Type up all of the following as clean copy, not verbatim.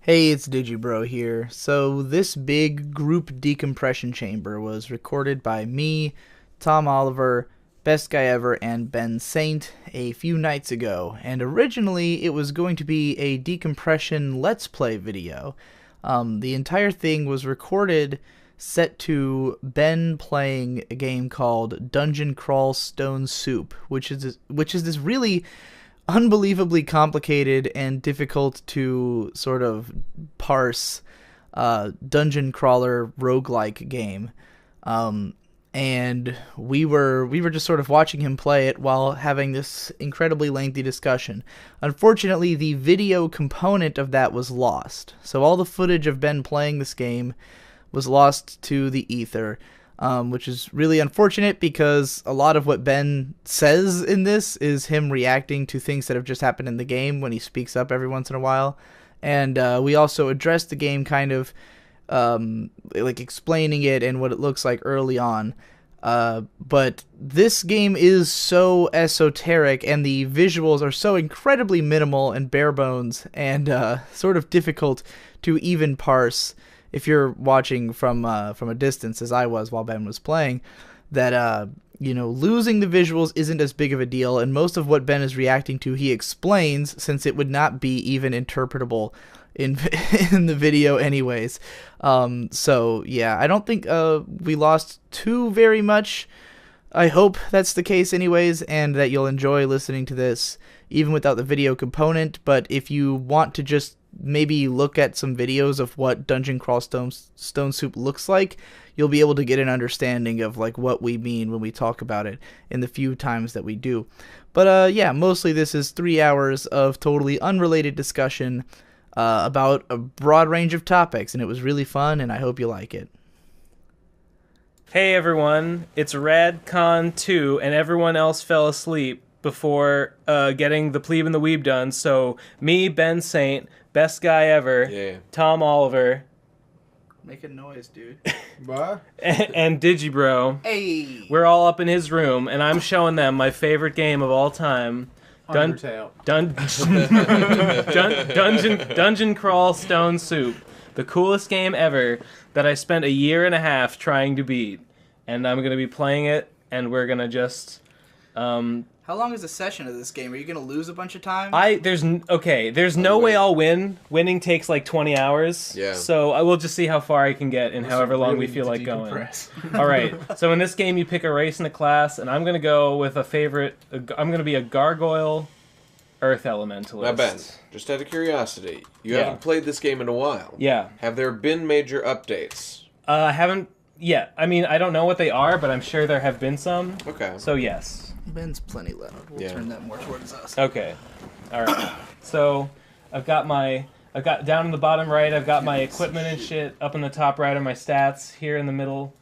Hey, it's Digibro here. So this big group decompression chamber was recorded by me, Tom Oliver, Best Guy Ever, and Ben Saint a few nights ago, and originally it was going to be a decompression Let's Play video. The entire thing was recorded set to Ben playing a game called Dungeon Crawl Stone Soup, which is this really unbelievably complicated and difficult to sort of parse dungeon crawler roguelike game. And we were just sort of watching him play it while having this incredibly lengthy discussion. Unfortunately, the video component of that was lost. So all the footage of Ben playing this game was lost to the ether. Which is really unfortunate because a lot of what Ben says in this is him reacting to things that have just happened in the game when he speaks up every once in a while. And we also addressed the game kind of like explaining it and what it looks like early on. But this game is so esoteric and the visuals are so incredibly minimal and bare bones and sort of difficult to even parse if you're watching from a distance, as I was while Ben was playing, that losing the visuals isn't as big of a deal, and most of what Ben is reacting to he explains, since it would not be even interpretable in the video anyways. So yeah, I don't think we lost too very much. I hope that's the case anyways, and that you'll enjoy listening to this even without the video component. But if you want to just maybe look at some videos of what Dungeon Crawl Stone Soup looks like, you'll be able to get an understanding of like what we mean when we talk about it in the few times that we do. But yeah, mostly this is 3 hours of totally unrelated discussion about a broad range of topics, and it was really fun, and I hope you like it. Hey everyone, it's Radcon 2, and everyone else fell asleep before getting the Plebe and the Weeb done, so me, Ben Saint, Best Guy Ever, Tom Oliver, Make a noise, dude. What? and Digibro. Hey! We're all up in his room, and I'm showing them my favorite game of all time. Undertale. Dungeon Crawl Stone Soup. The coolest game ever that I spent a year and a half trying to beat. And I'm going to be playing it, and we're going to just... How long is the session of this game? Are you going to lose a bunch of time? There's no way I'll win. Winning takes like 20 hours. Yeah. So I will just see how far I can get in however long we feel like going. All right. So in this game, you pick a race and a class, and I'm going to go with a favorite. I'm going to be a gargoyle earth elementalist. Now, Ben, just out of curiosity, you haven't played this game in a while. Yeah. Have there been major updates? I haven't yet. I mean, I don't know what they are, but I'm sure there have been some. Okay. So yes. Ben's plenty loud. We'll turn that more towards us. Okay. All right. So I've got down in the bottom right, I've got my equipment and shit. Up in the top right are my stats. Here in the middle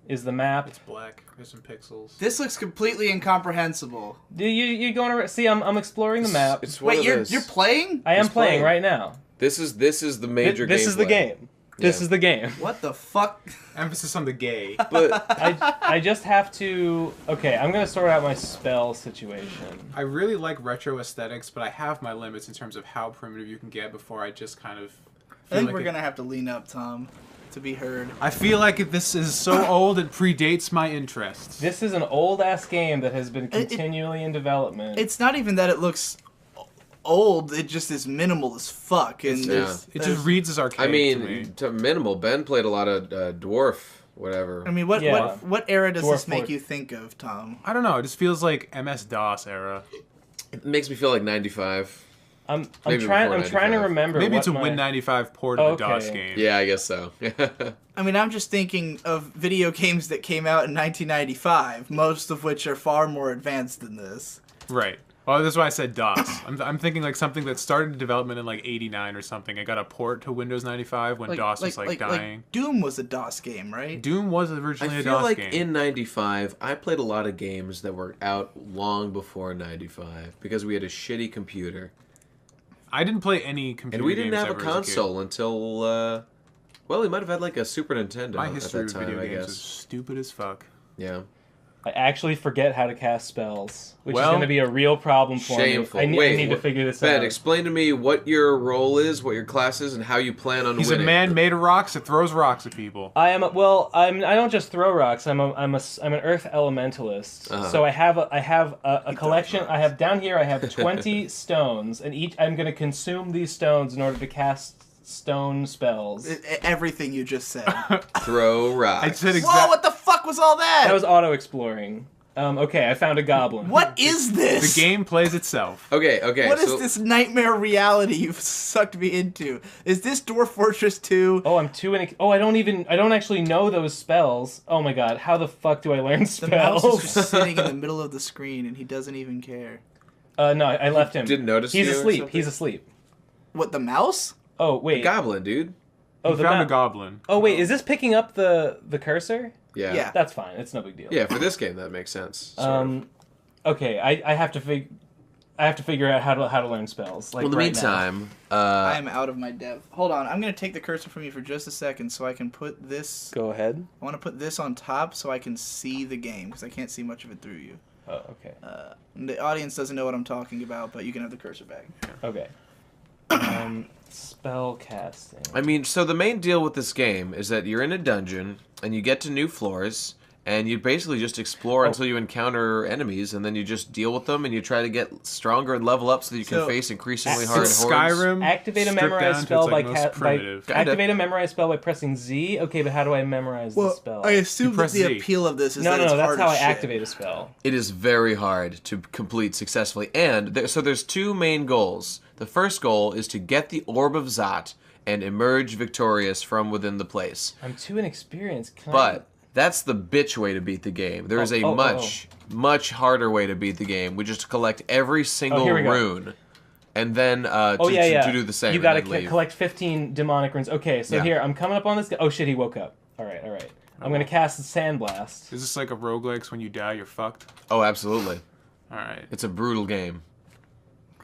is the map. It's black. There's some pixels. This looks completely incomprehensible. You going to see? I'm exploring the map. Wait, you're playing? I am playing right now. This is the major. This is the game. This is the game. What the fuck? Emphasis on the gay. But I just have to... Okay, I'm going to sort out my spell situation. I really like retro aesthetics, but I have my limits in terms of how primitive you can get before I just kind of... I think we're going to have to lean up, Tom, to be heard. I feel like this is so old it predates my interests. This is an old-ass game that has been continually in development. It's not even that it looks old, it just is minimal as fuck. And it just reads as archaic. I mean, to minimal. Ben played a lot of dwarf, whatever. I mean, what era does this make you think of, Tom? I don't know. It just feels like MS-DOS era. It makes me feel like 95. I'm trying to remember. Maybe it's a Win95 port of a DOS game. Yeah, I guess so. I mean, I'm just thinking of video games that came out in 1995, most of which are far more advanced than this. Right. Well, that's why I said DOS. I'm thinking like something that started development in like '89 or something. I got a port to Windows 95 when DOS was like dying. Like Doom was a DOS game, right? Doom was originally a DOS game. I feel like in '95, I played a lot of games that were out long before '95 because we had a shitty computer. I didn't play any computer games. And we didn't have a ever console until, well, we might have had like a Super Nintendo My history at that time, with video I games guess. is stupid as fuck. Yeah. I actually forget how to cast spells, which is Well, going to be a real problem for Shameful. me. I need to figure this Ben, out. explain to me what your role is, what your class is, and how you plan on He's winning. a man made of rocks that throws rocks at people. I don't just throw rocks. I'm an earth elementalist. So I have a collection. I have down here. I have 20 stones, and I'm going to consume these stones in order to cast stone spells. Everything you just said. Throw rocks. I said Whoa, what the fuck was all that? That was auto exploring. Okay, I found a goblin. What is this? The game plays itself. Okay. What is this nightmare reality you've sucked me into? Is this Dwarf Fortress 2? Oh, I'm too I don't actually know those spells. Oh my god, how the fuck do I learn The mouse is spells? just sitting in the middle of the screen and he doesn't even care. No, I left him. Didn't notice He's you or asleep. something? He's asleep. What, the mouse? Oh, wait. Goblin, dude. Oh, He found a goblin. Oh, wait, is this picking up the cursor? Yeah. Yeah. That's fine. It's no big deal. Yeah, for this game that makes sense. sort of. Okay, I have to figure out how to learn spells. Like Well, in the right now. meantime, I am out of my depth. Hold on, I'm going to take the cursor from you for just a second so I can put this... Go ahead. I want to put this on top so I can see the game, because I can't see much of it through you. Oh, okay. The audience doesn't know what I'm talking about, but you can have the cursor back. Okay. Spell casting. I mean, so the main deal with this game is that you're in a dungeon and you get to new floors and you basically just explore until you encounter enemies and then you just deal with them and you try to get stronger and level up so that you can So, face increasingly hard It's hordes. Skyrim. Activate a stripped memorize down to spell its, like, by most primitive. Kinda. activate a memorize spell by pressing Z. Okay, but how do I memorize the spell? I assume that press the Z. appeal of this is no, that no, it's no. That's hard how as I shit. activate a spell. It is very hard to complete successfully. And so there's two main goals. The first goal is to get the Orb of Zot and emerge victorious from within the place. I'm too inexperienced. But that's the bitch way to beat the game. There is a much harder way to beat the game, which is to collect every single here we go. rune. And then to do the same. You gotta and then leave. collect 15 demonic runes. Okay, so here, I'm coming up on this guy. Oh shit, he woke up. Alright. I'm gonna cast the Sandblast. Is this like a roguelike? When you die, you're fucked? Oh, absolutely. All right. It's a brutal game.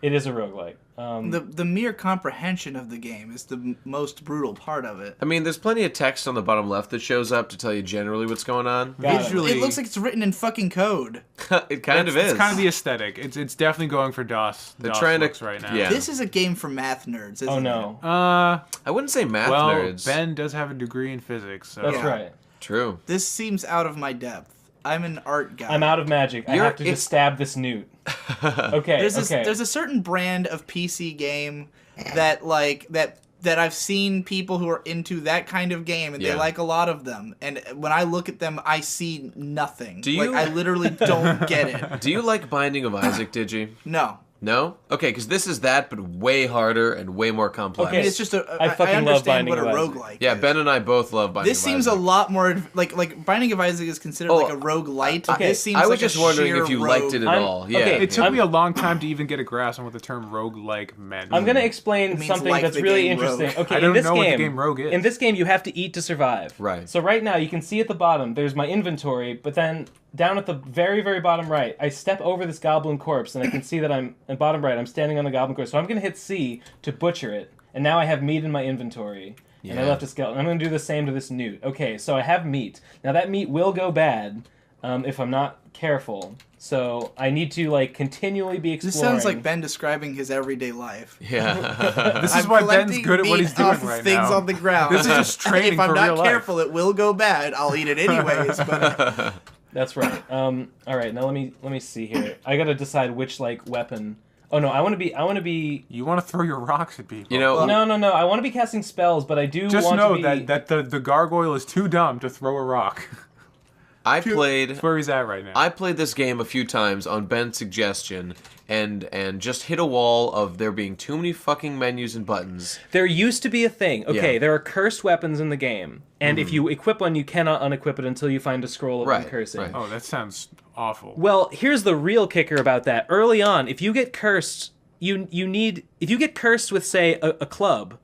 It is a roguelike. The mere comprehension of the game is the most brutal part of it. I mean, there's plenty of text on the bottom left that shows up to tell you generally what's going on. Got it. Visually, It looks like it's written in fucking code. It kind of is. It's kind of the aesthetic. It's definitely going for DOS. They're DOS trying to- looks right now. yeah. This is a game for math nerds, isn't Oh it? no. I wouldn't say math Well, nerds. Ben does have a degree in physics, so That's Yeah. right. True. This seems out of my depth. I'm an art guy. I'm out of magic. I have to it's- just stab this newt. Okay, There's a certain brand of PC game that that I've seen people who are into that kind of game and Yeah. they like a lot of them. And when I look at them, I see nothing. Do you- Like I literally don't get it. Do you like Binding of Isaac, Digi? No. No? Okay, because this is that, but way harder and way more complex. I mean, it's just I fucking love understand Binding what a of Isaac. roguelike Yeah, is. Ben and I both love Binding This of seems Isaac. a lot more like Binding of Isaac is considered like a roguelite. Okay, This seems I was like just a wondering sheer if you rogue. liked it at all. Yeah. okay, it took me a long time to even get a grasp on what the term roguelike meant. I'm gonna explain means something like that's the really game interesting. Rogue. Okay, I don't in this know what game, the game Rogue is. In this game, you have to eat to survive. Right. So right now, you can see at the bottom, there's my inventory, but then down at the very, very bottom right, I step over this goblin corpse, and I can see that at bottom right, I'm standing on the goblin corpse. So I'm gonna hit C to butcher it, and now I have meat in my inventory. And I Yeah. left a skeleton. I'm gonna do the same to this newt. Okay, so I have meat. Now that meat will go bad if I'm not careful. So I need to like continually be exploring. This sounds like Ben describing his everyday life. Yeah. This is I'm why Ben's collecting good at what he's meat doing off of right things now. on the ground. This is just training If I'm for not real life. careful, it will go bad. I'll eat it anyways. But That's right. All right, now let me see here. I gotta decide which like weapon. Oh no, I want to be. You want to throw your rocks at people. You know, No. I want to be casting spells, but I do just want know to be. that the gargoyle is too dumb to throw a rock. I played That's where he's at right now. I played this game a few times on Ben's suggestion and just hit a wall of there being too many fucking menus and buttons. There used to be a thing. Okay, Yeah. there are cursed weapons in the game, and if you equip one, you cannot unequip it until you find a scroll of Right, uncursing. right. Oh, that sounds awful. Well, here's the real kicker about that. Early on, if you get cursed, if you get cursed with say a club,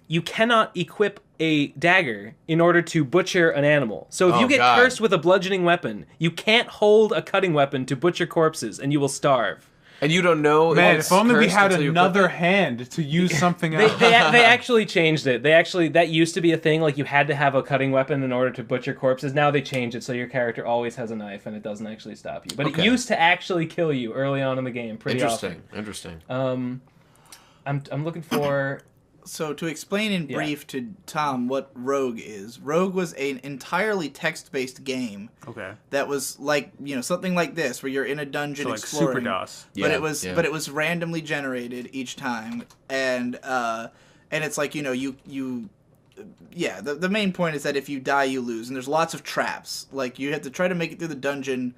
you cannot equip a dagger in order to butcher an animal. So if Oh, you get God. cursed with a bludgeoning weapon, you can't hold a cutting weapon to butcher corpses, and you will starve. And you don't know. Man, it's if only we cursed had until you another equip it. hand to use something They, else. they actually changed it. That used to be a thing. Like you had to have a cutting weapon in order to butcher corpses. Now they changed it so your character always has a knife and it doesn't actually stop you. But it used to actually kill you early on in the game. Pretty often. Interesting. I'm looking for. So to explain in brief to Tom what Rogue is, Rogue was an entirely text-based game. Okay. That was like, something like this, where you're in a dungeon So like exploring. Super DOS. But it was randomly generated each time, and it's like the main point is that if you die, you lose, and there's lots of traps. Like you have to try to make it through the dungeon.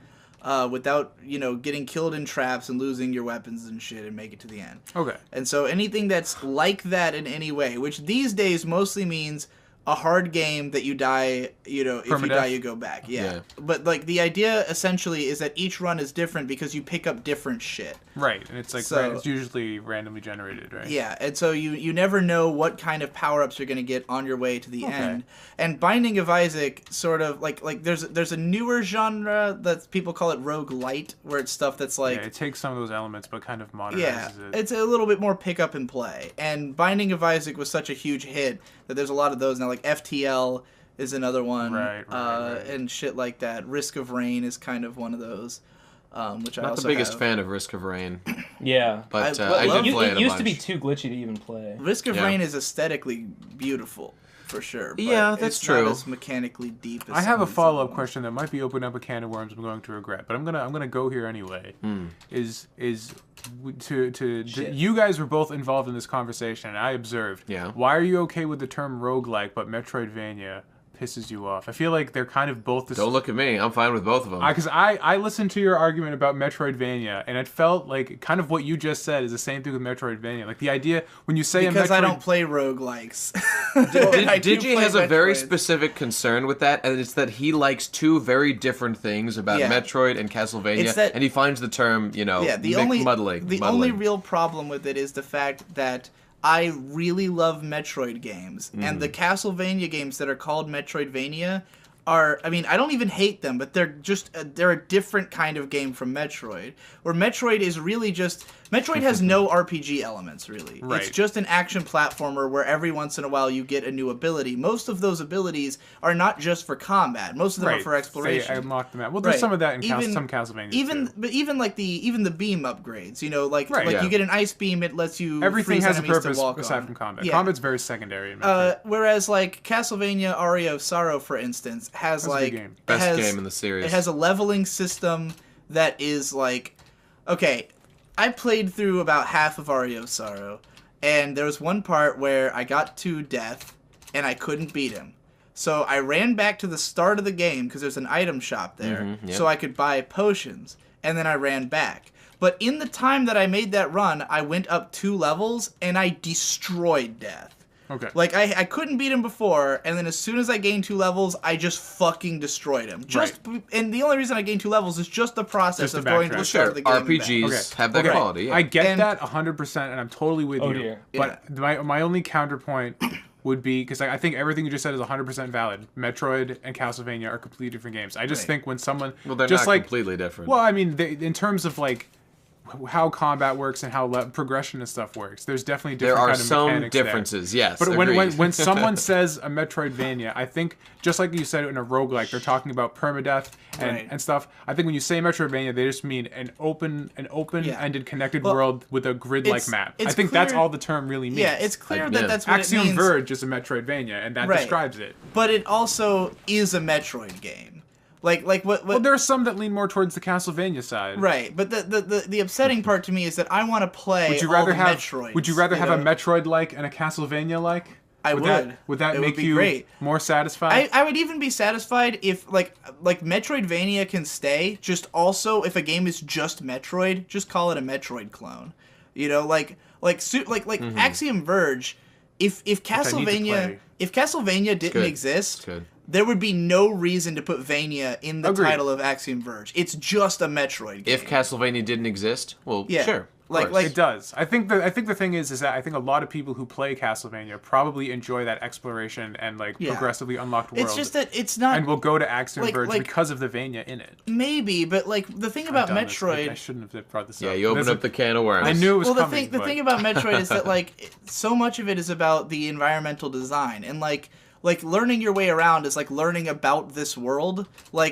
Without, getting killed in traps and losing your weapons and shit and make it to the end. Okay. And so anything that's like that in any way, which these days mostly means a hard game that you die, if you die, you go back. Yeah. But, like, the idea essentially is that each run is different because you pick up different shit. Right. And it's like, it's usually randomly generated, right? Yeah. And so you never know what kind of power-ups you're going to get on your way to the end. And Binding of Isaac sort of, like there's a newer genre that people call it roguelite, where it's stuff that's like... Yeah, it takes some of those elements but kind of modernizes it. It's a little bit more pick up and play. And Binding of Isaac was such a huge hit that there's a lot of those now, like FTL is another one, right. And shit like that. Risk of Rain is kind of one of those, which I also Not the biggest fan of Risk of Rain. Yeah. But I did play it a bunch. It used to be too glitchy to even play. Risk of Rain is aesthetically beautiful, for sure. But that's it's true. Not as mechanically deep as I have a follow-up question that might be opening up a can of worms I'm going to regret, but I'm gonna go here anyway. Is you guys were both involved in this conversation, and I observed. Yeah. Why are you okay with the term roguelike, but Metroidvania pisses you off? I feel like they're kind of both the Don't look at me. I'm fine with both of them. Because I listened to your argument about Metroidvania, and it felt like kind of what you just said is the same thing with Metroidvania. Like the idea when you say because I don't play roguelikes. Digi has a very specific concern with that, and it's that he likes two very different things about Metroid and Castlevania, and he finds the term, muddling. The only real problem with it is the fact that I really love Metroid games, and the Castlevania games that are called Metroidvania are, I don't even hate them, but they're a different kind of game from Metroid, where Metroid is really just, Metroid has no RPG elements, really. Right. It's just an action platformer where every once in a while you get a new ability. Most of those abilities are not just for combat. Most of them are for exploration. I unlocked them out. Well, there's some of that in some Castlevania too. But even the beam upgrades, you get an ice beam, it lets you everything has a enemies purpose to walk aside on. from combat. Yeah. Combat's very secondary in Metroid. Whereas like Castlevania Aria of Sorrow, for instance, has That's a good game. Best game in the series. It has a leveling system that is like, okay, I played through about half of Aria of Sorrow, and there was one part where I got to death, and I couldn't beat him. So I ran back to the start of the game, because there's an item shop there, so I could buy potions, and then I ran back. But in the time that I made that run, I went up 2 levels, and I destroyed death. Okay. Like, I couldn't beat him before, and then as soon as I gained 2 levels, I just fucking destroyed him. And the only reason I gained 2 levels is just the process of going to the start of the game. RPGs have that quality. Yeah. I get that 100%, and I'm totally with you. Dear. But my only counterpoint would be, because I think everything you just said is 100% valid. Metroid and Castlevania are completely different games. I just think when someone... Well, they're just not completely different. Well, in terms of, like, how combat works and how progression and stuff works. There's definitely different kind of mechanics there are some differences, there. Yes. But when someone says a Metroidvania, I think, just like you said in a roguelike, they're talking about permadeath and stuff. I think when you say Metroidvania, they just mean an open-ended connected world with a grid-like map. I think that's all the term really means. Yeah, it's clear that that's what Axiom it means. Verge is a Metroidvania, and that describes it. But it also is a Metroid game. Like what? Well, there are some that lean more towards the Castlevania side. Right, but the upsetting part to me is that I want to play Would you rather have Metroids. Would you rather have a Metroid-like and a Castlevania-like? I would. Would that It make would be you great. more satisfied? I would even be satisfied if like Metroidvania can stay. Just also if a game is just Metroid, just call it a Metroid clone. Axiom Verge. If Castlevania didn't exist, there would be no reason to put Vania in the title of Axiom Verge. It's just a Metroid game. If Castlevania didn't exist, well, sure. Like it does. I think the thing is that I think a lot of people who play Castlevania probably enjoy that exploration and progressively unlocked world. It's just that it's not, and will go to Axiom Verge because of the Vania in it. Maybe, but the thing about Metroid, I shouldn't have brought this up. Yeah, you opened up the can of worms. I knew it was coming. Well, the thing about Metroid is that so much of it is about the environmental design and learning your way around is like learning about this world. You're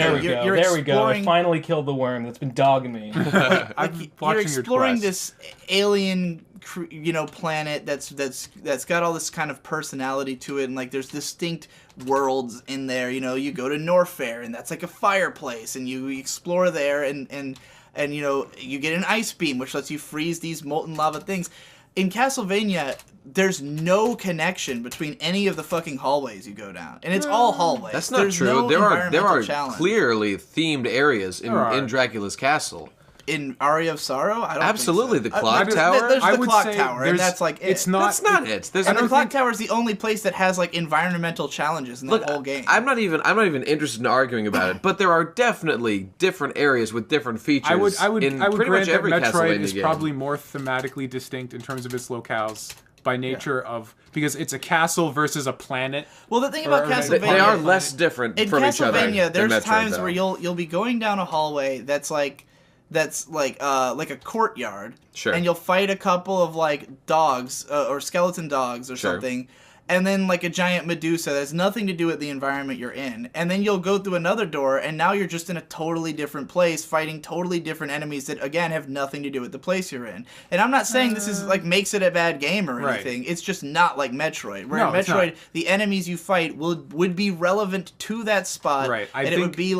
there we go. I finally killed the worm that's been dogging me. You're exploring this alien, planet that's got all this kind of personality to it, and there's distinct worlds in there. You go to Norfair, and that's like a fireplace, and you explore there, and you get an ice beam, which lets you freeze these molten lava things. In Castlevania, there's no connection between any of the fucking hallways you go down, and it's all hallways. That's not true. No there are challenge. Clearly themed areas in Dracula's castle. In Aria of Sorrow, I don't Absolutely, think so. the clock tower. There's the clock tower, and that's it. It's not. That's not it. And the clock tower is the only place that has environmental challenges in that whole game. I'm not even interested in arguing about it, but there are definitely different areas with different features. I would pretty grant much every that Metroid Castlevania is game. probably more thematically distinct in terms of its locales by nature of because it's a castle versus a planet. Well, the thing about Castlevania, they are less different in from each other. In Castlevania, there's Metroid, times though. where you'll be going down a hallway that's like a courtyard, sure, and you'll fight a couple of dogs or skeleton dogs or something, and then a giant Medusa that has nothing to do with the environment you're in, and then you'll go through another door, and now you're just in a totally different place fighting totally different enemies that again have nothing to do with the place you're in. And I'm not saying this is makes it a bad game or anything. It's just not like Metroid. Where in Metroid, the enemies you fight would be relevant to that spot, and it would be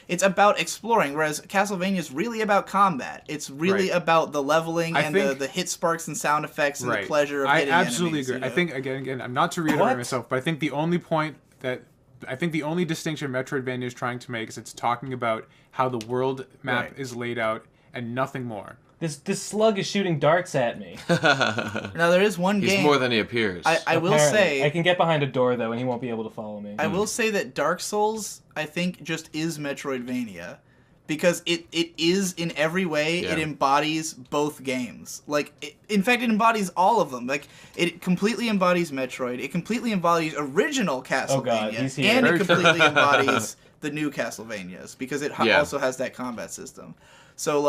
it's about exploring. Whereas Castlevania is really about combat. It's really about the leveling and the hit sparks and sound effects and the pleasure of hitting enemies. I absolutely agree. I think again, I'm not to reiterate myself, but I think the only distinction Metroidvania is trying to make is it's talking about how the world map is laid out and nothing more. This slug is shooting darts at me. Now there is one game. He's more than he appears. I will say I can get behind a door though, and he won't be able to follow me. I will say that Dark Souls, I think, just is Metroidvania. Because it is in every way, it embodies both games. In fact, it embodies all of them. It completely embodies Metroid. It completely embodies original Castlevania. Oh God, he's here. And it completely embodies the new Castlevanias. Because it also has that combat system. So,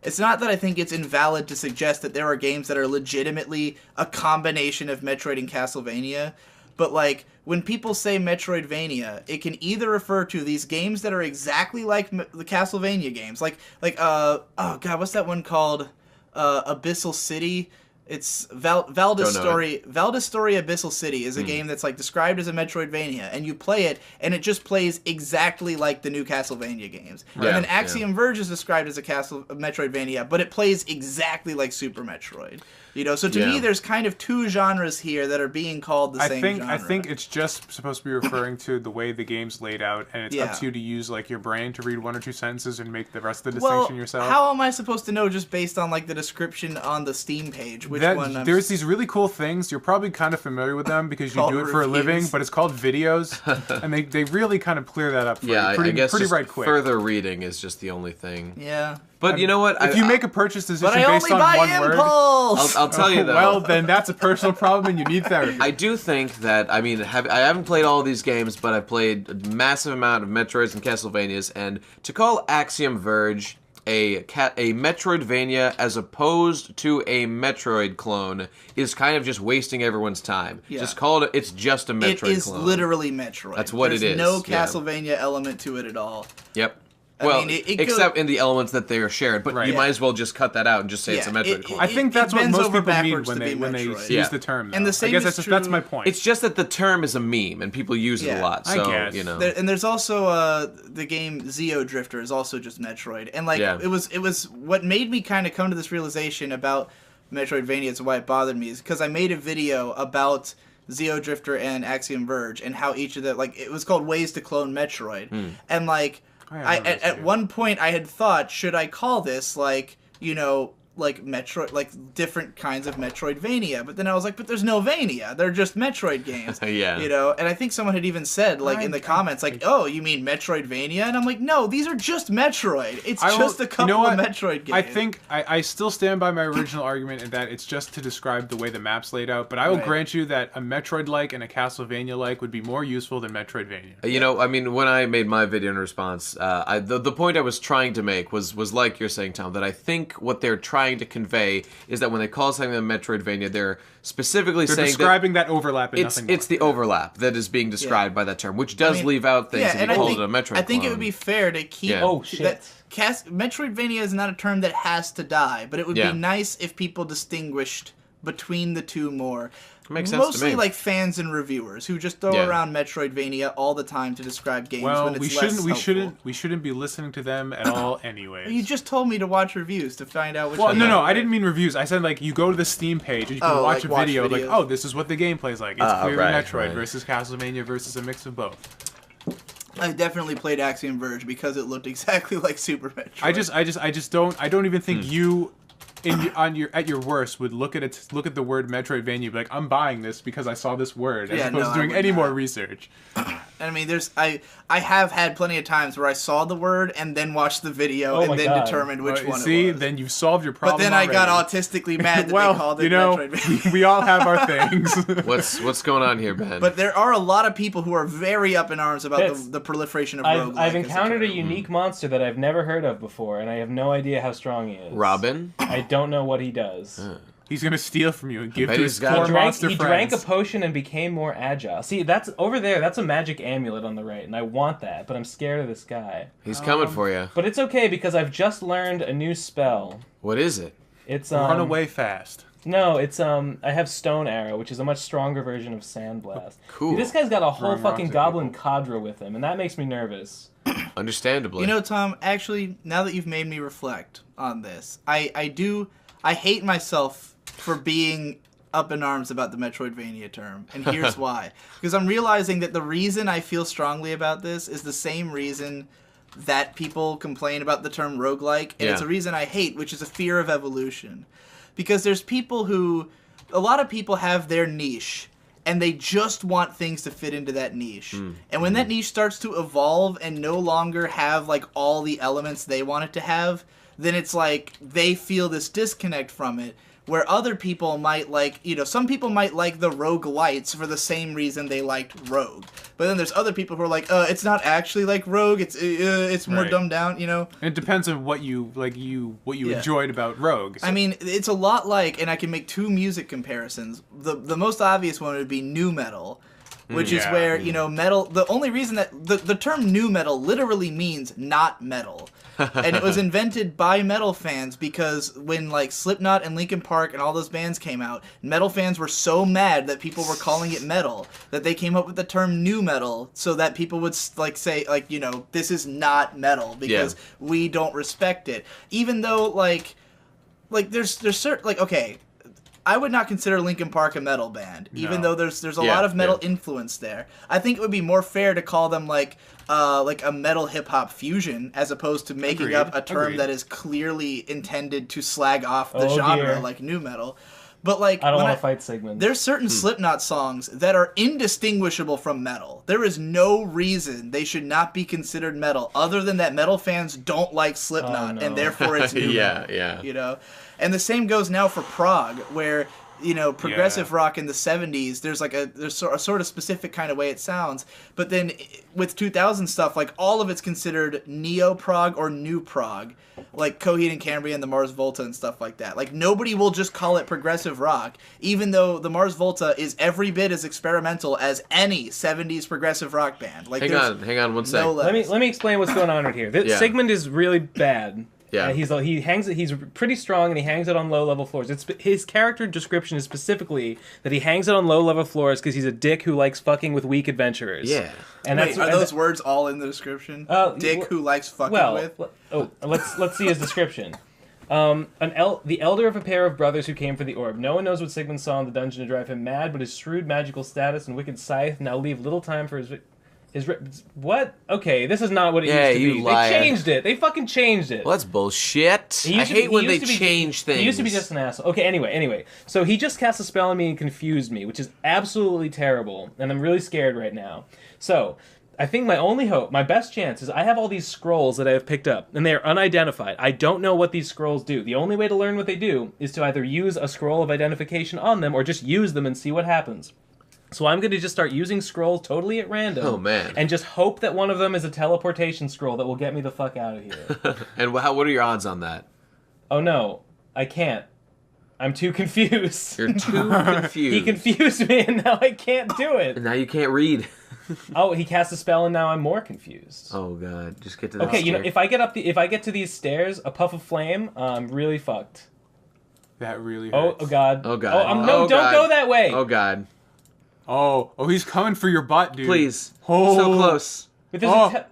it's not that I think it's invalid to suggest that there are games that are legitimately a combination of Metroid and Castlevania. But, when people say Metroidvania, it can either refer to these games that are exactly like the Castlevania games. Oh God, what's that one called? Abyssal City? It's Valdestory Abyssal City is a game that's described as a Metroidvania, and you play it, and it just plays exactly like the new Castlevania games. And then Axiom Verge is described as a Metroidvania, but it plays exactly like Super Metroid. So to me, there's kind of two genres here that are being called the same genre. I think it's just supposed to be referring to the way the game's laid out, and it's up to you to use your brain to read one or two sentences and make the rest of the distinction yourself. How am I supposed to know just based on the description on the Steam page? There's these really cool things. You're probably kind of familiar with them because you do it for a living, but it's called videos, and they really kind of clear that up for you. I guess pretty just right quick. Further reading is just the only thing. Yeah. But you know what? If you make a purchase decision based on one word, I'll tell you though. Well, then that's a personal problem, and you need therapy. I do think that I haven't played all of these games, but I've played a massive amount of Metroids and Castlevanias, and to call Axiom Verge a Metroidvania as opposed to a Metroid clone is kind of just wasting everyone's time. Yeah. Just call it. It's just a Metroid clone. It is literally Metroid. That's what it is. There's no Castlevania element to it at all. Yep. Except in the elements that they are shared, but you might as well just cut that out and just say it's a Metroid clone. I think that's what most people mean when they use the term. And the same I guess that's my point. It's just that the term is a meme and people use it a lot. So I guess. And there's also the game Xeodrifter is also just Metroid, and it was what made me kind of come to this realization about Metroidvania and why it bothered me is because I made a video about Xeodrifter and Axiom Verge and how each of the it was called Ways to Clone Metroid, and at one point I had thought, should I call this like Metroid, like different kinds of Metroidvania. But then I was like, but there's no Vania. They're just Metroid games. Yeah. You know, and I think someone had even said, like, in the comments, like, oh, you mean Metroidvania? And I'm like, no, these are just Metroid. It's just a couple of Metroid games. I think I still stand by my original argument in that it's just to describe the way the map's laid out. But I will grant you that a Metroid-like and a Castlevania-like would be more useful than Metroidvania. You know, I mean, when I made my video in response, the point I was trying to make was like you're saying, Tom, that I think what they're trying to convey is that when they call something a Metroidvania, they're specifically saying describing that overlap and nothing more. It's the overlap that is being described by that term, which does leave out things if you call it a Metroid I think it would be fair to keep... Oh, shit. Metroidvania is not a term that has to die, but it would be nice if people distinguished between the two more. Makes sense to Mostly me. like fans and reviewers who just throw around Metroidvania all the time to describe games when it's we shouldn't be listening to them at all anyways. You just told me to watch reviews to find out which one. No, I didn't mean reviews. I said like you go to the Steam page and you can watch a video like, oh, this is what the gameplay is like. It's clearly Metroid versus Castlevania versus a mix of both. I definitely played Axiom Verge because it looked exactly like Super Metroid. I don't even think you at your worst would look at the word Metroidvania and be like, I'm buying this because I saw this word, as opposed to doing any more research. I mean, I have had plenty of times where I saw the word and then watched the video and then determined which one it was. Then you solved your problem. But then I got autistically mad that they called it Metroidvania. We all have our things. What's going on here, Ben? But there are a lot of people who are very up in arms about the proliferation of roguelike. I've encountered a unique monster that I've never heard of before, and I have no idea how strong he is. Robin? I don't know what he does. He's gonna steal from you and give to his four monster friends. He drank a potion and became more agile. See, that's over there. That's a magic amulet on the right, and I want that, but I'm scared of this guy. He's coming for you. But it's okay because I've just learned a new spell. What is it? It's run away fast. No, it's I have Stone Arrow, which is a much stronger version of Sandblast. Cool. See, this guy's got a whole fucking goblin cadre with him, and that makes me nervous. Understandably. You know, Tom, actually, now that you've made me reflect on this, I hate myself for being up in arms about the Metroidvania term, and here's why. Because I'm realizing that the reason I feel strongly about this is the same reason that people complain about the term roguelike, and it's a reason I hate, which is a fear of evolution. Because there's people who... A lot of people have their niche, and they just want things to fit into that niche. And when that niche starts to evolve and no longer have, like, all the elements they want it to have, then it's like they feel this disconnect from it, where other people might like, you know, some people might like the roguelites for the same reason they liked Rogue. But then there's other people who are like, it's not actually like Rogue, it's more dumbed down, you know? And it depends on what you enjoyed about Rogue. So. I mean, it's a lot like, and I can make two music comparisons. The most obvious one would be nu metal, which is where, you know, metal, the only reason that, the term nu metal literally means not metal. And it was invented by metal fans because when, like, Slipknot and Linkin Park and all those bands came out, metal fans were so mad that people were calling it metal that they came up with the term nu metal so that people would, like, say, like, you know, this is not metal because we don't respect it. Even though, like there's certain, like, okay, I would not consider Linkin Park a metal band, even though there's a lot of metal influence there. I think it would be more fair to call them like a metal hip hop fusion, as opposed to making up a term that is clearly intended to slag off the genre, like nu metal. But like, I don't want to fight Sigmund. There's certain Slipknot songs that are indistinguishable from metal. There is no reason they should not be considered metal, other than that metal fans don't like Slipknot, and therefore it's nu metal. You know. And the same goes now for prog, where, you know, progressive rock in the 70s, there's a sort of specific kind of way it sounds. But then with 2000 stuff, like, all of it's considered neo-prog or new prog, like Coheed and Cambria and the Mars Volta and stuff like that. Like, nobody will just call it progressive rock, even though the Mars Volta is every bit as experimental as any 70s progressive rock band. Like, hang on one second. Let me explain what's going on right here. Sigmund is really bad. Yeah, he's pretty strong, and he hangs out on low-level floors. His character description is specifically that he hangs out on low-level floors because he's a dick who likes fucking with weak adverenders. Yeah. And wait, are those words all in the description? Dick who likes fucking with? Let's see his description. The elder of a pair of brothers who came for the orb. No one knows what Sigmund saw in the dungeon to drive him mad, but his shrewd magical status and wicked scythe now leave little time for his... What? Okay, this is not what it used to be. liar. They changed it. They fucking changed it. Well, that's bullshit. I hate when they change things. He used to be just an asshole. Okay, anyway. So he just cast a spell on me and confused me, which is absolutely terrible, and I'm really scared right now. So, I think my only hope, my best chance, is I have all these scrolls that I have picked up, and they are unidentified. I don't know what these scrolls do. The only way to learn what they do is to either use a scroll of identification on them, or just use them and see what happens. So I'm going to just start using scrolls totally at random. Oh, man. And just hope that one of them is a teleportation scroll that will get me the fuck out of here. And what are your odds on that? Oh, no. I can't. I'm too confused. You're too confused. He confused me, and now I can't do it. And now you can't read. Oh, he cast a spell, and now I'm more confused. Oh, God. Just get to the Okay, you know, if I get to these stairs, a puff of flame, I'm really fucked. That really hurts. Oh, God. Oh, God. Don't go that way. Oh, God. Oh, he's coming for your butt, dude. Please. Oh. So close. But there's a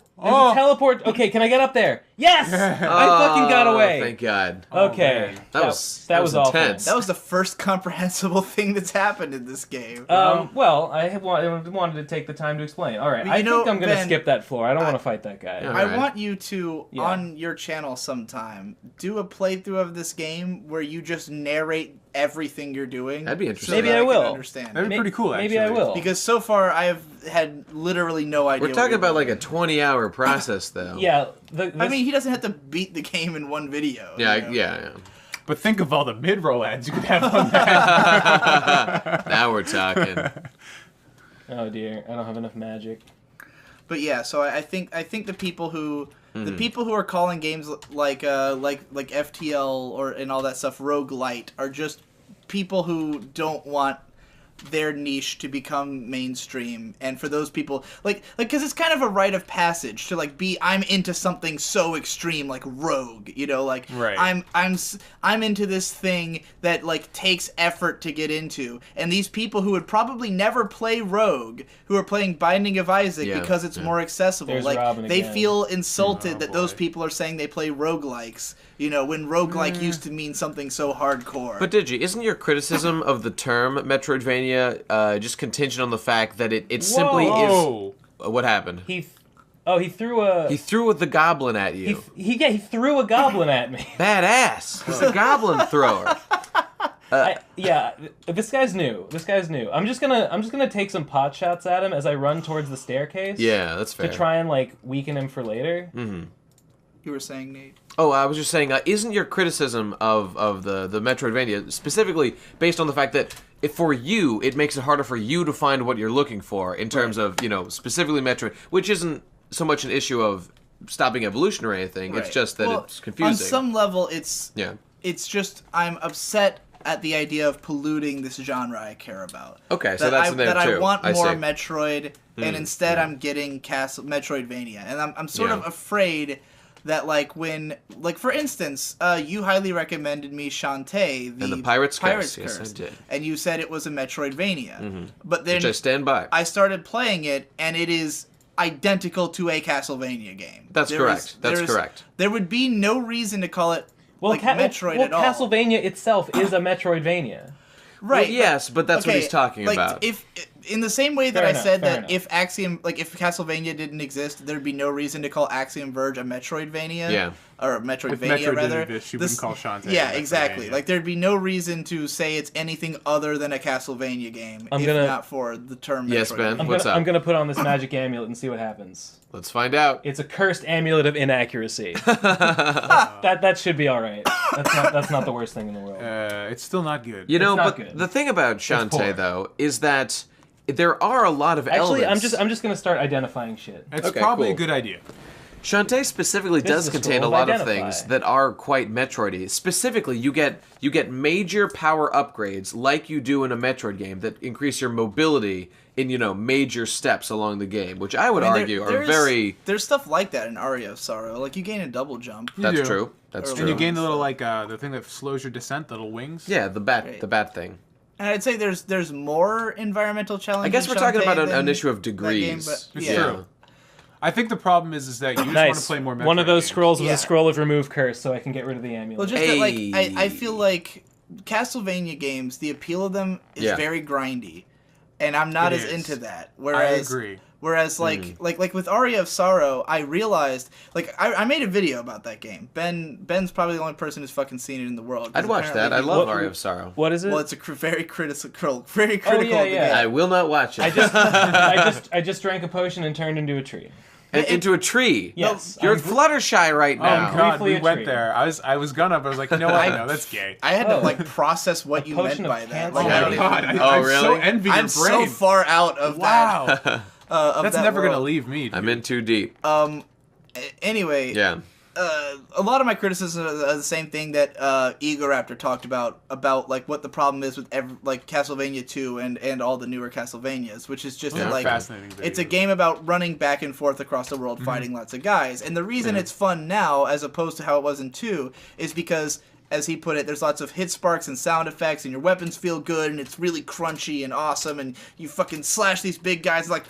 teleport. Okay, can I get up there? Yes! I fucking got away. Thank God. Okay. Oh, that was awful. intense. That was the first comprehensible thing that's happened in this game. Well, I wanted to take the time to explain. All right, I think I'm going to skip that floor. I don't want to fight that guy. I want you to, on your channel sometime, do a playthrough of this game where you just narrate everything you're doing. That'd be interesting. Maybe I will. Understand. That'd be pretty cool, actually. Maybe I will. Because so far, I have had literally no idea. We're talking about like a 20-hour process, though. Yeah. I mean, he doesn't have to beat the game in one video. Yeah, you know? yeah. But think of all the mid-roll ads you could have on that. Now we're talking. Oh dear, I don't have enough magic. But yeah, so I think the people who are calling games like FTL and all that stuff roguelite are just people who don't want their niche to become mainstream, and for those people because it's kind of a rite of passage to I'm into something so extreme like Rogue, you know, right. I'm into this thing that takes effort to get into, and these people who would probably never play Rogue, who are playing Binding of Isaac because it's more accessible, There's they feel insulted that those people are saying they play roguelikes, you know, when roguelike used to mean something so hardcore. But Digi, isn't your criticism of the term Metroidvania just contingent on the fact that it simply is... What happened? He threw the goblin at you. He threw a goblin at me. Badass. He's a goblin thrower. This guy's new. I'm just gonna take some pot shots at him as I run towards the staircase. Yeah, that's fair. To try and weaken him for later. Mm-hmm. You were saying, Nate? Oh, I was just saying, isn't your criticism of the Metroidvania specifically based on the fact that for you, it makes it harder for you to find what you're looking for in terms of, you know, specifically Metroid, which isn't so much an issue of stopping evolution or anything. Right. It's just that it's confusing. On some level, it's just I'm upset at the idea of polluting this genre I care about. Okay, so that's in there too. That I want more Metroid, and instead I'm getting Metroidvania, and I'm sort of afraid that when for instance, you highly recommended me Shantae, the Pirate's Curse. Yes, I did. And you said it was a Metroidvania. But then which I stand by. I started playing it, and it is identical to a Castlevania game. That's correct. There would be no reason to call it Metroid at all. Castlevania itself is a Metroidvania. Right. Well, yes, but that's what he's talking about. If in the same way that I said that if if Castlevania didn't exist, there'd be no reason to call Axiom Verge a Metroidvania. Yeah. Or Metroidvania, rather. You wouldn't call Shantae. Yeah, exactly. There'd be no reason to say it's anything other than a Castlevania game, not for the term Metroid. Yes, Ben, what's up? I'm gonna put on this magic amulet and see what happens. Let's find out. It's a cursed amulet of inaccuracy. that should be all right. That's not the worst thing in the world. It's still not good. You know, but the thing about Shantae though is that there are a lot of elements. Actually, I'm just gonna start identifying shit. It's probably a good idea. Shantae specifically does contain a lot of things that are quite Metroid-y. Specifically, you get major power upgrades like you do in a Metroid game that increase your mobility in, you know, major steps along the game, which I would argue are very... There's stuff like that in Aria of Sorrow. You gain a double jump. That's true. That's true. And you gain the little, the thing that slows your descent, the little wings. Yeah, the bat thing. And I'd say there's more environmental challenges. I guess we're talking about an issue of degrees. It's true. I think the problem is that you just want to play more Metroid One of those games. scrolls was a scroll of remove curse, so I can get rid of the amulet. Well, just that, I feel like Castlevania games, the appeal of them is very grindy, and I'm not into that. I agree. Whereas like with Aria of Sorrow, I realized I made a video about that game. Ben's probably the only person who's fucking seen it in the world. I'd watch that. I love Aria of Sorrow. What is it? Well, it's a very critical of the game. I will not watch it. I just drank a potion and turned into a tree. Into a tree. Yes, you're Fluttershy right now. Oh god, Briefly we a went tree. there. I was gonna, but I was like, you know what? No, that's gay. I had to like process what you meant potion of by that. cancer. Like, Oh I my don't god, even- I'm really? so envy your I'm so brain. far out of Wow, that. Of that's that never gonna world. leave me. Dude. I'm in too deep. Anyway, Yeah. a lot of my criticisms are the same thing that Egoraptor talked about like what the problem is with like Castlevania 2 and all the newer Castlevanias, which is just Those are like fascinating it's a videos. game about running back and forth across the world fighting lots of guys. And the reason it's fun now as opposed to how it was in 2 is because, as he put it, there's lots of hit sparks and sound effects, and your weapons feel good, and it's really crunchy and awesome, and you fucking slash these big guys like,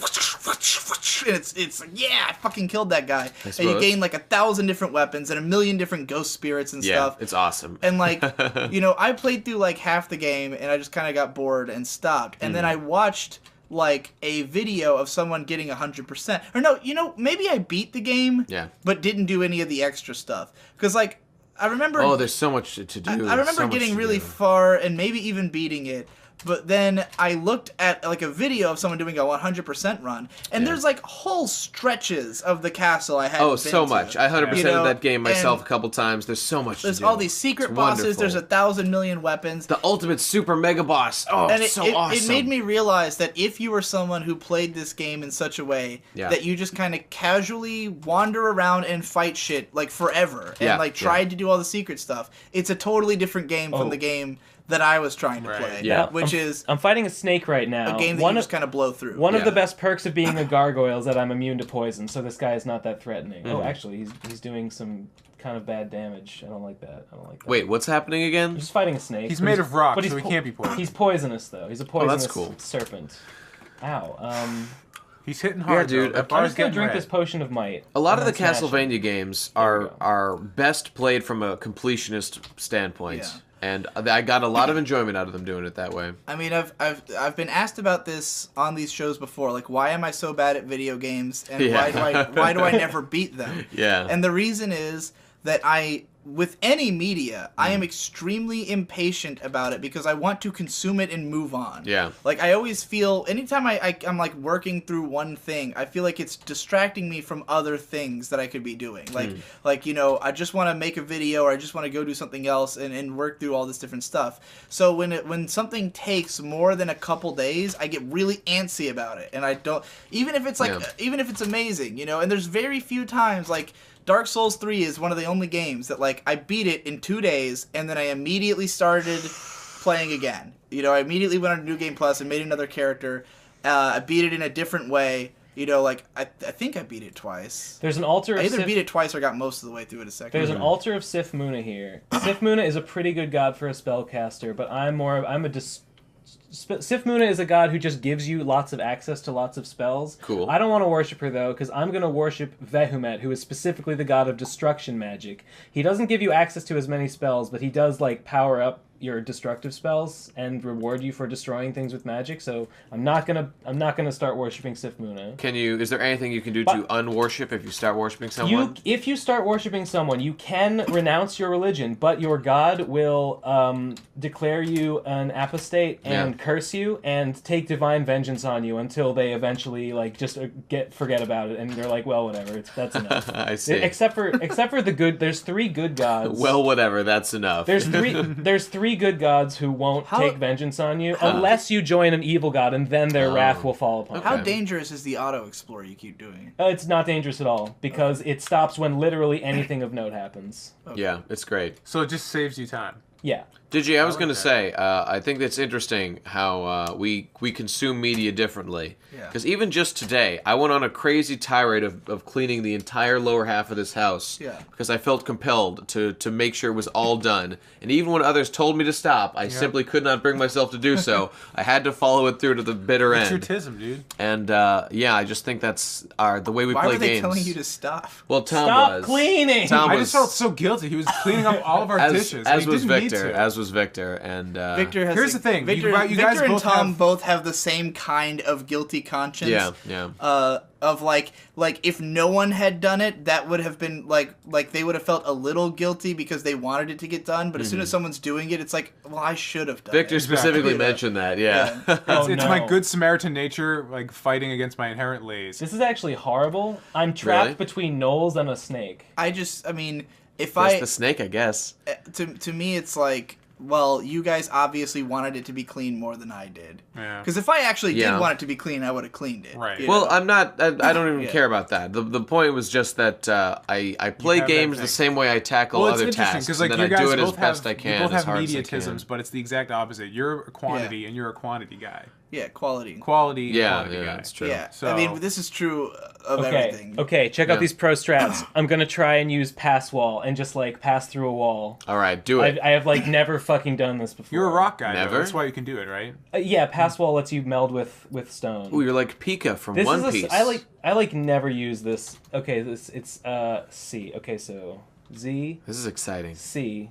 and it's like, yeah, I fucking killed that guy. And you gain like 1,000 different weapons and 1,000,000 different ghost spirits and stuff. It's awesome. And like, I played through like half the game, and I just kind of got bored and stopped. And then I watched like a video of someone getting 100%. Or no, maybe I beat the game, but didn't do any of the extra stuff. Because like, I remember... Oh, there's so much to do. I remember getting really far and maybe even beating it. But then I looked at like a video of someone doing a 100% run, and there's like whole stretches of the castle I hadn't been so to. much. I 100% of that game myself a couple times. There's so much to do. There's all these secret bosses. There's 1,000,000,000 weapons. The ultimate super mega boss. Oh, and so awesome. It made me realize that if you were someone who played this game in such a way that you just kind of casually wander around and fight shit like forever and like tried to do all the secret stuff, it's a totally different game from the game that I was trying to play. Yeah. Which is I'm fighting a snake right now. a game that you just kind of blow through. One of the best perks of being a gargoyle is that I'm immune to poison, so this guy is not that threatening. Oh, actually, he's doing some kind of bad damage. I don't like that. Wait, what's happening again? I'm just fighting a snake. He's made of rock, but so he can't be poisoned. He's poisonous, though. He's a poisonous cool. serpent. Ow. He's hitting hard, dude. though. That I'm bar's just gonna getting drink red. this potion of might. A lot of the and then smash Castlevania it. games There we are best played from a completionist standpoint. Yeah. And I got a lot of enjoyment out of them doing it that way. I mean, I've been asked about this on these shows before. Like, why am I so bad at video games, and why do I never beat them? Yeah. And the reason is that with any media, I am extremely impatient about it because I want to consume it and move on. Yeah. Like, I always feel, anytime I'm like working through one thing, I feel like it's distracting me from other things that I could be doing. Like, I just want to make a video, or I just want to go do something else and work through all this different stuff. So when something takes more than a couple days, I get really antsy about it. And I don't, even if it's even if it's amazing, and there's very few times, like, Dark Souls 3 is one of the only games that, like, I beat it in 2 days, and then I immediately started playing again. I immediately went on New Game Plus and made another character. I beat it in a different way. I think I beat it twice. There's an altar of I either Sif- beat it twice or got most of the way through it a second. There's an altar of Sif Muna here. Sif Muna is a pretty good god for a spellcaster, but Sif Muna is a god who just gives you lots of access to lots of spells. Cool. I don't want to worship her, though, because I'm going to worship Vehumet, who is specifically the god of destruction magic. He doesn't give you access to as many spells, but he does, like, power up your destructive spells and reward you for destroying things with magic. So I'm not gonna start worshiping Sif Muna. Is there anything you can do to unworship if you start worshiping someone? If you start worshiping someone, you can renounce your religion, but your god will declare you an apostate and curse you and take divine vengeance on you until they eventually just forget about it, and they're like, well, whatever, that's enough. I see. Except for the good. There's 3 good gods. Well, whatever, that's enough. There's three good gods who won't take vengeance on you unless you join an evil god, and then their wrath will fall upon you. How dangerous is the auto explore you keep doing? It's not dangerous at all, because it stops when literally anything of note happens. Okay. Yeah, it's great. So it just saves you time. Yeah. Digi, I was going to say, I think that's interesting how we consume media differently. Yeah. Because even just today, I went on a crazy tirade of cleaning the entire lower half of this house. Yeah. Because I felt compelled to make sure it was all done. And even when others told me to stop, I simply could not bring myself to do so. I had to follow it through to the bitter end. Patriotism, dude. And I just think that's the way we Why play were they games. telling you to stop? Well, Tom Stop was. cleaning! Tom I was, just felt so guilty. He was cleaning up all of our dishes. as He was didn't need too. as was Victor, and Victor has here's the thing. Victor, You Victor guys and both Tom have... both have the same kind of guilty conscience. Yeah. Of like if no one had done it, that would have been like they would have felt a little guilty because they wanted it to get done. But as soon as someone's doing it, it's like, well, I should have done Victor it. specifically mentioned that. Yeah. It's my good Samaritan nature, like fighting against my inherent lays. This is actually horrible. I'm trapped between Knowles and a snake. I mean, if It's the snake, I guess. to me, it's like, well, you guys obviously wanted it to be clean more than I did. Yeah. Because if I actually did want it to be clean, I would have cleaned it. Right. Well, I'm not. I don't even care about that. The point was just that I play games the same way I tackle other tasks, because like and you then I guys do it as both best have, I can. You both as have hard as I mediatisms, can. but it's the exact opposite. You're a quantity, and you're a quantity guy. Yeah, quality. Quality. Yeah, quantity guy. that's true. Yeah, So- I mean, this is true of everything. Okay, check out these pro strats. I'm gonna try and use pass wall and just like pass through a wall. All right, do it. I have like never fucking done this before. You're a rock guy. Never? Though. That's why you can do it, right? Yeah, pass wall lets you meld with stone. Ooh, you're like Pika from This One is Piece. I like never use this. Okay, it's C. Okay, so Z This is exciting. C.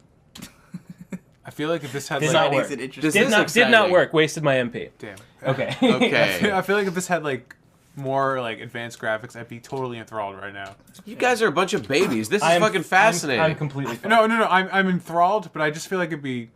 I feel like if this had Did like not work. Makes it interesting. This Did is not exciting. work. Wasted my MP. damn. Okay. Okay. I feel like if this had like more like advanced graphics, I'd be totally enthralled right now. You guys are a bunch of babies. This is fucking fascinating. I'm completely fine. No, I'm enthralled, but I just feel like it'd be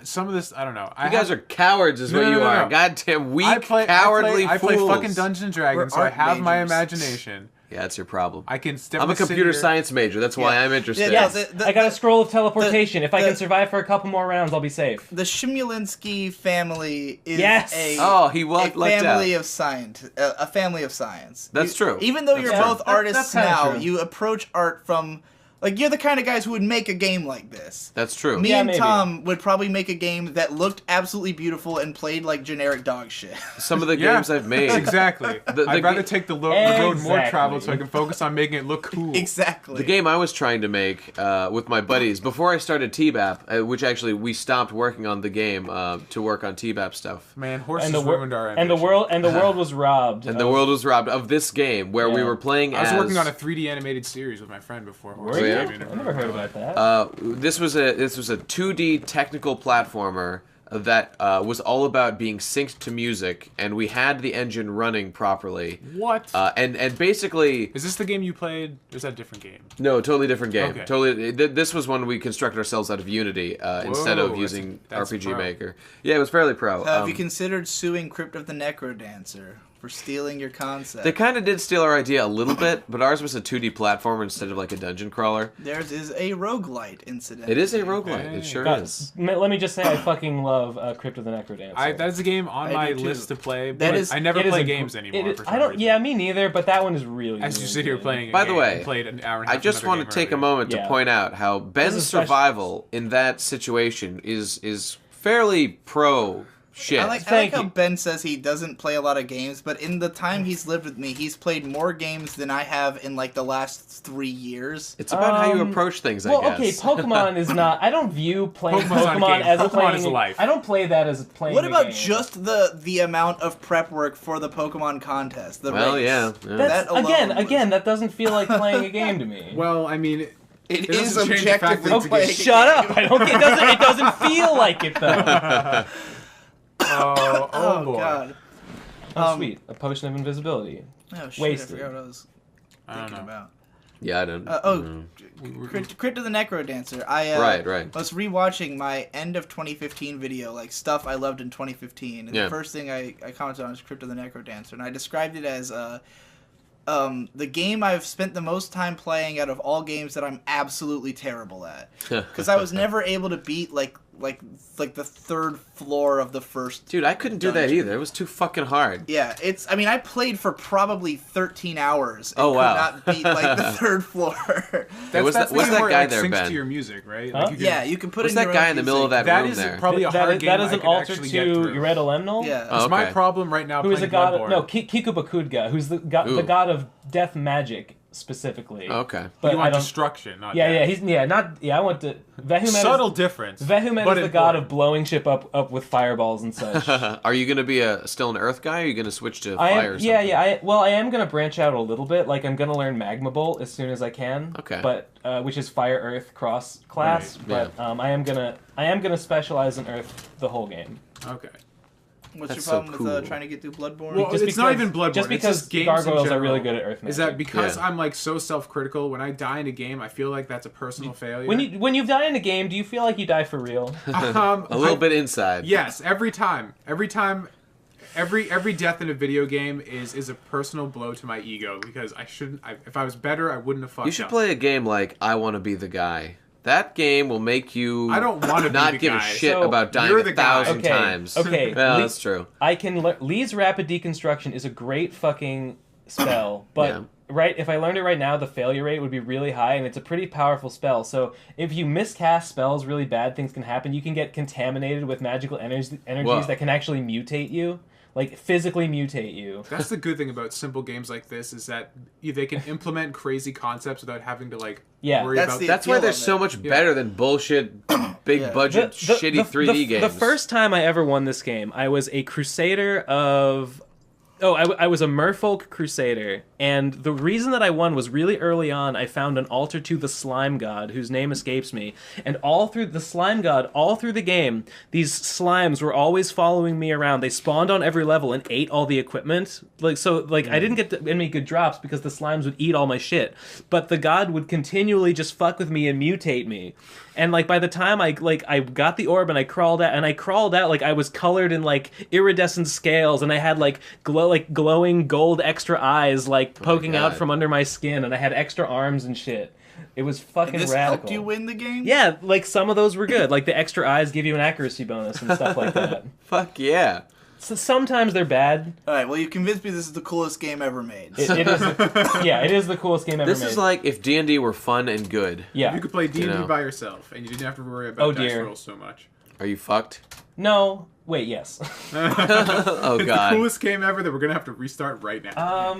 some of this. I don't know. You guys are cowards, is what you are. Goddamn weak, cowardly I play fools. fucking Dungeons and Dragons, We're so I art have my majors. imagination. Yeah, that's your problem. I can. I'm a computer science major. That's why I'm interested. Yeah, Yes, I got a scroll of teleportation. If I can survive for a couple more rounds, I'll be safe. The Shimulinsky family is Yes! He a lucked family out. of science. A family of science. That's true. Even though That's you're true. both artists that's kinda now, true. you approach art from like you're the kind of guys who would make a game like this. That's true. Me Yeah, and maybe. Tom would probably make a game that looked absolutely beautiful and played like generic dog shit. Some of the games I've made. Exactly. The I'd rather ga- take the road more Exactly. traveled so I can focus on making it look cool. Exactly. The game I was trying to make with my buddies before I started TBAP, which actually we stopped working on the game to work on TBAP stuff. Man, horses And the ruined our and the ambition. world was robbed. And the world was robbed of this game where we Yeah. were playing I was as... working on a 3D animated series with my friend before. Were you? Yeah. I never heard about that. This was a 2D technical platformer that was all about being synced to music, and we had the engine running properly. What? And basically... Is this the game you played? Or is that a different game? No, totally different game. Okay. Totally. This was when we constructed ourselves out of Unity instead of using that's RPG pro. Maker. Yeah, it was fairly pro. Have you considered suing Crypt of the Necrodancer for stealing your concept? They kind of did steal our idea a little bit, but ours was a 2D platformer instead of like a dungeon crawler. Theirs is a roguelite incident. It is a roguelite. It sure God, is. let me just say, I fucking love Crypt of the Necrodancer. That is a game on I my do too. list to play. That But is- I never It is play a- games anymore. it is- for some I don't. reason. Yeah, me neither. But that one is really. As you sit here playing. By the way, and played an hour and a half I just another want game to take a earlier. moment to Yeah. point out how Ben's is special. survival in that situation is fairly pro shit. I like Thank how you. Ben says he doesn't play a lot of games, but in the time he's lived with me, he's played more games than I have in like the last 3 years. It's about how you approach things, Well, I okay, guess. Pokemon is not. I don't view playing Pokemon's not a Pokemon game. as Pokemon playing. is life. I don't play that as playing. What a about game. just the amount of prep work for the Pokemon contest? The Well, race? yeah. That's, that alone again, that doesn't feel like playing a game to me. Well, I mean, It doesn't is change the fact objectively that it's a playing. game. Shut up! I don't. It doesn't feel like it though. oh Oh boy. god. Oh, sweet, a potion of invisibility. Oh shit! Wasted. I forgot what I was I don't thinking know. about. Yeah, I don't. Crypt of the Necrodancer. I Right. was rewatching my end of 2015 video, like stuff I loved in 2015, and Yeah. the first thing I commented on was Crypt of the Necrodancer, and I described it as the game I've spent the most time playing out of all games that I'm absolutely terrible at, because I was never able to beat like the third floor of the first. Dude, I couldn't do that dungeon. either. It was too fucking hard. Yeah, I mean, I played for probably 13 hours and Oh, wow. could not beat, like, the third floor. What's that the game where it, guy like, there, syncs Ben? to your music, right? Huh? Like you can, Yeah, you can put What's in that your guy own in the middle of music. that That room is there? probably a hard game That is I an could altar actually get to through. Red Elemnal. Yeah. Oh, It's my okay. problem right now Who is playing the god? Bloodborne. No, Kikubakudga, who's the Ooh. god of death magic specifically. Okay. But you want destruction, not death. I want to. Vehumet Subtle difference. Vehumet is the god of blowing ship up with fireballs and such. Are you going to be still an Earth guy, or are you going to switch to fire? Or something? I am going to branch out a little bit. Like I'm going to learn Magma Bolt as soon as I can. Okay. But which is Fire Earth cross class. Right. But I am gonna specialize in Earth the whole game. Okay. What's That's your problem so with cool. trying to get through Bloodborne? Well, it's not even Bloodborne. Just because it's just games in gargoyles are really general. good at Earth magic. Is that because Yeah. I'm like so self-critical? When I die in a game, I feel like that's a personal failure. when you die in a game, do you feel like you die for real? A little bit inside. Yes, every time. Every death in a video game is a personal blow to my ego because I shouldn't. If I was better, I wouldn't have fucked up. You should play a game like I Want to Be the Guy. That game will make you I don't want to not be the give guy. a shit So, about dying you're the 1,000 guy. times. Okay. Yeah, Lee- that's true. Lee's Rapid Deconstruction is a great fucking spell, but Yeah. right, if I learned it right now, the failure rate would be really high, and it's a pretty powerful spell. So if you miscast spells, really bad things can happen. You can get contaminated with magical energies Whoa. that can actually mutate you, like physically mutate you. That's the good thing about simple games like this is that they can implement crazy concepts without having to worry That's about. the- That's why appeal they're of so it. much better than bullshit, big budget, shitty 3D games. The first time I ever won this game, I was a crusader of... Oh, I was a merfolk crusader, and the reason that I won was really early on. I found an altar to the slime god, whose name escapes me, and all through the game, these slimes were always following me around. They spawned on every level and ate all the equipment. I didn't get any good drops because the slimes would eat all my shit, but the god would continually just fuck with me and mutate me. And by the time I got the orb and I crawled out like I was colored in iridescent scales, and I had glowing gold extra eyes poking out from under my skin, and I had extra arms and shit. It was fucking And this radical. helped you win the game? Yeah, some of those were good. The extra eyes give you an accuracy bonus and stuff like that. Fuck yeah. So sometimes they're bad. All right, well, you convinced me this is the coolest game ever made. It is the coolest game ever made. This is like if D&D were fun and good. Yeah. You could play D&D know. by yourself, and you didn't have to worry about dice dear. rolls so much. Are you fucked? No. Wait, yes. Oh It's god. the coolest game ever that we're gonna have to restart right now.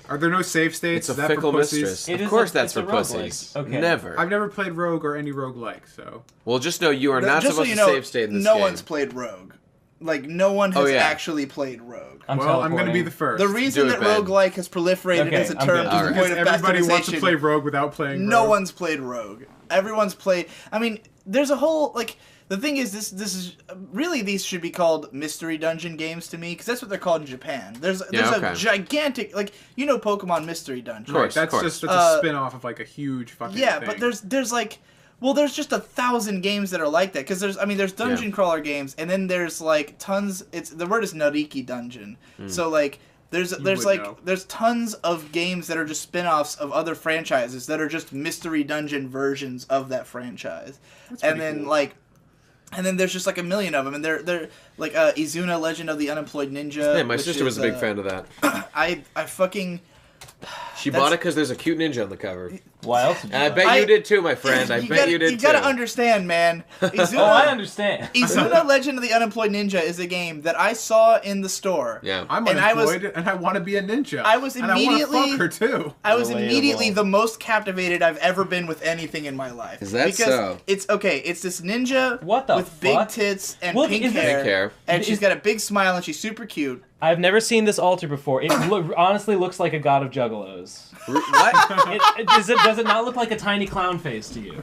Are there no save states? It's a Is that for fickle pussies? mistress. It Of is course a- that's it's for a roguelike. pussies. Okay. Never. I've never played Rogue or any roguelike, so Well, just know you are not Just so supposed you to know, save state in this no game. one's played Rogue. No one has Oh, yeah. actually played Rogue. I'm I'm gonna be teleporting. the first. The reason Do it, that Ben. roguelike has proliferated Okay, as a I'm term good. to the Alright. point of Everybody wants to bastardization, play Rogue without playing no Rogue. one's played Rogue. Everyone's played... I mean, there's a whole... the thing is, this is... Really, these should be called Mystery Dungeon games to me, because that's what they're called in Japan. There's okay. a gigantic... Pokemon Mystery Dungeon. Of course, That's of just course. a spin-off of a huge fucking Yeah, thing. but there's there's just 1,000 games that are like that, because there's dungeon crawler games, and then there's tons. The word is Nariki Dungeon, so there's would know. there's tons of games that are just spin-offs of other franchises that are just mystery dungeon versions of that franchise, and then cool. and then there's just a million of them, and they're Izuna Legend of the Unemployed Ninja. Yeah, my which sister was a is, big fan of that. I fucking. She bought it because there's a cute ninja on the cover. Why else? Would you And I buy? bet you did too, my friend. I bet you did You too. gotta understand, man. Izuna, Oh, I understand. Izuna Legend of the Unemployed Ninja is a game that I saw in the store. Yeah. I'm and I was- unemployed and I want to be a ninja. I was and I immediately- want to fuck her too. I was Relatable. immediately the most captivated I've ever been with anything in my life. Is that because so? It's okay. It's this ninja What the with big fuck? tits and Well, pink is this- hair, Pink hair. and she's got a big smile and she's super cute. I've never seen this altar before. It honestly looks like a god of juggalos. What? Does it not look like a tiny clown face to you?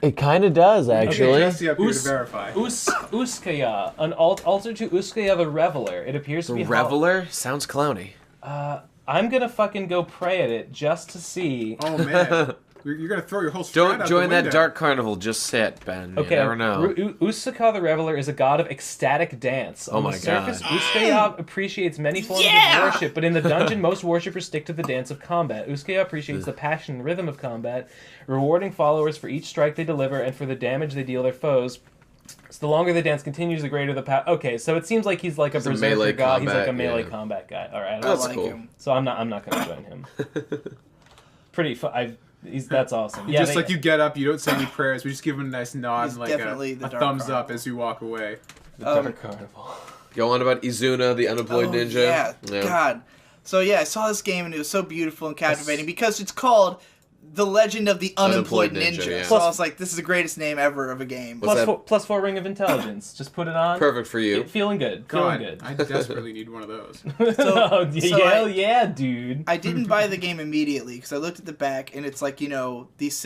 It kind of does, Okay, Jesse up here to Us- verify. Uskaya, an altar to Uskaya the Reveler. It appears to be Reveler? Sounds clowny. I'm gonna fucking go pray at it just to see. Oh man, you're gonna throw your whole strat Don't out join the that window. dark carnival. Just sit, Ben. Okay, You never know. Usaka the Reveler is a god of ecstatic dance. On my the surface, God. Uskaya appreciates many forms of worship, but in the dungeon, most worshippers stick to the dance of combat. Uskaya appreciates the passion and rhythm of combat, rewarding followers for each strike they deliver and for the damage they deal their foes. So the longer the dance continues, the greater the power. Okay, so it seems like he's like a He's a berserker melee god. He's like a combat, melee yeah. combat guy. All right, That's I like cool. him. so I'm not gonna join him. Pretty. That's awesome. Yeah, Just you get up, you don't say any prayers. We just give him a nice nod He's and definitely a the dark thumbs carnival. up as you walk away. the Dark Carnival. Go on about Izuna, the unemployed ninja. Yeah, God. So yeah, I saw this game and it was so beautiful and captivating because it's called The Legend of the Unemployed Ninja. Yeah. So I was like, this is the greatest name ever of a game. Plus 4 Ring of Intelligence. Just put it on. Perfect for you. Feeling good. God, Feeling good. I desperately need one of those. Yeah, dude. I didn't buy the game immediately because I looked at the back and it's like, you know, these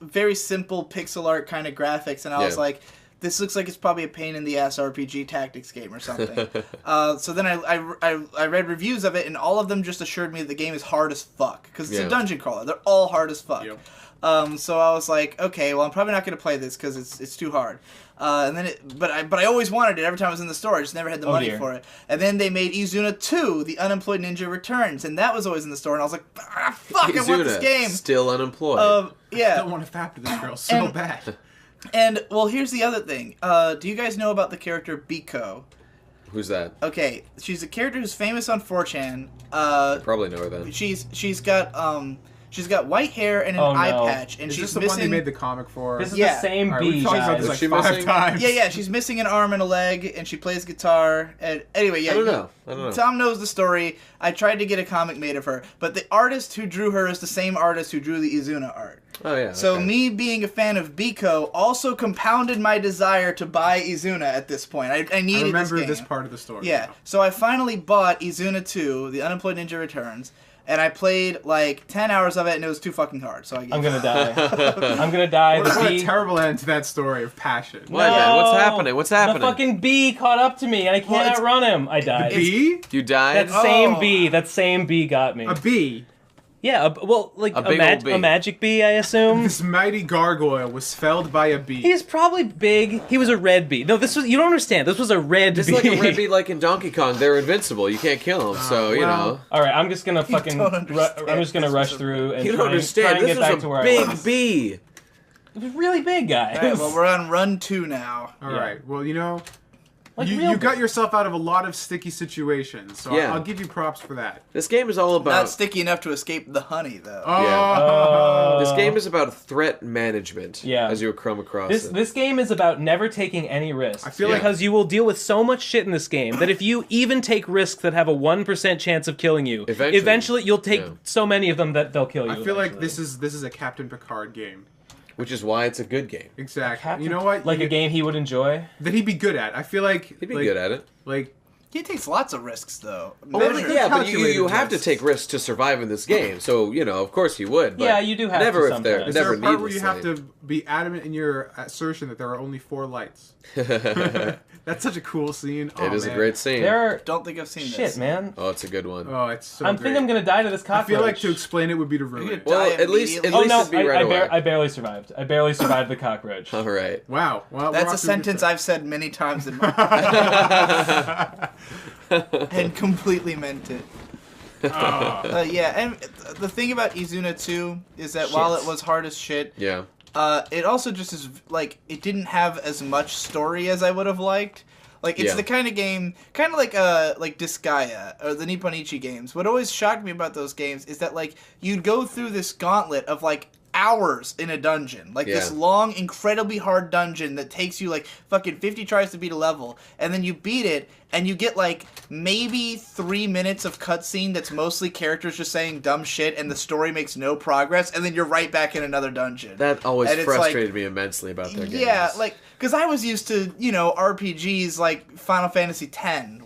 very simple pixel art kind of graphics, and I was like, this looks like it's probably a pain in the ass RPG tactics game or something. So then I read reviews of it, and all of them just assured me that the game is hard as fuck because it's a dungeon crawler. They're all hard as fuck. Yep. So I was like, okay, well, I'm probably not going to play this because it's too hard. And then but I always wanted it every time I was in the store. I just never had the money for it. And then they made Izuna 2, The Unemployed Ninja Returns, and that was always in the store. And I was like, fuck, Izuna, I want this game. Still unemployed. Yeah. I don't want to fap to this girl so bad. And, well, here's the other thing. Do you guys know about the character Biko? Who's that? Okay, she's a character who's famous on 4chan. Probably know her then. She's got white hair and an eye patch, and is she's this the missing... one they made the comic for? This is the same Right, bee, we've talked about guys. this like 5 times. Yeah, she's missing an arm and a leg, and she plays guitar. And anyway, yeah, I don't know. Tom knows the story. I tried to get a comic made of her, but the artist who drew her is the same artist who drew the Izuna art. Oh yeah. So me being a fan of Biko also compounded my desire to buy Izuna at this point. I needed I remember this part of the story. Yeah, so I finally bought Izuna 2, The Unemployed Ninja Returns, and I played like 10 hours of it, and it was too fucking hard. So I'm gonna die. I'm gonna die. What a terrible end to that story of passion. What? No, What's happening? What's happening? The fucking bee caught up to me, and I can't outrun him. I died. Bee? You died? That same bee got me. A bee? Yeah, a magic bee, I assume. This mighty gargoyle was felled by a bee. He's probably big. He was a red bee. No, you don't understand. This was a red bee. It's like a red bee, like in Donkey Kong. They're invincible. You can't kill them. So you know. All right, I'm just gonna fucking. I'm just gonna rush through and You don't understand. try and This get back is to a where I big was. bee. It was really big, guys. All right, well, we're on run 2 now. All right. Well, you know, Like you got yourself out of a lot of sticky situations, so Yeah. I'll give you props for that. This game is all about. Not sticky enough to escape the honey, though. Oh. This game is about threat management. Yeah. As you come across it. This game is about never taking any risks. I feel like- because you will deal with so much shit in this game that if you even take risks that have a 1% chance of killing you, eventually you'll take so many of them that they'll kill you. I feel like this is a Captain Picard game. Which is why it's a good game. Exactly. You know what? Like a game he would enjoy. That he'd be good at. I feel like He'd be good at it. Like He takes lots of risks, though. Yeah, but you calculated have to risks. take risks to survive in this game. So, you know, of course you would. But Yeah, you do have never to if they're sometimes. is there never a part where you needlessly. have to be adamant in your assertion that there are only 4 lights? That's such a cool scene. It is a great scene. There are Don't think I've seen shit, this. man. Oh, it's a good one. Oh, it's so I great. think I'm gonna die to this I cockroach. feel like to explain it would be to ruin it. Well, Die at least immediately. Oh no, it'd be right away. I barely survived. I barely survived the cockroach. All right. Wow. Well, That's a sentence I've said many times in my and completely meant it. Yeah, and the thing about Izuna 2 is that while it was hard as shit, Yeah. it also just is like it didn't have as much story as I would have liked. Like it's the kind of game, kind of like Disgaea or the Nipponichi games. What always shocked me about those games is that like you'd go through this gauntlet of like hours in a dungeon, like this long, incredibly hard dungeon that takes you like fucking 50 tries to beat a level, and then you beat it, and you get like maybe 3 minutes of cutscene that's mostly characters just saying dumb shit, and the story makes no progress, and then you're right back in another dungeon. That always And it's frustrated me immensely about their games. Yeah, like because I was used to RPGs like Final Fantasy X.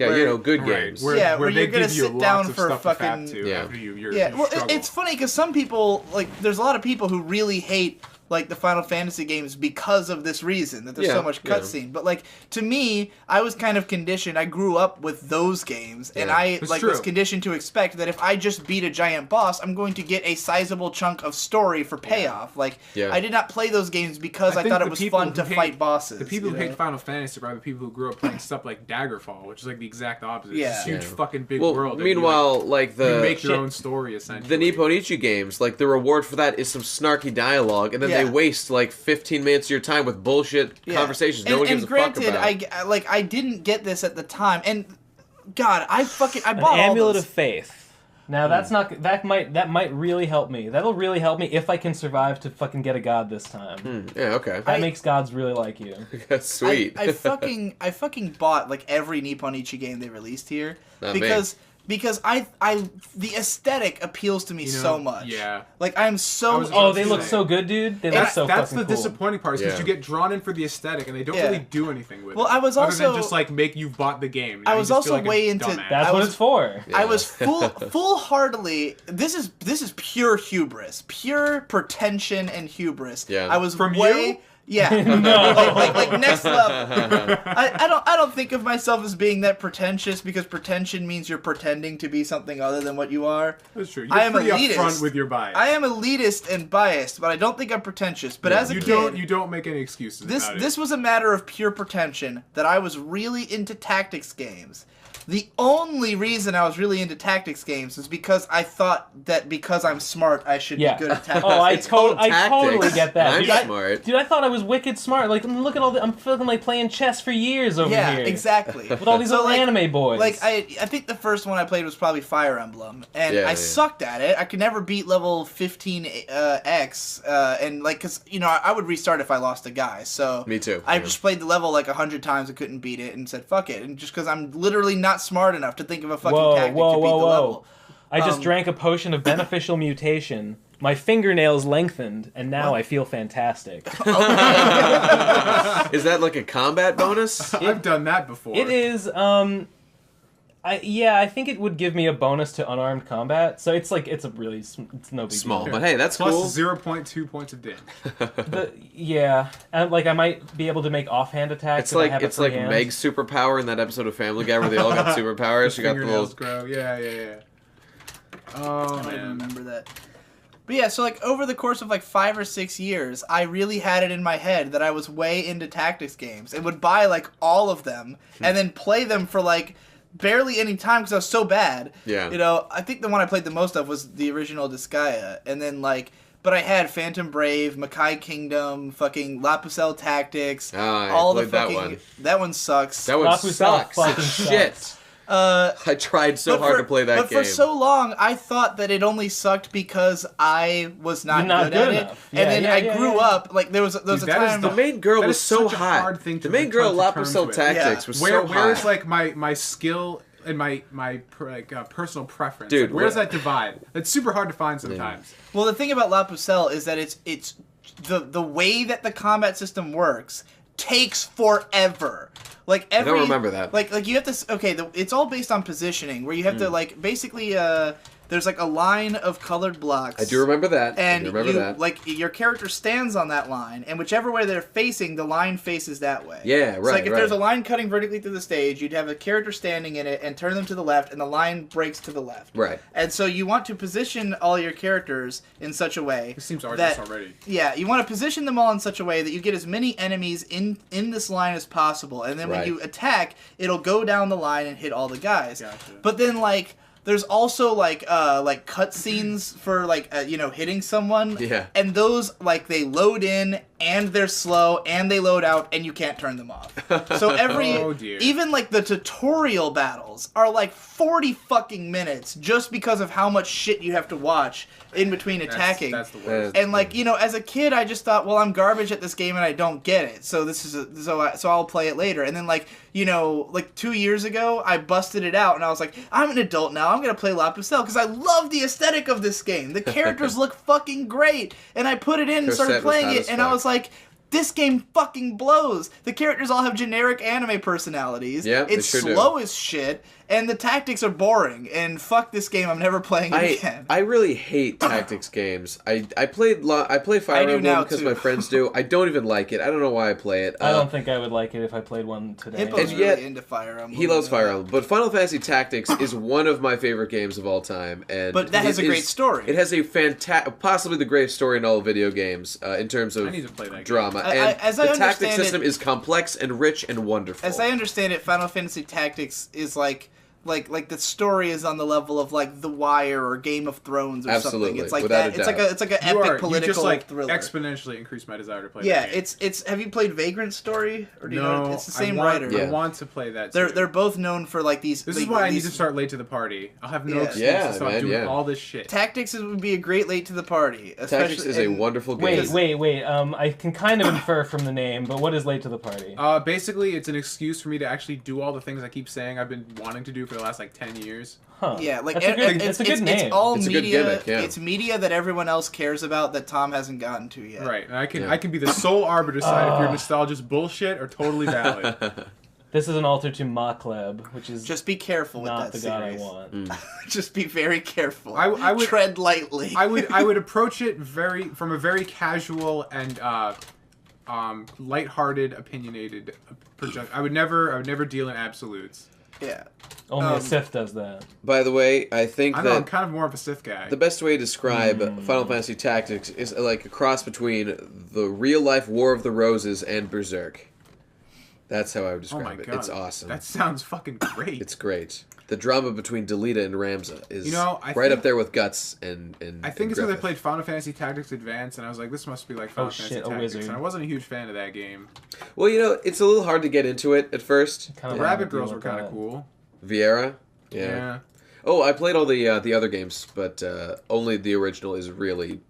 Yeah, where, good Right, games. where you're they gonna give you sit lots down of for stuff to fucking fap to after you struggle. it's funny because some people like there's a lot of people who really hate like the Final Fantasy games because of this reason that there's so much cutscene. But like to me, I was kind of conditioned. I grew up with those games, and I was conditioned to expect that if I just beat a giant boss, I'm going to get a sizable chunk of story for payoff. Like I did not play those games because I thought it was fun to fight bosses. The people who hate Final Fantasy are the people who grew up playing stuff like Daggerfall, which is like the exact opposite. It's this huge fucking big world. Meanwhile, like you make your own story essentially. The Nipponichi games, like the reward for that is some snarky dialogue, and then they waste like 15 minutes of your time with bullshit conversations. No one gives a fuck about. I didn't get this at the time, and God, I bought An amulet of faith. Now that might really help me. That'll really help me if I can survive to fucking get a god this time. Yeah, okay. That makes gods really like you. That's sweet. I fucking bought like every Nipponichi game they released here Not because because the aesthetic appeals to me so much. Yeah. Like I'm so. Oh, they look so good, dude. They look so fucking That's the cool. disappointing part, is because you get drawn in for the aesthetic and they don't really do anything with it. Well, I was other also than just like make you bought the game. Now I was you just feel also like way a into. dumbass. That's what it's for. I was full-heartedly. This is pure hubris, pure pretension and hubris. Yeah. I was From way. you? Yeah, No. like next level. I don't think of myself as being that pretentious, because pretension means you're pretending to be something other than what you are. That's true. I am You're pretty elitist. upfront with your bias. I am elitist and biased, but I don't think I'm pretentious. But as a kid, you don't make any excuses. about it. this was a matter of pure pretension that I was really into tactics games. The only reason I was really into tactics games is because I thought that because I'm smart, I should be good at tactics. Oh, I It's called totally tactics, get that. and Dude, I'm smart. Dude, I thought I was wicked smart. Like, look at all the... I'm fucking, like, playing chess for years over Yeah, here. exactly. With all these little anime boys. Like, I think the first one I played was probably Fire Emblem, and Yeah, I yeah. sucked at it. I could never beat level 15X, and, like, because, you know, I would restart if I lost a guy, so... Me too. I just played the level, like, 100 times and couldn't beat it, and said, fuck it, and just because I'm literally not smart enough to think of a fucking tactic to beat the level. I just drank a potion of beneficial mutation. My fingernails lengthened, and now I feel fantastic. Is that like a combat bonus? I've done that before. It is, I think it would give me a bonus to unarmed combat. So it's like, it's no big Small, deal. but hey, that's Plus cool. 0.2 points of damage. And like I might be able to make offhand attacks. It's like Meg's superpower in that episode of Family Guy where they all got superpowers. She got the little. Fingernails grow. Yeah. Oh, I don't even man. remember that. But yeah, so like over the course of like 5 or 6 years, I really had it in my head that I was way into tactics games and would buy like all of them and then play them for like barely any time because I was so bad. Yeah. You know, I think the one I played the most of was the original Disgaea, and then like. But I had Phantom Brave, Makai Kingdom, fucking La Pucelle Tactics, I all the played that fucking. one. That one sucks. That one La Pucelle sucks. fucking Shit. sucks. I tried so hard to play that game. But for so long, I thought that it only sucked because I was not, You're not good at enough. it. And then I grew yeah. up, like there was a that is time. The main girl That was is so such a hot. hard thing to The main girl, come to La terms Pucelle with. Tactics, Yeah. was Where so hot. is like my skill and my personal preference? Dude, Like, where's that divide? It's super hard to find sometimes. Well, the thing about La Pucelle is that it's the way that the combat system works takes forever. Like every, I don't remember that. Like you have to. Okay, it's all based on positioning, where you have to like basically. There's like a line of colored blocks. I do remember that. And I do remember that. like your character stands on that line, and whichever way they're facing, the line faces that way. Yeah, So right, like if right. there's a line cutting vertically through the stage, you'd have a character standing in it and turn them to the left, and the line breaks to the left. Right. And so you want to position all your characters in such a way. This seems arduous that, already. Yeah, you want to position them all in such a way that you get as many enemies in this line as possible, and then when Right. you attack, it'll go down the line and hit all the guys. Gotcha. But then like. There's also like cutscenes for like hitting someone. Yeah. And those like they load in and they're slow and they load out and you can't turn them off. So Oh, dear. even like the tutorial battles are like 40 fucking minutes just because of how much shit you have to watch in between attacking. That's the worst. And like as a kid, I just thought, well, I'm garbage at this game and I don't get it. So so I'll play it later. And then like 2 years ago, I busted it out and I was like, I'm an adult now. I'm gonna play La Pucelle because I love the aesthetic of this game. The characters look fucking great, and I put it in and started Cosette was playing hot it, as and I fuck. was like. This game fucking blows. The characters all have generic anime personalities. Yeah, they it's sure do. slow as shit, and the tactics are boring. And fuck this game. I'm never playing it again. I really hate tactics games. I play Fire do Emblem now, because too. my friends do. I don't even like it. I don't know why I play it. I don't think I would like it if I played one today. Hippo's And yet- really into Fire Emblem. He loves Fire Emblem, but Final Fantasy Tactics is one of my favorite games of all time, and But that has it a great is- story. It has a possibly the greatest story in all video games in terms of I need to play that game. drama. As And I the tactics understand system it- is complex and rich and wonderful. As I understand it, Final Fantasy Tactics is like the story is on the level of like The Wire or Game of Thrones or Absolutely, something. It's like without that. a doubt. It's like an You epic political just like thriller. exponentially increased my desire to play. Yeah, that game. it's. Have you played Vagrant Story? Or do you know? No, It's the same I want, writer. Yeah. I want to play that. They're too. both known for like these. This is why I need to start late to the party. I'll have no Yeah. excuse Yeah, to stop man, doing yeah. all this shit. Tactics would be a great late to the party. Tactics is a and- wonderful game. Wait. I can kind of infer from the name, but what is late to the party? Basically, it's an excuse for me to actually do all the things I keep saying I've been wanting to do for the last like 10 years. Huh. Yeah, like that's a good name. It's all It's a media. good gimmick, yeah. It's media that everyone else cares about that Tom hasn't gotten to yet. Right, and I can be the sole arbiter decide if your nostalgia's bullshit or totally valid. This is an altar to Makleb, which is Just be careful with not that the god I series. want. Just be very careful. I would tread lightly. I would approach it from a very casual and lighthearted, opinionated project. I would never deal in absolutes. Yeah. Only a Sith does that. By the way, I think I know, I'm kind of more of a Sith guy. the best way to describe Final Fantasy Tactics is like a cross between the real-life War of the Roses and Berserk. That's how I would describe it. God. It's awesome. That sounds fucking great. It's great. The drama between Delita and Ramza is I right up there with Guts and I think it's because I Griffith. played Final Fantasy Tactics Advance, and I was like, this must be like Final Fantasy shit, a Tactics, wizard. and I wasn't a huge fan of that game. Well, it's a little hard to get into it at first. Kind The Rabbit Girls were kind of cool. Viera? Yeah. Oh, I played all the other games, but only the original is really,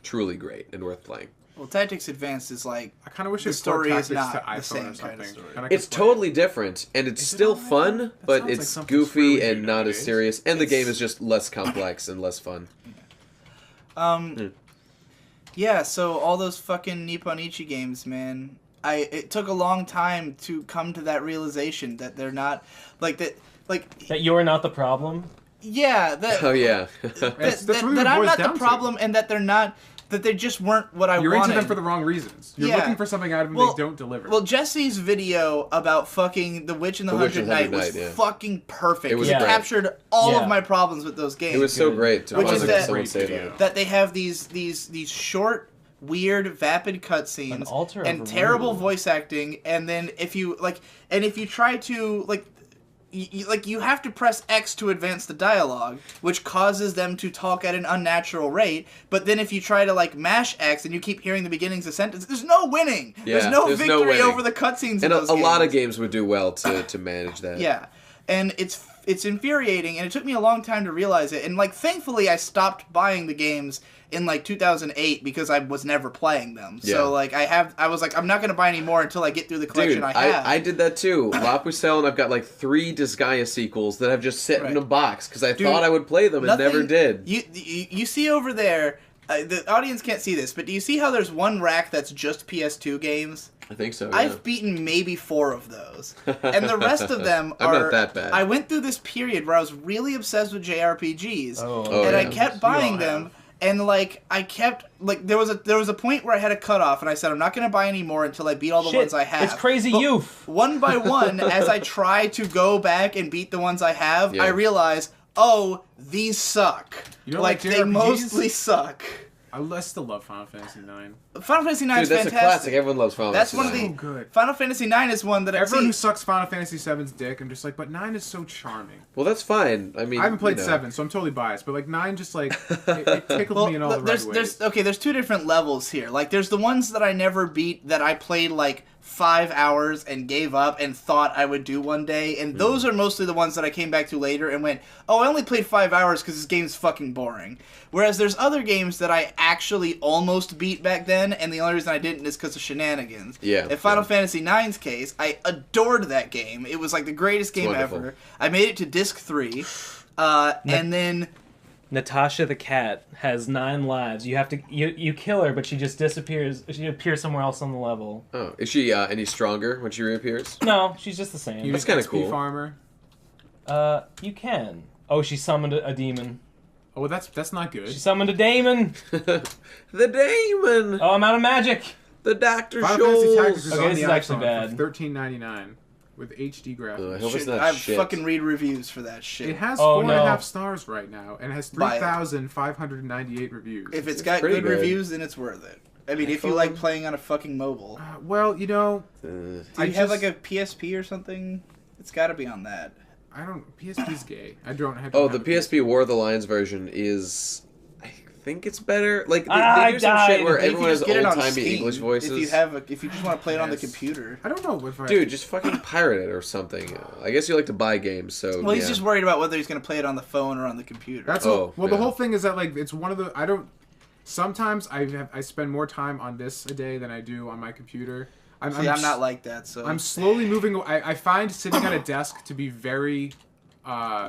truly great and worth playing. Well, Tactics Advanced is like I kind of wish the it story is Tactics not to the iPhone same or something. kind of story. And I could It's play totally different, and it's Is it still on iPhone? fun, That but sounds like it's something goofy Square would and do not as nowadays. serious. And the game is just less complex and less fun. Yeah, so all those fucking Nippon Ichi games, man. It took a long time to come to that realization that they're not That you're not the problem? yeah, that Oh yeah, That's that really what it I'm boils not the down to. problem and that they're not that they just weren't what I You're wanted. into them for the wrong reasons. You're Yeah. looking for something out of them Well- they don't deliver. Well, Jesse's video about fucking The Witch and the The Witch Hundred and the Knight was Hundred Knight, yeah. fucking perfect. It was He great. captured all Yeah. of my problems with those games. it was so great to Which watch is that- someone Great say video. that. That they have these short, weird, vapid An cutscenes altar of and terrible Rue. voice acting, and then if you try to you have to press X to advance the dialogue, which causes them to talk at an unnatural rate. But then if you try to mash X and you keep hearing the beginnings of sentences, there's no winning. Yeah, there's no there's no victory winning. over the cutscenes. And in those a lot of games. games would do well to manage that. Yeah, and it's infuriating, and it took me a long time to realize it. And thankfully, I stopped buying the games in 2008 because I was never playing them. Yeah. So I was like, I'm not gonna buy any more until I get through the collection Dude, I have. I did that too. La Pucelle, and I've got 3 Disgaea sequels that have just sit in a box because I thought I would play them and never did. You see over there, the audience can't see this, but do you see how there's one rack that's just PS2 games? I think so. Yeah. I've beaten maybe 4 of those, and the rest of them I'm are. not that bad. I went through this period where I was really obsessed with JRPGs, Oh, and I yeah. kept You buying all them. have. And I kept there was a point where I had a cutoff, and I said I'm not gonna buy any more until I beat all the ones I have. It's crazy But youth. one by one, as I try to go back and beat the ones I have, Yeah. I realize, oh, these suck. You don't like they JRPGs? mostly suck. I still love Final Fantasy IX. Final Fantasy IX is Dude, that's fantastic. a classic. Everyone loves Final That's Fantasy one of the IX. So good. Final Fantasy IX is one that Everyone who I see. sucks Final Fantasy VII's dick, I'm just like, but 9 is so charming. Well, that's fine. I mean, I haven't played you know. 7, so I'm totally biased. But 9 just it tickled me in all the right ways. There's 2 different levels here. There's the ones that I never beat that I played 5 hours and gave up and thought I would do one day, and those are mostly the ones that I came back to later and went, oh, I only played 5 hours because this game's fucking boring. Whereas there's other games that I actually almost beat back then, and the only reason I didn't is because of shenanigans. Yeah, In Final yeah. Fantasy IX's case, I adored that game. It was the greatest game wonderful. ever. I made it to disc 3, and then... Natasha the cat has 9 lives. You have to you kill her, but she just disappears. She appears somewhere else on the level. Oh, is she any stronger when she reappears? No, she's just the same. That's kinda cool. Farmer. You can. Oh, she summoned a demon. Oh, well, that's not good. She summoned a daemon. The Daemon! Oh, I'm out of magic. The Dr. Final Fantasy Tactics Scholes! is Okay, on this the is actually iPhone bad. for $13.99 with HD I graphics. hope it's not I shit. fucking read reviews for that shit. It has Oh, 4.5 no. stars right now and has Buy it. 3,598 reviews. If it's got pretty good good. reviews, then it's worth it. I mean, if you like playing on a fucking mobile. Well, Do you have just- a PSP or something? It's got to be on that. I don't. PSP's gay. I don't have. Oh, the PSP War of the Lions version is... I think it's better. They I do some died. shit where But you everyone can has just get it on old-timey Steam English voices. If you just want to play it on the Yes. computer. I don't know if I. Dude, just fucking pirate it or something. I guess you like to buy games, so Well, he's yeah. just worried about whether he's going to play it on the phone or on the computer. That's Oh, the yeah. whole thing is that it's one of the I don't. Sometimes I spend more time on this a day than I do on my computer. I'm not like that. So I'm slowly moving. I find sitting at a desk to be very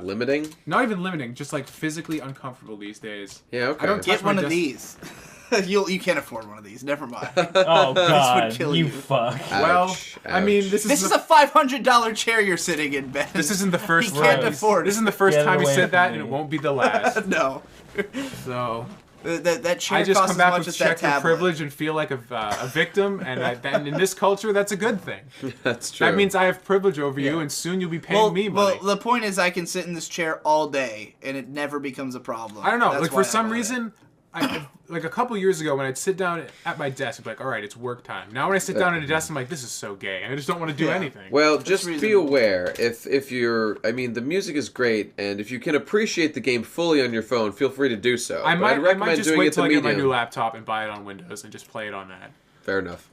Limiting? Not even limiting, just like physically uncomfortable these days. Yeah, okay. I don't Get touch my one of desk- these. You can't afford one of these. Never mind. Oh God, kill you you. fuck. Well, Ouch, I mean, ouch. this This is the, a $500 chair you're sitting in, Ben. this isn't the first. He can't Right. afford This it. isn't the first Get it time he away said from that, me. and it won't be the last. No. So That chair I just costs come back as much with as that check your tablet. privilege and feel like a victim, and in this culture, that's a good thing. That's true. That means I have privilege over you, Yeah. and soon you'll be paying me money. Well, the point is I can sit in this chair all day, and it never becomes a problem. I don't know. That's Like why for I some bought it. reason, like a couple years ago when I'd sit down at my desk, I'd be like, all right, it's work time. Now when I sit down at a desk, I'm like, this is so gay, and I just don't want to do Yeah. anything. Well, just be reasonable. aware, if you're, I mean, the music is great, and if you can appreciate the game fully on your phone, feel free to do so. I But might, I'd I recommend might just doing wait it till the I get my medium. new laptop and buy it on Windows and just play it on that, Fair enough.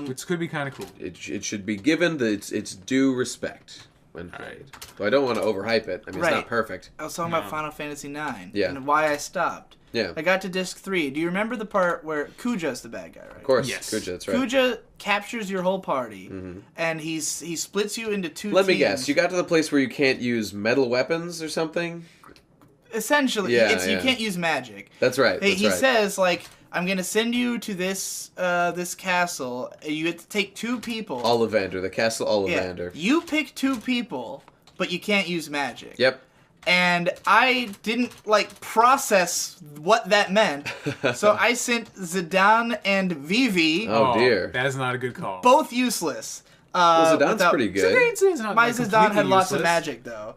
which could be kind of cool. It should be given its due respect when played. Though I don't want to overhype it. I mean, it's Right. not perfect. I was talking about Final Fantasy IX. Yeah. And why I stopped. Yeah. I got to disc 3. Do you remember the part where Kuja's the bad guy, right? Of course, Yes. Kuja, that's right. Kuja captures your whole party, and he splits you into two Let teams. me guess, you got to the place where you can't use metal weapons or something? Essentially, Yeah, you yeah. can't use magic. That's right, that's he right. says, like, I'm going to send you to this castle. You have to take 2 people. Ollivander, the Castle Ollivander. You pick 2 people, but you can't use magic. Yep. And I didn't, like, process what that meant. So I sent Zidane and Vivi, Oh, dear. That is not a good call. both useless. Well, Zidane's without- pretty good. Zidane's not My like, Zidane completely had lots of useless. magic, though.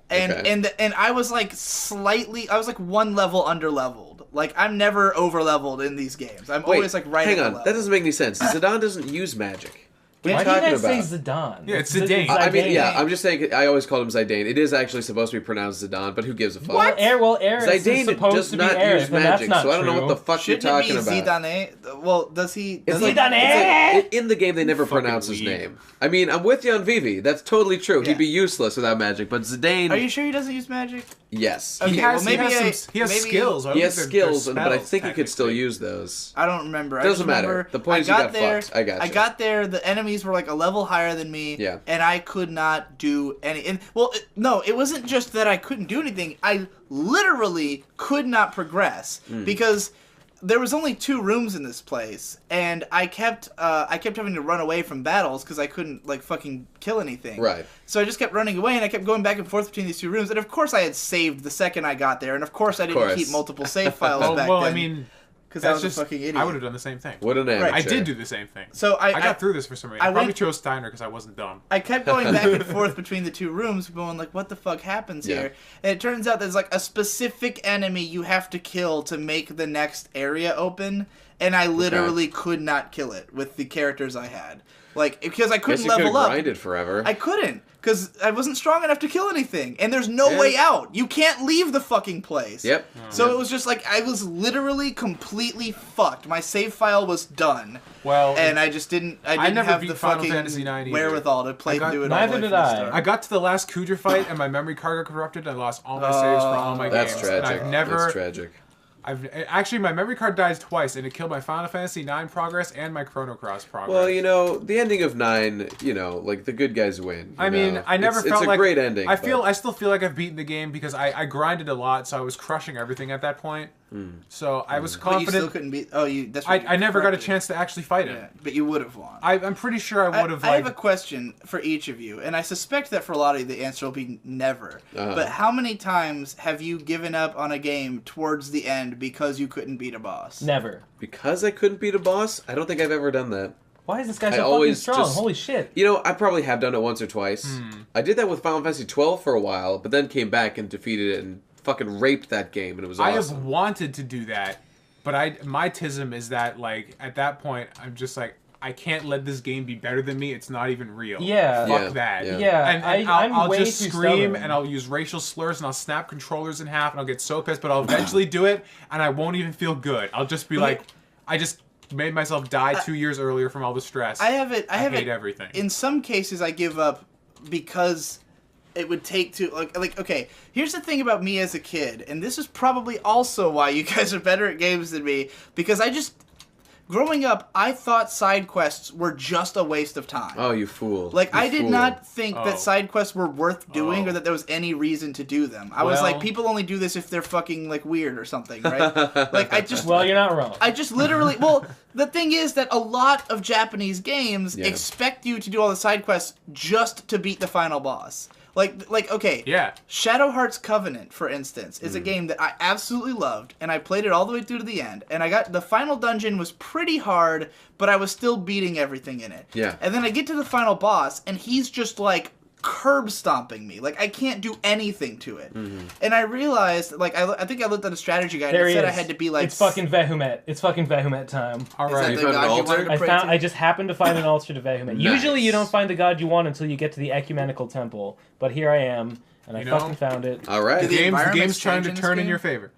And Okay. I was, like, I was, like, 1 level under-leveled. Like, I'm never over-leveled in these games. I'm always, like, right hang at on. the level. That doesn't make any sense. Zidane doesn't use magic. What Why are do you you talking guys about? say Zidane? Yeah, it's Zidane. I mean, Zidane. yeah, I'm just saying, I always called him Zidane. It is actually supposed to be pronounced Zidane, but who gives a fuck? Well, Aerith is Zidane supposed does to be not Aerith, use and that's magic, not so I don't know what true. the fuck Shouldn't you're it talking be about. Zidane? Well, does he... It's Does he Zidane! in the game, they never Fucking pronounce his weeb. name. I mean, I'm with you on Vivi. That's totally true. Yeah. He'd be useless without magic, but Zidane, Are you sure he doesn't use magic? yes. Okay, He has, well, maybe he has maybe- skills. I He don't has think they're skills, but I spells, think he could still technically. use those. I don't remember. I Doesn't just matter. remember The point is I you got got there, fucked. I gotcha. I got there. The enemies were like a level higher than me. Yeah. And I could not do any. And no, it wasn't just that I couldn't do anything. I literally could not progress Hmm. because there was only 2 rooms in this place, and I kept having to run away from battles because I couldn't like fucking kill anything. Right. So I just kept running away, and I kept going back and forth between these 2 rooms. And of course, I had saved the second I got there, and of course, I didn't course. keep multiple save files Oh, back well, then. I mean, because I that's was just a fucking idiot. I would have done the same thing. What an amateur. I did do the same thing. So I got through this for some reason. I I probably went- chose Steiner because I wasn't dumb. I kept going back and forth between the 2 rooms, going like, "What the fuck happens Yeah. here?" And it turns out there's like a specific enemy you have to kill to make the next area open, and I literally could not kill it with the characters I had, like because I Guess couldn't you could level have up. grinded forever. I couldn't because I wasn't strong enough to kill anything, and there's no Yeah. way out. You can't leave the fucking place. Yep. So it was just like I was literally completely fucked. My save file was done. Well, And I just didn't. I didn't never have beat the Final fucking Fantasy IX either. wherewithal to play I got- through it all. Neither the way did from the I. start. I got to the last Kuja fight and my memory card got corrupted. And I lost all my saves for all my That's games. tragic. And I've never. That's tragic. Actually, my memory card died twice, and it killed my Final Fantasy IX progress and my Chrono Cross progress. Well, you know, the ending of 9, you know, like the good guys win. I mean, know? I never it's felt a like great ending. I but- still feel like I've beaten the game because I grinded a lot, so I was crushing everything at that point. So I was But you still confident. couldn't beat. Oh, you. That's what you I never got a corrected. chance to actually fight him. Yeah, but you would have won. I'm pretty sure I would have. I have a question for each of you, and I suspect that for a lot of you, the answer will be never. But how many times have you given up on a game towards the end because you couldn't beat a boss? Never. Because I couldn't beat a boss? I don't think I've ever done that. Why is this guy I so fucking always strong? just- Holy shit. You know, I probably have done it once or twice. I did that with Final Fantasy 12 for a while, but then came back and defeated it and fucking raped that game, and it was I have awesome. wanted to do that, but my tism is that like at that point I'm just like I can't let this game be better than me. It's not even real. Yeah. Fuck Yeah, that. yeah. Yeah, And I'm I'll way just too scream stubborn. and I'll use racial slurs and I'll snap controllers in half and I'll get so pissed, but I'll eventually do it and I won't even feel good. I'll just be like, I just made myself die 2 years earlier from all the stress. I have it. I have hate it. everything. In some cases, I give up because it would take to like. Okay, here's the thing about me as a kid, and this is probably also why you guys are better at games than me, because I just. growing up, I thought side quests were just a waste of time. Oh, you fool. Like, You I did fool. not think that side quests were worth doing or that there was any reason to do them. I was like, people only do this if they're fucking, like, weird or something, right? Like, I just... Well, you're not wrong. I just literally... Well, the thing is that a lot of Japanese games expect you to do all the side quests just to beat the final boss. Like, okay, Shadow Hearts Covenant, for instance, is a game that I absolutely loved, and I played it all the way through to the end, and the final dungeon was pretty hard, but I was still beating everything in it. Yeah. And then I get to the final boss, and he's just, like, curb stomping me. Like, I can't do anything to it. And I realized, like, I think I looked at a strategy guide and it said I had to be, like... It's fucking Vehumet. It's fucking Vehumet time. All right. Is that the god you wanted to pray to? I just happened to find an altar to Vehumet. Nice. Usually you don't find the god you want until you get to the ecumenical temple, but here I am, and I fucking found it. All right. Do The game's trying to turn in your favor.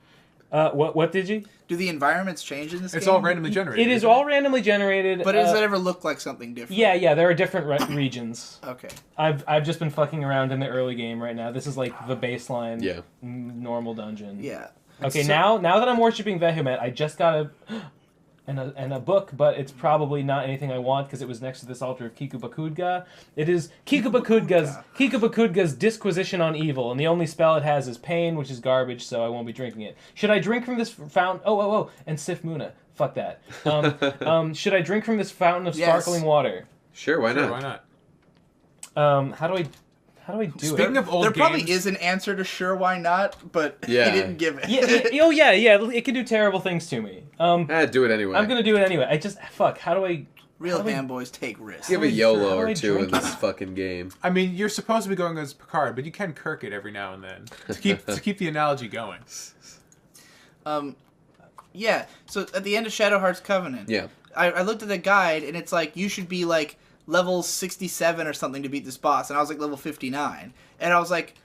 What did you? Do the environments change in this game? It's all randomly generated. It is all randomly generated. But does it ever look like something different? Yeah, there are different regions. Okay. I've just been fucking around in the early game right now. This is like the baseline normal dungeon. Yeah. Okay, now that I'm worshipping Vehumet, I just got a book, but it's probably not anything I want because it was next to this altar of Kikubakudga. It is Kikubakudga's Disquisition on Evil, and the only spell it has is Pain, which is garbage, so I won't be drinking it. Should I drink from this fountain? Oh, and Sif Muna. Fuck that. Should I drink from this fountain of sparkling water? Sure, why not? Why not? How do I do Speaking it? of old There games, probably is an answer to sure why not, but he didn't give it. Yeah, it can do terrible things to me. Do it anyway. I'm gonna do it anyway. How do I... Real fanboys take risks. Give a YOLO How do I or two in drink this fucking game. I mean, you're supposed to be going as Picard, but you can Kirk it every now and then to keep the analogy going. Yeah, so at the end of Shadow Hearts Covenant, I looked at the guide, and it's like, you should be, like, level 67 or something to beat this boss, and I was, like, level 59. And I was like,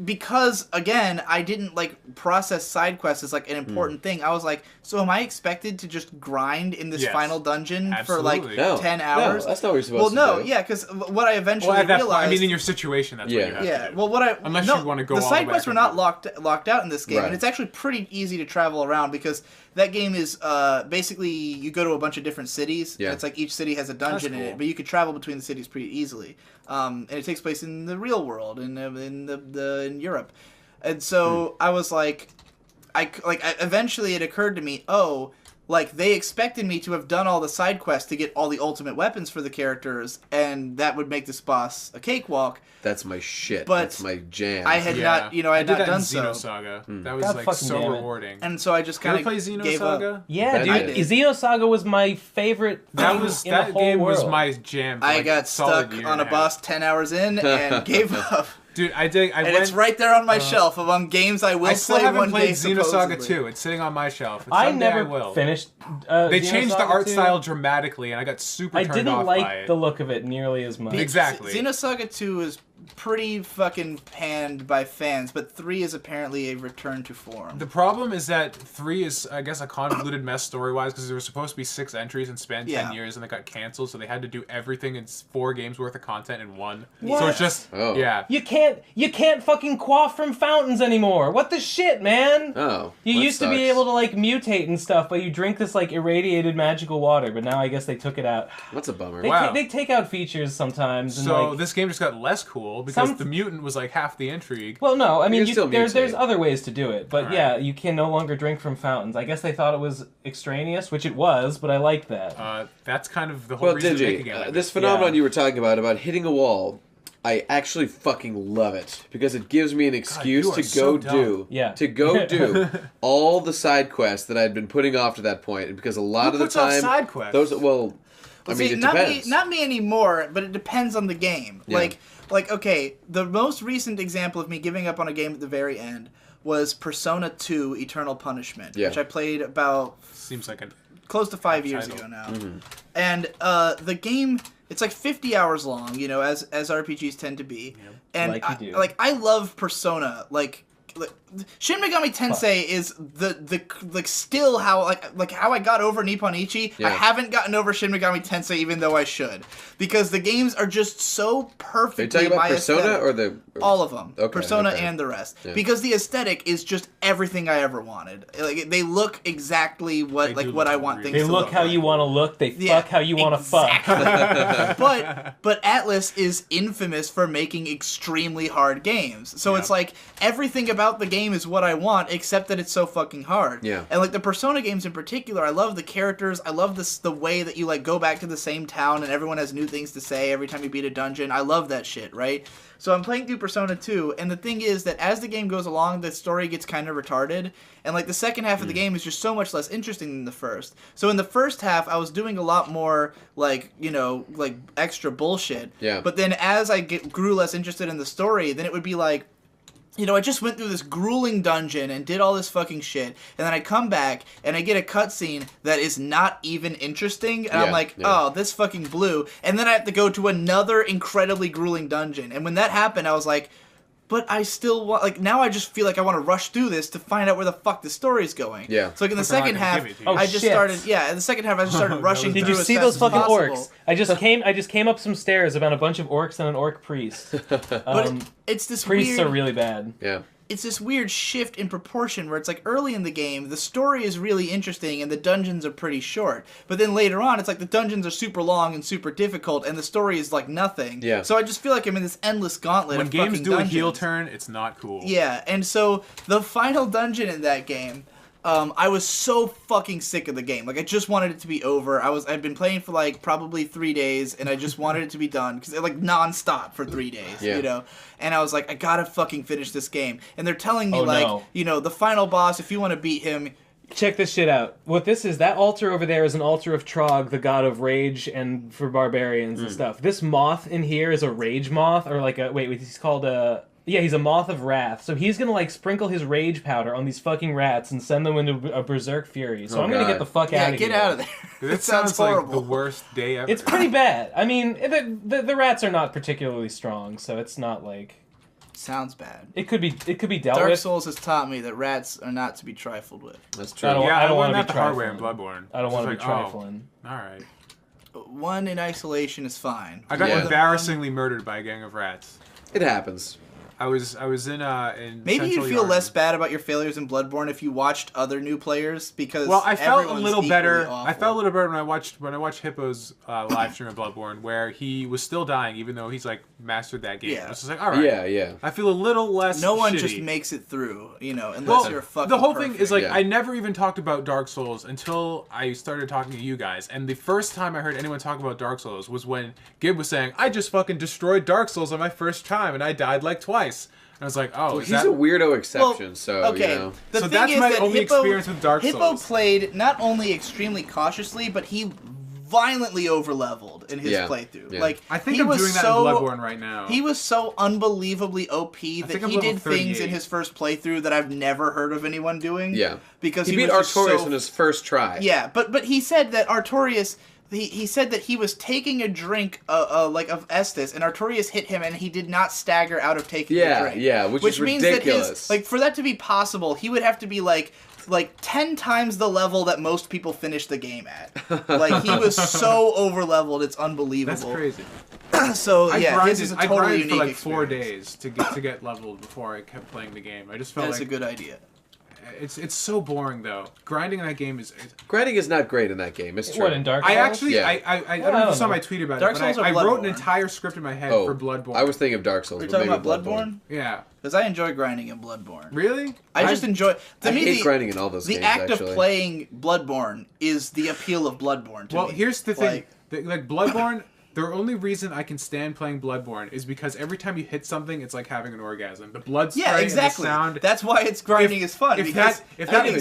because, again, I didn't, like, process side quests as, like, an important thing, I was like, so am I expected to just grind in this final dungeon for, like, 10 hours? No, that's not what you're supposed to do. Well, no, yeah, because what I eventually realized... I mean, in your situation, that's what you have to do. Well, Unless you want to go all the the side way quests were not locked out in this game, and it's actually pretty easy to travel around, because that game is basically, you go to a bunch of different cities, and it's like each city has a dungeon in it, but you could travel between the cities pretty easily. And it takes place in the real world, in Europe. And so I was like, eventually it occurred to me, they expected me to have done all the side quests to get all the ultimate weapons for the characters, and that would make this boss a cakewalk. That's my shit. But that's my jam. I had not, I had not done so. Xenosaga. That was like so rewarding. And so I just kind of gave up. Yeah, dude. Xenosaga was my favorite. That game was my jam. I got stuck on a boss 10 hours in and gave up. Dude, it's right there on my shelf among games I will play one day. I still haven't played Xenosaga 2. It's sitting on my shelf. I never finished. They changed the art style dramatically, and I got super turned off by it. I didn't like the look of it nearly as much. Exactly. Xenosaga 2 is pretty fucking panned by fans, but 3 is apparently a return to form. The problem is that 3 is, I guess, a convoluted mess story-wise, because there were supposed to be 6 entries and span 10 years, and they got canceled, so they had to do everything in 4 games worth of content in 1. What? So it's just, You can't fucking quaff from fountains anymore. What the shit, man? You used to be able to, like, mutate and stuff, but you drink this, like, irradiated magical water, but now I guess they took it out. That's a bummer. They take out features sometimes. And, so this game just got less cool, because the mutant was, like, half the intrigue. Well, no, I mean, there's other ways to do it, but you can no longer drink from fountains. I guess they thought it was extraneous, which it was, but I liked that. That's kind of the whole reason Digi, making it. This phenomenon you were talking about hitting a wall, I actually fucking love it because it gives me an excuse to go do all the side quests that I'd been putting off to that point, and because a lot of the time side quests? It depends. Not me anymore, but it depends on the game. Yeah. Okay, the most recent example of me giving up on a game at the very end was Persona 2 Eternal Punishment, which I played about close to 5 years ago now. Mm-hmm. And the game, it's like 50 hours long, as RPGs tend to be. Yep. And I love Persona. Shin Megami Tensei is the like still how like how I got over Nippon Ichi. I haven't gotten over Shin Megami Tensei, even though I should, because the games are just so perfectly. Are you talking about Persona aesthetic. or the all of them? Okay, Persona and the rest, because the aesthetic is just everything I ever wanted. Like they look exactly what I want things. They to look how like. you want to look. They fuck how you want to fuck. But Atlas is infamous for making extremely hard games. So it's like everything about the game is what I want, except that it's so fucking hard. Yeah. And like the Persona games in particular, I love the characters. I love the way that you like go back to the same town and everyone has new things to say every time you beat a dungeon. I love that shit, right? So I'm playing through Persona 2, and the thing is that as the game goes along, the story gets kind of retarded, and like the second half of the game is just so much less interesting than the first. So in the first half, I was doing a lot more like, you know, like extra bullshit. Yeah. But then as I grew less interested in the story, then it would be like, you know, I just went through this grueling dungeon and did all this fucking shit, and then I come back and I get a cutscene that is not even interesting, and I'm like, oh, this fucking blew, and then I have to go to another incredibly grueling dungeon, and when that happened, I was like, but I still want, like, now I just feel like I want to rush through this to find out where the fuck the story's going. Yeah. So like in the second half, I just started, in the second half I just started rushing through. Did you see those fucking orcs? I just came up some stairs about a bunch of orcs and an orc priest. But it's this priests weird, are really bad. Yeah. It's this weird shift in proportion where it's like early in the game, the story is really interesting and the dungeons are pretty short. But then later on, it's like the dungeons are super long and super difficult and the story is like nothing. Yeah. So I just feel like I'm in this endless gauntlet of fucking dungeons. When games do a heel turn, it's not cool. Yeah, and so the final dungeon in that game, I was so fucking sick of the game. Like, I just wanted it to be over. I'd been playing for, like, probably 3 days, and I just wanted it to be done. Because, like, non-stop for 3 days, you know? And I was like, I gotta fucking finish this game. And they're telling me, you know, the final boss, if you want to beat him... Check this shit out. What this is, that altar over there is an altar of Trog, the god of rage and for barbarians and stuff. This moth in here is a rage moth, or like a... Wait, he's called a... Yeah, he's a moth of wrath. So he's gonna like sprinkle his rage powder on these fucking rats and send them into a berserk fury. So I'm gonna get the fuck out of here. Yeah, get out of there. That sounds horrible. Like the worst day ever. It's pretty bad. I mean, the rats are not particularly strong, so it's not like. Sounds bad. It could be dealt with. Dark Souls has taught me that rats are not to be trifled with. That's true. I don't want to be the hardware in Bloodborne. I don't want to be trifling. Oh, all right. One in isolation is fine. I got embarrassingly murdered by a gang of rats. It happens. I was in maybe you'd feel less bad about your failures in Bloodborne if you watched other new players, because I felt a little better. I felt a little better when I watched Hippo's live stream of Bloodborne, where he was still dying even though he's like mastered that game. I was just like, all right, yeah. I feel a little less. No one shitty. just makes it through, you know, unless you're fucking. The whole perfect. thing is like I never even talked about Dark Souls until I started talking to you guys, and the first time I heard anyone talk about Dark Souls was when Gib was saying, "I just fucking destroyed Dark Souls on my first time, and I died like twice." And I was like, oh, he's a weirdo exception, so, okay. you know. The so thing that's is my that only experience with Dark Souls. Hippo played not only extremely cautiously, but he violently overleveled in his playthrough. Yeah. Like, I think I'm doing that in Bloodborne right now. He was so unbelievably OP that he did things in his first playthrough that I've never heard of anyone doing. Yeah. Because he beat Artorias on his first try. Yeah, but he said that Artorias... He said that he was taking a drink like of Estus, and Artorias hit him, and he did not stagger out of taking the drink. Yeah, which is means ridiculous. That for that to be possible, he would have to be like 10 times the level that most people finish the game at. Like, he was so over-leveled, it's unbelievable. That's crazy. So, his is a totally unique for like experience. 4 days to get leveled before I kept playing the game. I just felt That's a good idea. It's so boring though. Grinding in that game is grinding is not great in that game. It's true. What, in Dark Souls? I actually I don't know if you saw my tweet about Dark it, but Souls I wrote an Bloodborne? entire script in my head for Bloodborne. I was thinking of Dark Souls. Are you talking about Bloodborne? Yeah. Because I enjoy grinding in Bloodborne. Really? I just enjoy. I hate grinding in all those games. The act actually. of playing Bloodborne is the appeal of Bloodborne to me. Well, here's the thing. Like Bloodborne. The only reason I can stand playing Bloodborne is because every time you hit something, it's like having an orgasm. The blood spray and the sound. That's why it's grinding is fun. If that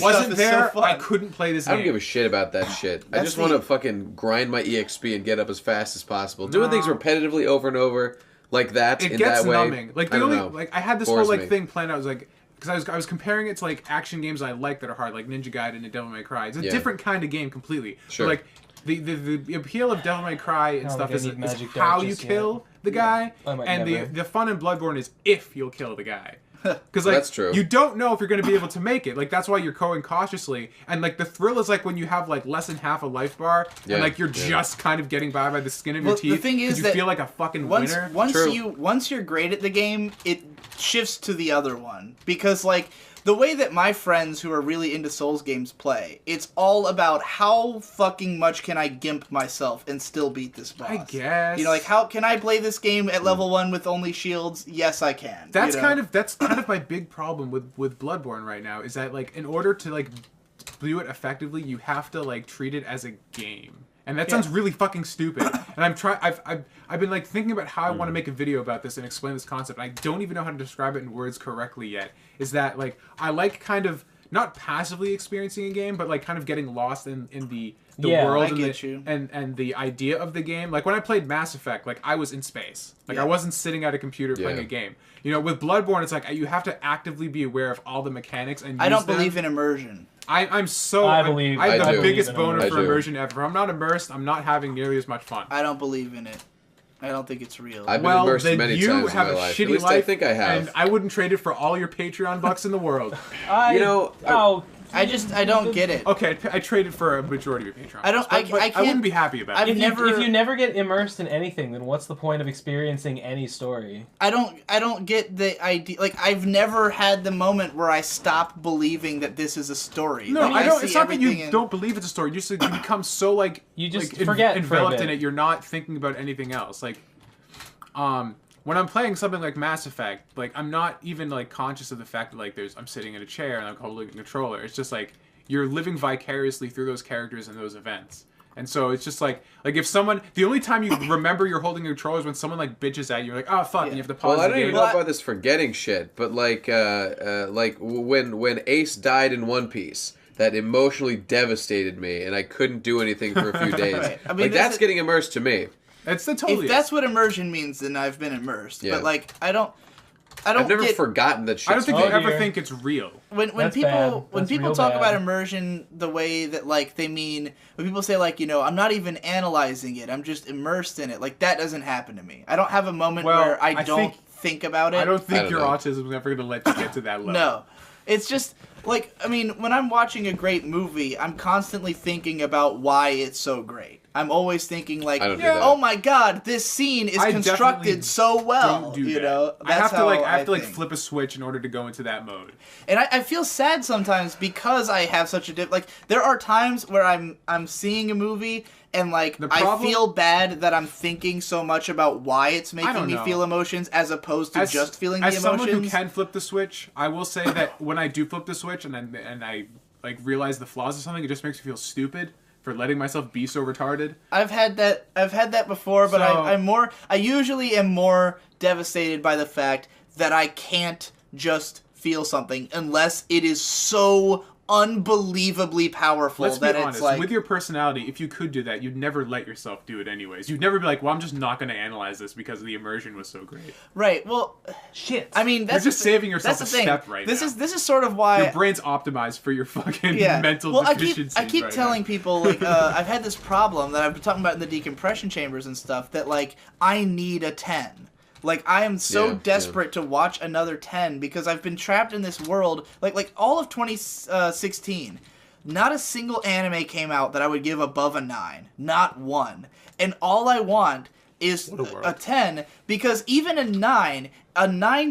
wasn't there, so I couldn't play this game. I don't give a shit about that shit. I just want to fucking grind my EXP and get up as fast as possible. Doing things repetitively over and over like that it in gets that way. numbing. Like the only like I had this whole like thing planned. I was like. Because I was comparing it to like action games I like that are hard, like Ninja Gaiden and Devil May Cry. It's a different kind of game completely. Sure. But, like the appeal of Devil May Cry and stuff is how you kill the guy, and the fun in Bloodborne is if you'll kill the guy. Because like That's true. you don't know if you're going to be able to make it. Like that's why you're going cautiously. And like the thrill is like when you have like less than half a life bar and like you're just kind of getting by the skin of your teeth. The thing is you that feel like a fucking winner. Once you're great at the game, it shifts to the other one because like. The way that my friends who are really into Souls games play, it's all about how fucking much can I gimp myself and still beat this boss. I guess. You know, like how can I play this game at level 1 with only shields? Yes, I can. That's kind of my big problem with Bloodborne right now is that like in order to like do it effectively, you have to like treat it as a game. And that sounds really fucking stupid. And I've been like thinking about how I want to make a video about this and explain this concept. And I don't even know how to describe it in words correctly yet. Is that like I like kind of not passively experiencing a game, but like kind of getting lost in the world and the idea of the game. Like when I played Mass Effect, like I was in space. Like I wasn't sitting at a computer playing a game. You know, with Bloodborne, it's like you have to actively be aware of all the mechanics and I don't believe in immersion. I have the biggest boner for immersion ever. If I'm not immersed, I'm not having nearly as much fun. I don't believe in it. I don't think it's real. I've been immersed many times in my life. You have a shitty life. I think I have. And I wouldn't trade it for all your Patreon bucks in the world. I don't get it. Okay, I traded for a majority of your Patreon. I wouldn't be happy about it. If you never get immersed in anything, then what's the point of experiencing any story? I don't get the idea. Like I've never had the moment where I stop believing that this is a story. No, I don't. It's not that you don't believe it's a story. You just you become so like you just like, forget enveloped in it. You're not thinking about anything else. Like, when I'm playing something like Mass Effect, like I'm not even like conscious of the fact that like I'm sitting in a chair and I'm holding a controller. It's just like you're living vicariously through those characters and those events. And so it's just like if someone, the only time you remember you're holding a controller is when someone like bitches at you. You're like, oh fuck, and you have to pause. Well, I don't even know about this forgetting shit, but like when Ace died in One Piece. That emotionally devastated me, and I couldn't do anything for a few days. Right. I mean, that's getting immersed to me. That's the totally. If that's what immersion means, then I've been immersed. Yeah. But like, I've never forgotten that shit. I don't think you ever think it's real. When people talk about immersion the way that like they mean when people say like I'm not even analyzing it, I'm just immersed in it. Like that doesn't happen to me. I don't have a moment where I don't think about it. I don't think your autism is ever going to let you get to that level. No, it's just. Like, I mean, when I'm watching a great movie, I'm constantly thinking about why it's so great. I'm always thinking like, oh my god, this scene is constructed so well. Don't do that. Know, that's I have to flip a switch in order to go into that mode. And I feel sad sometimes because I have such a like. There are times where I'm seeing a movie and like I feel bad that I'm thinking so much about why it's making me feel emotions as opposed to just feeling the emotions. As someone who can flip the switch, I will say that when I do flip the switch and I like realize the flaws of something, it just makes me feel stupid for letting myself be so retarded. I've had that before, but I usually am more devastated by the fact that I can't just feel something unless it is so unbelievably powerful. Let's be honest, with your personality, if you could do that, you'd never let yourself do it anyways. You'd never be like, well, I'm just not going to analyze this because the immersion was so great. Right, well, shit. I mean, you're just saving yourself a step right now. This is sort of why... Your brain's optimized for your fucking mental deficiencies. I keep telling people, like, I've had this problem that I've been talking about in the decompression chambers and stuff, that, like, I need a 10. Like, I am so desperate to watch another 10 because I've been trapped in this world. Like all of 2016, not a single anime came out that I would give above a 9. Not one. And all I want is a 10 because even a 9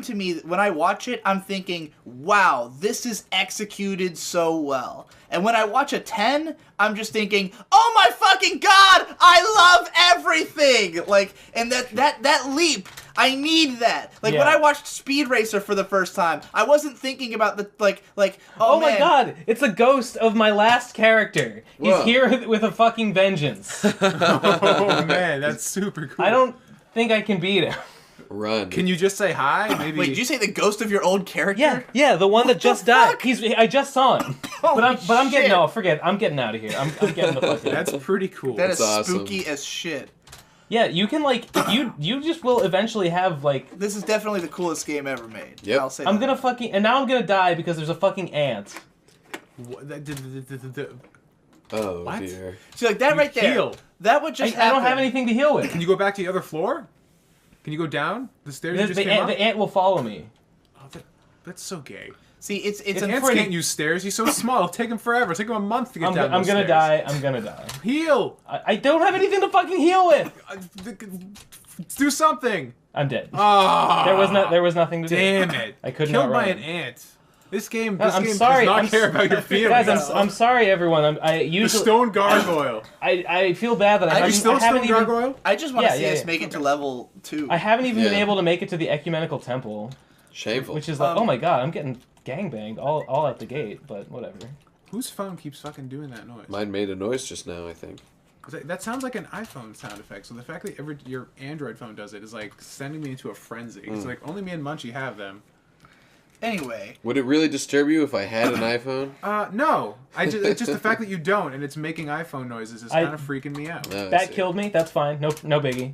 to me, when I watch it, I'm thinking, wow, this is executed so well. And when I watch a 10, I'm just thinking, oh my fucking god, I love everything! Like, and that leap, I need that. Like, when I watched Speed Racer for the first time, I wasn't thinking about the, oh my god, it's a ghost of my last character. He's here with a fucking vengeance. Oh man, that's super cool. I don't think I can beat him. Run. Can you just say hi? Maybe. Wait, did you say the ghost of your old character? Yeah, the one that just died. I just saw him. But I'm getting I'm getting out of here. I'm getting the fuck out. That's pretty cool. That is awesome. Spooky as shit. Yeah, you can you just will eventually have like. This is definitely the coolest game ever made. Yep. I'll say I'm gonna fucking and now I'm gonna die because there's a fucking ant. Oh what? Dear. See, like that right there. Heal. That would just happen. I don't have anything to heal with. Can you go back to the other floor? Can you go down the stairs? The ant will follow me. That's so gay. See, it's Ants can't use stairs. He's so small. It'll take him forever. It'll take him a month to get down those stairs. I'm gonna die. Heal! I don't have anything to fucking heal with! Do something! I'm dead. Oh, there was nothing to do. Damn it! I couldn't Killed outrun by him. an ant. This game I'm does sorry. not care about your feelings. Guys, I'm sorry, everyone. The stone gargoyle. I feel bad that I Are you still a stone gargoyle? I just want to see us make it to level 2. I haven't even been able to make it to the ecumenical temple. Shameful. Which is like, oh my god, I'm getting gangbanged all out the gate, but whatever. Whose phone keeps fucking doing that noise? Mine made a noise just now, I think. That sounds like an iPhone sound effect. So the fact that your Android phone does it is like sending me into a frenzy. It's like only me and Munchie have them. Anyway. Would it really disturb you if I had an iPhone? No. It's just the fact that you don't and it's making iPhone noises is kind of freaking me out. That killed me. That's fine. No biggie.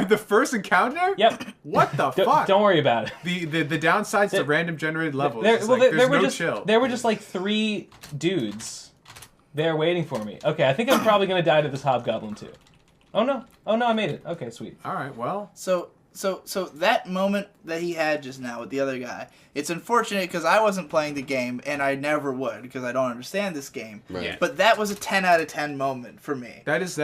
The first encounter? Yep. What the fuck? Don't worry about it. The downside's the random generated levels. There's no chill. There were just like 3 dudes there waiting for me. Okay, I think I'm probably gonna die to this hobgoblin too. Oh no, I made it. Okay, sweet. All right, well. So that moment that he had just now with the other guy, it's unfortunate because I wasn't playing the game and I never would because I don't understand this game. Right. Yeah. But that was a 10 out of 10 moment for me. That is.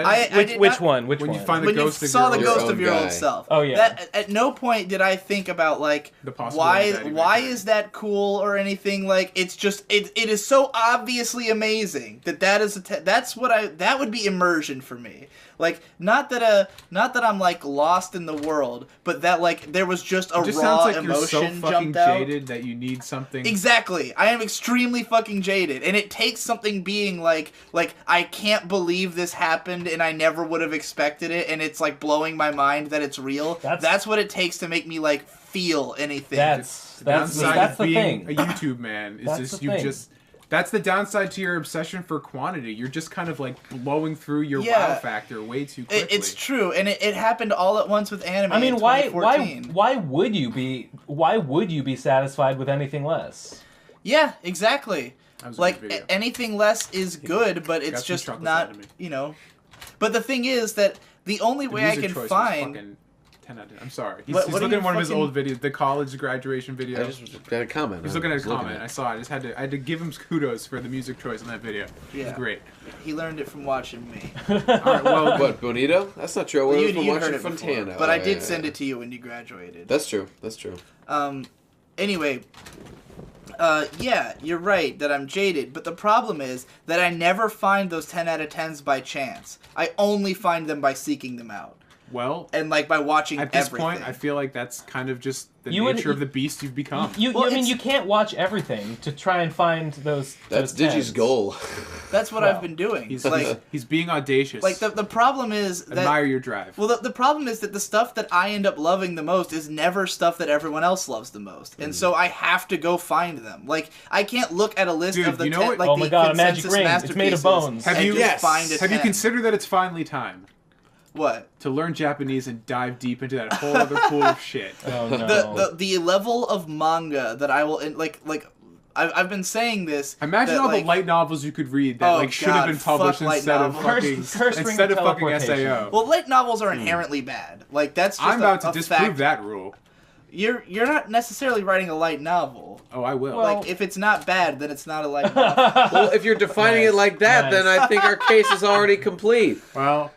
Which one? When you find the when ghost you of saw your the ghost own of your guy. old self. Oh yeah. That, at no point did I think about like the possibility that why is that cool or anything. Like it's just it is so obviously amazing that is that would be immersion for me. Like not that I'm like lost in the world, but that like there was just a it just raw sounds like emotion you're so fucking jumped out. jaded that you need something. Exactly. I am extremely fucking jaded, and it takes something being like I can't believe this happened, and I never would have expected it, and it's like blowing my mind that it's real. That's what it takes to make me like feel anything. That's the being thing. a YouTube man. Is that's the downside to your obsession for quantity. You're just kind of like blowing through your wow factor way too quickly. It's true, and it happened all at once with anime. I mean, in why 2014. why would you be satisfied with anything less? Yeah, exactly. Like anything less is good, but it's just not, But the thing is that the only way I can find. I'm sorry. He's looking at one of his old videos, the college graduation video. I just got a comment. He's looking at a comment. I saw it. I had to give him kudos for the music choice in that video. Yeah. It's great. He learned it from watching me. All right, well, what, Bonito? That's not true. You from heard watching it Fontana. before, but I did send it to you when you graduated. That's true. Anyway, yeah, you're right that I'm jaded, but the problem is that I never find those 10 out of 10s by chance. I only find them by seeking them out. Well, and like by watching at this everything. point, I feel like that's kind of just the nature of the beast you've become. I mean, you can't watch everything to try and find those. That's those Digi's goal. That's what I've been doing. He's being audacious. Like the problem is that admire your drive. Well, the problem is that the stuff that I end up loving the most is never stuff that everyone else loves the most, and so I have to go find them. Like I can't look at a list of the 10, like oh my god, a magic ring! It's made of bones. Have you considered that it's finally time? What? To learn Japanese and dive deep into that whole other pool of shit. Oh no. The level of manga that I will like I've been saying this. Imagine all the light novels you could read that should have been published instead of fucking SAO. Well, light novels are inherently bad. Like that's just I'm about to disprove fact. that rule. You're not necessarily writing a light novel. Oh, I will. Like if it's not bad, then it's not a light novel. Well, if you're defining it like that, then I think our case is already complete. Well.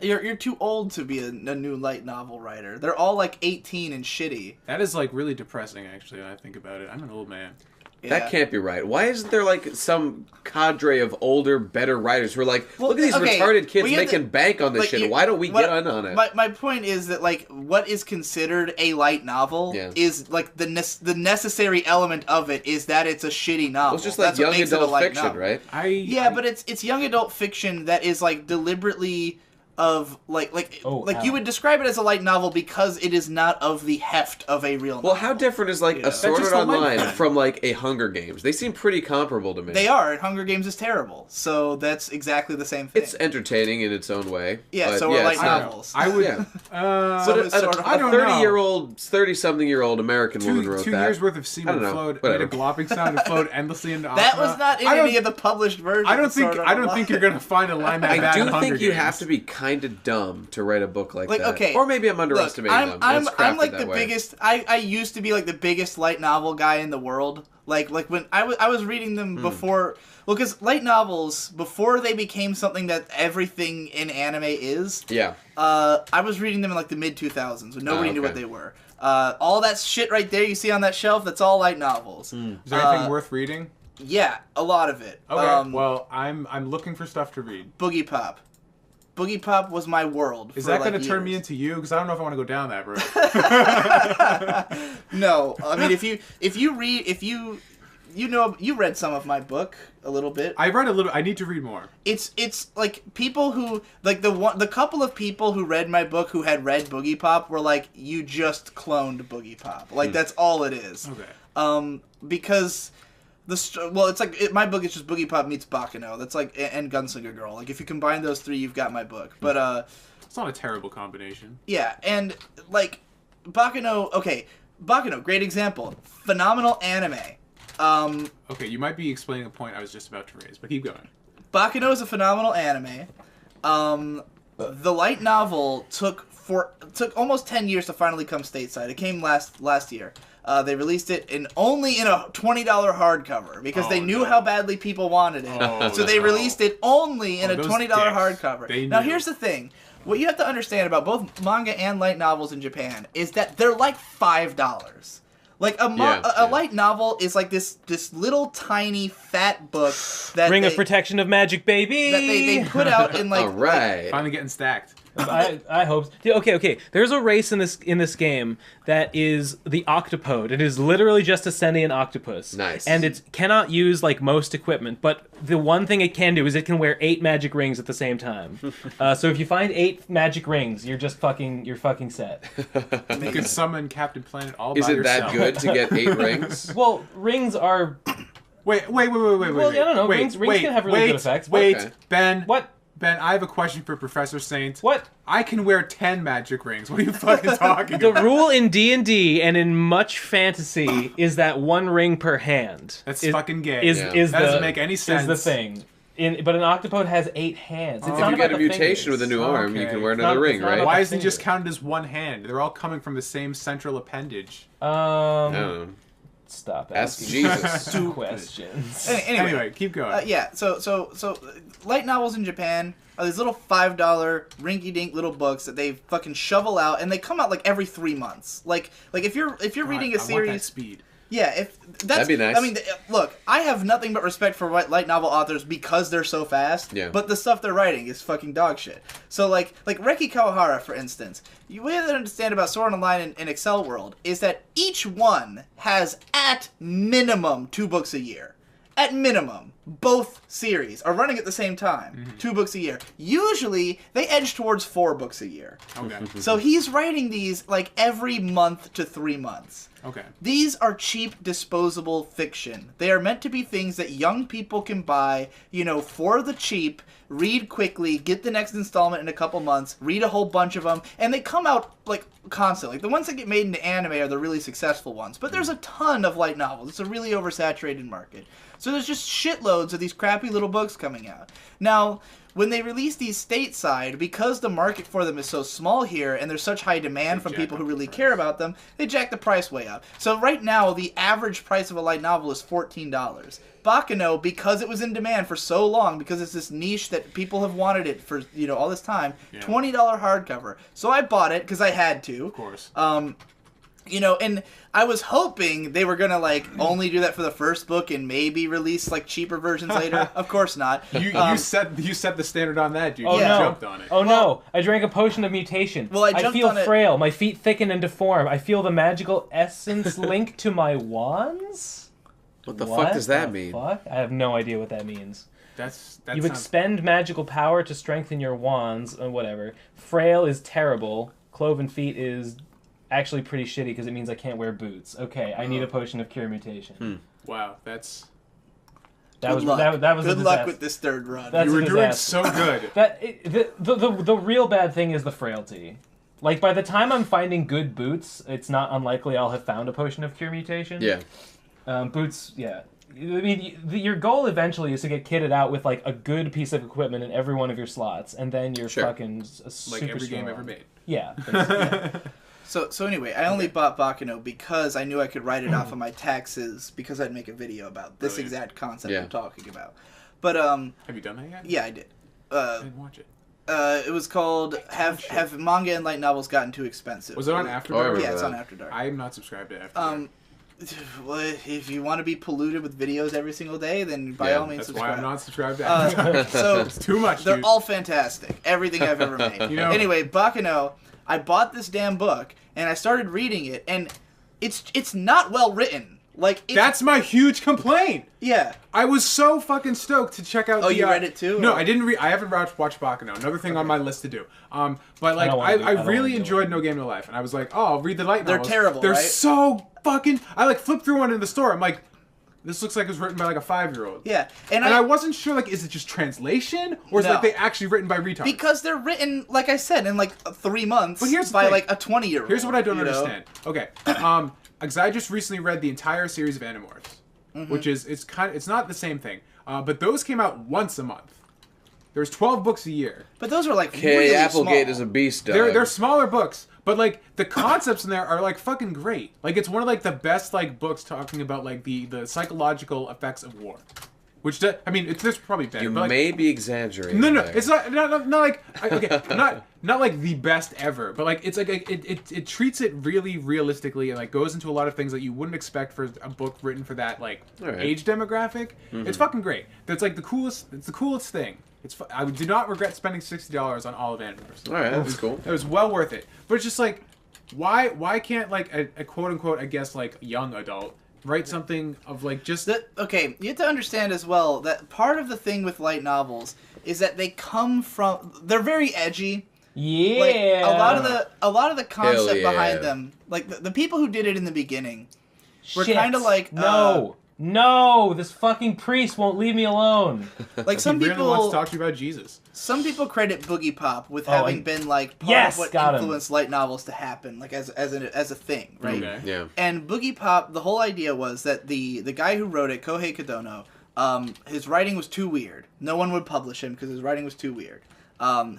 You're too old to be a new light novel writer. They're all like 18 and shitty. That is like really depressing, actually, when I think about it. I'm an old man. Yeah. That can't be right. Why isn't there like some cadre of older, better writers who are like, look at these retarded kids making bank on this shit. Why don't we get in on it? My point is that like what is considered a light novel is like the necessary element of it is that it's a shitty novel. Well, it's just like young adult fiction, novel. right? But it's young adult fiction that is like deliberately of you would describe it as a light novel because it is not of the heft of a real novel. Well, how different is like a Sword Art Online from like a Hunger Games? They seem pretty comparable to me. They are, and Hunger Games is terrible. So that's exactly the same thing. It's entertaining in its own way. Yeah, but so are light novels. I would. But a 30-something-year-old American woman wrote that. 2 years worth of semen flowed, made a glopping sound, and flowed endlessly into Asuna. That was not in any of the published versions. I don't think you're gonna find a line that bad in Hunger Games. I do think you have to be kind of dumb to write a book like that. Okay, or maybe I'm underestimating them. I'm like the biggest. I used to be like the biggest light novel guy in the world. Like when I was reading them before. Well, because light novels, before they became something that everything in anime is. Yeah. I was reading them in like the mid-2000s when nobody knew what they were. All that shit right there you see on that shelf, that's all light novels. Is there anything worth reading? Yeah, a lot of it. Okay. Well, I'm looking for stuff to read. Boogie Pop. Boogie Pop was my world. Is that going to turn me into you? Because I don't know if I want to go down that road. No, I mean if you read some of my book a little bit. I read a little. I need to read more. It's like people who like the couple of people who read my book who had read Boogie Pop were like, you just cloned Boogie Pop. Like that's all it is. Okay. Because it's like my book is just Boogie Pop meets Baccano. That's like and Gunslinger Girl. Like if you combine those three, you've got my book. But it's not a terrible combination. Yeah, and like Baccano. Okay, Baccano, great example. Phenomenal anime. Okay, you might be explaining a point I was just about to raise, but keep going. Baccano is a phenomenal anime. The light novel took almost 10 years to finally come stateside. It came last year. They released it only in a $20 hardcover because they knew how badly people wanted it. So they released it only in a $20 hardcover. Now here's the thing. What you have to understand about both manga and light novels in Japan is that they're like $5. Like a light novel is like this little tiny fat book that Ring of Protection of Magic, baby. That they put out in like. All right. Finally getting stacked. I hope. Okay. There's a race in this game that is the Octopode. It is literally just a sentient octopus. Nice. And it cannot use like most equipment, but the one thing it can do is it can wear 8 magic rings at the same time. So if you find 8 magic rings, you're fucking set. You can summon Captain Planet all by yourself. Is it that good to get 8 rings? Well, rings are. Wait. Well, I don't know. Rings can have really good effects. Wait, Ben. What? Ben, I have a question for Professor Saint. What? I can wear 10 magic rings. What are you fucking talking The about? rule in D&D and in much fantasy is that 1 ring per hand. That's fucking gay. That doesn't make any sense. Is the thing. But an octopode has 8 hands. It's not if you about get a the mutation fingers. with a new arm, you can wear It's another not- ring, it's not right? about Why the isn't it just fingers. counted as one hand? They're all coming from the same central appendage. No. Stop Ask asking Jesus. questions. Anyway, keep going. Yeah. So light novels in Japan are these little $5 rinky-dink little books that they fucking shovel out, and they come out like every 3 months. Like if you're reading a I series. want that speed. Yeah, if that's That'd be nice. I mean, look, I have nothing but respect for light novel authors because they're so fast. Yeah. But the stuff they're writing is fucking dog shit. So like Reki Kawahara, for instance, you have to understand about Sword Art Online and Excel World is that each one has at minimum 2 books a year. At minimum, both series are running at the same time. 2 books a year. Usually, they edge towards 4 books a year. Okay. So he's writing these like every month to 3 months. Okay. These are cheap, disposable fiction. They are meant to be things that young people can buy, for the cheap, read quickly, get the next installment in a couple months, read a whole bunch of them, and they come out, like, constantly. The ones that get made into anime are the really successful ones, but there's a ton of light novels. It's a really oversaturated market. So there's just shitloads of these crappy little books coming out. Now, when they release these stateside, because the market for them is so small here and there's such high demand from people who really care about them, they jack the price way up. So right now, the average price of a light novel is $14. Baccano, because it was in demand for so long, because it's this niche that people have wanted it for, all this time, $20 hardcover. So I bought it because I had to. Of course. And I was hoping they were gonna only do that for the first book and maybe release cheaper versions later. Of course not. You set the standard on that, dude. Oh, You no. jumped on it. Oh no! I drank a potion of mutation. Well, I jumped feel on it- frail. My feet thicken and deform. I feel the magical essence linked to my wands. What the fuck does that mean? Fuck? I have no idea what that means. That You sounds... expend magical power to strengthen your wands, or whatever. Frail is terrible. Cloven feet is actually pretty shitty because it means I can't wear boots. Okay, I need a potion of cure mutation. Wow, that's... That was luck. that was a Good luck disaster. with this third run. That's You a were doing disaster. so good. The real bad thing is the frailty. Like, by the time I'm finding good boots, it's not unlikely I'll have found a potion of cure mutation. Yeah. Boots, yeah. I mean, your goal eventually is to get kitted out with like a good piece of equipment in every one of your slots, and then you're fucking super like every strong. game ever made. Yeah. Yeah. So anyway, I only bought Baccano because I knew I could write it off of my taxes because I'd make a video about this exact concept I'm talking about. But have you done that yet? Yeah, I did. I didn't watch it. It was called Have Manga and Light Novels Gotten Too Expensive? Was it on After Dark? Yeah, it's on After Dark. I am not subscribed to After Dark. Well, if you want to be polluted with videos every single day, then by all means subscribe. That's why I'm not subscribed to After Dark. So it's too much, They're dude. all fantastic. Everything I've ever made. Anyway, Baccano, I bought this damn book, and I started reading it, and it's not well written. Like that's my huge complaint. Yeah, I was so fucking stoked to check out. Oh, you read it too? No, I didn't read. I haven't watched Baccano. Another thing on my list to do. But like I really enjoyed No Game No Life, and I was like, oh, I'll read the light novels. They're terrible. They're right? so fucking. I like flipped through one in the store. I'm like, this looks like it was written by like a 5-year-old. Yeah, and I wasn't sure like, is it just translation or is it like they actually written by retards? Because they're written, like I said, in like 3 months. But here's the by thing. like a 20-year-old. Here's what I don't understand. Okay, because I just recently read the entire series of Animorphs, which is it's not the same thing, but those came out once a month. There's 12 books a year. But those are like really Applegate small. is a beast. They're smaller books, but like the concepts in there are like fucking great. Like it's one of like the best like books talking about like the psychological effects of war. Which I mean, there's probably better. You but, like, may be exaggerating. No, there. it's not like okay, not like the best ever, but like it's like it treats it really realistically and like goes into a lot of things that you wouldn't expect for a book written for that like age demographic. It's fucking great. That's like the coolest. It's the coolest thing. I do not regret spending $60 on all of Animorphs. All right, that's cool. It was well worth it. But it's just like, why can't like a quote unquote I guess like young adult write something of like just okay, you have to understand as well that part of the thing with light novels is that they come from they're very edgy. Yeah. Like, a lot of the concept behind them, like the people who did it in the beginning were kind of like No, this fucking priest won't leave me alone. Like some he people really wants to talk to you about Jesus. Some people credit Boogie Pop with having been like part of what influenced light novels to happen, like as a thing, right? Okay. Yeah. And Boogie Pop, the whole idea was that the guy who wrote it, Kohei Kadono, his writing was too weird. No one would publish him because his writing was too weird.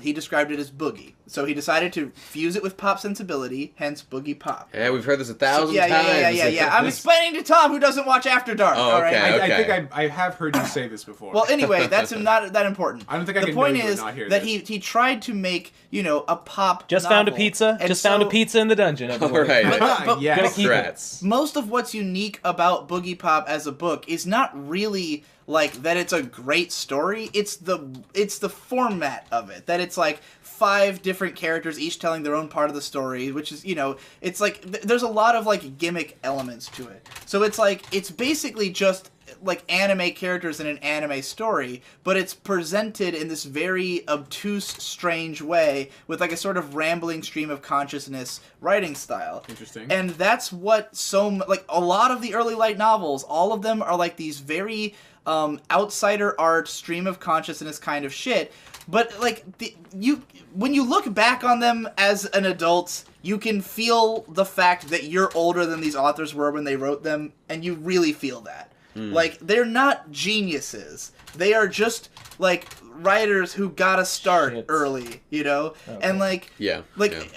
He described it as boogie. So he decided to fuse it with pop sensibility, hence Boogie Pop. Yeah, we've heard this 1,000 times. Yeah. I'm explaining to Tom, who doesn't watch After Dark. Oh, all right? okay. I think I have heard you say this before. Well, anyway, that's not that important. I don't think I can The point know you is and not hear that this. he tried to make, a pop Just novel. found a pizza. And Just found a pizza in the dungeon. All right. But Yes. Congrats. most of what's unique about Boogie Pop as a book is not really like that it's a great story. It's the format of it. That it's like 5 different characters each telling their own part of the story, which is, it's like there's a lot of like gimmick elements to it. So it's basically just like anime characters in an anime story, but it's presented in this very obtuse, strange way with like a sort of rambling stream of consciousness writing style. Interesting. And that's what like a lot of the early light novels, all of them are like these very outsider art, stream of consciousness kind of shit. But like when you look back on them as an adult, you can feel the fact that you're older than these authors were when they wrote them, and you really feel that. Like, they're not geniuses. They are just, like, writers who got to start early, Okay. And, like,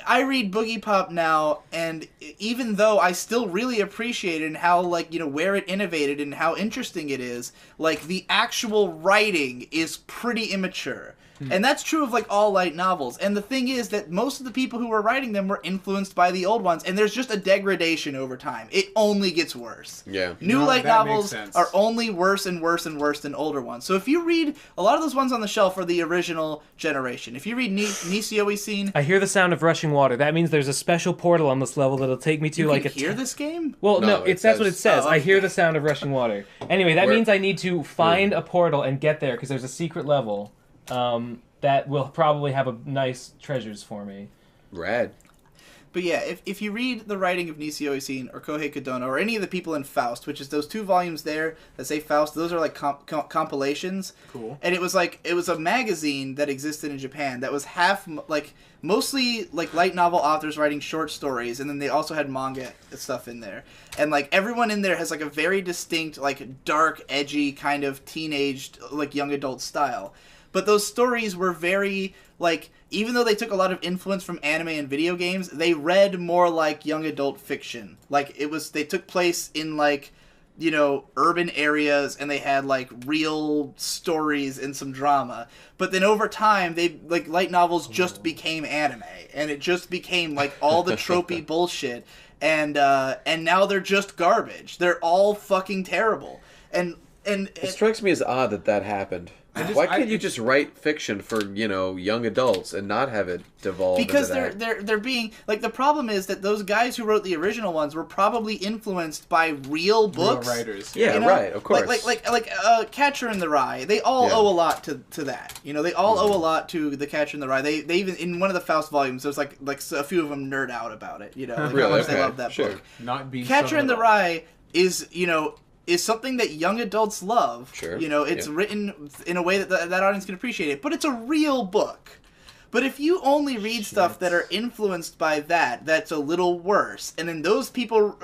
I read Boogie Pop now, and even though I still really appreciate it and how, like, where it innovated and how interesting it is, like, the actual writing is pretty immature. And that's true of, like, all light novels. And the thing is that most of the people who were writing them were influenced by the old ones, and there's just a degradation over time. It only gets worse. Yeah. New light novels are only worse and worse and worse than older ones. So if you read, a lot of those ones on the shelf are the original generation. If you read Nisio Isin... I hear the sound of rushing water. That means there's a special portal on this level that'll take me to You like can hear this game? Well, no, that's what it says. Oh, okay. I hear the sound of rushing water. Anyway, that means I need to find a portal and get there because there's a secret level. That will probably have nice treasures for me. Rad. But yeah, if you read the writing of Nisio Isin or Kohei Kodono or any of the people in Faust, which is those 2 volumes there that say Faust, those are like compilations. Cool. And it was a magazine that existed in Japan that was half like mostly like light novel authors writing short stories, and then they also had manga stuff in there. And like everyone in there has like a very distinct like dark, edgy kind of teenaged like young adult style. But those stories were very like, even though they took a lot of influence from anime and video games, they read more like young adult fiction. Like they took place in like, you know, urban areas, and they had like real stories and some drama. But then over time, like light novels just became anime, and it just became like all the tropey bullshit. And now they're just garbage. They're all fucking terrible. And it strikes me as odd that happened. Why can't you just write fiction for, you know, young adults and not have it devolve because into that? they're being like, the problem is that those guys who wrote the original ones were probably influenced by real books. Real writers. Yeah, you know? Right, of course. Like Catcher in the Rye. They all owe a lot to that. You know, they all owe a lot to the Catcher in the Rye. They even, in one of the Faust volumes, there's like a few of them nerd out about it. You know, like really? How much they love that book. Not being Catcher in the Rye is, you know, is something that young adults love. Sure. You know, it's written in a way that audience can appreciate it. But it's a real book. But if you only read stuff that are influenced by that, that's a little worse. And then those people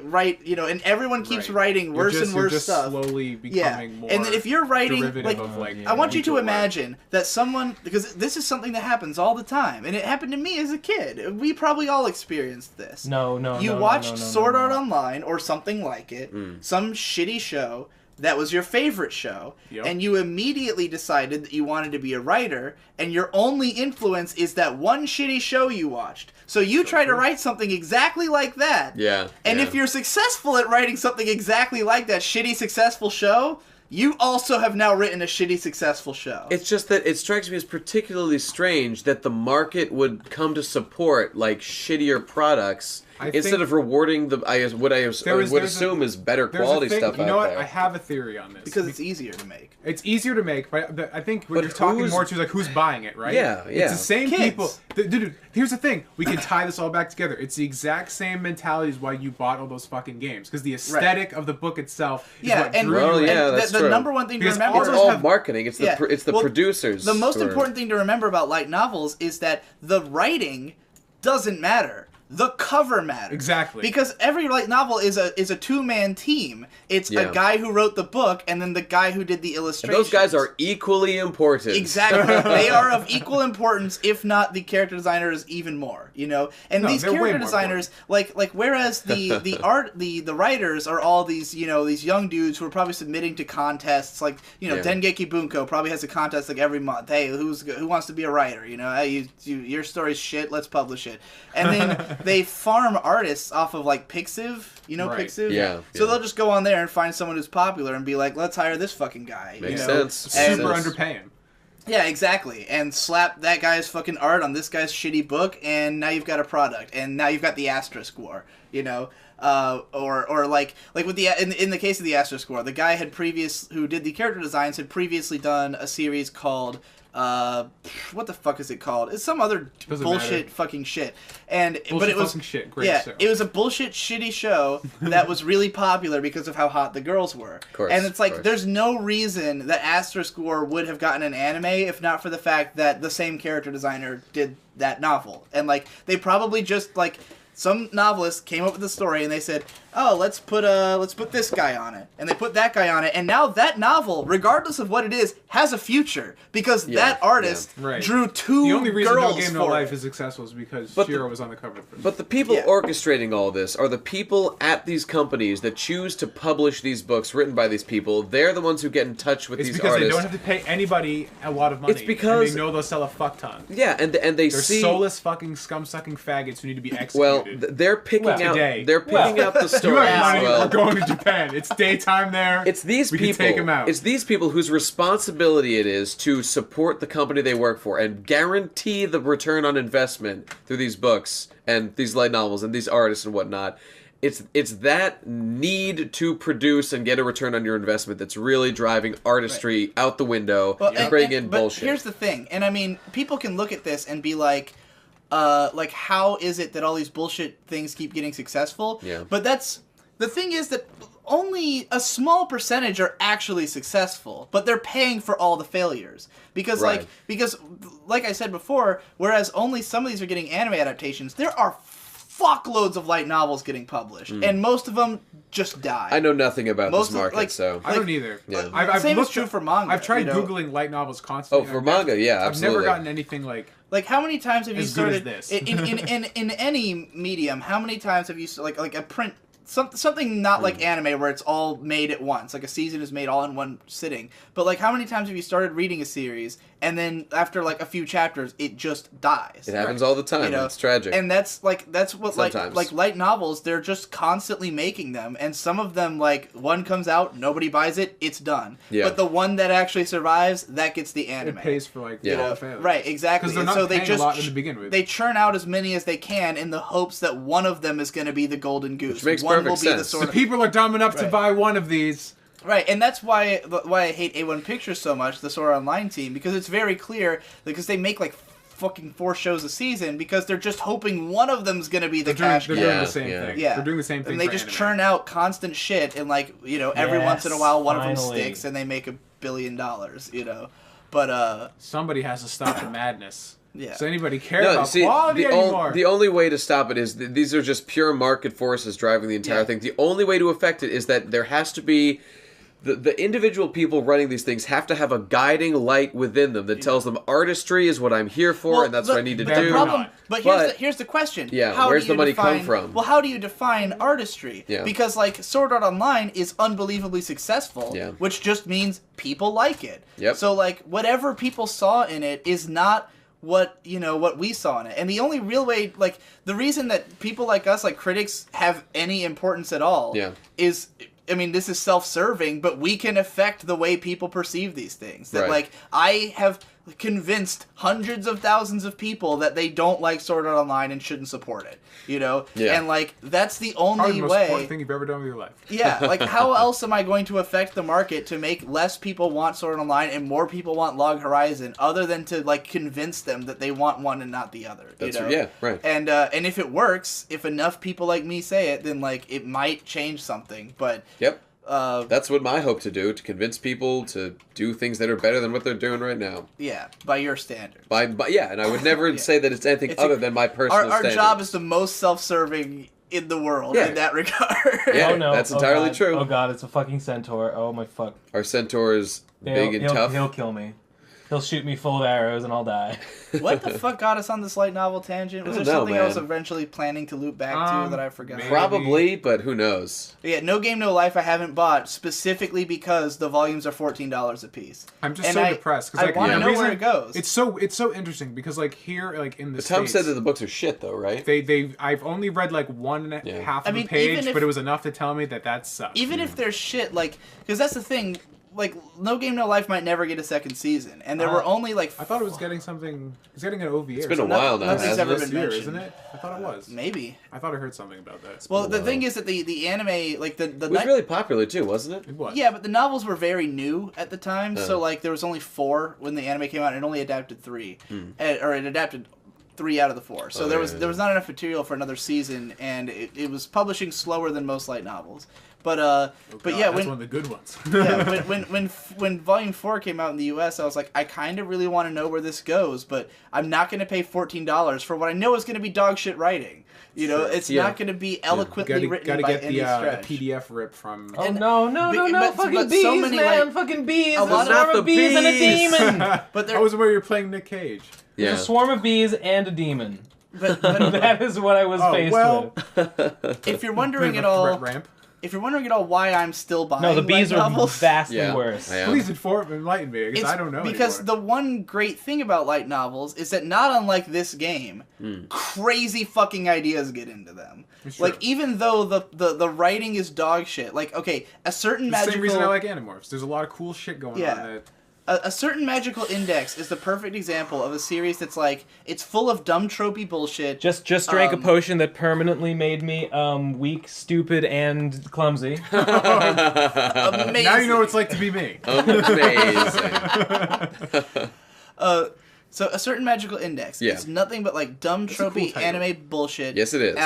write, you know, and everyone keeps writing worse and worse stuff. Slowly becoming more. And then if you're writing, like, of, I want you to imagine that someone, because this is something that happens all the time, and it happened to me as a kid. We probably all experienced this. You watched Sword Art Online or something like it, some shitty show that was your favorite show, and you immediately decided that you wanted to be a writer, and your only influence is that one shitty show you watched. So you try to write something exactly like that. Yeah. And if you're successful at writing something exactly like that shitty successful show, you also have now written a shitty successful show. It's just that it strikes me as particularly strange that the market would come to support like shittier products instead of rewarding what I would assume is better quality stuff out there. You know what? I have a theory on this. Because it's easier to make. It's easier to make, but I think we're talking more to like who's buying it, right? Yeah. It's the same Kids. people. Dude, here's the thing. We can tie this all back together. It's the exact same mentality as why you bought all those fucking games. Because the aesthetic of the book itself is what drew you in. That's the number one thing to remember... It's all marketing. It's the producers. The most important thing to remember about light novels is that the writing doesn't matter. The cover matters. Exactly. Because every light novel is a two-man team. It's a guy who wrote the book and then the guy who did the illustrations. And those guys are equally important. Exactly. They are of equal importance, if not the character designers even more, you know? And these character designers, like whereas the writers are all these, you know, these young dudes who are probably submitting to contests, like, you know, Dengeki Bunko probably has a contest like every month. Hey, who wants to be a writer, you know? Hey, your story's shit, let's publish it. And then they farm artists off of like Pixiv, you know, Pixiv? Yeah. So they'll just go on there and find someone who's popular and be like, let's hire this fucking guy. Makes sense. Super underpay him. Yeah, exactly. And slap that guy's fucking art on this guy's shitty book, and now you've got a product. And now you've got the Asterisk War, you know? Or like with the in the case of the Asterisk War, the guy who did the character designs had previously done a series called what the fuck is it called? It's some other bullshit fucking shit. But it was shit. Great show. It was a bullshit shitty show that was really popular because of how hot the girls were. Of course, and it's like there's no reason that Asterisk War would have gotten an anime if not for the fact that the same character designer did that novel. And like they probably just like some novelist came up with the story and they said, "Oh, let's put this guy on it," and they put that guy on it, and now that novel, regardless of what it is, has a future because that artist drew two girls. The only reason No Game No Life is successful is because Shiro was on the cover. But the people orchestrating all this are the people at these companies that choose to publish these books written by these people. They're the ones who get in touch with these artists. It's because they don't have to pay anybody a lot of money. It's because and they know they'll sell a fuck ton. Yeah, and they're soulless fucking scum-sucking faggots who need to be executed. Well, they're picking out the stories. You have money. We're going to Japan. It's daytime there. It's these people. Can take them out. It's these people whose responsibility it is to support the company they work for and guarantee the return on investment through these books and these light novels and these artists and whatnot. It's that need to produce and get a return on your investment that's really driving artistry out the window and bringing in bullshit. But here's the thing, and I mean, people can look at this and be like, like how is it that all these bullshit things keep getting successful? Yeah. But the thing is that only a small percentage are actually successful, but they're paying for all the failures. Because Right. like I said before, whereas only some of these are getting anime adaptations, there are fuckloads of light novels getting published, and most of them just die. I know nothing about Most this of, market, like- so I don't either. Yeah. I've is true for manga. I've tried you know? Googling light novels constantly. for manga, yeah, I've never absolutely. gotten anything like How many times have you As good as started this. in any medium? How many times have you like a print something not like anime where it's all made at once, like a season is made all in one sitting? But like, how many times have you started reading a series and then after like a few chapters it just dies? It happens all the time. You know? It's tragic. And that's what Sometimes. like light novels, they're just constantly making them, and some of them, like, one comes out, nobody buys it, it's done. Yeah. But the one that actually survives, that gets the anime. it pays for like Yeah. all the failures. Right, exactly. Because they're And not so they paying just a lot to begin with. they churn out as many as they can in the hopes that one of them is going to be the golden goose. Which makes one perfect will be the sense. sort of People are dumb enough to Right. buy one of these. right, and that's why I hate A1 Pictures so much, the Sword Art Online team, because it's very clear because they make like fucking 4 shows a season because they're just hoping one of them's going to be the They're cash doing cow. the same thing. Yeah. They're doing the same thing. And they for just anime. churn out constant shit, and like, you know, every once in a while one of them finally. sticks and they make $1 billion, you know. But Somebody has to stop the madness. Yeah. Does anybody care No, about see, quality anymore? the only way to stop it is these are just pure market forces driving the entire Yeah. thing. The only way to affect it is that there has to be the individual people running these things have to have a guiding light within them that tells them artistry is what I'm here for, Well, and that's what I need to but do. the problem, not. but But- here's the question. Yeah, How where's do you the money come define, from? Well, how do you define artistry? Yeah. Because like Sword Art Online is unbelievably successful, Yeah. which just means people like it. Yep. So like whatever people saw in it is not what we saw in it. And the only real way, like the reason that people like us, like critics, have any importance at all Yeah. is, I mean, this is self-serving, but we can affect the way people perceive these things. That, Right. like, I have convinced hundreds of thousands of people that they don't like Sword Art Online and shouldn't support it, you know? Yeah. And, like, that's the Probably only the most way... important thing you've ever done with your life. Yeah, like, how else am I going to affect the market to make less people want Sword Art Online and more people want Log Horizon, other than to, like, convince them that they want one and not the other, That's you know? yeah, right. And if it works, if enough people like me say it, then, like, it might change something, but... Yep. That's what I hope to do, to convince people to do things that are better than what they're doing right now. Yeah, by your standards. By yeah, and I would never say that it's anything other than my personal Our standards. job is the most self-serving in the world Yeah. in that regard. Yeah, Oh no, that's oh, entirely God. true. Oh god, it's a fucking centaur. Oh my fuck. Our centaur is big and tough. He'll kill me. He'll shoot me full of arrows and I'll die. What the fuck got us on this light novel tangent? Was I there don't know, something I was man. eventually planning to loop back to that I forgot? maybe. Probably, but who knows? Yeah, No Game No Life I haven't bought specifically because the volumes are $14 a piece. I'm just And so I- depressed I because wanna the know reason where it goes. It's so interesting because like here like in the But Tom States, said that the books are shit, though, right? I've only read like one and a Yeah. half I of mean, a page, even if- but it was enough to tell me that sucks. Even if there's shit, like, because that's the thing, like, No Game No Life might never get a second season, and there were only like I thought it was getting something. It's getting an OVA. It's been a while now, nothing's hasn't ever it? been This year, mentioned. isn't it? I thought it was. Maybe. I thought I heard something about that. Well, the Wow. thing is that the anime, like the It was really popular, too, wasn't it? It was. yeah, but the novels were very new at the time, so like there was only 4 when the anime came out, and it only adapted 3, or it adapted 3 out of the 4. So Oh, there yeah, was yeah. there was not enough material for another season, and it was publishing slower than most light novels. But Oh, but God, yeah, that's when one of the good ones. yeah, when Volume 4 came out in the U.S., I was like, I kind of really want to know where this goes, but I'm not going to pay $14 for what I know is going to be dog shit writing. You know, it's Yeah. not going to be eloquently written gotta by get any the stretch. PDF rip from. Oh And- no, but fucking so bees, many, man, like, fucking bees. a There's a lot swarm of of bees and a bees. demon. But That was where you were playing Nick Cage. There's a swarm of bees and a demon. but That is what I was Oh, faced well. with. if you're wondering Bit at of a all, threat ramp. if you're wondering at all why I'm still buying No, the bees light are novels, vastly Yeah. worse. I am. Please enlighten me, because it's I don't know because anymore. the one great thing about light novels is that not unlike this game, crazy fucking ideas get into them. It's Like true. even though the writing is dog shit, like okay, a certain the magical same reason I like Animorphs. There's a lot of cool shit going Yeah. on that. a certain magical index is the perfect example of a series that's like it's full of dumb tropey bullshit. Just drank a potion that permanently made me weak, stupid, and clumsy. Amazing. Now you know what it's like to be me. Amazing. So a certain magical index. Yeah. It's nothing but like dumb tropey anime bullshit. Yes, it is.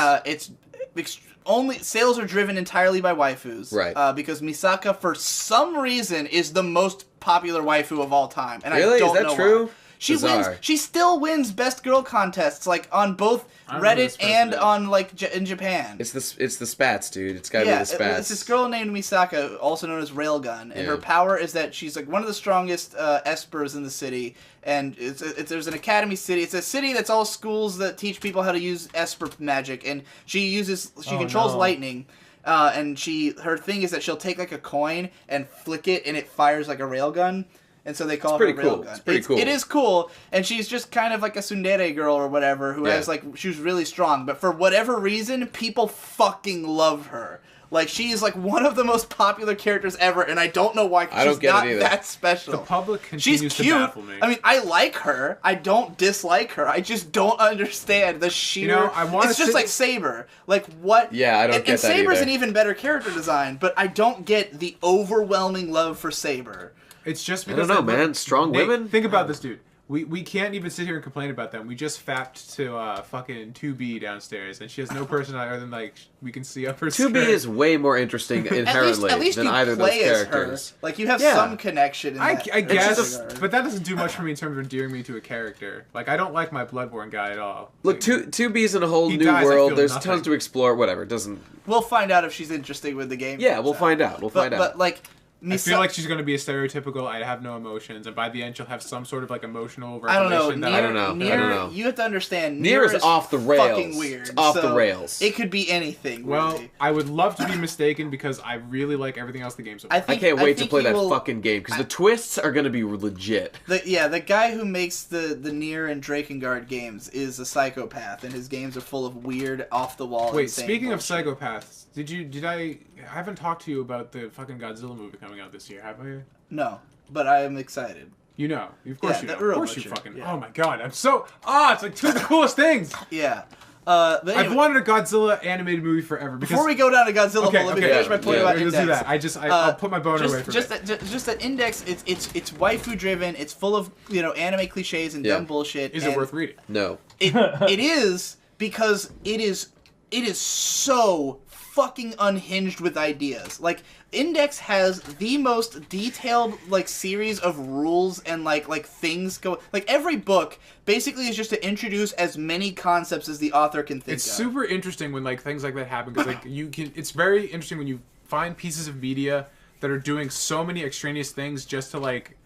It's only sales are driven entirely by waifus. Right. Because Misaka, for some reason, is the most popular waifu of all time, and really? I don't know Is that true? why. She wins. She still wins best girl contests, like on both Reddit and on like in Japan. It's the spats, dude. It's gotta be the spats. It's this girl named Misaka, also known as Railgun, and her power is that she's like one of the strongest espers in the city. And there's an academy city. It's a city that's all schools that teach people how to use esper magic, and she controls lightning. And her thing is that she'll take like a coin and flick it, and it fires like a railgun. And so they call her Railgun. It's pretty cool. It is cool, and she's just kind of like a tsundere girl or whatever who has like she's really strong, but for whatever reason, people fucking love her. Like she's like one of the most popular characters ever, and I don't know why. She's not that special. The public continues to baffle me. I mean, I like her. I don't dislike her. I just don't understand the sheer. It's just like Saber. Like what? Yeah, I don't get that either. And Saber's an even better character design, but I don't get the overwhelming love for Saber. It's just because I don't know, man. Strong women. Think about this, dude. We can't even sit here and complain about them. We just fapped to fucking 2B downstairs, and she has no personality other than like we can see up her. 2B is way more interesting inherently than either of those characters. Her. Like you have some connection. I guess, but that doesn't do much for me in terms of endearing me to a character. Like I don't like my Bloodborne guy at all. Look, 2B's in a whole new world. There's tons to explore. Whatever. It doesn't. We'll find out if she's interesting with the game. Yeah, we'll find out. But like. I feel like she's going to be a stereotypical, I have no emotions, and by the end she'll have some sort of like emotional revelation. I don't know. You have to understand, Nier is off the rails. Fucking weird. It's off the rails. It could be anything. Well, really. I would love to be mistaken because I really like everything else the game's about. I can't wait to play that fucking game because the twists are going to be legit. The guy who makes the Nier and Drakengard games is a psychopath, and his games are full of weird, off the wall. Wait, speaking of psychopaths, I haven't talked to you about the fucking Godzilla movie coming out this year, have I? No, but I am excited. You know, of course you know. Of course you fucking. Yeah. Oh my god, I'm so. It's like two of the coolest things. Yeah. But anyway, I've wanted a Godzilla animated movie forever. Before we go down to Godzilla, let me finish my point about Index. Let's do that. I'll put my boner away from it. Just that Index, it's waifu driven. It's full of anime cliches and dumb bullshit. Is it worth reading? No. It is because it is so fucking unhinged with ideas. Like Index has the most detailed like series of rules and like things go. Like every book basically is just to introduce as many concepts as the author can think of. It's super interesting when like things like that happen because like it's very interesting when you find pieces of media that are doing so many extraneous things just to like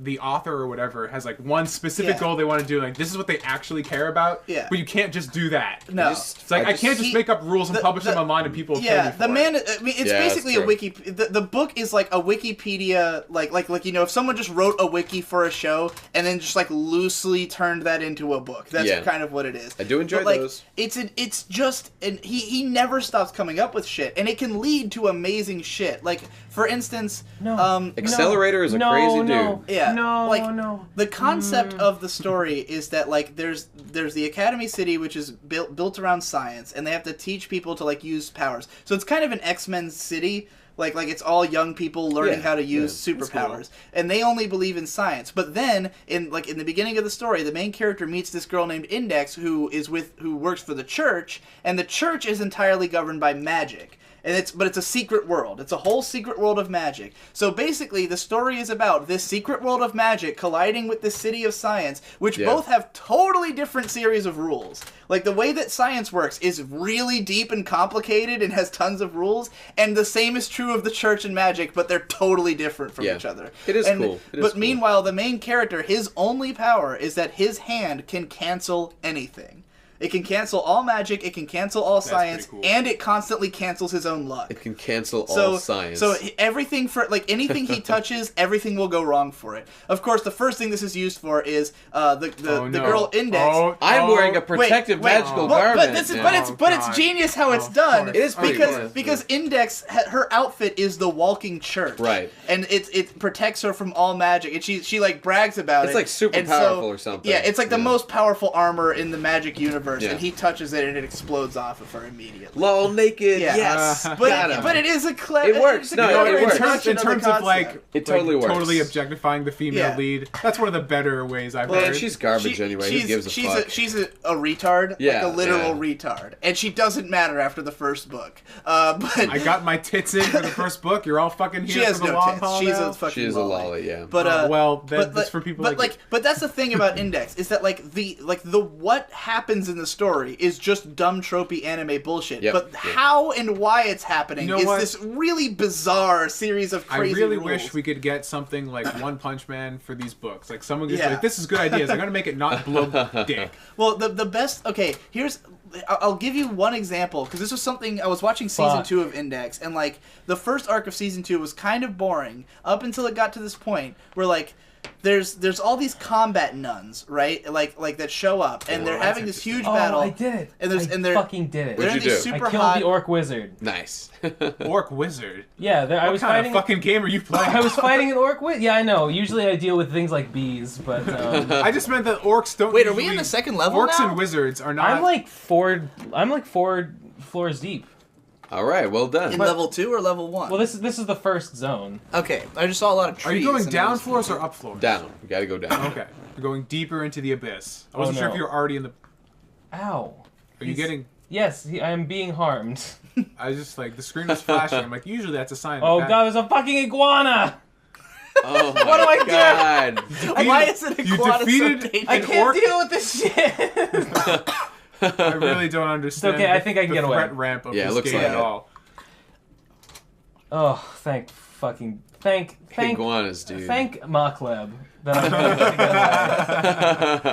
the author or whatever has like one specific goal they want to do. Like this is what they actually care about. Yeah. But you can't just do that. No. It's like I can't just make up rules and publish them online and people. Yeah. It's basically a wiki. The book is like a Wikipedia. Like if someone just wrote a wiki for a show and then just like loosely turned that into a book. That's kind of what it is. I do enjoy those. It's just he never stops coming up with shit, and it can lead to amazing shit. Like for instance, Accelerator is a crazy dude. Yeah. The concept of the story is that like there's the Academy City, which is built around science, and they have to teach people to like use powers. So it's kind of an X-Men city. Like it's all young people learning how to use superpowers, and they only believe in science. But then in the beginning of the story, the main character meets this girl named Index who works for the church, and the church is entirely governed by magic. But it's a secret world. It's a whole secret world of magic. So basically, the story is about this secret world of magic colliding with the city of science, which both have totally different series of rules. Like, the way that science works is really deep and complicated and has tons of rules, and the same is true of the church and magic, but they're totally different from each other. It is cool. But meanwhile, the main character, his only power is that his hand can cancel anything. It can cancel all magic, it can cancel all science, and it constantly cancels his own luck. It can cancel all science. So everything anything he touches, everything will go wrong for it. Of course, the first thing this is used for is the girl Index. I'm wearing a protective magical garment. But it's genius how it's done. It is because Index, her outfit is the walking church, right? And it protects her from all magic, and she like brags about it. It's like super powerful or something. Yeah, it's like the most powerful armor in the magic universe. universe, and he touches it and it explodes off of her immediately. Lol, naked. Yeah. Yes. But it is a clever. It works. No, it works. In terms of like, it totally works. Totally objectifying the female lead. That's one of the better ways I've heard. She's garbage anyway. Who gives a fuck? She's a retard. Yeah, like a literal retard, and she doesn't matter after the first book. But I got my tits in for the first book. You're all fucking here she has for the no long tits. haul She's now? a fucking. She is a lolly, yeah. But that's for people. But that's the thing about Index is that the what happens in the story is just dumb tropey anime bullshit. Yep. But how and why it's happening is what? this really bizarre series of crazy I really rules. wish we could get something like One Punch Man for these books. Like someone gets like, this is good ideas. I'm gonna make it not blow dick. Well, the best. Okay, I'll give you one example because this was something I was watching season 2 of Index, and like the first arc of season 2 was kind of boring up until it got to this point where like there's all these combat nuns, right? Like that show up, and they're having this huge battle. Oh, I did it. And they're fucking did it. They're in these super I killed hot. the orc wizard. Nice. Orc wizard. Yeah, I was What kind fighting. of fucking game are you playing? I was fighting an orc wizard. Yeah, I know. Usually I deal with things like bees, but I just meant that orcs don't. Wait, are we in the second level Orcs now? and wizards are not. I'm like four floors deep. All right, well done. In level 2 or level 1? Well, this is the first zone. Okay, I just saw a lot of trees. Are you going and down floors or up floors? Down. You gotta go down. Okay. You're going deeper into the abyss. I wasn't sure if you were already in the. Ow. Are you getting? Yes, I am being harmed. I was just like the screen was flashing. I'm like, usually that's a sign. Oh god, there's a fucking iguana! Oh my What do I do? God. Why is it You iguana so defeated dangerous? I can't orc? deal with this shit! I really don't understand. okay, I think I can the get away. threat ramp of Yeah, it this looks game like at it. all. Oh, thank Iguanas, dude. Thank Makleb that I'm able to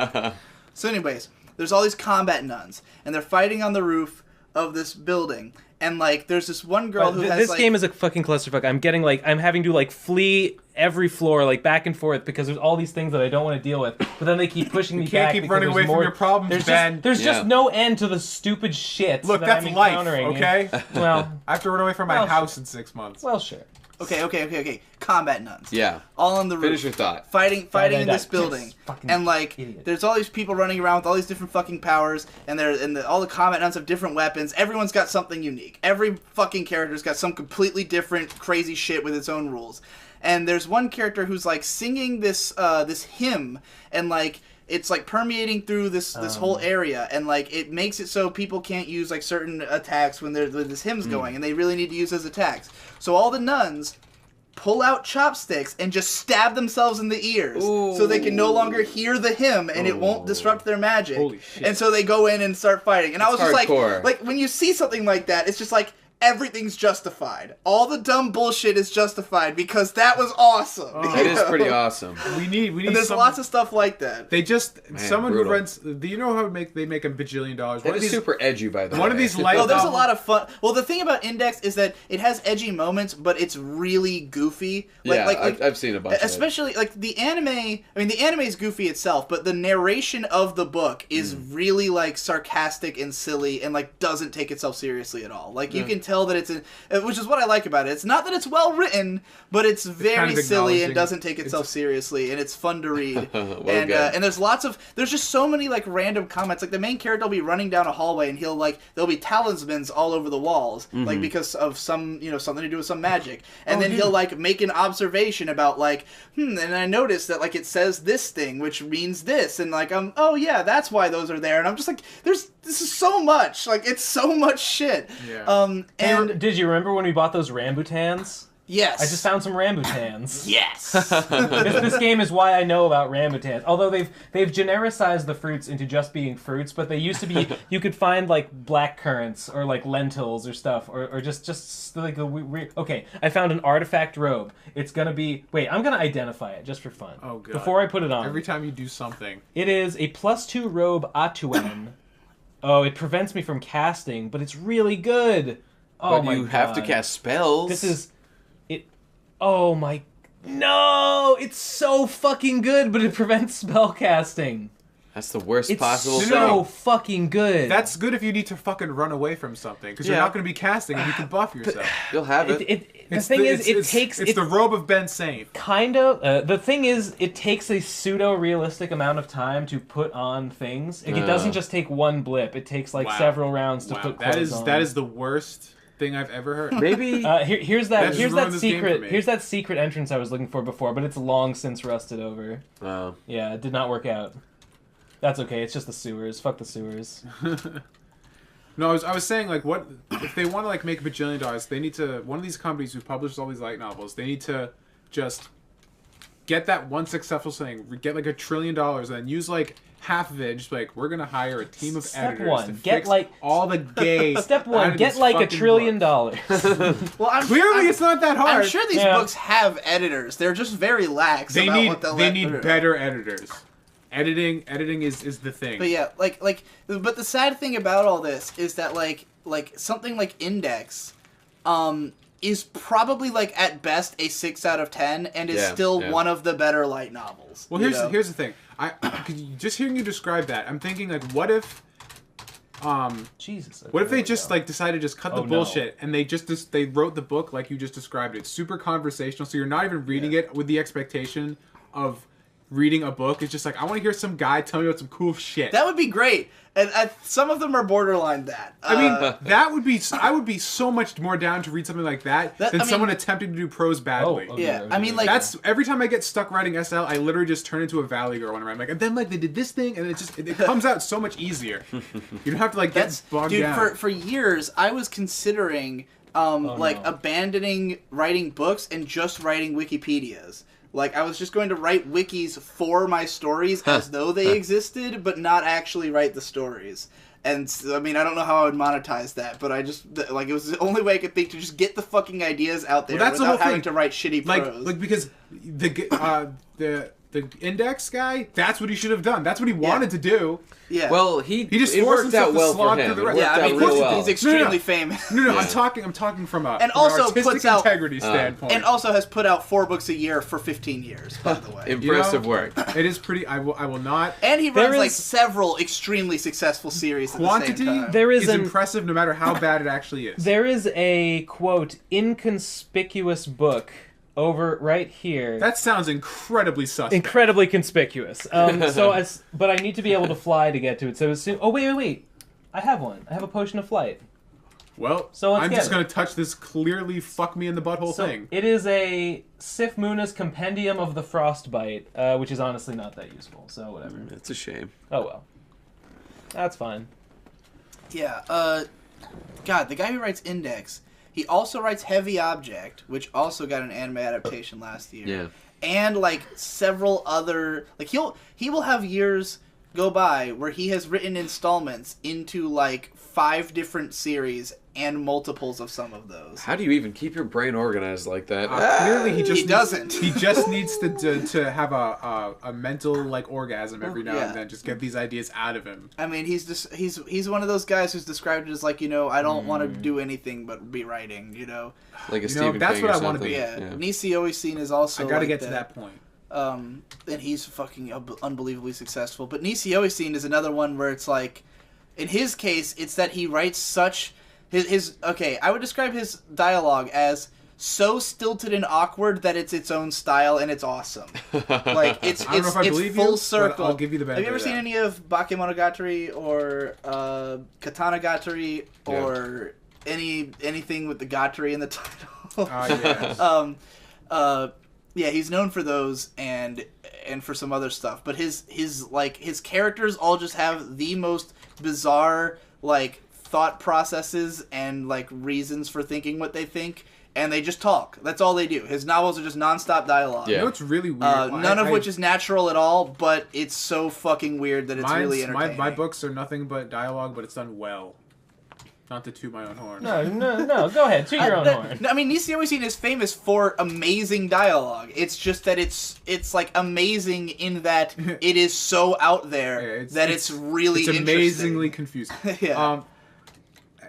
get away. So anyways, there's all these combat nuns, and they're fighting on the roof of this building. And, like, there's this one girl who has, this like... game is a fucking clusterfuck. I'm having to, like, flee every floor, like, back and forth, because there's all these things that I don't want to deal with. But then they keep pushing me back. You can't keep running away from your problems, Ben. There's just no end to the stupid shit Look, that that's I'm life, encountering. okay? Well... I have to run away from my house in 6 months. Well, sure. Okay. Combat nuns. Yeah. All on the roof. Finish your thought. Fighting in this building. Yes, and, like, idiot. there's all these people running around with all these different fucking powers, and all the combat nuns have different weapons. Everyone's got something unique. Every fucking character's got some completely different crazy shit with its own rules. And there's one character who's, like, singing this hymn, and, like, it's like permeating through this whole area, and like it makes it so people can't use like certain attacks when this hymn's going, and they really need to use those attacks. So all the nuns pull out chopsticks and just stab themselves in the ears, so they can no longer hear the hymn, and it won't disrupt their magic. Holy shit. And so they go in and start fighting. And I was just hardcore. like when you see something like that, it's just like everything's justified. All the dumb bullshit is justified because that was awesome. That is pretty awesome. We need And there's lots of stuff like that. They just someone brutal. who runs. Do you know how they make $1 bajillion? That is super edgy, by the way. One of these light. Oh, there's a lot of fun. Well, the thing about Index is that it has edgy moments, but it's really goofy. I've seen a bunch. Especially like the anime. I mean, the anime is goofy itself, but the narration of the book is really like sarcastic and silly, and like doesn't take itself seriously at all. Like you can tell that which is what I like about it. It's not that it's well written, but it's very kind of silly and doesn't take itself seriously, and it's fun to read. And there's just so many like random comments. Like the main character will be running down a hallway, and there'll be talismans all over the walls, like because of some something to do with some magic. And then he'll like make an observation about like and I noticed that like it says this thing, which means this, and like oh yeah, that's why those are there. And I'm just like this is so much, like it's so much shit. Yeah. And Did you remember when we bought those Rambutans? yes, I just found some Rambutans. yes. This game is why I know about Rambutans. Although they've genericized the fruits into just being fruits, but they used to be you could find like black currants or like lentils or stuff or just like a weird. Okay, I found an artifact robe. It's gonna be I'm gonna identify it just for fun. Oh god. Before I put it on. Every time you do something. It is a +2 robe Atuen. Oh, it prevents me from casting, but it's really good. Oh but my you have to God. cast spells. This is it. Oh my. No, it's so fucking good, but it prevents spell casting. That's the worst It's possible. so fucking good. That's good if you need to fucking run away from something, because you're not going to be casting and you can buff yourself. You'll have it. The thing is, it takes... It's the robe of Ben Saint. Kind of. The thing is, it takes a pseudo-realistic amount of time to put on things. Like, it doesn't just take one blip. It takes, like, several rounds to put clothes on. That is the worst thing I've ever heard. Maybe... here's that secret entrance I was looking for before, but it's long since rusted over. Oh. Yeah, it did not work out. That's okay. It's just the sewers. Fuck the sewers. No, I was saying, like, what if they want to, like, make $1 bajillion? They need to, one of these companies who publishes all these light novels, they need to just get that one successful thing, get like $1 trillion, and then use like half of it. Just like, we're gonna hire a team of editors to fix all the gay. Step one, get like $1 trillion. Well, clearly it's not that hard. I'm sure these books have editors. They're just very lax. They about need what they'll they need better editors. Editing is the thing. But yeah, but the sad thing about all this is that like something like Index, is probably like at best a 6 out of 10 and is still one of the better light novels. Well, here's the thing. Just hearing you describe that, I'm thinking like, what if, Jesus. Okay, what if they just like decided to just cut the bullshit and they they wrote the book like you just described it, super conversational, so you're not even reading it with the expectation of reading a book. It's just like, I want to hear some guy tell me about some cool shit. That would be great. And some of them are borderline that. I mean, that would be. I would be so much more down to read something like that than someone attempting to do prose badly. I mean, like, that's every time I get stuck writing SL, I literally just turn into a Valley Girl when I'm like, and then like they did this thing, and it comes out so much easier. You don't have to like get bogged down. For years, I was considering abandoning writing books and just writing Wikipedias. Like, I was just going to write wikis for my stories as though they existed, but not actually write the stories. And, I mean, I don't know how I would monetize that, but I just, like, it was the only way I could think to just get the fucking ideas out there without having to write shitty prose. Like, because the Index guy, that's what he should have done. That's what he wanted to do. Yeah. Well, it worked out well for him. He's extremely famous. No, I'm talking from an artistic integrity standpoint. And also has put out 4 books a year for 15 years, by the way. Impressive work. It is pretty. I will not. And he runs like several extremely successful series at the same time. There is impressive no matter how bad it actually is. There is a, quote, inconspicuous book over right here. That sounds incredibly suspect. Incredibly conspicuous. But I need to be able to fly to get to it. So as soon, wait. I have one. I have a potion of flight. Well, I'm just going to touch this clearly fuck me in the butthole thing. It is a Sif Muna's Compendium of the Frostbite, which is honestly not that useful, so whatever. It's a shame. Oh well. That's fine. Yeah, God, the guy who writes Index, he also writes Heavy Object, which also got an anime adaptation last year. Yeah. And like several other, like he will have years go by where he has written installments into like 5 different series and multiples of some of those. How do you even keep your brain organized like that? Clearly, he doesn't. He just needs to have a mental like orgasm every now and then. Just get these ideas out of him. I mean, he's one of those guys who's described as like, I don't want to do anything but be writing. Like a Stephen that's King what or I want to something. be. Yeah. Nisi Scene is also. I gotta like get to that point. And he's fucking unbelievably successful. But Nisi Scene is another one where it's like, in his case, it's that he writes such I would describe his dialogue as so stilted and awkward that it's its own style and it's awesome. Like it's full circle. I'll give you the benefit. Have you ever seen any of Bakemonogatari or Katanagatari or anything with the Gatari in the title? Yes. Yeah, he's known for those and for some other stuff. But his characters all just have the most bizarre like thought processes and like reasons for thinking what they think, and they just talk. That's all they do. His novels are just nonstop dialogue. Yeah. It's really weird. None of which is natural at all, but it's so fucking weird that it's really entertaining. My books are nothing but dialogue, but it's done well. Not to toot my own horn. No, go ahead, toot your own horn. I mean, Nisi Scene is famous for amazing dialogue. It's just that it's like amazing in that it is so out there that it's really it's amazingly confusing. Yeah.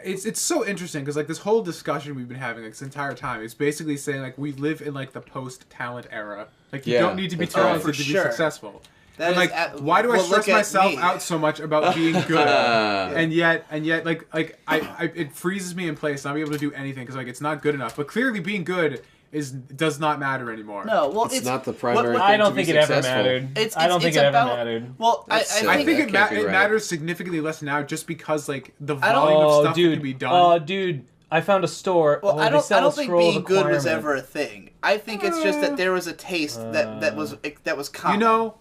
It's so interesting because like this whole discussion we've been having like, this entire time is basically saying like we live in like the post-talent era. Like you don't need to be talented to be successful. That and, is like, why do I stress myself out so much about being good? and yet, like it freezes me in place. Not be able to do anything because like it's not good enough. But clearly, being good does not matter anymore. No, well, it's not the primary. Thing I don't to think be it successful. ever mattered. I don't think it ever mattered. Well, I think it matters significantly less now, just because like the volume of stuff that can be done. Oh, dude. I found a store. Well, I don't think being good was ever a thing. I think it's just that there was a taste that was common. You know,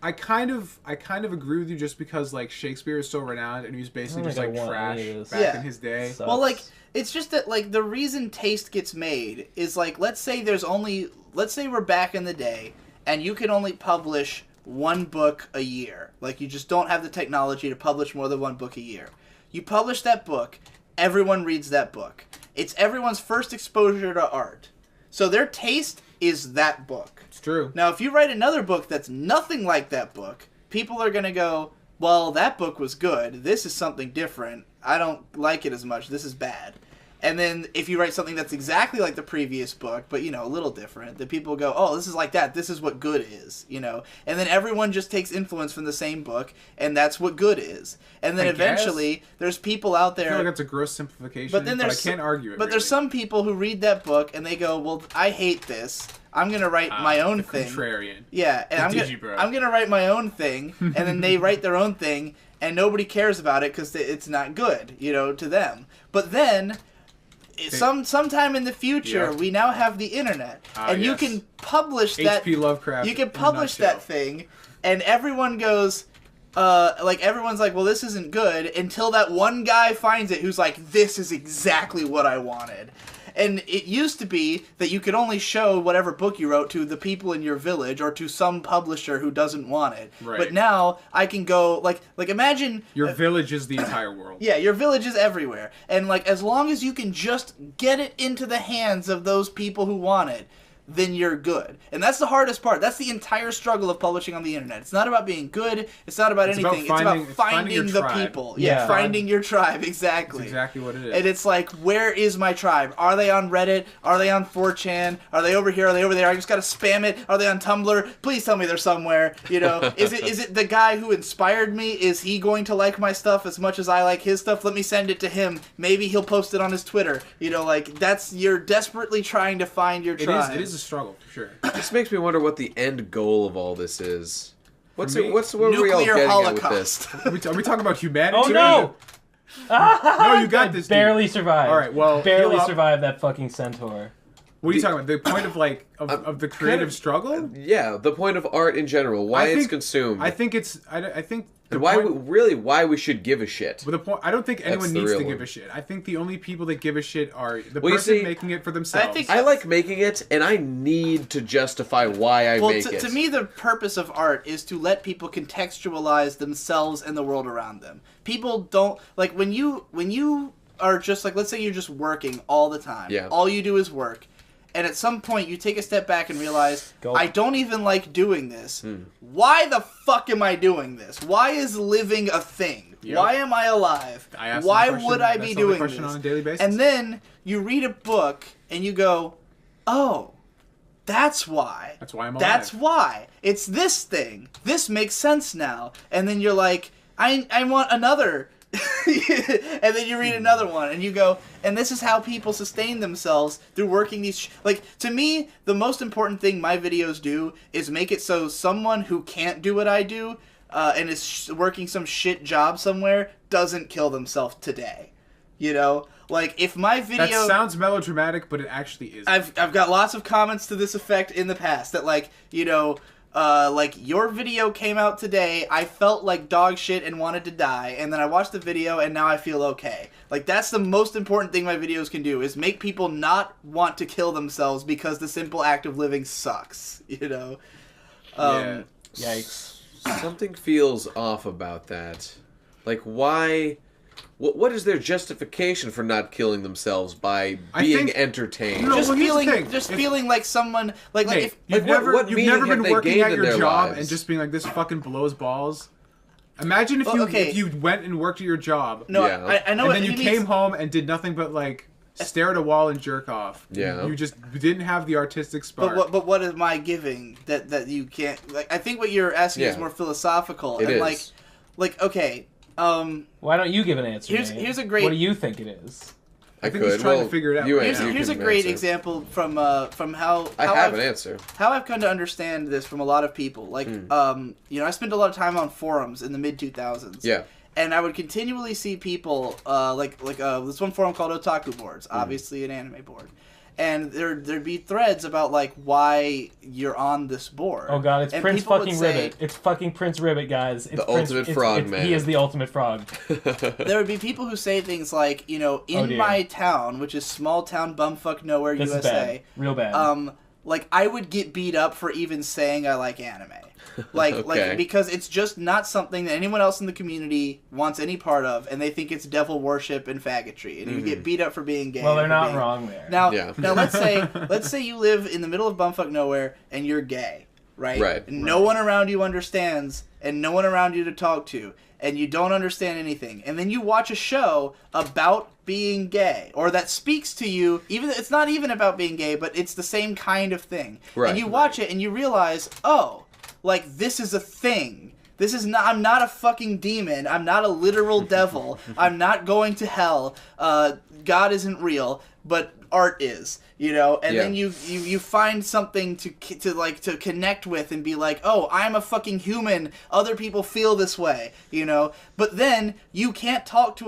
I kind of agree with you just because like Shakespeare is so renowned and he was basically just like trash back in his day. Well, like it's just that like the reason taste gets made is like let's say we're back in the day and you can only publish one book a year. Like you just don't have the technology to publish more than one book a year. You publish that book. Everyone reads that book. It's everyone's first exposure to art. So their taste is that book. It's true. Now, if you write another book that's nothing like that book, people are going to go, well, that book was good. This is something different. I don't like it as much. This is bad. And then if you write something that's exactly like the previous book, but, you know, a little different, then people go, oh, this is like that. This is what good is, you know. And then everyone just takes influence from the same book, and that's what good is. And then eventually there's people out there. I feel like that's a gross simplification, but I can't argue it. But there's some people who read that book, and they go, well, I hate this. I'm going to write my own thing. Contrarian. Yeah, and I'm going to write my own thing, and then they write their own thing, and nobody cares about it because it's not good, you know, to them. But then sometime in the future, we now have the internet, and you can publish that. H.P. Lovecraft. You can publish that thing, and everyone goes, everyone's like, well, this isn't good, until that one guy finds it who's like, this is exactly what I wanted. And it used to be that you could only show whatever book you wrote to the people in your village or to some publisher who doesn't want it. Right. But now I can go, like imagine... Your village is the entire world. Yeah, your village is everywhere. And, like, as long as you can just get it into the hands of those people who want it, then you're good. And that's the hardest part. That's the entire struggle of publishing on the internet. It's not about being good. It's not about anything. It's about finding the people. Yeah, finding your tribe. Exactly. That's exactly what it is. And it's like, where is my tribe? Are they on Reddit? Are they on 4chan? Are they over here? Are they over there? I just gotta spam it. Are they on Tumblr? Please tell me they're somewhere. You know, is it the guy who inspired me? Is he going to like my stuff as much as I like his stuff? Let me send it to him. Maybe he'll post it on his Twitter. You know, like you're desperately trying to find your tribe. It is a struggle for sure. This makes me wonder what the end goal of all this is. What's nuclear we all getting holocaust. at with this? Are we talking about humanity? Oh no! No, you got this. Barely survived. All right, well, barely survived that fucking centaur. What are you talking about? The point of like of the creative struggle? Yeah, the point of art in general. Why it's consumed. I think it's. I think. And why we should give a shit. But the point, I don't think anyone needs to give a shit. I think the only people that give a shit are the person making it for themselves. I like making it, and I need to justify why I make it. To me, the purpose of art is to let people contextualize themselves and the world around them. People don't like when you are just like, let's say you're just working all the time. Yeah. All you do is work. And at some point, you take a step back and realize, I don't even like doing this. Why the fuck am I doing this? Why is living a thing? Yep. Why am I alive? Why would I be doing this? On a daily basis. And then you read a book and you go, oh, that's why. That's why I'm alive. That's why. It's this thing. This makes sense now. And then you're like, I want another. And then you read another one and you go, and this is how people sustain themselves through working these like, to me, the most important thing my videos do is make it so someone who can't do what I do and is working some shit job somewhere doesn't kill themselves today, you know. Like, if my video... That sounds melodramatic, but it actually isn't. I've got lots of comments to this effect in the past that, like, you know, like, your video came out today, I felt like dog shit and wanted to die, and then I watched the video and now I feel okay. Like, that's the most important thing my videos can do, is make people not want to kill themselves because the simple act of living sucks, you know? Yeah. Yikes. Something feels off about that. Like, why... What is their justification for not killing themselves by being entertained? No, just feeling like someone if you've never been working at your job and just being like, this fucking blows balls. Imagine if you went and worked at your job. No, yeah. I know. And then you came home and did nothing but like stare at a wall and jerk off. Yeah. You just didn't have the artistic spark. But what am I giving that you can't? Like, I think what you're asking is more philosophical. It and is. like okay. Why don't you give an answer? Here's a great. What do you think it is? I think he's trying to figure it out. Here's a great example from how I have an answer. How I've come to understand this from a lot of people. Like I spent a lot of time on forums in the mid 2000s. Yeah. And I would continually see people like this one forum called Otaku Boards, obviously an anime board. And there'd be threads about like why you're on this board. Oh god, it's Prince fucking Ribbit. It's fucking Prince Ribbit, guys. It's the ultimate frog, man. He is the ultimate frog. There would be people who say things like, in my town, which is small town bumfuck nowhere this USA. Is bad. Real bad. Like I would get beat up for even saying I like anime. Like because it's just not something that anyone else in the community wants any part of, and they think it's devil worship and faggotry, and you get beat up for being gay. Well, they're not wrong there. Now let's say you live in the middle of bumfuck nowhere and you're gay, right? Right. And no one around you understands, and no one around you to talk to, and you don't understand anything, and then you watch a show about being gay, or that speaks to you, even it's not even about being gay, but it's the same kind of thing. Right. And you watch it and you realize, oh, like this is a thing. This is not. I'm not a fucking demon. I'm not a literal devil. I'm not going to hell. God isn't real, but art is. And then you find something to connect with and be like, oh, I'm a fucking human. Other people feel this way. But then you can't talk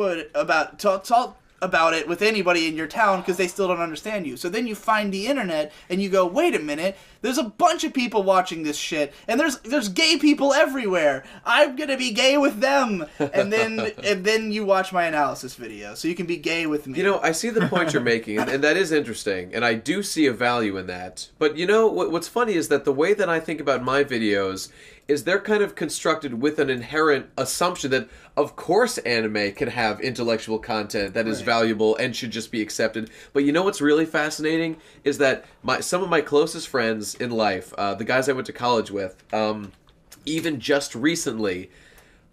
about it with anybody in your town because they still don't understand you. So then you find the internet and you go, wait a minute, there's a bunch of people watching this shit, and there's gay people everywhere. I'm gonna be gay with them. And then you watch my analysis video, so you can be gay with me. I see the point you're making, and that is interesting, and I do see a value in that. But what's funny is that the way that I think about my videos is they're kind of constructed with an inherent assumption that, of course, anime can have intellectual content that is valuable and should just be accepted. But what's really fascinating is that some of my closest friends in life, the guys I went to college with, even just recently,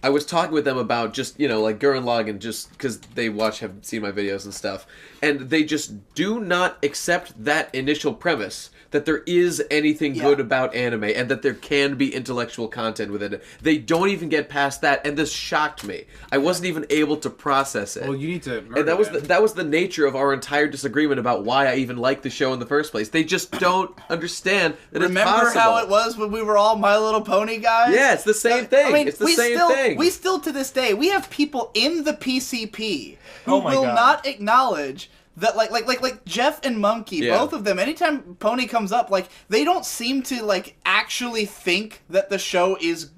I was talking with them about just, like Gurren Lagann, just because they have seen my videos and stuff, and they just do not accept that initial premise that there is anything good about anime and that there can be intellectual content within it. They don't even get past that, and this shocked me. I wasn't even able to process it. Well, you need to. And that was the nature of our entire disagreement about why I even liked the show in the first place. They just don't understand that it's possible. Remember how it was when we were all My Little Pony guys? Yeah, it's the same thing. I mean, it's the same thing. We still to this day, we have people in the PCP who will not acknowledge that like Jeff and Monkey, both of them, anytime Pony comes up, like they don't seem to actually think that the show is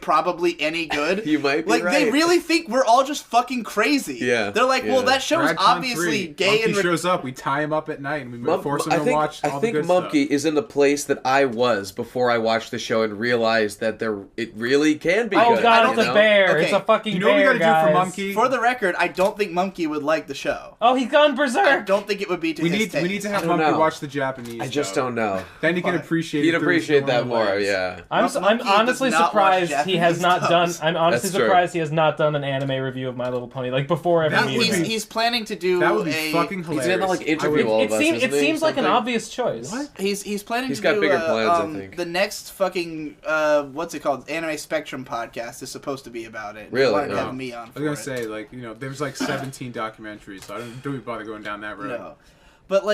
probably any good. You might be right. They really think we're all just fucking crazy. Yeah. They're like, well, that show's Radcon obviously 3. gay. Monkey shows up, we tie him up at night, and we force him to watch all the good Monkey stuff. is in the place that I was before I watched the show and realized that it really can be good. Oh god, it's a bear. Okay. It's a fucking bear, what we gotta guys. do for Monkey? For the record, I don't think Monkey would like the show. Oh, he's gone I berserk. don't think it would be to his taste. We need to have I don't Monkey know. watch the Japanese. I just show. don't know. Then he can appreciate. He'd it through his appreciate that normal more, lens. yeah. I'm Monkey honestly does not watch surprised he has Japanese not done. dubs. I'm honestly That's true. surprised he has not done an anime review of My Little Pony before every That meeting. would be- He's planning to do That would be a. fucking He's hilarious. gonna interview all of us. It isn't he, seems like an something? obvious choice. What? He's planning He's to got do bigger plans, I think. the next fucking what's it called? Anime Spectrum podcast is supposed to be about it. Really? They wanted to No. have me on. I was gonna say, there's 17 documentaries, so don't even bother going down that road. No, but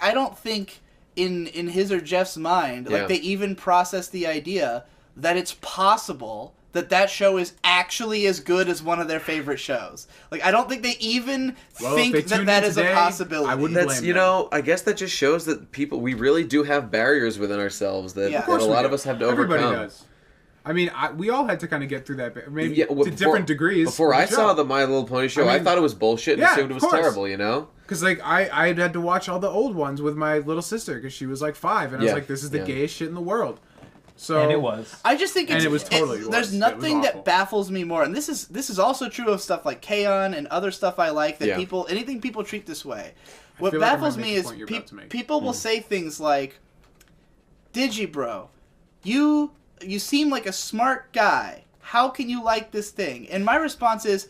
I don't think in his or Jeff's mind, they even process the idea that it's possible that show is actually as good as one of their favorite shows. I don't think they even think if they tuned that in is today, a possibility. I wouldn't That's blame them. I guess that just shows that we really do have barriers within ourselves that, Yeah. Of that a course we lot do. of us have to Everybody overcome. does. I mean, we all had to kind of get through that, maybe Yeah, well, to different degrees. Before I saw the My Little Pony show, I thought it was bullshit and assumed it was terrible, Because I had to watch all the old ones with my little sister because she was 5, and I was like, this is the gayest shit in the world. So And it was. I just think And it was totally there's was. It nothing was that awful. baffles me more, and this is also true of stuff like K-On! And other stuff I like that Yeah. anything people treat this way. What feel like I baffles might me make a is point you're about to make. people will say things like, "Digibro, you seem like a smart guy. How can you like this thing?" And my response is,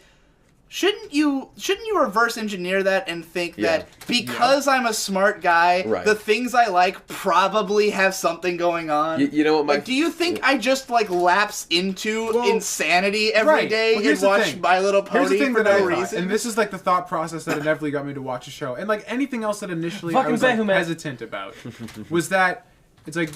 Shouldn't you reverse engineer that and think that because I'm a smart guy, the things I like probably have something going on? You know what, like, do you think I just like lapse into insanity every day and watch My Little Pony for no reason? And this is like the thought process that inevitably got me to watch a show. And like anything else that initially I was like, hesitant about was that it's like,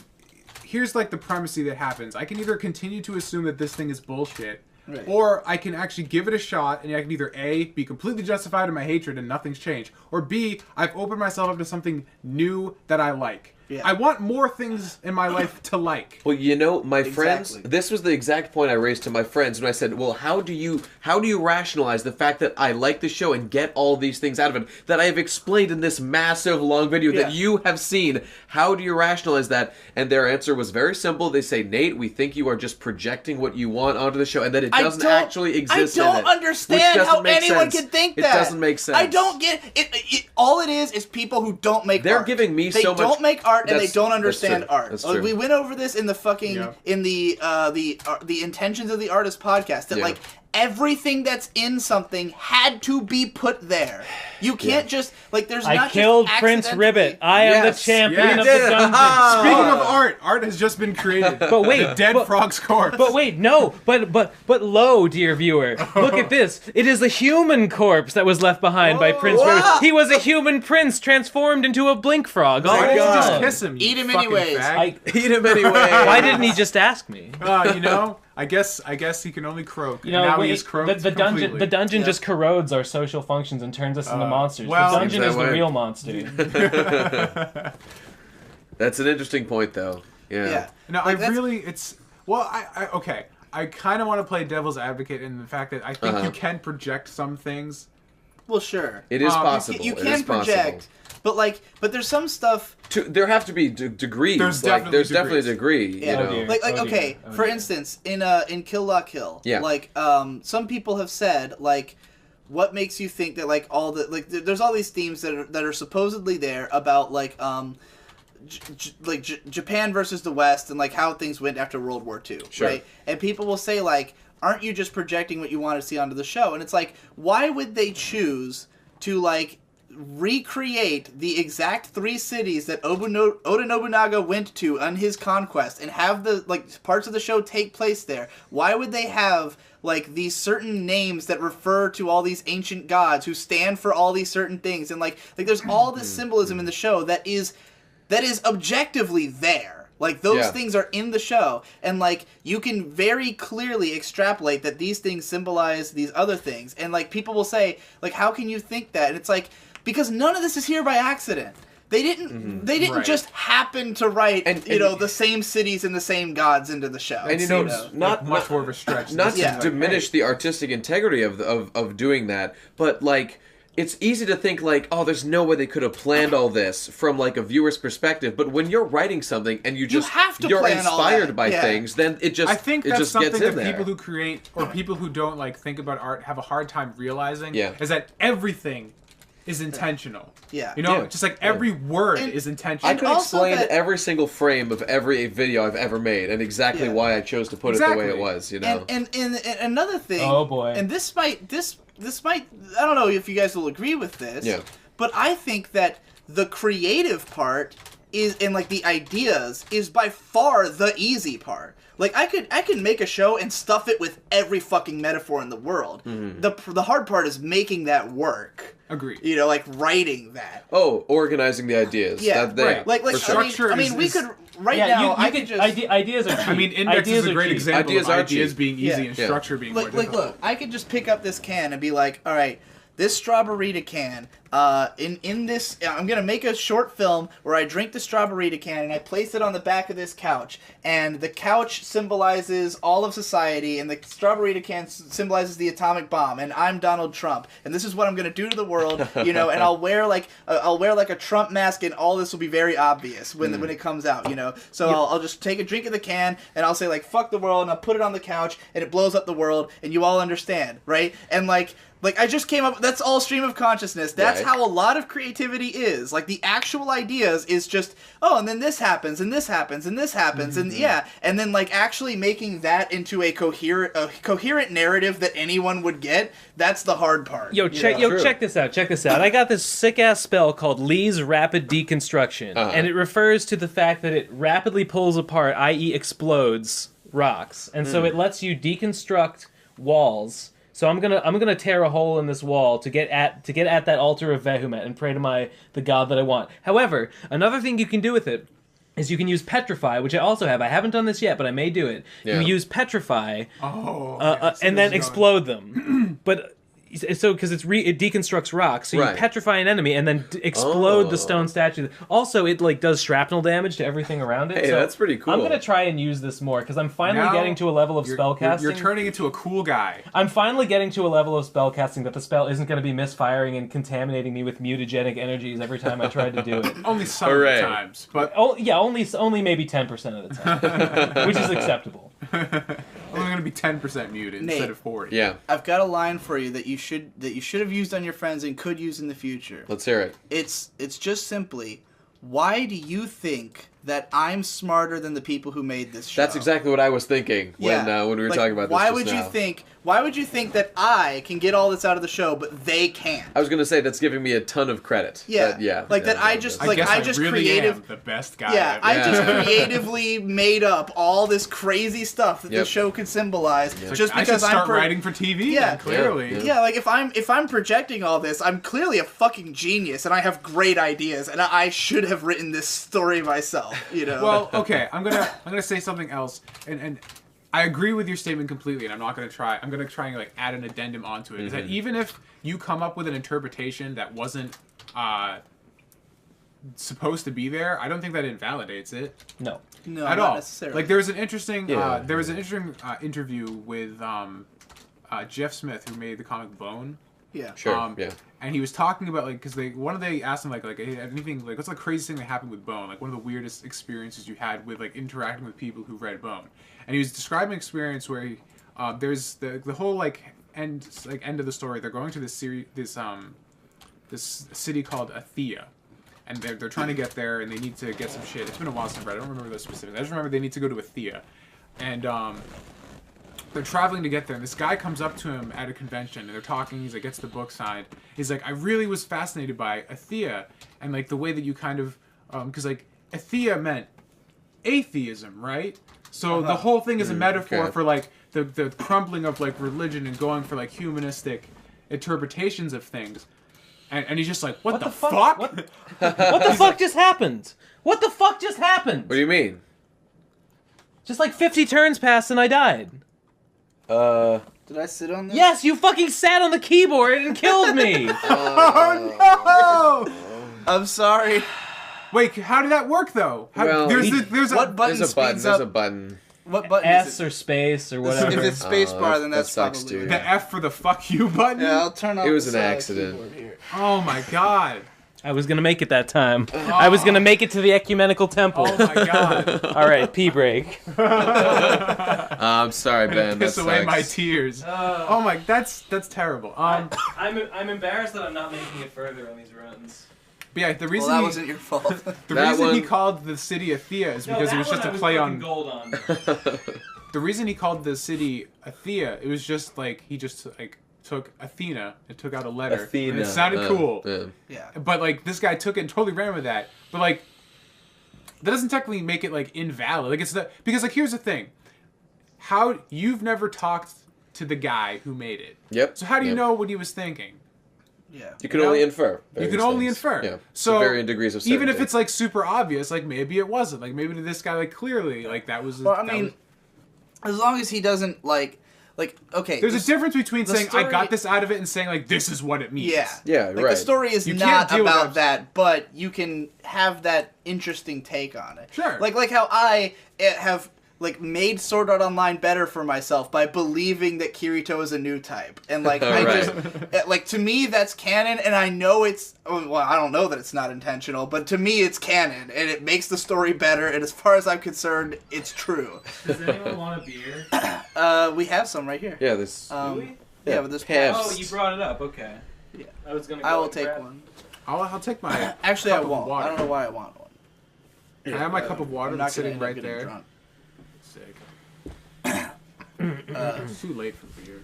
here's like the primacy that happens. I can either continue to assume that this thing is bullshit, or I can actually give it a shot, and I can either A, be completely justified in my hatred and nothing's changed, or B, I've opened myself up to something new that I like. Yeah. I want more things in my life to like. Well, you know, my friends, this was the exact point I raised to my friends when I said, well, how do you rationalize the fact that I like the show and get all these things out of it that I have explained in this massive long video that you have seen? How do you rationalize that? And their answer was very simple. They say, Nate, we think you are just projecting what you want onto the show and that it doesn't actually exist in it. I don't understand how anyone can think that. It doesn't make sense. I don't get it. All it is people who don't make art. They're giving me so much... They don't make art and they don't understand art. That's true. We went over this in the fucking in the intentions of the artist podcast that like everything that's in something had to be put there. You can't just like there's not. I killed Prince Ribbit. I am the champion of the dungeon. Speaking of art has just been created. But wait, the dead frog's corpse. But wait, no. But lo, dear viewer, look at this. It is a human corpse that was left behind by Prince Ribbit. He was a human prince transformed into a blink frog. Why did you just kiss him? Eat him anyways. Eat him anyway. Why didn't he just ask me? You know. I guess he can only croak. You know, the dungeon just corrodes our social functions and turns us into monsters. Well, the dungeon is the real monster. That's an interesting point, though. Yeah. No, like I kind of want to play devil's advocate in the fact that I think you can project some things. Well, sure. It is possible. You can project. But there's some stuff. There have to be degrees. There's definitely a degree. Yeah. You know? For instance, in Kill La Kill, some people have said what makes you think that all the there's all these themes that are supposedly there about Japan versus the West and how things went after World War II, right? And people will say aren't you just projecting what you want to see onto the show? And it's why would they choose to recreate the exact 3 cities that Oda Nobunaga went to on his conquest and have the parts of the show take place there? Why would they have these certain names that refer to all these ancient gods who stand for all these certain things? And there's all this symbolism in the show that is objectively there. Those things are in the show, and you can very clearly extrapolate that these things symbolize these other things. And people will say, how can you think that? And it's because none of this is here by accident. They didn't just happen to write the same cities and the same gods into the show. And not much more of a stretch. Not to diminish the artistic integrity of doing that, but it's easy to think there's no way they could have planned all this from a viewer's perspective. But when you're writing something and you're inspired by things, then I think that's something that people who create or people who don't think about art have a hard time realizing. Is that everything is intentional. Just every word is intentional. I could explain every single frame of every video I've ever made and exactly why I chose to put it the way it was. And another thing. Oh boy. And this might I don't know if you guys will agree with this. But I think that the creative part is and the ideas is by far the easy part. I could make a show and stuff it with every fucking metaphor in the world. The hard part is making that work. Agreed. Writing that. Oh, organizing the ideas. Yeah, right. Structure. We could now. I could just ideas are cheap. Index is a great example. Ideas being easy and structure being more difficult. Look, I could just pick up this can and be all right, this Strawberita can. In this, I'm gonna make a short film where I drink the Strawberita can and I place it on the back of this couch, and the couch symbolizes all of society, and the Strawberita can symbolizes the atomic bomb, and I'm Donald Trump, and this is what I'm gonna do to the world, and I'll wear a Trump mask, and all this will be very obvious when it comes out, So I'll just take a drink of the can, and I'll say fuck the world, and I'll put it on the couch, and it blows up the world, and you all understand, right? And I just came up. That's all stream of consciousness. That's how a lot of creativity is. Like, the actual ideas is just, oh, and then this happens, and this happens, and this happens, and yeah. And then, like, actually making that into a coherent narrative that anyone would get, that's the hard part. Check this out. Check this out. I got this sick-ass spell called Lee's Rapid Deconstruction, and it refers to the fact that it rapidly pulls apart, i.e. explodes, rocks. And so it lets you deconstruct walls. So I'm gonna tear a hole in this wall to get at that altar of Vehumet and pray to the god that I want. However, another thing you can do with it is you can use Petrify, which I also have. I haven't done this yet, but I may do it. Yeah. You use Petrify and then explode them. But because it deconstructs rocks, so you petrify an enemy and then explode the stone statue. Also, it like does shrapnel damage to everything around it. Hey, so that's pretty cool. I'm gonna try and use this more because I'm finally getting to a level of spellcasting. You're turning into a cool guy. I'm finally getting to a level of spellcasting that the spell isn't going to be misfiring and contaminating me with mutagenic energies every time I try to do it. Only some of the times, but only maybe 10% of the time, which is acceptable. Only going to be 10% muted instead of 40. Yeah. I've got a line for you that you should have used on your friends and could use in the future. Let's hear it. It's just simply, why do you think that I'm smarter than the people who made this show? That's exactly what I was thinking when we were talking about this. Why would you think that I can get all this out of the show, but they can't? I was going to say that's giving me a ton of credit. Yeah, I just really am the best guy. Yeah, I just creatively made up all this crazy stuff that the show could symbolize. Yeah. Just I because should start writing for TV. Yeah, clearly. Yeah, like if I'm projecting all this, I'm clearly a fucking genius, and I have great ideas, and I should have written this story myself. You know. Well, okay, I'm gonna say something else, and I agree with your statement completely, and I'm not gonna try. I'm gonna try and like add an addendum onto it. Is that even if you come up with an interpretation that wasn't supposed to be there, I don't think that invalidates it. No, at all. Necessarily. Like there was an interesting interview with Jeff Smith, who made the comic Bone. Yeah. Sure. And he was talking about like because they asked him like anything like what's the craziest thing that happened with Bone, like one of the weirdest experiences you had with like interacting with people who read Bone. And he was describing an experience where he, there's the whole end of the story. They're going to this city called Athea, and they're trying to get there, and they need to get some shit. It's been a while since I read. I don't remember the specifics. I just remember they need to go to Athea, and they're traveling to get there. And this guy comes up to him at a convention, and they're talking. He's like, gets the book signed. He's like, I really was fascinated by Athea, and like the way that you kind of, because like Athea meant atheism, right? So the whole thing is a metaphor for like the crumbling of like religion and going for like humanistic interpretations of things. And he's just like, what the fuck? What the fuck just happened? What the fuck just happened? What do you mean? Just like 50 turns passed and I died. Did I sit on this? Yes, you fucking sat on the keyboard and killed me. Oh no! I'm sorry. Wait, how did that work though? There's a button. What button S is it? or space or whatever. If it's space bar, then that's sucks, probably dude. The F for the fuck you button. Yeah, I'll turn off. It was an accident. Oh my god. I was gonna make it that time. I was gonna make it to the ecumenical temple. Oh my god. All right, pee break. I'm sorry, Ben. Piss away my tears. Oh my, that's terrible. I'm embarrassed that I'm not making it further on these runs. But yeah, the reason that wasn't your fault. The reason he called the city Athea is because it was just a play on gold on. The reason he called the city Athea, it was just like he just like took Athena and took out a letter. Athena. And it sounded cool. Yeah. But like this guy took it and totally ran with that. But like that doesn't technically make it like invalid. Like it's because like here's the thing. How you've never talked to the guy who made it. Yep. So how do you know what he was thinking? Yeah. You can only infer. You can only infer. Yeah. So varying degrees of certainty. even if it's like super obvious, like maybe it wasn't. Like maybe to this guy, like clearly, like that was. Well, I mean, as long as he doesn't like okay. There's a difference between saying story, I got this out of it and saying like this is what it means. Yeah, like, right. The story is You not can't deal about with that, but you can have that interesting take on it. Sure. Like how I have like made Sword Art Online better for myself by believing that Kirito is a new type, and like like to me that's canon, and I know it's well I don't know that it's not intentional, but to me it's canon, and it makes the story better, and as far as I'm concerned, it's true. Does anyone want a beer? We have some right here. Yeah, this. Yeah, with this Pabst. Oh, you brought it up. Okay. Yeah. I will take one. I'll take my. Actually, I cup of won't. water. I don't know why I want one. Can I have my cup of water I'm that's not gonna sitting right there? drunk. Sick. It's too late for beer.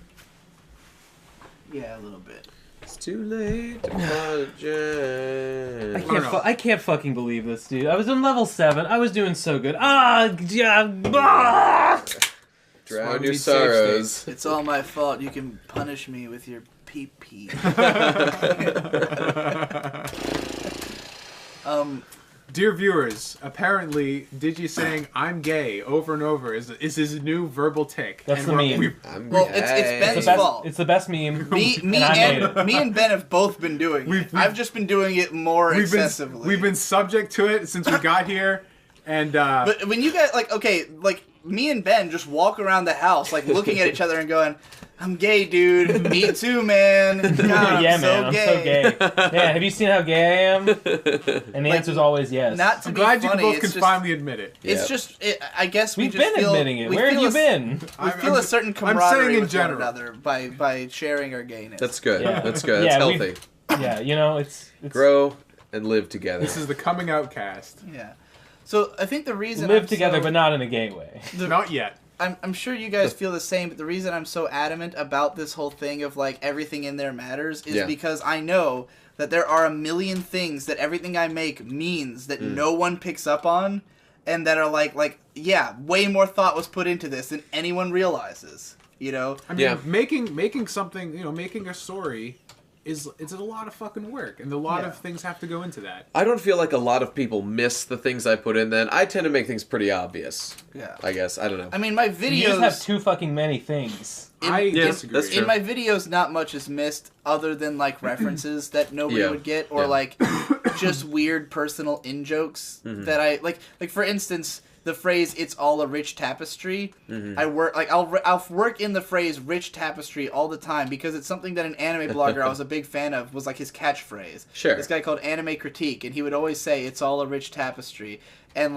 Yeah, a little bit. It's too late to apologize. I can't fucking believe this, dude. I was on level 7. I was doing so good. Drown your sorrows. It's all my fault. You can punish me with your pee-pee. Dear viewers, apparently Digi saying "I'm gay" over and over is his new verbal tick. That's the meme. Well, it's Ben's fault. It's the best meme. Me and Ben have both been doing it. I've just been doing it more excessively. We've been subject to it since we got here, and but when you guys me and Ben just walk around the house looking at each other and going, "I'm gay, dude. Me too, man. God, yeah, I'm man. so I'm gay. so gay. Yeah, have you seen how gay I am? And the answer's always yes. Not to I'm be glad funny, you both it's can just, finally admit it. It's just, I guess We've just been feel, admitting it. we Where have feel you a- been? We feel a certain camaraderie in with general. one another by sharing our gayness. That's good. Yeah. That's good. Yeah, That's healthy. Yeah, you know, it's Grow and live together. This is the coming out cast. Yeah. So I think the reason live I'm together, so, but not in a gay way. Not yet. I'm sure you guys feel the same, but the reason I'm so adamant about this whole thing of everything in there matters is because I know that there are a million things that everything I make means that no one picks up on, and that are way more thought was put into this than anyone realizes. You know? I mean, making something, making a story it's a lot of fucking work, and a lot of things have to go into that. I don't feel like a lot of people miss the things I put in then. I tend to make things pretty obvious. Yeah. I guess. I don't know. I mean, my videos... You just have too fucking many things. I disagree. That's true. In my videos, not much is missed other than, references that nobody would get, or, just weird personal in-jokes that I... Like, for instance... The phrase "it's all a rich tapestry." I'll work in the phrase "rich tapestry" all the time because it's something that an anime blogger I was a big fan of was his catchphrase. Sure. This guy called Anime Critique, and he would always say "it's all a rich tapestry," and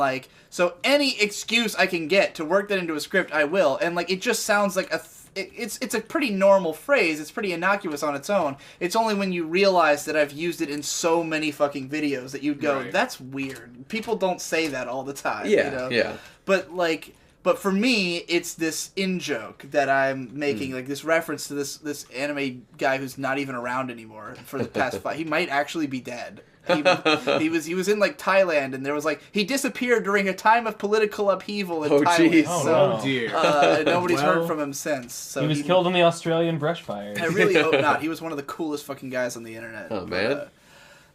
so any excuse I can get to work that into a script, I will, and it just sounds like it's a pretty normal phrase. It's pretty innocuous on its own. It's only when you realize that I've used it in so many fucking videos that you'd go, "That's weird." People don't say that all the time. Yeah, yeah. But for me, it's this in-joke that I'm making, this reference to this anime guy who's not even around anymore for the past 5. He might actually be dead. He was in Thailand, and there was he disappeared during a time of political upheaval in Thailand. Geez. Oh, dear. Nobody's heard from him since. So he was killed in the Australian brush fire. I really hope not. He was one of the coolest fucking guys on the internet. Oh, man.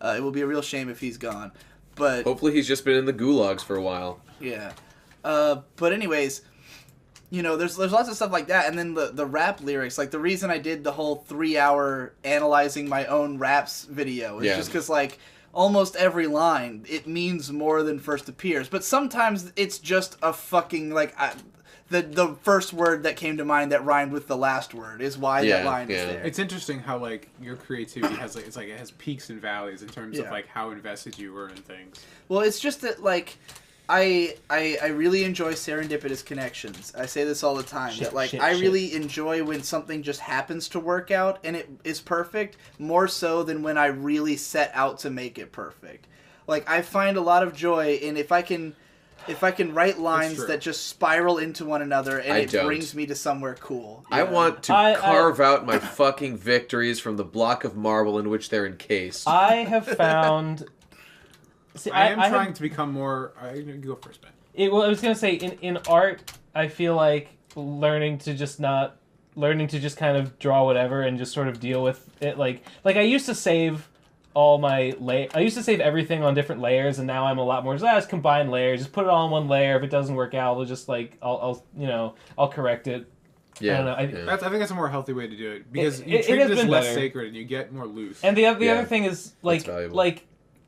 It will be a real shame if he's gone. But hopefully he's just been in the gulags for a while. Yeah. But anyways, there's lots of stuff like that, and then the rap lyrics. The reason I did the whole 3-hour analyzing my own raps video is just because almost every line, it means more than first appears. But sometimes it's just a fucking, the first word that came to mind that rhymed with the last word is why that line is there. It's interesting how, your creativity has, it has peaks and valleys in terms of, how invested you were in things. Well, it's just that, I really enjoy serendipitous connections. I say this all the time. I really enjoy when something just happens to work out and it is perfect, more so than when I really set out to make it perfect. I find a lot of joy in if I can write lines that just spiral into one another and it brings me to somewhere cool. I want to carve out my fucking victories from the block of marble in which they're encased. I have found... See, I am trying to become more... go first, Ben. I was going to say, in art, I feel like learning to just kind of draw whatever and just sort of deal with it. I used to save all my... I used to save everything on different layers, and now I'm a lot more... Just combine layers. Just put it all in one layer. If it doesn't work out, I'll just, I'll correct it. Yeah, I don't know. I think that's a more healthy way to do it. Because you treat it as less sacred, and you get more loose. And the other thing is,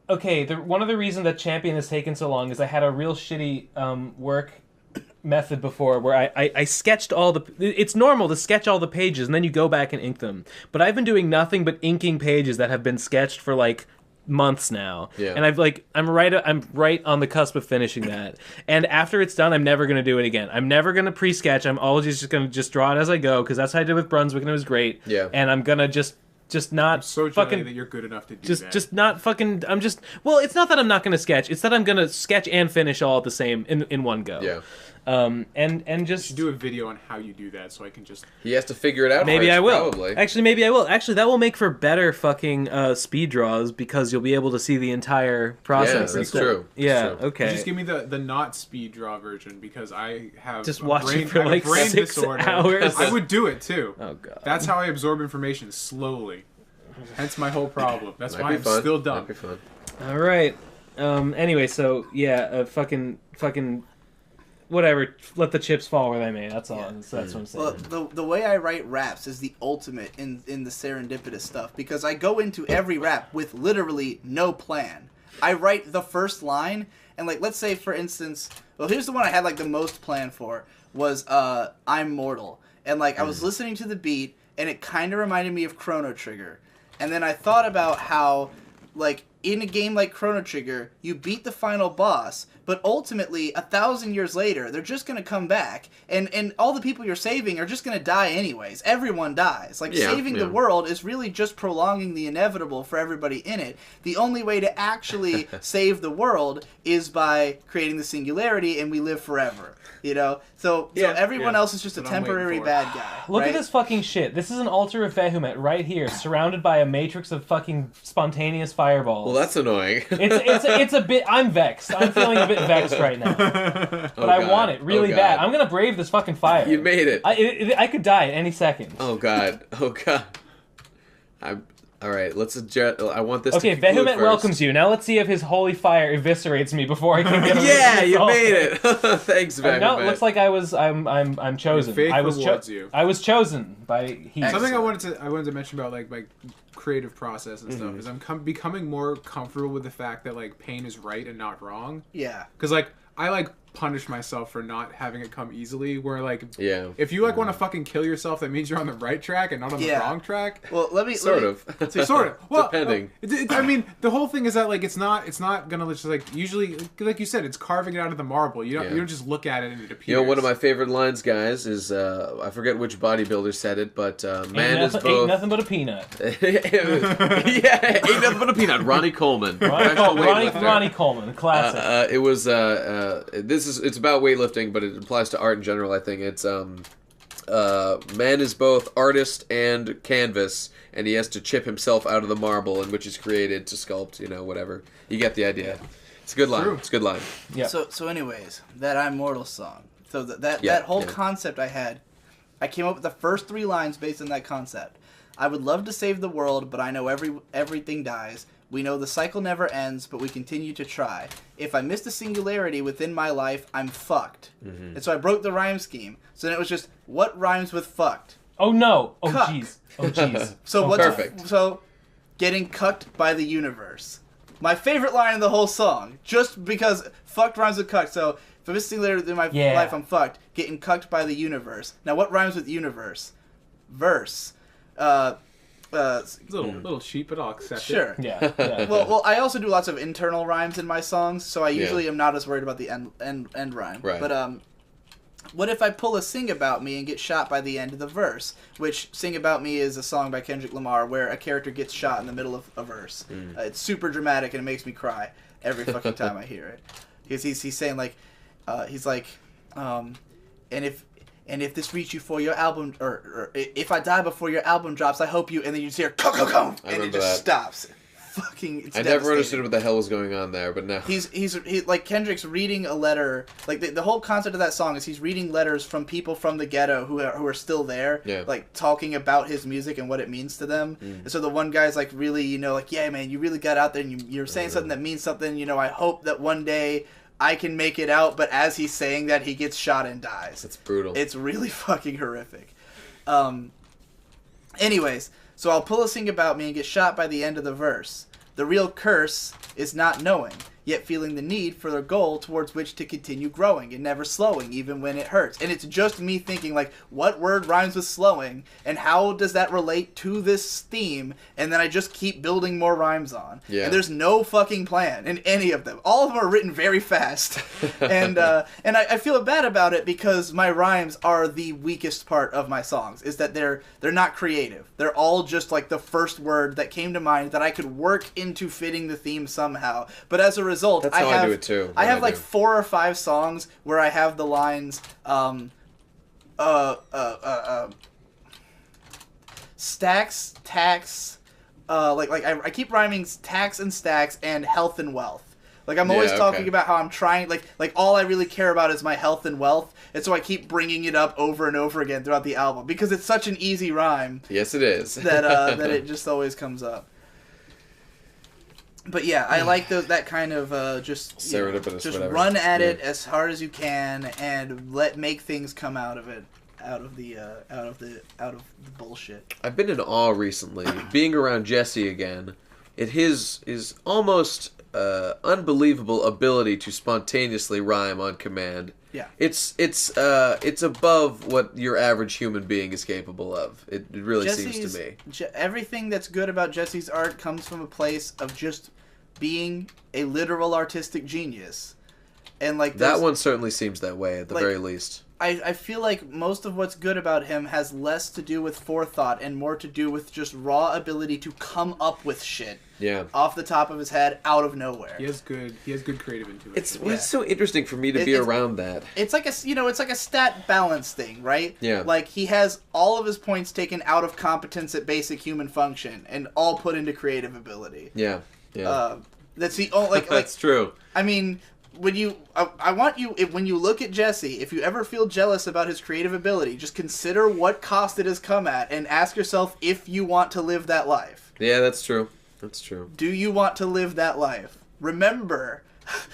okay, one of the reasons that Champion has taken so long is I had a real shitty work method before where I sketched all the... It's normal to sketch all the pages and then you go back and ink them. But I've been doing nothing but inking pages that have been sketched for months now. Yeah. And I'm right on the cusp of finishing that. And after it's done, I'm never going to do it again. I'm never going to pre-sketch. I'm always just going to draw it as I go because that's how I did with Brunswick and it was great. Yeah. And I'm going to just just not I'm so fucking that you're good enough to do that. Just not fucking. I'm just. Well, it's not that I'm not gonna sketch. It's that I'm gonna sketch and finish all at the same in one go. Yeah. And just you should do a video on how you do that, so I can just. He has to figure it out. Maybe first, I will. Probably. Actually, maybe I will. Actually, that will make for better fucking speed draws because you'll be able to see the entire process. Yeah, that's true. Yeah. That's true. Okay. Just give me the not speed draw version because I have Just a watch brain, it for I have a like brain 6 disorder. hours. I would do it too. Oh god. That's how I absorb information slowly. Hence my whole problem. That's why I'm fun. still dumb. Might be fun. All right. Anyway, so yeah, fucking. Whatever, let the chips fall where they may. That's all. Yeah. That's what I'm saying. Well, the way I write raps is the ultimate in the serendipitous stuff because I go into every rap with literally no plan. I write the first line and like let's say for instance, well here's the one I had like the most plan for was I'm Mortal. And like I was listening to the beat and it kind of reminded me of Chrono Trigger. And then I thought about how like in a game like Chrono Trigger, you beat the final boss, but ultimately, 1,000 years later, they're just going to come back, and all the people you're saving are just going to die anyways. Everyone dies. Like, saving the world is really just prolonging the inevitable for everybody in it. The only way to actually save the world is by creating the singularity, and we live forever. You know? So everyone else is just a temporary bad guy. Look at this fucking shit. This is an altar of Vehumet right here, surrounded by a matrix of fucking spontaneous fireballs. Well, that's annoying. It's a bit. I'm vexed. I'm feeling a bit vexed right now. But I want it really bad. I'm gonna brave this fucking fire. You made it. I could die at any second. Oh god. Oh god. All right. Let's adjust. I want this. Okay, to conclude Vehumet first. welcomes you. Now let's see if his holy fire eviscerates me before I can get. Yeah, you made it. Thanks, Vehumet. No, it looks like I'm chosen. Your faith I was rewards you. I was chosen by he. Something I wanted to mention about like creative process and stuff is I'm becoming more comfortable with the fact that like pain is right and not wrong. Yeah. Because like I like punish myself for not having it come easily. Where like if you like want to fucking kill yourself, that means you're on the right track and not on the wrong track. Well, let me sort of. Well, depending. I mean, the whole thing is that like it's not gonna just like usually like you said, it's carving it out of the marble. You don't just look at it and it appears. You know, one of my favorite lines, guys, is I forget which bodybuilder said it, but man is both. Ain't nothing but a peanut. Yeah, ain't nothing but a peanut. Ronnie Coleman. Ronnie Coleman, classic. It was it's about weightlifting, but it applies to art in general. I think it's man is both artist and canvas, and he has to chip himself out of the marble in which he's created to sculpt. You know, whatever. You get the idea. It's a good line. It's a good line. Yeah. So anyways, that I'm Mortal song. So that whole concept I had, I came up with the first 3 lines based on that concept. I would love to save the world, but I know everything dies. We know the cycle never ends, but we continue to try. If I miss the singularity within my life, I'm fucked. And so I broke the rhyme scheme. So then it was just, what rhymes with fucked? Oh no! Oh Cuck. jeez! Oh jeez! So perfect. So, getting cucked by the universe. My favorite line in the whole song, just because fucked rhymes with cucked. So if I miss the singularity within my life, I'm fucked. Getting cucked by the universe. Now what rhymes with universe? Verse. Little cheap, but I'll accept it. Sure. Yeah. Well, I also do lots of internal rhymes in my songs, so I usually am not as worried about the end rhyme. Right. But what if I pull a "Sing About Me" and get shot by the end of the verse? Which "Sing About Me" is a song by Kendrick Lamar where a character gets shot in the middle of a verse. It's super dramatic and it makes me cry every fucking time I hear it. Because he's saying like, he's like, and if this reach you for your album, or if I die before your album drops, I hope you, and then you just hear, "Come," and it just stops. Fucking, it's I never understood what the hell was going on there, but now. He's like, Kendrick's reading a letter, like, the whole concept of that song is he's reading letters from people from the ghetto who are still there, like, talking about his music and what it means to them. And so the one guy's, like, really, you know, like, yeah, man, you really got out there, and you're saying something that means something, you know, I hope that one day I can make it out, but as he's saying that, he gets shot and dies. It's brutal. It's really fucking horrific. Anyways, so I'll pull a "Sing About Me" and get shot by the end of the verse. The real curse is not knowing. yet feeling the need for their goal towards which to continue growing and never slowing, even when it hurts. And it's just me thinking, like, what word rhymes with slowing, and how does that relate to this theme? And then I just keep building more rhymes on. Yeah. And there's no fucking plan in any of them. All of them are written very fast. And I feel bad about it because my rhymes are the weakest part of my songs, is that they're not creative. They're all just like the first word that came to mind that I could work into fitting the theme somehow. But as a result, That's how I do it too. I have like 4 or 5 songs where I have the lines stacks, tax, I keep rhyming tax and stacks and health and wealth. Like, I'm always talking about how I'm trying, like all I really care about is my health and wealth, and so I keep bringing it up over and over again throughout the album, because it's such an easy rhyme. Yes, it is. that it just always comes up. But yeah, I like that kind of just whatever. Run at it as hard as you can and make things come out of it. Out of the bullshit. I've been in awe recently, being around Jesse again. His almost unbelievable ability to spontaneously rhyme on command. Yeah, it's above what your average human being is capable of. It really seems to me. Everything that's good about Jesse's art comes from a place of just being a literal artistic genius, and like that one certainly seems that way at the very least. I feel like most of what's good about him has less to do with forethought and more to do with just raw ability to come up with shit. Yeah. Off the top of his head, out of nowhere. He has good creative intuition. It's so interesting for me to be around that. It's like a stat balance thing, right? Yeah. Like, he has all of his points taken out of competence at basic human function and all put into creative ability. Yeah. Yeah. That's the only that's true. I mean, when you look at Jesse, if you ever feel jealous about his creative ability, just consider what cost it has come at and ask yourself if you want to live that life. Yeah, that's true. That's true. Do you want to live that life?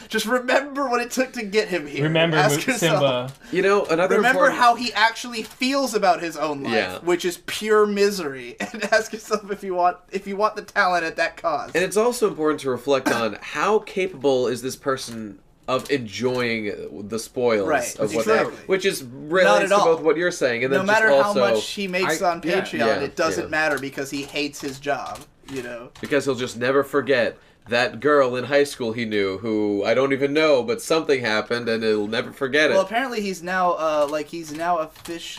Just remember what it took to get him here. Remember, Simba. You know, remember how he actually feels about his own life, which is pure misery, and ask yourself if you want the talent at that cost. And it's also important to reflect on how capable is this person of enjoying the spoils of what they, which is relates to both what you're saying and then no matter just also, how much he makes on Patreon, it doesn't matter because he hates his job. You know, because he'll just never forget that girl in high school he knew, who I don't even know, but something happened and he'll never forget it. Well, apparently he's now a fish.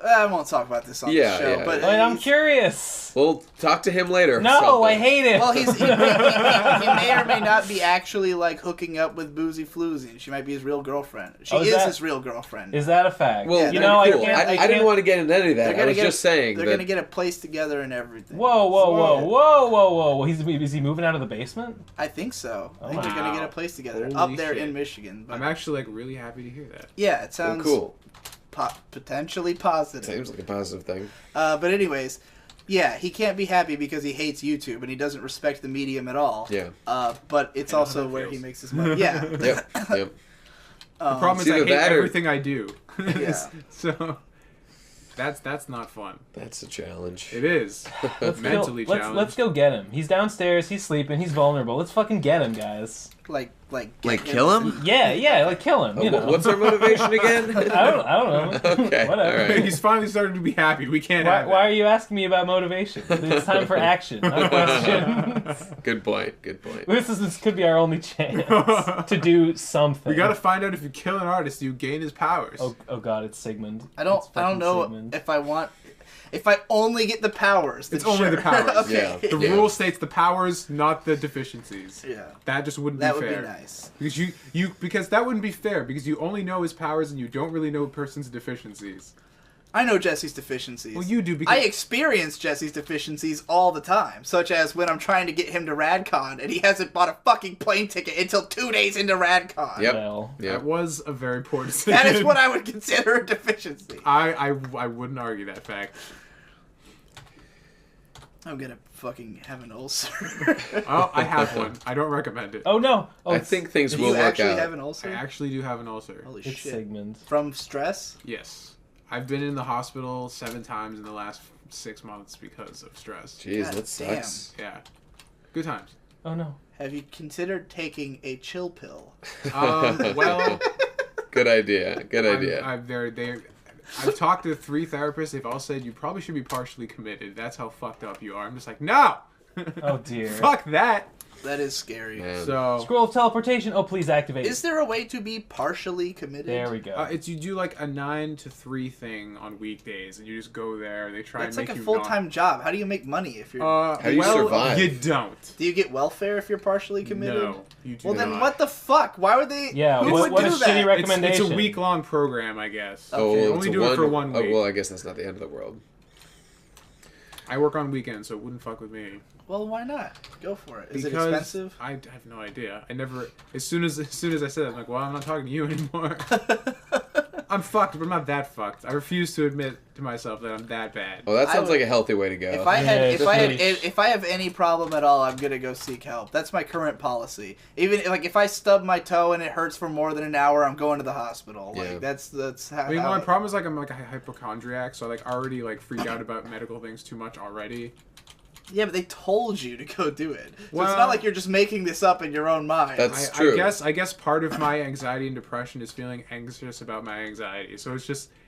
I won't talk about this on the show, but I'm curious. We'll talk to him later. No, I hate it. Well, he may or may not be actually like hooking up with Boozy Floozy. She might be his real girlfriend. She is his real girlfriend. Is that a fact? Well, you know, I didn't want to get into any of that. I was just saying they're gonna get a place together and everything. Whoa! Is he moving out of the basement? I think so. I think they're gonna get a place together up there in Michigan. I'm actually really happy to hear that. Yeah, it sounds cool. Potentially positive. Seems like a positive thing. But anyways, yeah, he can't be happy because he hates YouTube and he doesn't respect the medium at all. Yeah. But it's also where he makes his money. Yeah. Yep. The problem is I hate everything I do. Yeah. So that's not fun. That's a challenge. It is. Mentally challenged. Let's go get him. He's downstairs. He's sleeping. He's vulnerable. Let's fucking get him, guys. Like kill him? Yeah, like kill him. You know. What's our motivation again? I don't know. Okay. Whatever. Right. He's finally starting to be happy. We can't. Why are you asking me about motivation? It's time for action, not questions. Good point. This could be our only chance to do something. We gotta find out if you kill an artist, you gain his powers. Oh God, it's Sigmund. I don't know Sigmund. If I only get the powers. It's only the powers. Okay. Yeah. The rule states the powers, not the deficiencies. Yeah. That just wouldn't be fair. That would be nice. Because that wouldn't be fair, because you only know his powers and you don't really know a person's deficiencies. I know Jesse's deficiencies. Well, you do because... I experience Jesse's deficiencies all the time, such as when I'm trying to get him to Radcon and he hasn't bought a fucking plane ticket until 2 days into Radcon. Yep. That was a very poor decision. That is what I would consider a deficiency. I wouldn't argue that fact. I'm gonna fucking have an ulcer. Oh, I have one. I don't recommend it. Oh no! I think things will work out. You actually have an ulcer? I actually do have an ulcer. Holy it's shit. Sigmund. From stress? Yes. I've been in the hospital 7 times in the last 6 months because of stress. Jeez, God that sucks. Yeah. Good times. Oh no. have you considered taking a chill pill? Well, good idea. Good idea. I've talked to 3 therapists. They've all said you probably should be partially committed. That's how fucked up you are. I'm just like, no. Oh dear. Fuck that. That is scary. Man. So Scroll of teleportation. Oh, please activate. Is there a way to be partially committed? There we go. it's you do like a 9 to 3 thing on weekdays, and you just go there. They try That's and make like a you full-time job. How do you make money if you're... How do you well, survive? You don't. Do you get welfare if you're partially committed? No, you do Well, not. then what the fuck? Why would they... Yeah, who what would a do shitty that? recommendation. It's a week-long program, I guess. Oh, Okay. well, Only it's do it for 1 week. Oh, well, I guess that's not the end of the world. I work on weekends, so it wouldn't fuck with me. Well, why not? Go for it. Is Because it expensive? I have no idea. I never. As soon as I said it, I'm like, well, I'm not talking to you anymore. I'm fucked, but I'm not that fucked. I refuse to admit to myself that I'm that bad. Well, that I sounds would- like a healthy way to go. If I Yeah, have any problem at all, I'm gonna go seek help. That's my current policy. Even like if I stub my toe and it hurts for more than an hour, I'm going to the hospital. Yeah. Like that's how. I mean, how my problem is like I'm like a hypochondriac, so I like already like freak out about medical things too much already. Yeah, but they told you to go do it. So Well- it's not like you're just making this up in your own mind. That's true. I guess part of my anxiety and depression is feeling anxious about my anxiety. So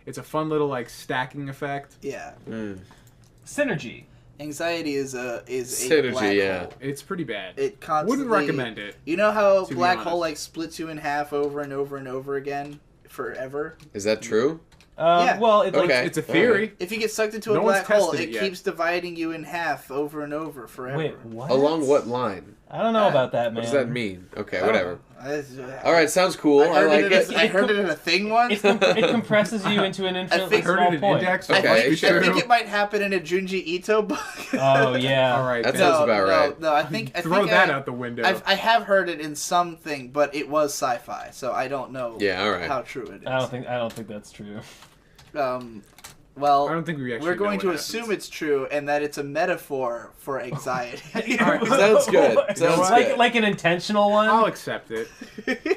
it's a fun little like stacking effect. yeah. Synergy. Anxiety is a Synergy, black yeah. hole. It's pretty bad. It constantly Wouldn't recommend it. You know how to be black honest. hole like splits you in half over and over and over again forever? Is that true? Yeah. Well, it's Okay. It's a theory. If you get sucked into a No one's black hole, tested it it yet. keeps dividing you in half over and over forever. Wait, what? Along what line? I don't know about that, man. What does that mean? Okay, I don't whatever. know. All right, sounds cool. I like it. I heard it in a thing once. It compresses you into an infinitely I heard small it in point. Index. So Okay, it must be sure. I think true. it might happen in a Junji Ito book. Oh yeah. All right. That then. sounds about right. No, I think Throw that out the window. I have heard it in something, but it was sci-fi, so I don't know Yeah, all right. how true it is. I don't think that's true. Well, I don't think we actually we're going know to what assume happens. it's true and that it's a metaphor for anxiety. All right. Sounds good. Sounds good. like an intentional one. I'll accept it.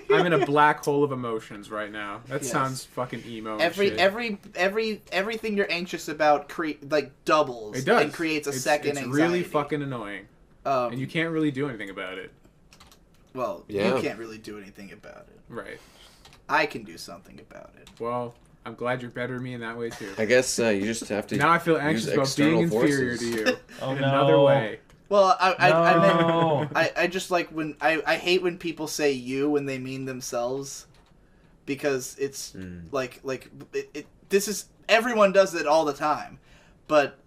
I'm in a black hole of emotions right now. That Yes. sounds fucking emo. and shit. Everything you're anxious about doubles. It does. And creates a It's second It's anxiety. really fucking annoying, and you can't really do anything about it. Well, Yeah. you can't really do anything about it. Right. I can do something about it. Well, I'm glad you're better than me in that way too. I guess you just have to. Now I feel anxious use about being external inferior forces. to you Oh, in no. another way. Well, I No. meant I just like when I hate when people say you when they mean themselves, because it's like this is everyone does it all the time, but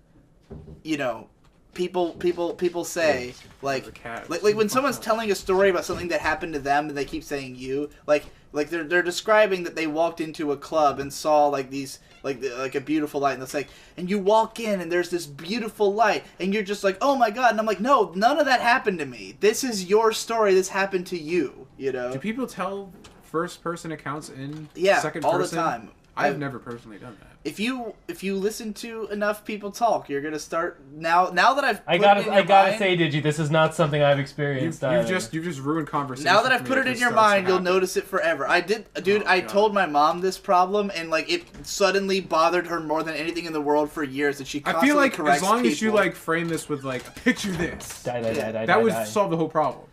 you know. People say like There's a cat. like when someone's telling a story about something that happened to them and they keep saying you like they're describing that they walked into a club and saw like these like a beautiful light and it's like and you walk in and there's this beautiful light and you're just like oh my god and I'm like no none of that happened to me, this is your story, this happened to you, you know. Do people tell first person accounts in Yeah, second all the person? time. I've never personally done that. If you listen to enough people talk, you're gonna start now that I've I put gotta it in your mind, say, Digi, this is not something I've experienced. You've either. just ruined conversation. now that I've for put me it if in your starts to mind, you'll happen. notice it forever. I did, dude. Oh, I God. told my mom this problem, and like it suddenly bothered her more than anything in the world for years. That she I constantly feel like corrects as long as you people. like frame this with like picture this, Die, that would die. solve the whole problem.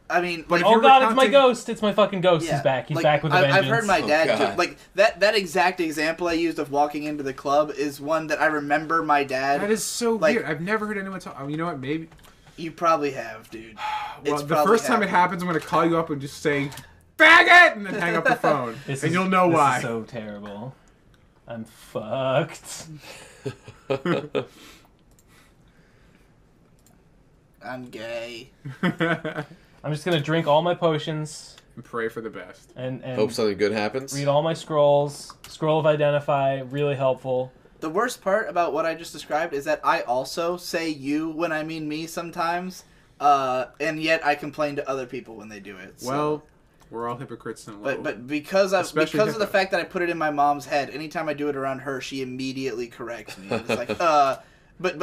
I mean, But like, if Oh you're god, it's my recounting- ghost! It's my fucking ghost. yeah, He's back. He's like, back with a vengeance. I've heard my dad God. do, like that exact example I used of walking into the club is one that I remember my dad. That is so like, weird. I've never heard anyone talk. You know what? Maybe. You probably have, dude. Well, It's the probably first time it happened. happens, I'm gonna call you up and just say, "Faggot!" and then hang up the phone, This and is- you'll know this why. Is so terrible. I'm fucked. I'm gay. I'm just gonna drink all my potions And pray for the best. and Hope something good happens. read all my scrolls. Scroll of Identify, really helpful. The worst part about what I just described is that I also say you when I mean me sometimes, and yet I complain to other people when they do it. So. Well, we're all hypocrites in love. But because of Especially because of the hippo. fact that I put it in my mom's head, anytime I do it around her, she immediately corrects me. It's like, but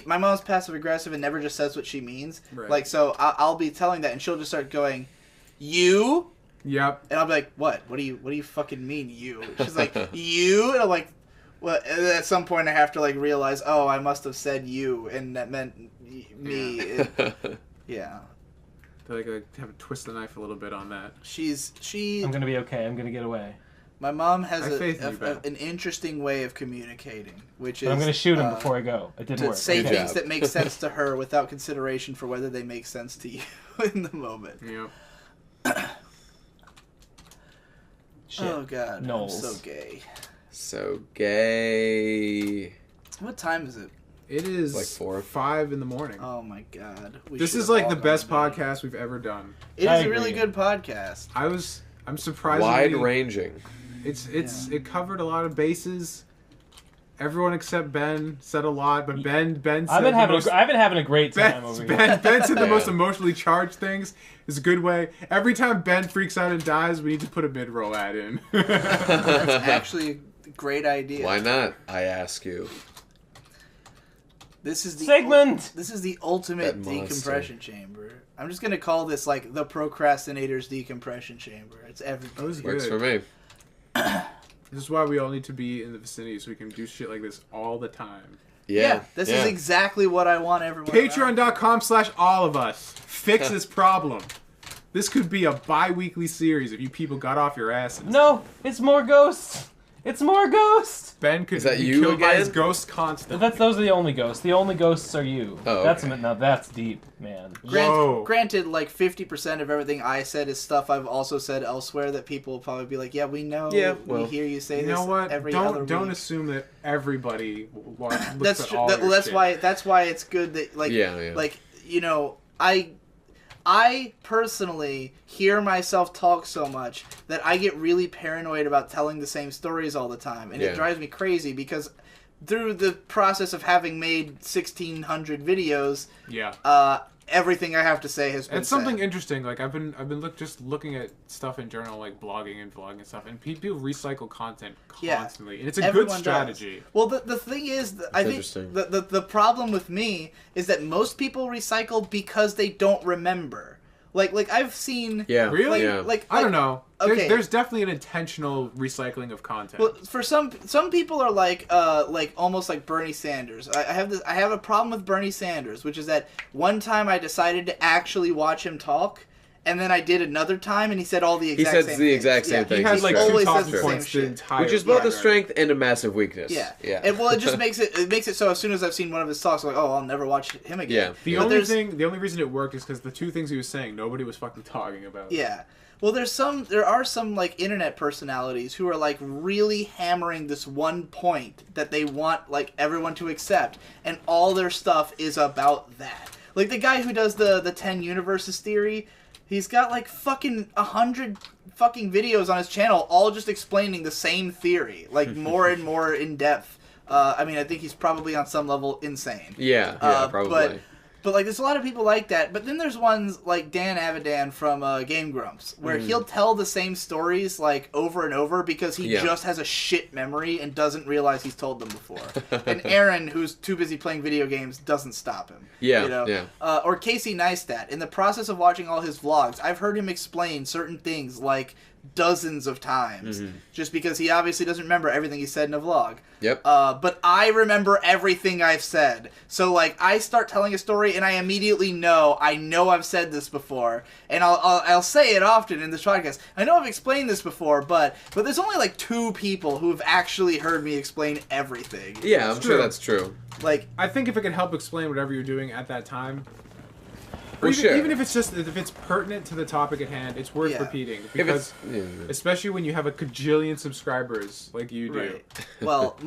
my mom's passive aggressive and never just says what she means. Right. Like, so I'll be telling that, and she'll just start going, "You," Yep. and I'll be like, "What? What do you fucking mean, you?" She's like, "You," and I'm like, "Well." And then at some point, I have to like realize, oh, I must have said you, and that meant me. Yeah. feel like I have to twist the knife a little bit on that. I'm gonna be okay. I'm gonna get away. My mom has an interesting way of communicating, which is... I'm going to shoot him before I go. It didn't work. To say things that make sense to her without consideration for whether they make sense to you in the moment. Yeah. Shit. Oh, God. Knowles. I'm so gay. So gay. What time is it? It is like 4 5 in the morning. Oh, my God. This is like the best podcast we've ever done. It is a really good podcast. I'm surprised. Wide-ranging. It covered a lot of bases. Everyone except Ben said a lot, but Ben said I've been having a great time over here. Ben said the most emotionally charged things. It's a good way. Every time Ben freaks out and dies, we need to put a mid-roll ad in. That's actually a great idea. Why not? I ask you. This is the Sigmund. This is the ultimate decompression chamber. I'm just gonna call this like the procrastinator's decompression chamber. It's everything. Works for me. This is why we all need to be in the vicinity so we can do shit like this all the time. Yeah, this is exactly what I want everyone. Patreon.com/allofus. Fix this problem. This could be a bi-weekly series if you people got off your asses. No, it's more ghosts. It's more ghosts. Ben could be killed by his ghost constantly. Those are the only ghosts. The only ghosts are you. Oh, okay. Now that's deep, man. Granted, like 50% of everything I said is stuff I've also said elsewhere that people will probably be like, yeah, we know. Yeah, we hear you say this. You know what? Don't assume that everybody looks that's at true. all That's why it's good that like you know I personally hear myself talk so much that I get really paranoid about telling the same stories all the time. And it drives me crazy because through the process of having made 1,600 videos, everything I have to say has been It's something interesting. Like I've been just looking at stuff in journal, like blogging and vlogging and stuff, and people recycle content constantly, and it's a good strategy. Does. Well, the thing is, I think the problem with me is that most people recycle because they don't remember. Like I've seen. Yeah. Really? Like I don't know. Okay. There's definitely an intentional recycling of content. Well, for some people are like almost like Bernie Sanders. I have a problem with Bernie Sanders, which is that one time I decided to actually watch him talk, and then I did another time, and he said all the exact same things. He says the exact same thing. He has like always two says the talking same points, shit. Which is both a strength and a massive weakness. Yeah. And well, it just makes it so as soon as I've seen one of his talks, I'm like, oh, I'll never watch him again. Yeah. The only reason it worked is because the two things he was saying, nobody was fucking talking about. Yeah. Well, there are some like internet personalities who are like really hammering this one point that they want like everyone to accept, and all their stuff is about that. Like the guy who does the 10 universes theory, he's got like fucking 100 fucking videos on his channel, all just explaining the same theory, like more and more in depth. I mean, I think he's probably on some level insane. Yeah, probably. But like, there's a lot of people like that. But then there's ones like Dan Avidan from Game Grumps, where he'll tell the same stories like over and over because he just has a shit memory and doesn't realize he's told them before. And Aaron, who's too busy playing video games, doesn't stop him. Or Casey Neistat. In the process of watching all his vlogs, I've heard him explain certain things like dozens of times, just because he obviously doesn't remember everything he said in a vlog. Yep. But I remember everything I've said. So like, I start telling a story and I immediately know I've said this before, and I'll say it often in this podcast. I know I've explained this before, but there's only like 2 people who have actually heard me explain everything. Yeah, I'm sure that's true. Like, I think if it can help explain whatever you're doing at that time. Even if it's pertinent to the topic at hand, it's worth repeating, because especially when you have a cajillion subscribers like you do. Right. Well,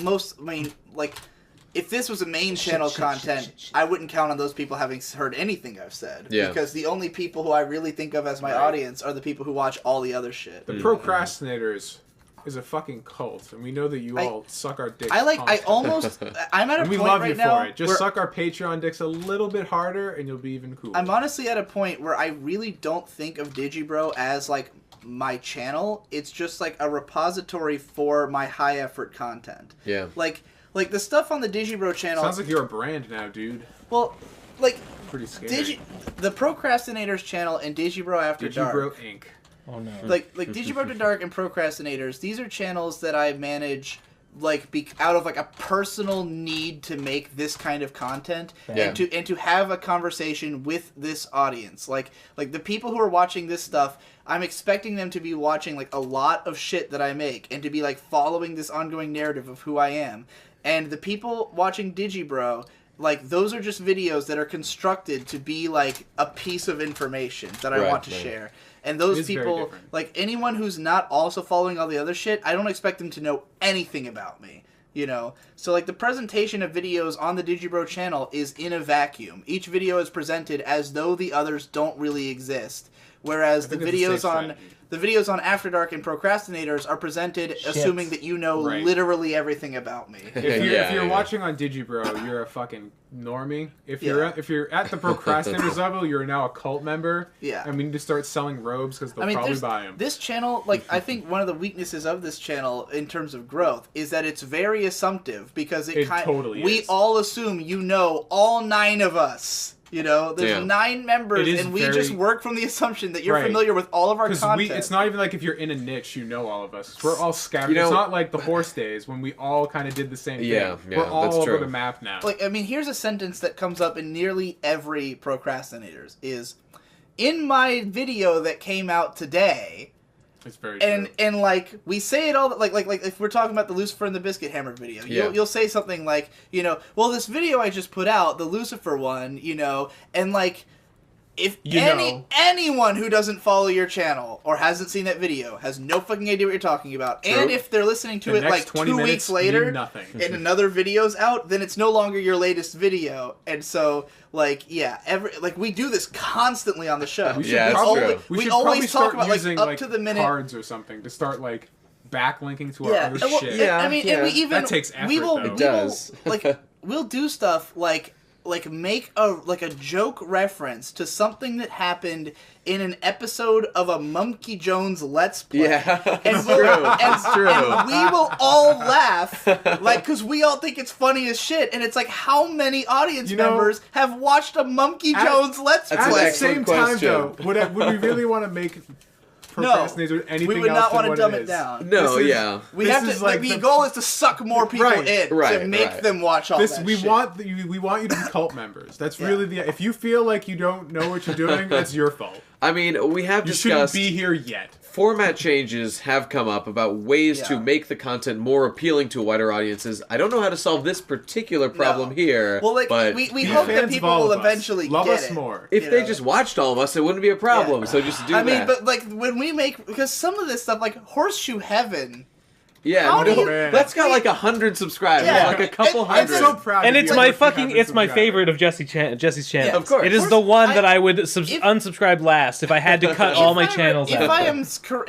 if this was a main channel content, I wouldn't count on those people having heard anything I've said. Yeah. Because the only people who I really think of as my audience are the people who watch all the other shit. The procrastinators is a fucking cult, and we know that you all suck our dicks. I'm at a point we love right you now for it. Just suck our Patreon dicks a little bit harder, and you'll be even cooler. I'm honestly at a point where I really don't think of Digibro as like my channel. It's just like a repository for my high effort content. Yeah. Like the stuff on the Digibro channel. Sounds like you're a brand now, dude. Well, like pretty scary. The Procrastinators channel and Digibro After Dark. Digibro Inc. Oh no. Like Digibro After Dark and Procrastinators, these are channels that I manage out of like a personal need to make this kind of content and to have a conversation with this audience. Like the people who are watching this stuff, I'm expecting them to be watching like a lot of shit that I make and to be like following this ongoing narrative of who I am. And the people watching Digibro, like, those are just videos that are constructed to be like a piece of information that I want to share. And those people, like anyone who's not also following all the other shit, I don't expect them to know anything about me. You know, so like the presentation of videos on the Digibro channel is in a vacuum. Each video is presented as though the others don't really exist, whereas the videos on After Dark and Procrastinators are presented assuming that you know literally everything about me. If you're watching on Digibro, you're a fucking normie. If you're at the Procrastinators level, you're now a cult member. Yeah. And we need to start selling robes because they'll probably buy them. This channel, like, I think one of the weaknesses of this channel in terms of growth is that it's very assumptive because it totally is. We all assume you know all 9 of us. You know, there's 9 members, and we just work from the assumption that you're familiar with all of our content. It's not even like if you're in a niche, you know all of us. We're all scattered. It's not like the horse days when we all kind of did the same thing. We're all over the map now. Like, I mean, here's a sentence that comes up in nearly every Procrastinators is, in my video that came out today... It's very true. And like we say it all like if we're talking about the Lucifer and the Biscuit Hammer video, you'll say something like, you know, well, this video I just put out, the Lucifer one, you know, and like if anyone who doesn't follow your channel or hasn't seen that video has no fucking idea what you're talking about, and if they're listening to it like 2 weeks later and another video's out, then it's no longer your latest video. And so like we do this constantly on the show. We always talk about like up to the minute cards or something to start like backlinking to our other shit. I mean, and we even that takes effort. It does. We'll do stuff like make a joke reference to something that happened in an episode of a Monkey Jones Let's Play. Yeah, and it's true. And we will all laugh, like, because we all think it's funny as shit. And it's like, how many audience members have watched a Monkey Jones Let's Play? At the same time, though, would we really want to make Procrastinators or anything we would else not want to dumb it is? down. No, we have to. Like the goal is to suck more people in to make them watch all that we shit. We want you to be cult members. That's really the. If you feel like you don't know what you're doing, that's your fault. I mean, we have discussed. You shouldn't be here yet. Format changes have come up about ways to make the content more appealing to wider audiences. I don't know how to solve this particular problem here. Well, like, but we hope that people will eventually love get us more. If they just watched all of us, it wouldn't be a problem. So just do that. I mean, but like when we make, because some of this stuff, like Horseshoe Heaven. Yeah, that's got like 100 subscribers, like a couple hundred. I'm so proud. And it's my favorite of Jesse's channel. Yeah, of course. It is the one that I would unsubscribe last if I had to cut all my channels out.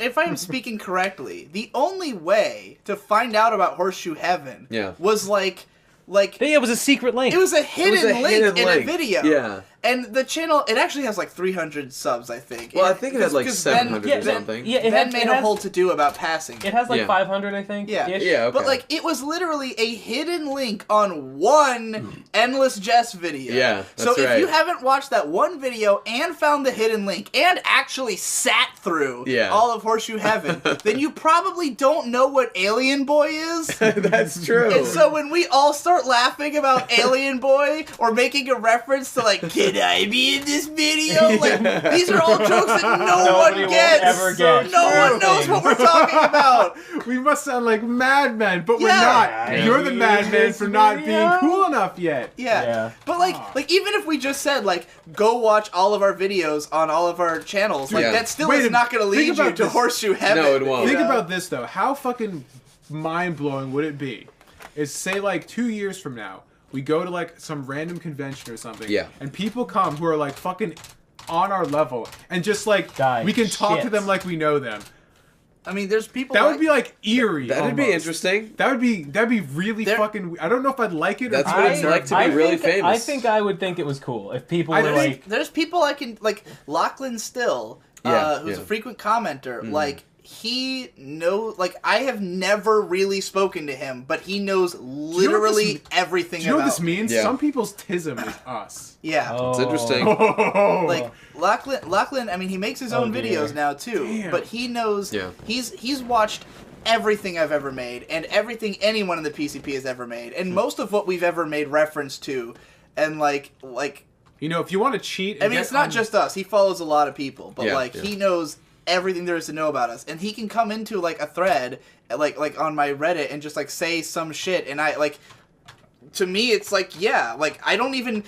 If I am speaking correctly, the only way to find out about Horseshoe Heaven was like it was a secret link. It was a hidden link in a video. Yeah. And the channel, it actually has like 300 subs, I think. Well, I think it had like 700 or something. Yeah, Ben made a whole to-do about passing. It has like 500, I think. Yeah. Okay. But like, it was literally a hidden link on one Endless Jess video. Yeah, so if you haven't watched that one video and found the hidden link and actually sat through all of Horseshoe Heaven, then you probably don't know what Alien Boy is. That's true. And so when we all start laughing about Alien Boy or making a reference to like, can I be in this video? Like, these are all jokes that no one gets. Ever get. No one knows what we're talking about. We must sound like madmen, but we're not. You're the madman for not being cool enough yet. Yeah. But like even if we just said like, go watch all of our videos on all of our channels, like that still is not going to lead you to Horseshoe Heaven. No, it won't. Think about this though. How fucking mind blowing would it be? Is say like 2 years from now, we go to like some random convention or something, and people come who are like fucking on our level, and just like we can talk to them like we know them. I mean, there's people that would be like eerie. That'd be interesting. That'd be really fucking. I don't know if I'd like it. That's what it's like to be really famous. I think I would think it was cool if people were like. There's people I can like Lachlan Still, who's a frequent commenter, like. He knows, like, I have never really spoken to him, but he knows literally everything about me. Do you know what this means? Yeah. Some people's tism is us. Yeah. It's interesting. Like, Lachlan, I mean, he makes his own videos now, too. But he knows, he's watched everything I've ever made and everything anyone in the PCP has ever made, and most of what we've ever made reference to, and like. You know, if you want to cheat... I mean, it's not just us. He follows a lot of people, but he knows everything there is to know about us, and he can come into like a thread, like on my Reddit, and just like say some shit, and I like. To me, it's like, yeah, like I don't even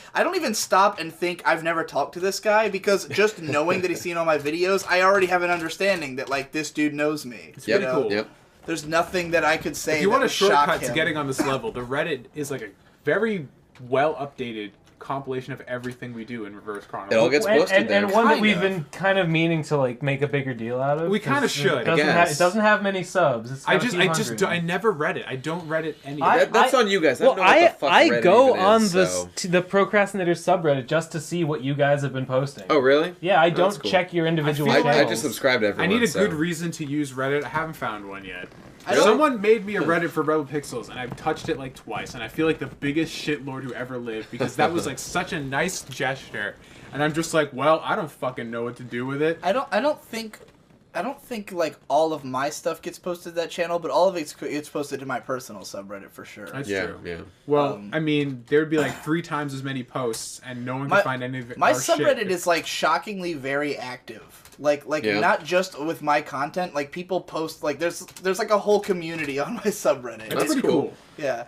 stop and think I've never talked to this guy, because just knowing that he's seen all my videos, I already have an understanding that like this dude knows me. It's pretty cool. Yep. There's nothing that I could say. If you want a shortcut to him. getting on this level, the Reddit is like a very well updated compilation of everything we do in reverse chronology. It all gets posted there. And one that we've been kind of meaning to like make a bigger deal out of. We kind of should. It doesn't have many subs. It's I never read it. I don't read it anyway. That's on you guys. I don't know what the fuck Reddit go even on is, the Procrastinator subreddit just to see what you guys have been posting. Oh, really? Yeah, I don't check your individual channels. I just subscribe to everyone. I need a good reason to use Reddit. I haven't found one yet. Really? Someone made me a Reddit for Rebel Pixels, and I've touched it like twice, and I feel like the biggest shitlord who ever lived, because that was like such a nice gesture, and I'm just like, well, I don't fucking know what to do with it. I don't think like all of my stuff gets posted to that channel, but all of it gets posted to my personal subreddit for sure. That's true. Yeah. Well, I mean, there would be like 3 times as many posts, and no one could find any of it. My subreddit is like shockingly very active. Like not just with my content. Like people post like there's like a whole community on my subreddit. That's pretty cool. Yeah.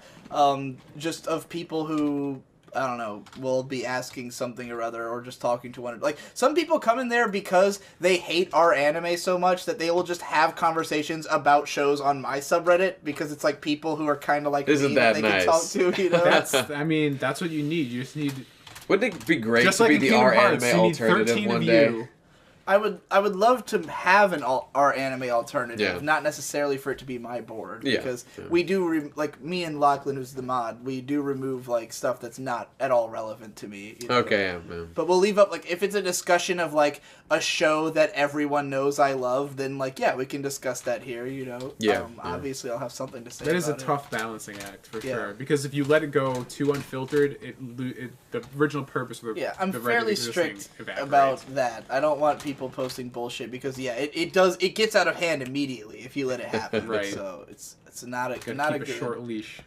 Just of people who, I don't know, will be asking something or other, or just talking to one. Like, some people come in there because they hate our anime so much that they will just have conversations about shows on my subreddit, because it's like people who are kind of like Isn't me that they nice? can talk to, you know? That's what you need. You just need... Wouldn't it be great just to like be in the Kingdom R Hearts, anime you need alternative 13 one of day? you. I would love to have an our anime alternative, Yeah. not necessarily for it to be my board, Yeah. because we do like me and Lachlan, who's the mod, we do remove like stuff that's not at all relevant to me. You know? Okay, yeah. But we'll leave up like if it's a discussion of like a show that everyone knows I love, then like yeah, we can discuss that here. You know, Yeah. Obviously, I'll have something to say. That is a about it. tough balancing act for sure, because if you let it go too unfiltered, the original purpose of the I'm the Reddit fairly existing strict evaporates. about that. I don't want people posting bullshit, because it gets out of hand immediately if you let it happen. Right. So it's not a Gotta not keep a good short leash.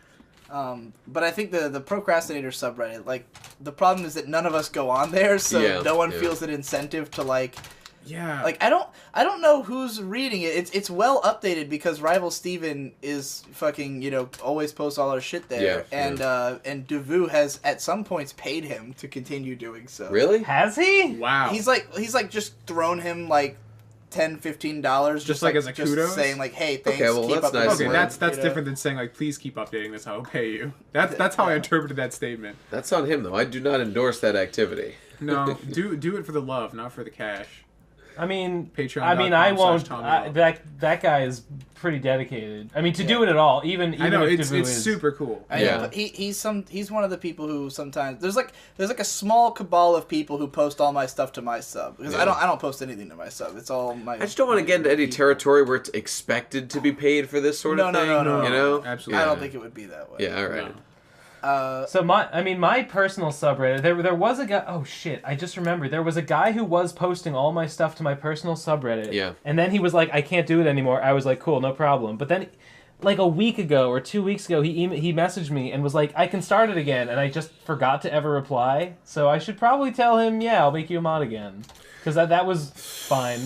But I think the Procrastinator subreddit, like, the problem is that none of us go on there, so no one feels an incentive to like. Yeah. Like I don't know who's reading it. It's well updated, because Rival Steven is fucking, always posts all our shit there. And Devu has at some points paid him to continue doing so. Really? Has he? Wow. He's like just thrown him like $10-15 just like as a kudos, saying like, hey, thanks. Okay, well, keep that's up nice. the Okay, work, that's different than saying like, please keep updating this. I'll pay you. That's how I interpreted that statement. That's on him, though. I do not endorse that activity. No, do it for the love, not for the cash. I mean, Patreon.com/TommyLove. I won't. That guy is pretty dedicated. I mean, to do it at all, even I know if it's Devu is super cool. I know, but he's one of the people who sometimes there's like a small cabal of people who post all my stuff to my sub, because I don't post anything to my sub. It's all my. I just don't want to get into any territory where it's expected to be paid for this sort of thing. No. You know, Absolutely. I don't think it would be that way. Yeah, all right. No. So my personal subreddit, there was a guy. Oh shit! I just remembered there was a guy who was posting all my stuff to my personal subreddit. Yeah. And then he was like, "I can't do it anymore." I was like, "Cool, no problem." But then, like a week ago or 2 weeks ago, he messaged me and was like, "I can start it again," and I just forgot to ever reply. So I should probably tell him, "Yeah, I'll make you a mod again," because that was fine.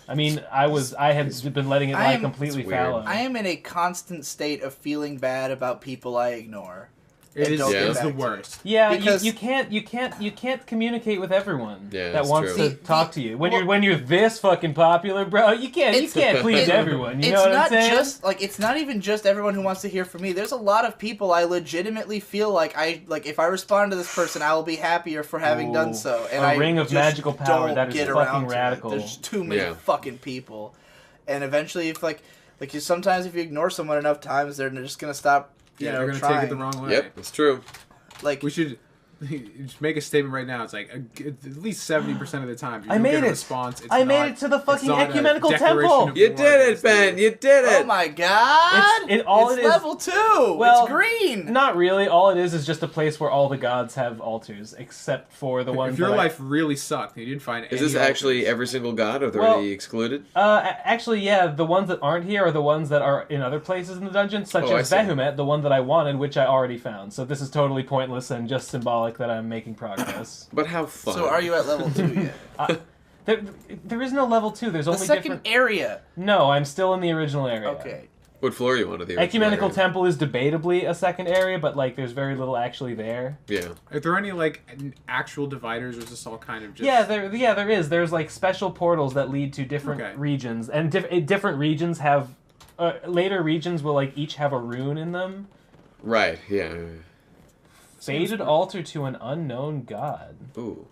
I mean, I had been letting it lie completely fallow. I am in a constant state of feeling bad about people I ignore. It's the worst. Yeah, because you can't communicate with everyone that wants true. to talk to you. When you're this fucking popular, bro, you can't please everyone. You know what I'm saying? It's not even just everyone who wants to hear from me. There's a lot of people I legitimately feel like if I respond to this person, I will be happier for having done so. And a ring of just magical power don't that is get fucking around to it. radical. There's too many fucking people, and eventually, if sometimes if you ignore someone enough times, they're just gonna stop. They're gonna trying. take it the wrong way. Yep, that's true. Like we should just make a statement right now. It's like at least 70% of the time, I made get a it. response. I made it to the fucking ecumenical temple. You did it, Ben. You did it. Oh my god! It's level 2. Well, it's green. Not really. All it is just a place where all the gods have altars, except for the ones. If your life really sucked, and you didn't find. Is this actually every single god, or are they already excluded? Actually, yeah. The ones that aren't here are the ones that are in other places in the dungeon, such as Behemoth, the one that I wanted, which I already found. So this is totally pointless and just symbolic that I'm making progress. But how fun. So are you at level 2 yet? There is no level 2. There's only the second area. No, I'm still in the original area. Okay. What floor are you on of the Ecumenical Temple is debatably a second area, but like there's very little actually there. Yeah. Are there any like actual dividers, or is this all kind of just? Yeah, there is. There's like special portals that lead to different regions, and different regions have later regions will like each have a rune in them. Right. Yeah. Faded altar to an unknown god. Ooh.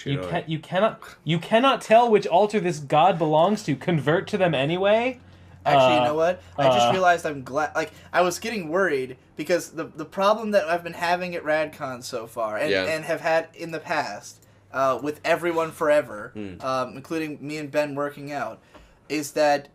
You cannot tell which altar this god belongs to. Convert to them anyway. Actually, you know what? I just realized I'm glad. Like, I was getting worried because the problem that I've been having at Radcon so far, and have had in the past, with everyone forever, including me and Ben working out, is that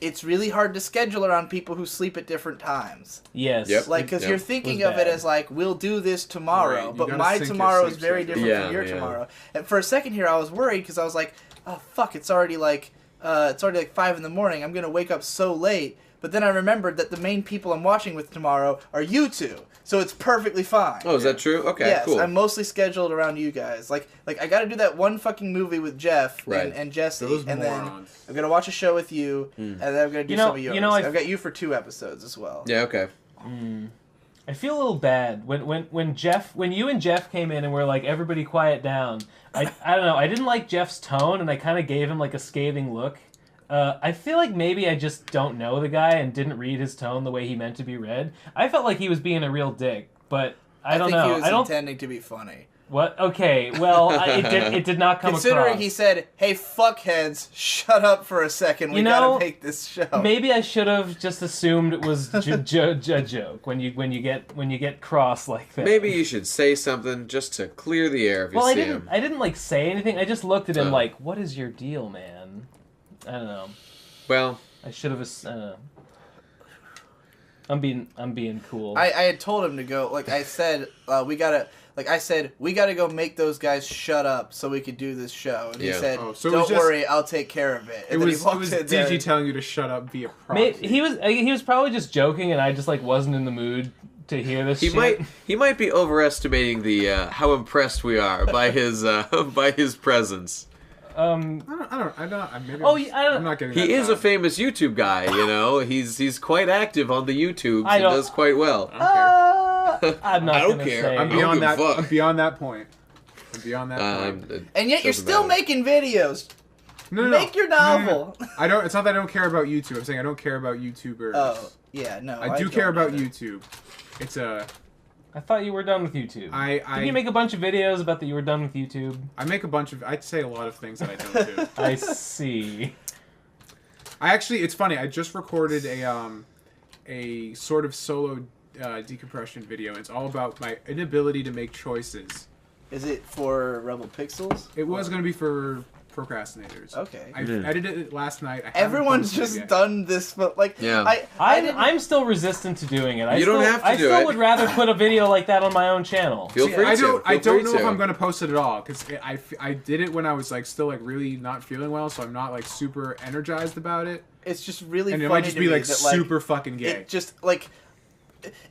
it's really hard to schedule around people who sleep at different times. Yes. Yep. Like, because you're thinking of it as like, we'll do this tomorrow, right. but my tomorrow is very different from your tomorrow. And for a second here, I was worried because I was like, oh fuck, it's already like 5 in the morning. I'm gonna wake up so late. But then I remembered that the main people I'm watching with tomorrow are you two, so it's perfectly fine. Oh, is that true? Okay, yes, cool. I'm mostly scheduled around you guys. Like I got to do that one fucking movie with Jeff and Jesse, and then I'm gonna watch a show with you, and then I'm gonna do some of yours. I've got you for 2 episodes as well. Yeah. Okay. I feel a little bad when you and Jeff came in and were like, everybody quiet down. I don't know. I didn't like Jeff's tone, and I kind of gave him like a scathing look. I feel like maybe I just don't know the guy and didn't read his tone the way he meant to be read. I felt like he was being a real dick, but I don't know. He was intending to be funny. What? Okay, well, it did not come Considering across. he said, hey, fuckheads, shut up for a second, we gotta make this show. Maybe I should have just assumed it was a joke when you get cross like that. Maybe you should say something just to clear the air if you see him. I didn't like say anything. I just looked at him like, what is your deal, man? I don't know. Well, I should have. I don't know. I'm being cool. I had told him to go. Like I said, we gotta go make those guys shut up so we could do this show. And he said, "Don't worry, I'll take care of it." And it was Digi telling you to shut up via proxy. He was probably just joking, and I just like wasn't in the mood to hear this. He might be overestimating the how impressed we are by his presence. I'm not getting. He is a famous YouTube guy, you know. He's quite active on the YouTubes and does quite well. I'm not. I don't care. I'm beyond that. I'm beyond that point. And yet you're still making videos. No. Make your novel. No. I don't. It's not that I don't care about YouTube. I'm saying I don't care about YouTubers. Oh yeah, no. I do care about YouTube. It's a. I thought you were done with YouTube. Did you make a bunch of videos about that you were done with YouTube? I make a bunch of... I'd say a lot of things that I don't do. I see. It's funny. I just recorded a sort of solo decompression video. It's all about my inability to make choices. Is it for Rebel Pixels? It was going to be for procrastinators. Okay. I edited it last night. Everyone's just done this, but like, I'm still resistant to doing it. You don't have to do it. I still would rather put a video like that on my own channel. Feel free to. I don't know if I'm going to post it at all because I did it when I was like still like really not feeling well, so I'm not like super energized about it. It's just really funny. And it might just be like super fucking gay. It just like.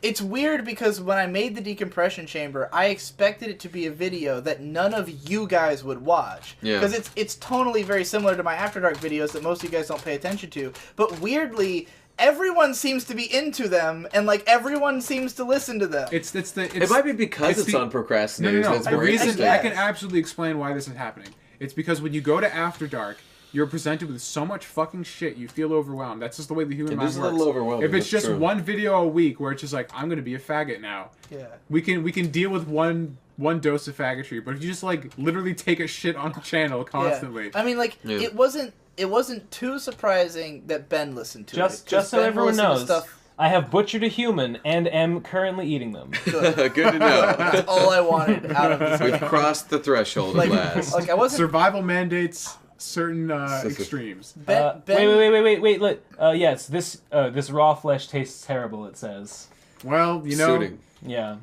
It's weird because when I made the decompression chamber, I expected it to be a video that none of you guys would watch. Because it's tonally very similar to my After Dark videos that most of you guys don't pay attention to. But weirdly, everyone seems to be into them, and like everyone seems to listen to them. It might be because it's on procrastinators. No. That's The reason I can absolutely explain why this is happening. It's because when you go to After Dark, you're presented with so much fucking shit, you feel overwhelmed. That's just the way the human mind works. It is a little overwhelming. If it's just one video a week where it's just like, I'm going to be a faggot now. Yeah. We can deal with one dose of faggotry, but if you just like literally take a shit on the channel constantly. Yeah. I mean, like, it wasn't too surprising that Ben listened to it. Just so everyone knows, I have butchered a human and am currently eating them. Good to know. That's all I wanted out of this. We've crossed the threshold at last. Like I wasn't. Survival mandates certain extremes. Wait, look. Yes, this raw flesh tastes terrible, it says. Well, you know. Suiting. Yeah.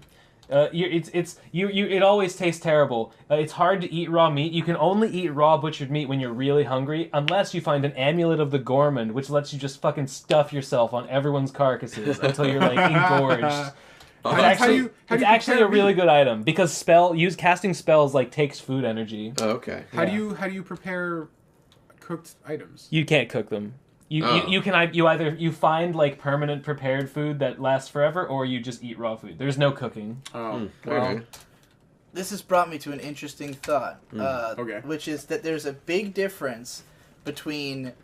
It always tastes terrible. It's hard to eat raw meat. You can only eat raw butchered meat when you're really hungry, unless you find an amulet of the gourmand, which lets you just fucking stuff yourself on everyone's carcasses until you're like engorged. It's actually a really good item because casting spells like takes food energy. Oh, okay. How do you prepare cooked items? You can't cook them. You either find like permanent prepared food that lasts forever, or you just eat raw food. There's no cooking. Oh, okay. This has brought me to an interesting thought, Okay. which is that there's a big difference between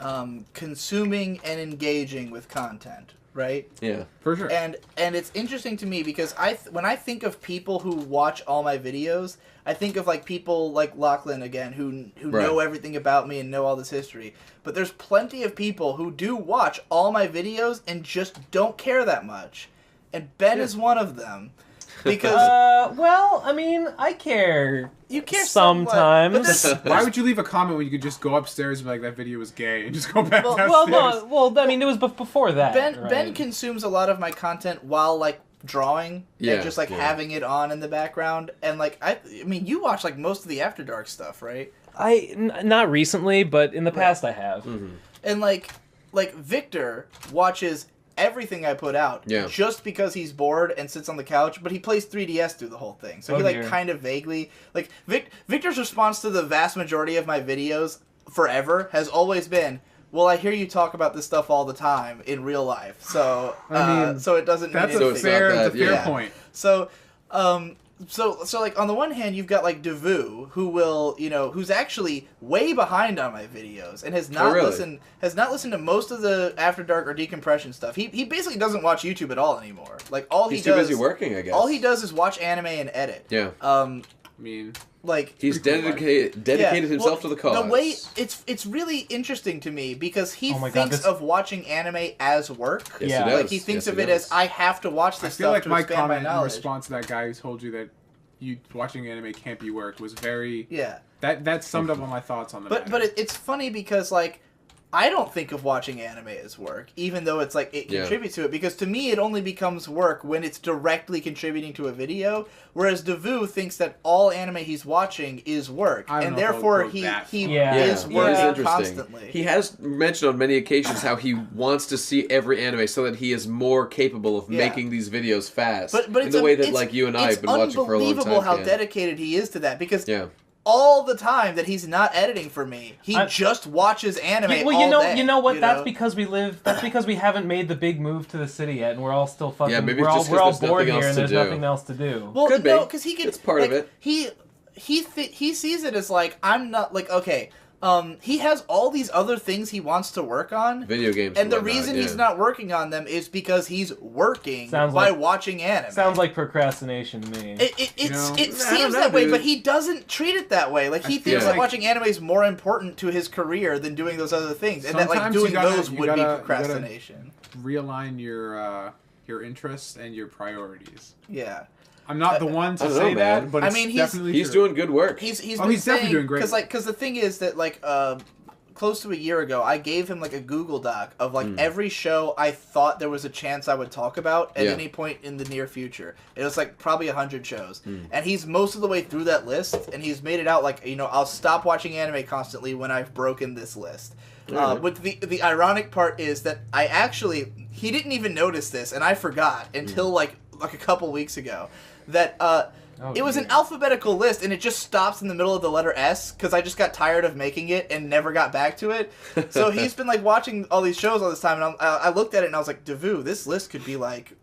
consuming and engaging with content, right? Yeah, for sure. And it's interesting to me because when I think of people who watch all my videos, I think of like people like Lachlan again who know everything about me and know all this history. But there's plenty of people who do watch all my videos and just don't care that much. And Ben is one of them. Because well, I mean, I care. You care sometimes. Why would you leave a comment when you could just go upstairs and be like, that video was gay, and just go back downstairs? Well, I mean, it was before that. Ben consumes a lot of my content while like drawing and just like having it on in the background, and like I mean, you watch like most of the After Dark stuff, right? Not recently, but in the past I have. Mm-hmm. And like Victor watches everything I put out just because he's bored and sits on the couch, but he plays 3DS through the whole thing. So he like kind of vaguely like Victor's response to the vast majority of my videos forever has always been, well, I hear you talk about this stuff all the time in real life, so I mean, so it doesn't. That's mean a fair point. So, so like on the one hand, you've got like Devu, who will, who's actually way behind on my videos and has not listened to most of the After Dark or Decompression stuff. He basically doesn't watch YouTube at all anymore. Like he's too busy working, I guess. All he does is watch anime and edit. Yeah. I mean, like he's dedicated himself to the cause. The way it's really interesting to me because he thinks of watching anime as work. Yes, he does. Like he thinks of it as I have to watch this stuff to expand my knowledge. In response to that guy who told you that watching anime can't be work was very that summed up all my thoughts on the matter. But it's funny because like I don't think of watching anime as work, even though it's like it contributes to it, because to me it only becomes work when it's directly contributing to a video, whereas Devu thinks that all anime he's watching is work, and therefore he is working constantly. He has mentioned on many occasions how he wants to see every anime so that he is more capable of making these videos fast. But in the way that like you and I have been watching for a long time. It's unbelievable how dedicated he is to that, because all the time that he's not editing for me, he just watches anime all day. You know what? That's because we haven't made the big move to the city yet, and we're all still fucking. Yeah, maybe we're all bored here, and there's do. nothing else to do. Well, could no, be. because he could. It's part of it. He sees it as like I'm not like okay. He has all these other things he wants to work on. Video games. And the reason he's not working on them is because he's working by watching anime. Sounds like procrastination to me. It seems that way, but he doesn't treat it that way. Like he thinks that watching anime is more important to his career than doing those other things, and that like doing those would be procrastination. Realign your interests and your priorities. Yeah. I'm not the one to say that, but it's definitely he's doing good work. He's definitely doing great. Because the thing is that like close to a year ago, I gave him like a Google Doc of like every show I thought there was a chance I would talk about at any point in the near future. It was like probably 100 shows, and he's most of the way through that list, and he's made it out like I'll stop watching anime constantly when I've broken this list. But the ironic part is that he didn't even notice this, and I forgot until like a couple weeks ago. That it was an alphabetical list, and it just stops in the middle of the letter S because I just got tired of making it and never got back to it. So he's been like watching all these shows all this time, and I looked at it and I was like, Devu, this list could be like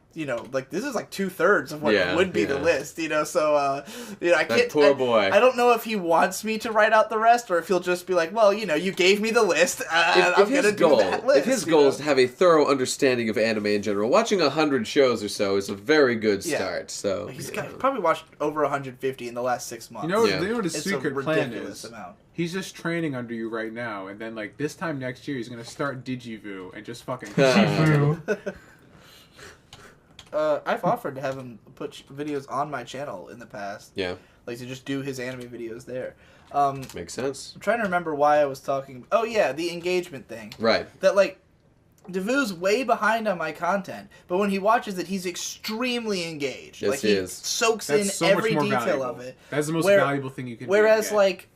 like this is like 2/3 of what would be the list, so I can't. Poor boy. I don't know if he wants me to write out the rest, or if he'll just be like, well, you gave me the list. I'm gonna do that list. If his goal is to have a thorough understanding of anime in general, watching 100 shows or so is a very good start. So he's probably watched over 150 in the last 6 months. You know what his secret plan is? Amount. He's just training under you right now, and then like this time next year, he's gonna start Digibro and just fucking. I've offered to have him put videos on my channel in the past. Yeah. Like to just do his anime videos there. Makes sense. I'm trying to remember why I was talking. Oh yeah, the engagement thing. Right. That like, Devue's way behind on my content, but when he watches it, he's extremely engaged. Yes, like he is. soaks That's in so every much more detail valuable. of it. That's the most valuable thing you can do. Whereas like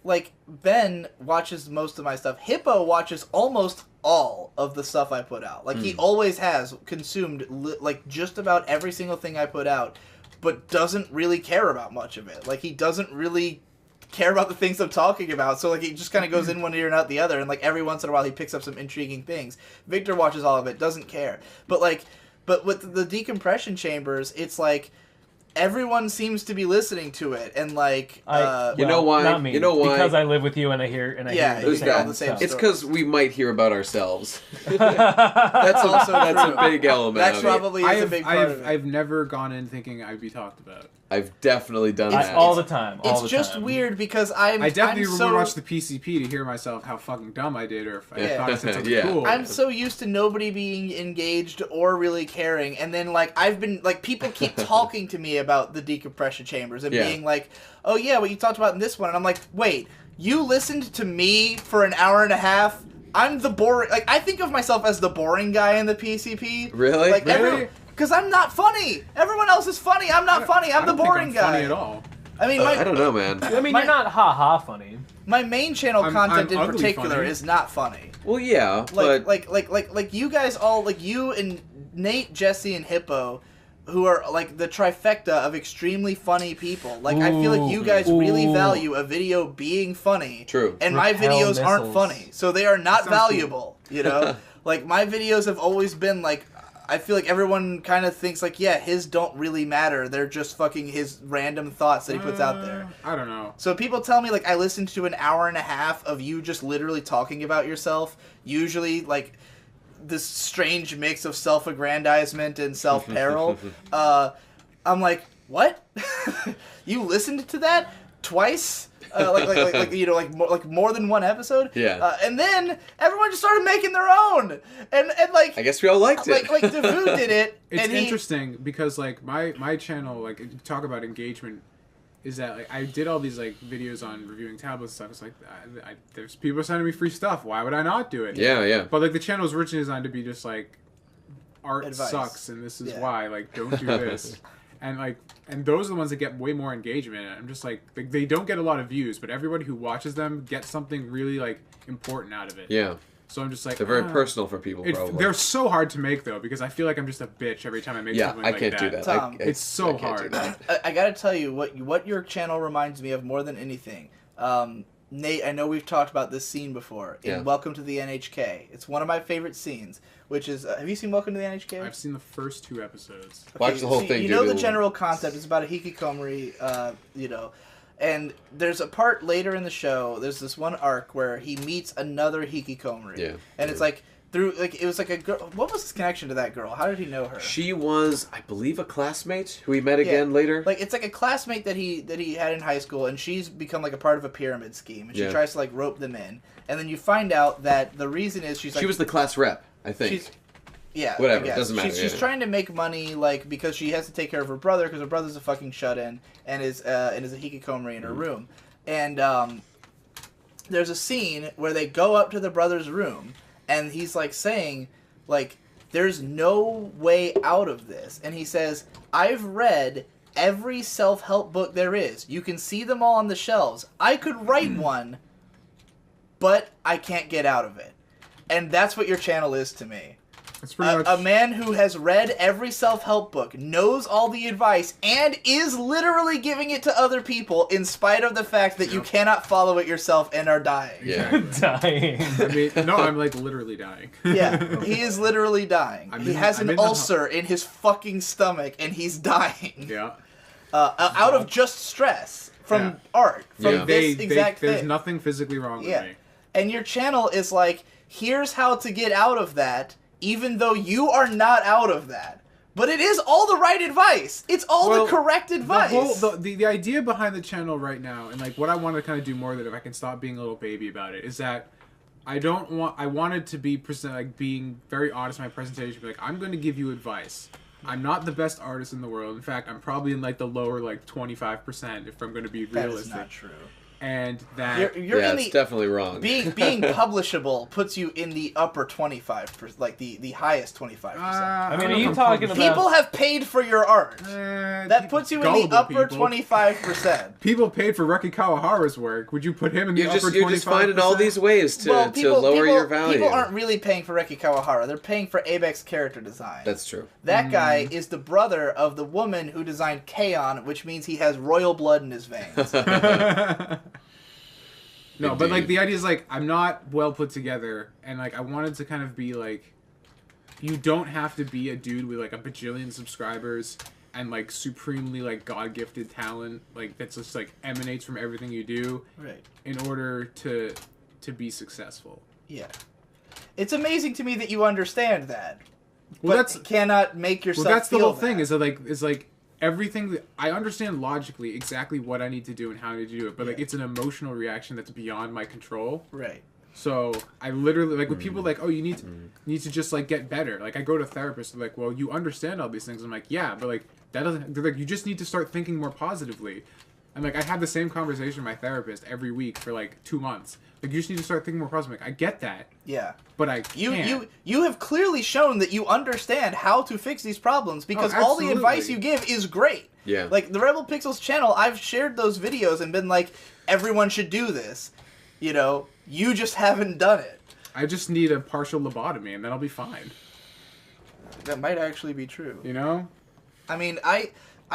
Ben watches most of my stuff. Hippo watches almost all of the stuff I put out. Like he always has consumed like just about every single thing I put out, but doesn't really care about much of it. Like he doesn't really care about the things I'm talking about, so like he just kind of goes in one ear and out the other, and like every once in a while he picks up some intriguing things. Victor watches all of it, doesn't care. But with the decompression chambers, it's like everyone seems to be listening to it, and like you know why? Not me. You know why? Because I live with you and I hear Yeah, hear you hear all the same stuff. It's because we might hear about ourselves. that's also That's true. a big element. That of it. probably is a big part of it. I've never gone in thinking I'd be talked about. I've definitely done that. all the time. It's just weird because I definitely I'm so, watch the PCP to hear myself how fucking dumb I did, or if I thought I said something Yeah. cool. I'm so used to nobody being engaged or really caring, and then like I've been like people keep talking to me about the decompression chambers and being like, "Oh yeah, what you talked about in this one," and I'm like, "Wait, you listened to me for an hour and a half? I'm the boring. Like I think of myself as the boring guy in the PCP. Really? Like Really? because I'm not funny. Everyone else is funny. I'm not funny. I'm the boring guy. Funny at all. I mean, I don't know, man. I mean, you're not ha-ha funny. my main channel content I'm in ugly particular funny. is not funny. Well, yeah, Like, but like you guys all, like you and Nate, Jesse, and Hippo, who are like the trifecta of extremely funny people. Like I feel like you guys really value a video being funny. True. And my Repel videos aren't missiles. funny, so they are not Sounds valuable. You know, like my videos have always been like. I feel like everyone kind of thinks like, yeah, his don't really matter. They're just fucking his random thoughts that he puts out there. I don't know. So people tell me like I listened to an hour and a half of you just literally talking about yourself. Usually like this strange mix of self-aggrandizement and self-peril. I'm like, what? You listened to that twice? Like you know like more than one episode. Yeah. And then everyone just started making their own, and like I guess we all liked it. like Devu did it. It's and interesting because like my channel, like you talk about engagement, is that like I did all these like videos on reviewing tablets and stuff. It's like there's people sending me free stuff. Why would I not do it? Yeah. But like the channel was originally designed to be just like art Advice. sucks and this is Yeah. why, like, don't do this. And those are the ones that get way more engagement. And I'm just like they don't get a lot of views, but everybody who watches them gets something really like important out of it. Yeah. So I'm just like They're very personal for people, probably. they're so hard to make though, because I feel like I'm just a bitch every time I make something like that. I can't do that. Tom, It's so I can't do hard. that. I gotta tell you what your channel reminds me of more than anything. Nate, I know we've talked about this scene before in Yeah. Welcome to the NHK. It's one of my favorite scenes, which is have you seen Welcome to the NHK? I've seen the first 2 episodes. Watch the whole thing, You dude. know the It'll- general concept. It's about a hikikomori, you know, and there's a part later in the show. There's this one arc where he meets another hikikomori. Yeah. And it's like through like it was like a girl. What was his connection to that girl? How did he know her? She was, I believe, a classmate who he met again later. Like it's like a classmate that he had in high school, and she's become like a part of a pyramid scheme, and she Yeah. tries to like rope them in, and then you find out that the reason is she's like She was the class rep, I think. she's yeah Whatever, I guess. doesn't matter, She's yeah. trying to make money like because she has to take care of her brother because her brother's a fucking shut in and is a hikikomori in her room, and there's a scene where they go up to the brother's room, and he's like saying like there's no way out of this, and he says I've read every self-help book there is. You can see them all on the shelves. I could write one, but I can't get out of it. And that's what your channel is to me. It's pretty much A man who has read every self-help book, knows all the advice, and is literally giving it to other people in spite of the fact that you cannot follow it yourself and are dying. Yeah. Dying. I mean, no, I'm like literally dying. Yeah, he is literally dying. I'm He in- has I'm an in the ulcer in his fucking stomach, and he's dying. Yeah. Out of just stress from Yeah. art, from Yeah. this exact There's thing. nothing physically wrong with Yeah. me. And your channel is like, here's how to get out of that, even though you are not out of that. But it is all the right advice. It's all Well, the correct advice. The idea behind the channel right now, and like what I want to kind of do more with it, if I can stop being a little baby about it, is that I wanted to be being very honest in my presentation, be like, I'm going to give you advice. I'm not the best artist in the world. In fact, I'm probably in like the lower like 25% if I'm going to be realistic. That is not true. And that you're in it's definitely wrong. Being publishable puts you in the upper 25%, like the highest 25%. I mean, are you talking about people have paid for your art? That puts you in the upper 25%. People paid for Reki Kawahara's work. Would you put him in the upper 25%? You're just finding all these ways to lower your value. People aren't really paying for Reki Kawahara. They're paying for Abek's character design. That's true. That guy is the brother of the woman who designed Kaon, which means he has royal blood in his veins. No, but like the idea is like I'm not well put together, and like I wanted to kind of be like, you don't have to be a dude with like a bajillion subscribers and like supremely like God-gifted talent, like that's just like emanates from everything you do, right? In order to be successful. Yeah, it's amazing to me that you understand that. Well, but cannot make yourself. Well, that's the feel whole thing. Is that like everything that I understand logically exactly what I need to do and how I need to do it, but like it's an emotional reaction that's beyond my control. Right. So I literally like with people like, oh, you need to just like get better. Like I go to therapists, they're like, well, you understand all these things. I'm like, yeah, but like that doesn't. They're like, you just need to start thinking more positively. And like I had the same conversation with my therapist every week for like 2 months. Like you just need to start thinking more positively. Like, I get that. Yeah. But I can't. You have clearly shown that you understand how to fix these problems because all the advice you give is great. Yeah. Like the Rebel Pixels channel, I've shared those videos and been like, everyone should do this. You know, you just haven't done it. I just need a partial lobotomy and then I'll be fine. That might actually be true. You know? I mean, I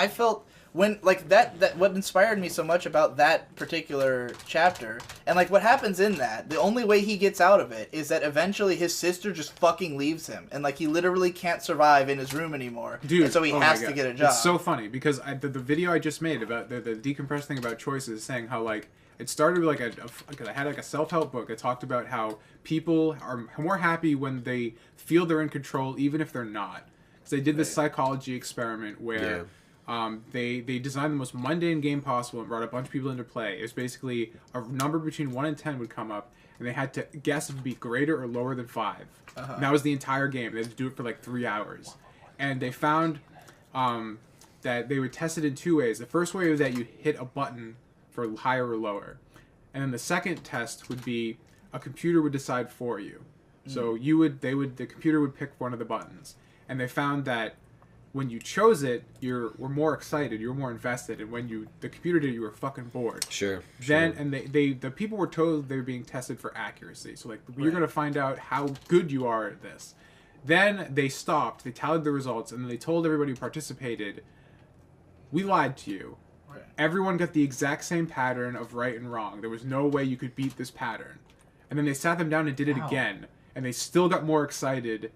felt when like that what inspired me so much about that particular chapter and like what happens in that, the only way he gets out of it is that eventually his sister just fucking leaves him and like he literally can't survive in his room anymore. Dude, and so he has to get a job. It's so funny because the video I just made about the decompress thing about choices, saying how like it started with like because I had like a self-help book. It talked about how people are more happy when they feel they're in control even if they're not. Because they did this psychology experiment where they designed the most mundane game possible and brought a bunch of people into play. It was basically a number between 1 and 10 would come up, and they had to guess if it would be greater or lower than 5. And that was the entire game. They had to do it for like 3 hours. And they found that they would test it in 2 ways. The first way was that you hit a button for higher or lower. And then the second test would be a computer would decide for you. So the computer would pick one of the buttons. And they found that when you chose it, you were more excited, you were more invested, and when the computer did it, you were fucking bored. Sure. And the people were told they were being tested for accuracy. So like you're gonna find out how good you are at this. Then they stopped, they tallied the results, and then they told everybody who participated, we lied to you. Right. Everyone got the exact same pattern of right and wrong. There was no way you could beat this pattern. And then they sat them down and did it again, and they still got more excited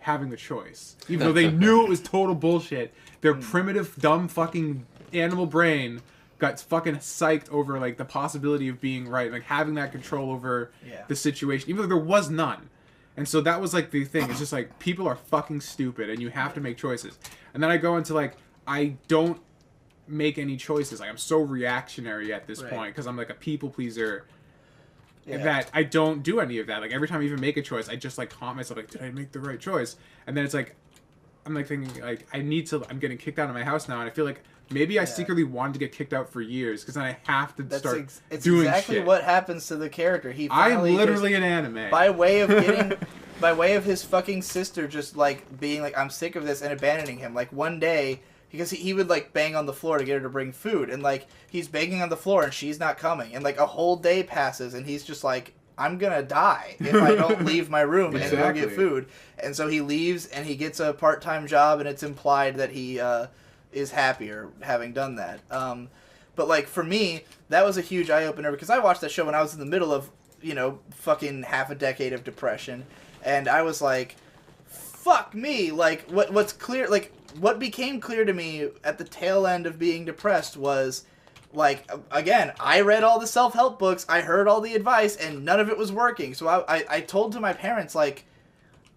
having the choice, even though they knew it was total bullshit. Their primitive, dumb, fucking animal brain got fucking psyched over like the possibility of being right, like having that control over the situation, even though there was none. And so that was like the thing. It's just like people are fucking stupid, and you have to make choices. And then I go into like I don't make any choices. Like I'm so reactionary at this point because I'm like a people pleaser. That I don't do any of that. Like every time I even make a choice, I just like calm myself, like, did I make the right choice? And then it's like, I'm like thinking, like, I'm getting kicked out of my house now, and I feel like maybe I secretly wanted to get kicked out for years because then I have to start doing shit. It's exactly what happens to the character. I'm literally an anime. By way of getting, by way of his fucking sister just like being like, I'm sick of this and abandoning him. Like one day. Because he would, like, bang on the floor to get her to bring food. And, like, he's banging on the floor and she's not coming. And, like, a whole day passes and he's just like, I'm gonna die if I don't leave my room and go get food. And so he leaves and he gets a part-time job and it's implied that he is happier having done that. But, like, for me, that was a huge eye-opener because I watched that show when I was in the middle of, you know, fucking half a decade of depression. And I was like, fuck me. Like, what's clear, like... What became clear to me at the tail end of being depressed was, like, again, I read all the self-help books, I heard all the advice, and none of it was working. So I told to my parents, like,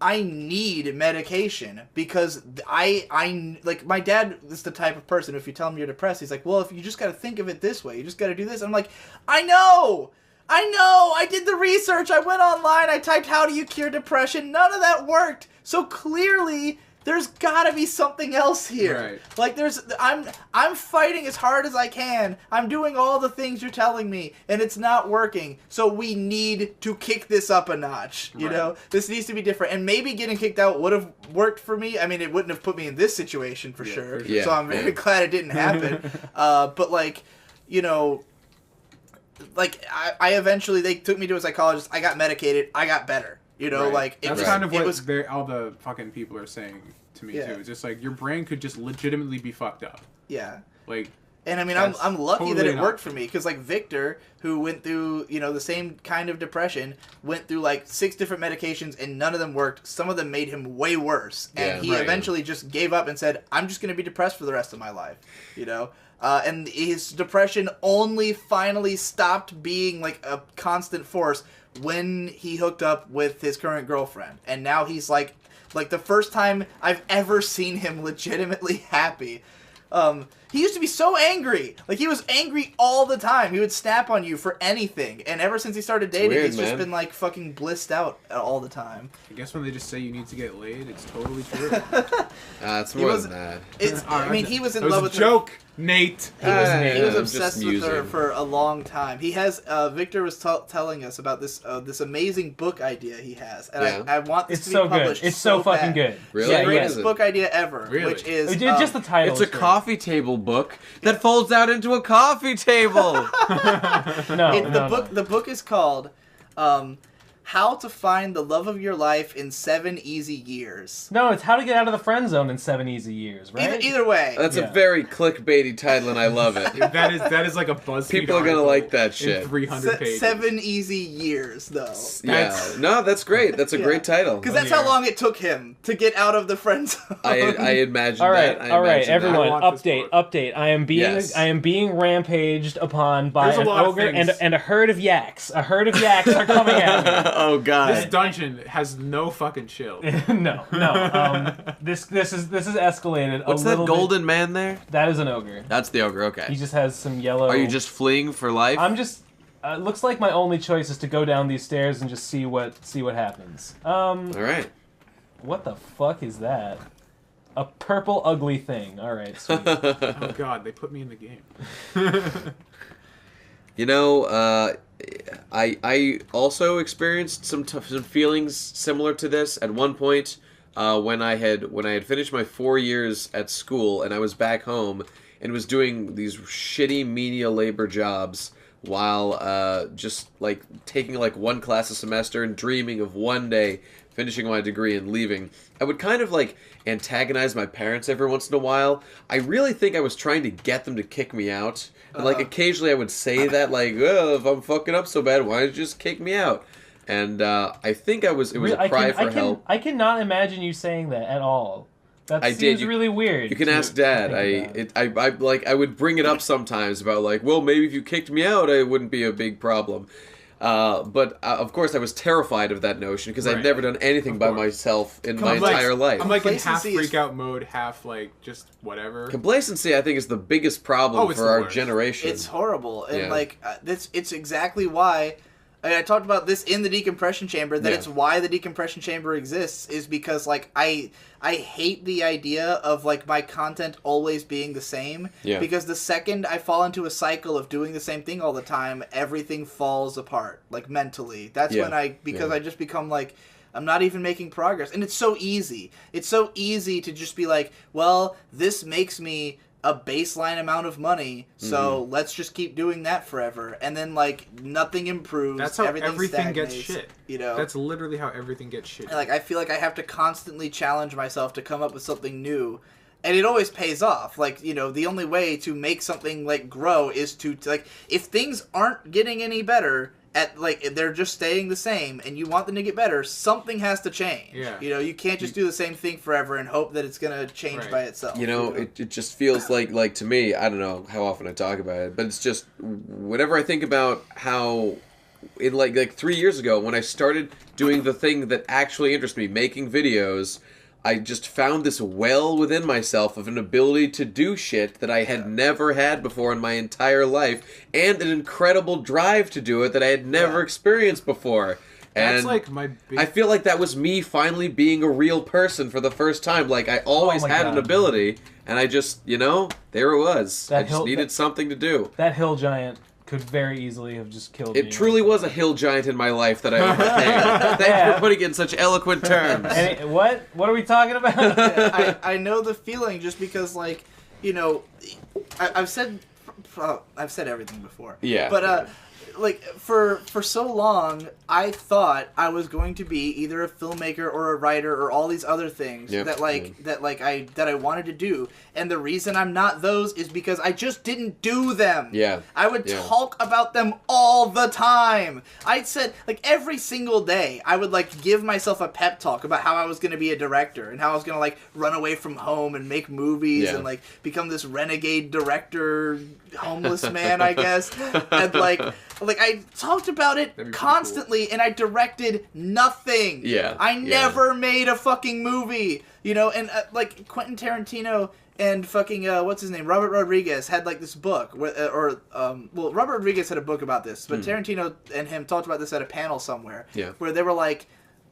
I need medication because I like, my dad is the type of person, if you tell him you're depressed, he's like, well, if you just got to think of it this way, you just got to do this. And I'm like, I know, I did the research, I went online, I typed, how do you cure depression? None of that worked. So clearly... there's gotta be something else here. Right. Like I'm fighting as hard as I can. I'm doing all the things you're telling me, and it's not working. So we need to kick this up a notch. You know, this needs to be different. And maybe getting kicked out would have worked for me. I mean, it wouldn't have put me in this situation for sure. For sure. Yeah, so I'm very glad it didn't happen. But like, you know, like I eventually, they took me to a psychologist. I got medicated. I got better. You know, like that's kind of what all the fucking people are saying to me too. It's just like your brain could just legitimately be fucked up. Yeah. Like, and I mean, I'm lucky totally that it worked for me because like Victor, who went through the same kind of depression, went through like 6 different medications and none of them worked. Some of them made him way worse, and he eventually just gave up and said, "I'm just going to be depressed for the rest of my life." You know. And his depression only finally stopped being like a constant force when he hooked up with his current girlfriend. And now he's like the first time I've ever seen him legitimately happy. He used to be so angry. Like, he was angry all the time. He would snap on you for anything. And ever since he started dating, he's just been, like, fucking blissed out all the time. I guess when they just say you need to get laid, it's totally true. It's more than that. I mean, he was in love with her. Joke, Nate. He was obsessed with her for a long time. He has, Victor was telling us about this amazing book idea he has. And I want this to be published. Good. It's so fucking good. Really? Yeah, greatest book idea ever. Really? Which is... just the title. It's a coffee table book that folds out into a coffee table. The book is called How to Find the Love of Your Life in 7 Easy Years. No, it's How to Get Out of the Friend Zone in 7 Easy Years, right? Either way. That's a very clickbaity title, and I love it. that is like a BuzzFeed People are gonna like that shit. 300 pages. 7 Easy Years, though. No, that's great. That's a great title. Because that's how long it took him to get out of the friend zone. I imagine that. All right, everyone, update. I am being rampaged upon by an ogre and a herd of yaks. A herd of yaks are coming at me. Oh god. This dungeon has no fucking chill. No. This is escalated. What's that golden man there? That is an ogre. That's the ogre. Okay. He just has some yellow. Are you just fleeing for life? I'm just. Looks like my only choice is to go down these stairs and just see what happens. All right. What the fuck is that? A purple ugly thing. All right. Sweet. Oh god, they put me in the game. You know, I also experienced some feelings similar to this at one point when I had finished my 4 years at school and I was back home and was doing these shitty menial labor jobs while just like taking like one class a semester and dreaming of one day finishing my degree and leaving. I would kind of like antagonize my parents every once in a while. I really think I was trying to get them to kick me out. And like occasionally I would say that like, oh, if I'm fucking up so bad, why don't you just kick me out? And I think it was a cry for help. I cannot imagine you saying that at all. That seems really weird. You can ask Dad. I would bring it up sometimes about like, well, maybe if you kicked me out, it wouldn't be a big problem. But of course, I was terrified of that notion because I'd never done anything by myself in my entire life. I'm like in half freak out mode, half like just whatever. Complacency, I think, is the biggest problem for our generation. It's horrible, and like it's exactly why. I talked about this in the decompression chamber, that it's why the decompression chamber exists, is because like I hate the idea of like my content always being the same. Yeah. Because the second I fall into a cycle of doing the same thing all the time, everything falls apart, like mentally. That's when I just become like, I'm not even making progress. And it's so easy. It's so easy to just be like, well, this makes me a baseline amount of money, so let's just keep doing that forever. And then, like, nothing improves. That's how everything gets shit. You know? That's literally how everything gets shit. And, like, I feel like I have to constantly challenge myself to come up with something new. And it always pays off. Like, you know, the only way to make something, like, grow is to like, if things aren't getting any better, they're just staying the same, and you want them to get better, something has to change. Yeah. You know, you can't just do the same thing forever and hope that it's going to change by itself. You know, it just feels like to me, I don't know how often I talk about it, but it's just, whenever I think about how, in like 3 years ago, when I started doing the thing that actually interests me, making videos, I just found this well within myself of an ability to do shit that I had never had before in my entire life, and an incredible drive to do it that I had never experienced before. That's like my big... I feel like that was me finally being a real person for the first time. Like, I always had an ability, and I just, you know, there it was. I just needed something to do. That hill giant could very easily have just killed me. It truly was a hill giant in my life that I overcame. Thank you for putting it in such eloquent terms. What are we talking about? I know the feeling just because, like, you know, I've said everything before. Yeah. But like for so long, I thought I was going to be either a filmmaker or a writer or all these other things that I wanted to do. And the reason I'm not those is because I just didn't do them. Yeah. I would talk about them all the time. I said, like, every single day, I would, like, give myself a pep talk about how I was going to be a director and how I was going to, like, run away from home and make movies and, like, become this renegade director, homeless man, I guess. And, like I talked about it constantly, and I directed nothing. Yeah. I never made a fucking movie. You know, and, like, Quentin Tarantino and fucking, what's his name? Robert Rodriguez had, like, this book. Robert Rodriguez had a book about this, but Tarantino and him talked about this at a panel somewhere. Yeah. Where they were like,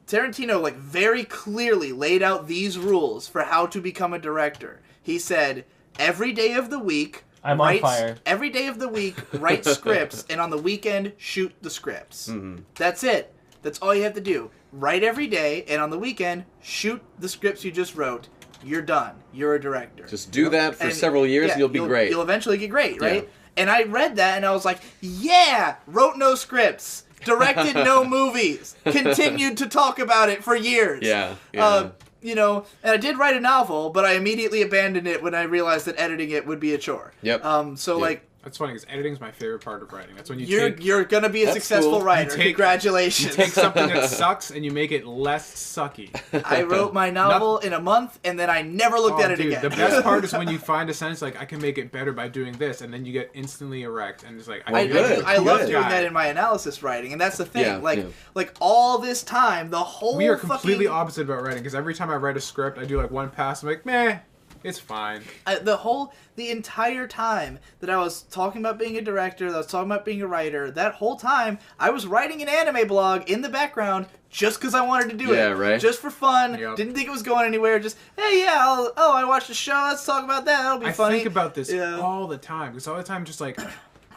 Tarantino, like, very clearly laid out these rules for how to become a director. He said, every day of the week... I'm on fire. Every day of the week, write scripts, and on the weekend, shoot the scripts. Mm-hmm. That's it. That's all you have to do. Write every day, and on the weekend, shoot the scripts you just wrote. You're done. You're a director. Just do that for several years, and you'll be great. You'll eventually get great, right? Yeah. And I read that, and I was like, yeah! Wrote no scripts. Directed no movies. Continued to talk about it for years. Yeah. You know, and I did write a novel, but I immediately abandoned it when I realized that editing it would be a chore. Yep. Like... That's funny, because editing's my favorite part of writing. That's when you're gonna be a successful writer. Congratulations. You take something that sucks and you make it less sucky. I wrote my novel in a month, and then I never looked at it again. The best part is when you find a sentence like, I can make it better by doing this, and then you get instantly erect, and it's like, I love doing that in my analysis writing, and that's the thing. Like all this time, the whole we are completely opposite about writing, because every time I write a script, I do like one pass, I'm like, meh. It's fine. The entire time that I was talking about being a director, that I was talking about being a writer, that whole time, I was writing an anime blog in the background just because I wanted to do it. Yeah, right. Just for fun. Yep. Didn't think it was going anywhere. Just, hey, I watched the show. Let's talk about that. That'll be funny. I think about this all the time. Because all the time, just like,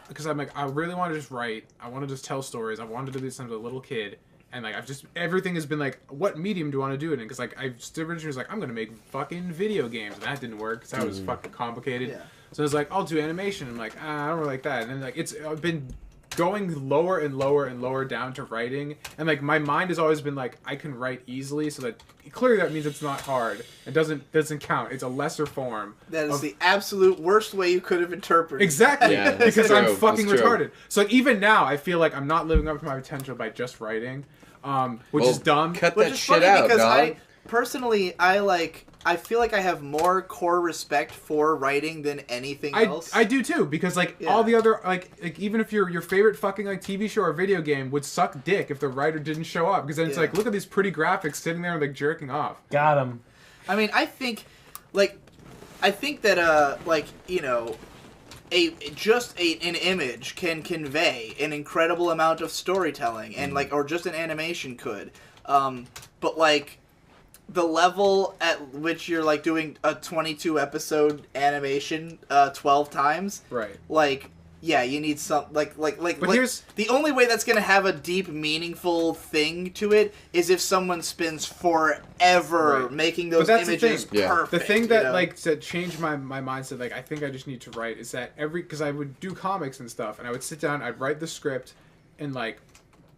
because I'm like, I really want to just write. I want to just tell stories. I wanted to do this since I was a little kid. And, like, everything has been, like, what medium do you want to do it in? Because, like, I originally was like, I'm going to make fucking video games. And that didn't work because that was fucking complicated. Yeah. So I was like, I'll do animation. I'm like, I don't really like that. And then, like, it's been going lower and lower and lower down to writing. And, like, my mind has always been, like, I can write easily. So that, clearly that means it's not hard. It doesn't count. It's a lesser form. That is the absolute worst way you could have interpreted. Exactly. Yeah, because I'm fucking retarded. So, like, even now, I feel like I'm not living up to my potential by just writing. Which is dumb. Cut that shit out, because dog. I feel like I have more core respect for writing than anything else. I do too, because all the other like even if your favorite fucking like TV show or video game would suck dick if the writer didn't show up, because then it's like, look at these pretty graphics sitting there like jerking off. Got him. I mean, I think that like, you know, an image can convey an incredible amount of storytelling, and like, or just an animation could, but like the level at which you're like doing a 22 episode animation 12 times, right? Like, yeah, you need some but here's the only way that's gonna have a deep, meaningful thing to it is if someone spends forever making those images perfect. The thing that like to change my mindset, like I think I just need to write, is that because I would do comics and stuff, and I would sit down, I'd write the script in like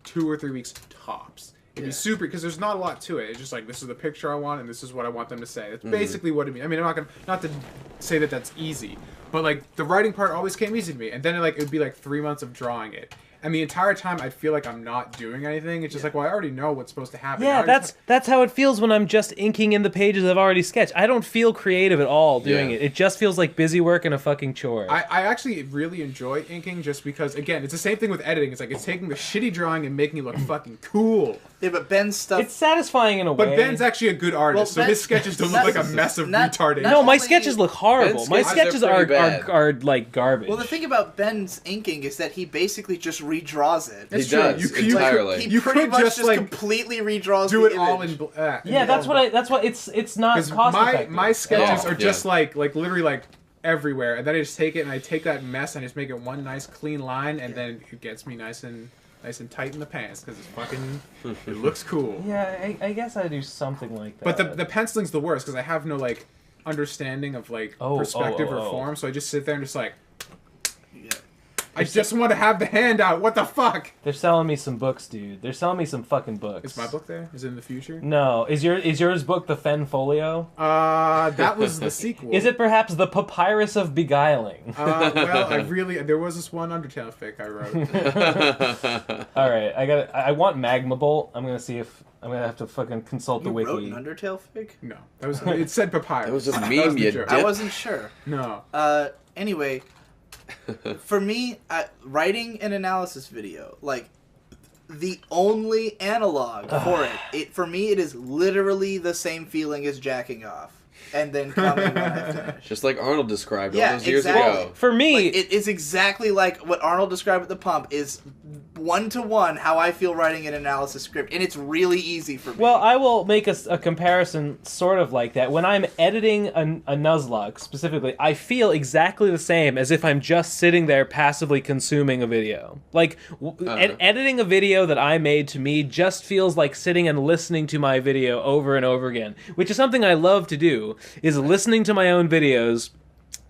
2 or 3 weeks tops. It'd be super, because there's not a lot to it. It's just like, this is the picture I want, and this is what I want them to say. That's basically what it means. I mean, I'm not to say that that's easy, but like the writing part always came easy to me. And then it would be like 3 months of drawing it. And the entire time I'd feel like I'm not doing anything. It's just like, well, I already know what's supposed to happen. Yeah, that's how it feels when I'm just inking in the pages I've already sketched. I don't feel creative at all doing it. It just feels like busy work and a fucking chore. I actually really enjoy inking, just because, again, it's the same thing with editing. It's like, it's taking the shitty drawing and making it look fucking cool. Yeah, but Ben's stuff... It's satisfying in a way. But Ben's actually a good artist, so his sketches don't look like a mess of retardation. No, my sketches look horrible. My sketches are like garbage. Well, the thing about Ben's inking is that he basically just redraws it. He does, entirely. He pretty much just completely redraws the image. All in yeah, that's what it's not cost effective. My sketches are just like literally like everywhere, and then I just take it and I take that mess and I just make it one nice clean line, and then it gets me nice and tight in the pants because it's fucking it looks cool. Yeah, I guess I do something like that. But the penciling's the worst because I have no like understanding of like perspective or form, so I just sit there and just like I just want to have the hand out. What the fuck? They're selling me some books, dude. They're selling me some fucking books. Is my book there? Is it in the future? No. Is yours book the Fen Folio? That was the sequel. Is it perhaps the Papyrus of Beguiling? Well, there was this one Undertale fic I wrote. All right, I want Magma Bolt. I'm gonna see if I'm gonna have to fucking consult the wiki. You wrote an Undertale fic? No, it said Papyrus. That was a meme, you did. I wasn't sure. No. Anyway. For me, writing an analysis video, like, the only analog for it, for me, it is literally the same feeling as jacking off. And then coming when I finish. Just like Arnold described all those years ago. For me... it is exactly like what Arnold described at the pump, is one-to-one how I feel writing an analysis script. And it's really easy for me. Well, I will make a comparison sort of like that. When I'm editing a Nuzlocke, specifically, I feel exactly the same as if I'm just sitting there passively consuming a video. Like, editing a video that I made, to me, just feels like sitting and listening to my video over and over again. Which is something I love to do. Is listening to my own videos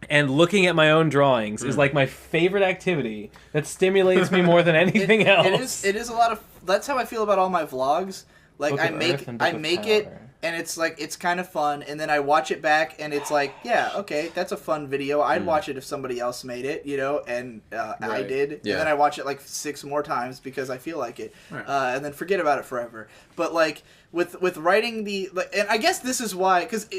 and looking at my own drawings is like my favorite activity that stimulates me more than anything else. It is a lot of... That's how I feel about all my vlogs. Like, I make it, and it's like, it's kind of fun, and then I watch it back, and it's like, yeah, okay, that's a fun video. I'd watch it if somebody else made it, you know, and I did. Yeah. And then I watch it like 6 more times because I feel like it, and then forget about it forever. But, like, with writing the... Like, and I guess this is why... Because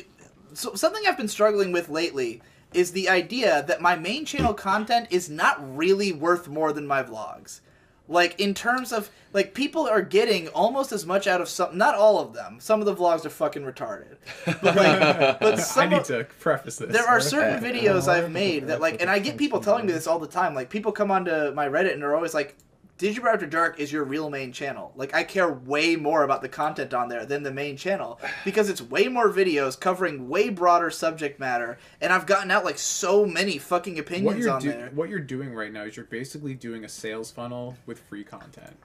so something I've been struggling with lately is the idea that my main channel content is not really worth more than my vlogs. Like, in terms of, like, people are getting almost as much out of some... Not all of them. Some of the vlogs are fucking retarded. But, like, I need to preface this. There are certain videos I've made that, like... And I get people telling me this all the time. Like, people come onto my Reddit and they're always like... Digibro After Dark is your real main channel. Like, I care way more about the content on there than the main channel because it's way more videos covering way broader subject matter, and I've gotten out, like, so many fucking opinions on there. What you're doing right now is you're basically doing a sales funnel with free content.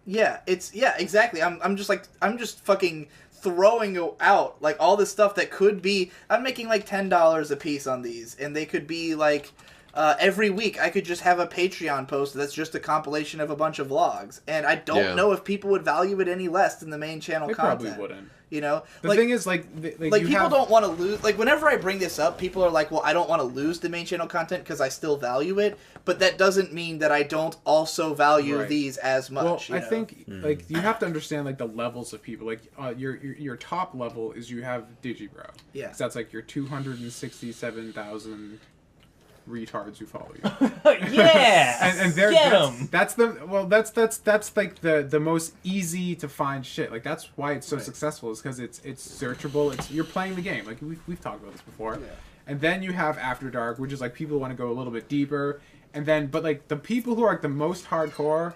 Yeah, exactly. I'm just fucking throwing out, like, all this stuff that could be... I'm making, like, $10 a piece on these, and they could be, like... every week I could just have a Patreon post that's just a compilation of a bunch of vlogs, and I don't know if people would value it any less than the main channel content. They probably wouldn't. You know, the thing is, like people don't want to lose. Like, whenever I bring this up, people are like, "Well, I don't want to lose the main channel content because I still value it." But that doesn't mean that I don't also value these as much. Well, I think like you have to understand like the levels of people. Like your top level is you have Digibro. Yeah, so that's like your 267,000. Retards who follow you. Yeah, and that's like the most easy to find shit. Like, that's why it's so successful, is because it's searchable. You're playing the game. Like, we've talked about this before. Yeah. And then you have After Dark, which is like people who want to go a little bit deeper. And then, but like the people who are like the most hardcore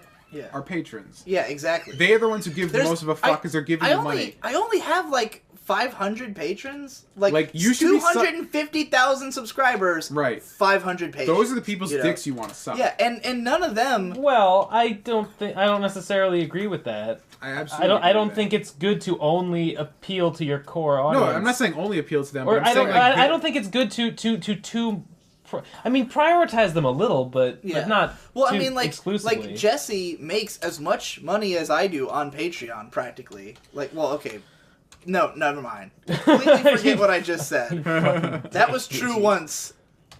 are patrons. Yeah, exactly. They are the ones who give the most of a fuck because they're giving you money. I only have like 500 patrons, like you should 250,000 subscribers, right? 500 patrons. Those are the people's dicks you want to suck. Yeah, and none of them. Well, I don't necessarily agree with that. I don't think it's good to only appeal to your core audience. No, I'm not saying only appeal to them. Or but I don't think it's good to I mean, prioritize them a little, but not exclusively. Like, Jesse makes as much money as I do on Patreon, practically. Like, well, okay. No, never mind. Completely forget what I just said. That was true once.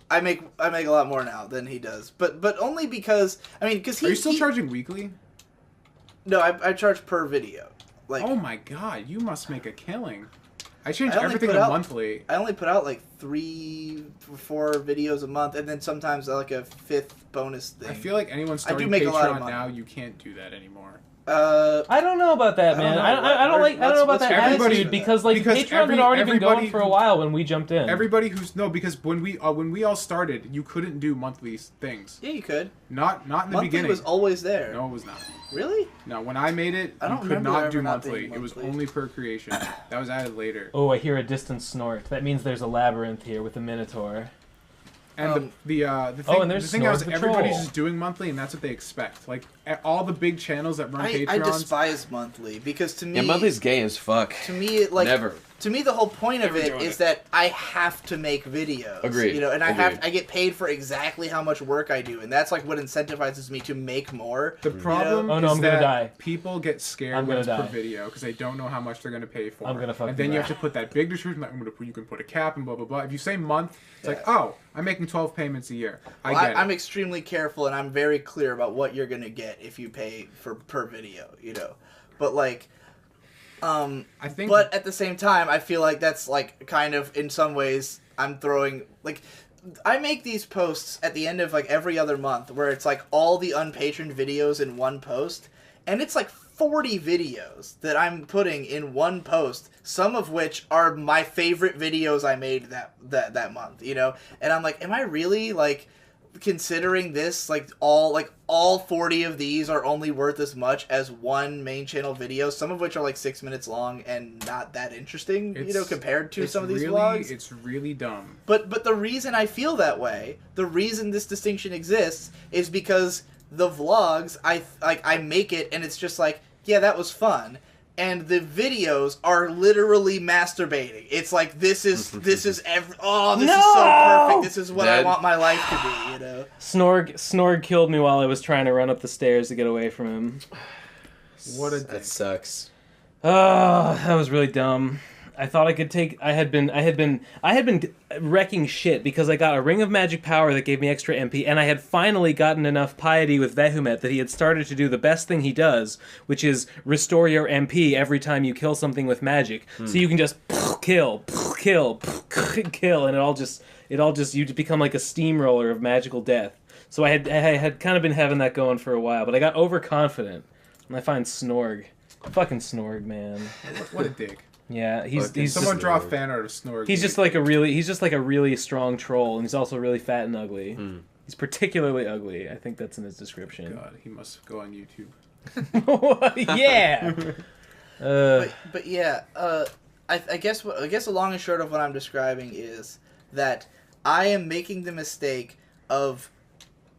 I make a lot more now than he does, but only because because Are you still charging weekly? No, I charge per video. Like, oh my god, you must make a killing. I change everything to monthly. I only put out like 3 or 4 videos a month, and then sometimes like a 5th bonus thing. I feel like anyone starting Patreon now, you can't do that anymore. I don't know about that, man. I don't know about that attitude because Patreon had already been going for a while when we jumped in. Everybody because when we all started, you couldn't do monthly things. Yeah, you could. Not in the monthly beginning. Was always there. No, it was not. Really? No, when I made it, you could not do monthly. It was only per creation. That was added later. Oh, I hear a distant snort. That means there's a labyrinth here with a minotaur. And the thing is, everybody's just doing monthly, and that's what they expect. Like all the big channels that run Patreons. I despise monthly because to me, monthly's gay as fuck. To me, never. To me, the whole point of it is that I have to make videos. Agreed. You know, and I get paid for exactly how much work I do, and that's like what incentivizes me to make more. The problem is that people get scared when it's per video because they don't know how much they're gonna pay for. And then you have to put that big description. Like, you can put a cap and blah blah blah. If you say month, it's like, oh, I'm making 12 payments a year. I'm extremely careful, and I'm very clear about what you're gonna get if you pay for per video. You know, but like. I think, but at the same time, I feel like that's like kind of in some ways I'm throwing like I make these posts at the end of like every other month where it's like all the unpatroned videos in one post, and it's like 40 videos that I'm putting in one post, some of which are my favorite videos I made that month, you know, and I'm like, am I really like considering this like all 40 of these are only worth as much as one main channel video, some of which are like 6 minutes long and not that interesting, you know, compared to some of these vlogs. It's really dumb. But the reason I feel that way, the reason this distinction exists, is because the vlogs I make it and it's just like, yeah, that was fun. And the videos are literally masturbating. It's like this is so perfect. This is what I want my life to be, you know. Snorg killed me while I was trying to run up the stairs to get away from him. That sucks. Oh, that was really dumb. I thought I could take. I had been wrecking shit because I got a ring of magic power that gave me extra MP, and I had finally gotten enough piety with Vehumet that he had started to do the best thing he does, which is restore your MP every time you kill something with magic. So you can just kill, and it all just you become like a steamroller of magical death. So I had kind of been having that going for a while, but I got overconfident, and I find Snorg, fucking Snorg, man. What a dick. Yeah, he's someone draw a fan art of Snorg. He's just like a really strong troll, and he's also really fat and ugly. He's particularly ugly. I think that's in his description. God, he must go on YouTube. Yeah. But yeah, I guess the long and short of what I'm describing is that I am making the mistake of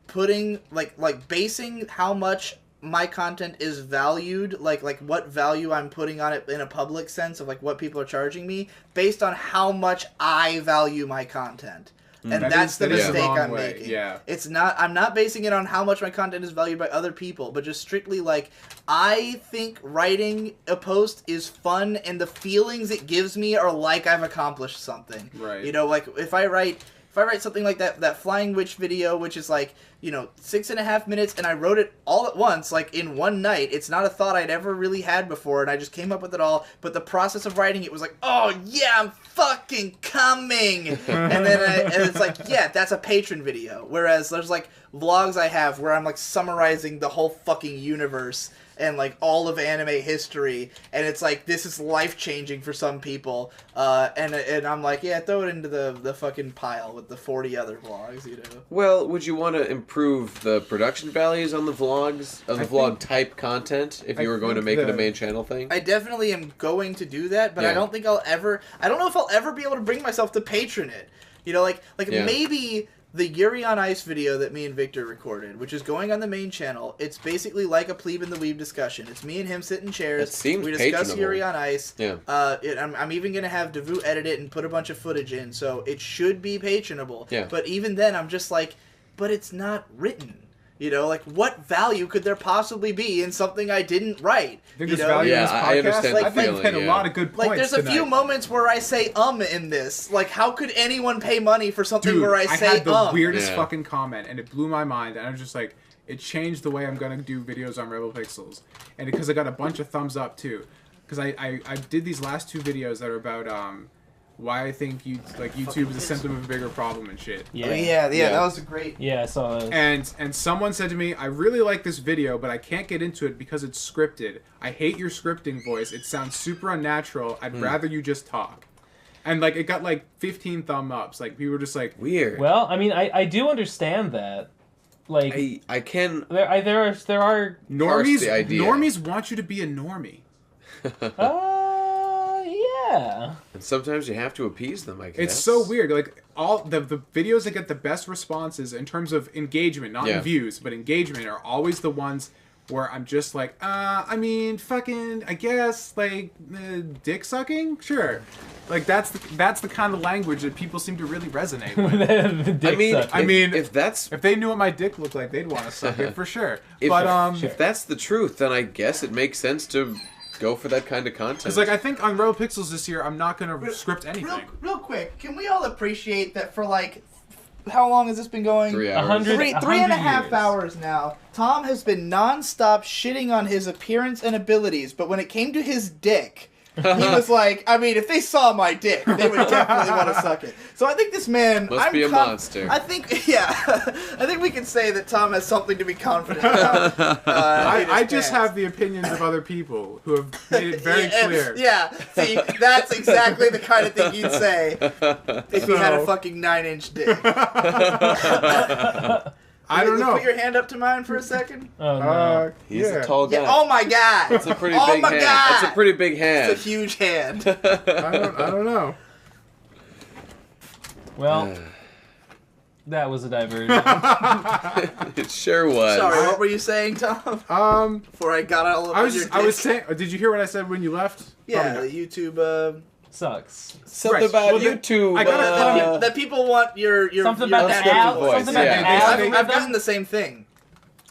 putting like basing how much my content is valued, like what value I'm putting on it in a public sense of like what people are charging me based on how much I value my content. And that's the mistake I'm making. Yeah. I'm not basing it on how much my content is valued by other people, but just strictly like I think writing a post is fun and the feelings it gives me are like I've accomplished something. Right. You know, like if I write something like that Flying Witch video, which is like, you know, 6.5 minutes, and I wrote it all at once, like in one night. It's not a thought I'd ever really had before, and I just came up with it all. But the process of writing it was like, oh yeah, I'm fucking coming, and it's like, yeah, that's a patron video. Whereas there's like vlogs I have where I'm like summarizing the whole fucking universe and like all of anime history, and it's like this is life-changing for some people, and I'm like, yeah, throw it into the fucking pile with the 40 other vlogs, you know. Well, would you want to improve the production values on the vlogs, of the vlog type content, if you were going to make it a main channel thing? I definitely am going to do that, but I don't think I don't know if I'll ever be able to bring myself to patron it. You know, like maybe the Yuri on Ice video that me and Victor recorded, which is going on the main channel, it's basically like a Plebe and the Weeb discussion. It's me and him sit in chairs. It seems we discuss patronable. Yuri on Ice. Yeah. I'm even going to have Devu edit it and put a bunch of footage in, so it should be patronable. Yeah. But even then, I'm just like, but it's not written. You know, like, what value could there possibly be in something I didn't write? I think there's value in this podcast. I understand the I think feeling, you've had a lot of good points there's a few moments where I say in this. Like, how could anyone pay money for something where I say I had the weirdest fucking comment, and it blew my mind, and I was just like, it changed the way I'm going to do videos on Rebel Pixels. And because I got a bunch of thumbs up, too. Because I did these last two videos that are about why I think YouTube is a symptom of a bigger problem and shit. Yeah, that was a great. Yeah, I saw that. And someone said to me, I really like this video, but I can't get into it because it's scripted. I hate your scripting voice. It sounds super unnatural. I'd rather you just talk. And like it got like 15 thumb ups. Like people were just like weird. Well, I mean, I do understand that. Like I can. There are normies. the idea. Normies want you to be a normie. Yeah. And sometimes you have to appease them, I guess. It's so weird. Like all the videos that get the best responses in terms of engagement, not in views, but engagement, are always the ones where I'm just like, I mean, fucking, I guess, like, dick sucking, sure. Like that's the kind of language that people seem to really resonate with. The dick I mean, if they knew what my dick looked like, they'd want to suck it for sure. If that's the truth, then I guess it makes sense to go for that kind of content. Because like I think on Rebel Pixels this year, I'm not gonna script anything. Real quick, can we all appreciate that for like, how long has this been going? 3 hours. Three and a half hours now. Tom has been non-stop shitting on his appearance and abilities, but when it came to his dick, he was like, I mean, if they saw my dick, they would definitely want to suck it. So I think this man must be a monster. I think we can say that Tom has something to be confident about. I just have the opinions of other people who have made it very clear. Yeah, see, that's exactly the kind of thing you'd say if you had a fucking 9-inch dick. I don't know. Put your hand up to mine for a second. Oh no. He's a tall guy. Yeah, oh my god. That's a pretty big hand. That's a pretty big hand. It's a huge hand. I don't know. Well, that was a diversion. It sure was. Sorry, what were you saying, Tom? Before I got all over your dick. I was saying. Did you hear what I said when you left? Yeah, the YouTube. Sucks. Something about YouTube. I got that people want your something about the voice. Something about the I've gotten the same thing.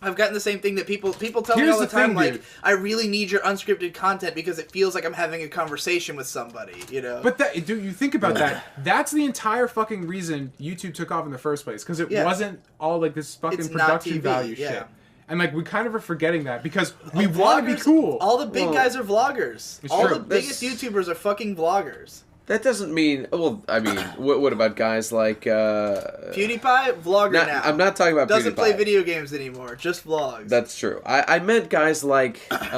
I've gotten the same thing that people tell me all the time, like, I really need your unscripted content because it feels like I'm having a conversation with somebody, you know? But dude, you think about that. That's the entire fucking reason YouTube took off in the first place, because it wasn't all like this fucking production value shit. And like we kind of are forgetting that because we want to be cool. All the big guys are vloggers. All the biggest YouTubers are fucking vloggers. That doesn't mean. Well, I mean, what about guys like PewDiePie? Vlogger now. I'm not talking about Doesn't PewDiePie. play video games anymore. Just vlogs. That's true. I meant guys like best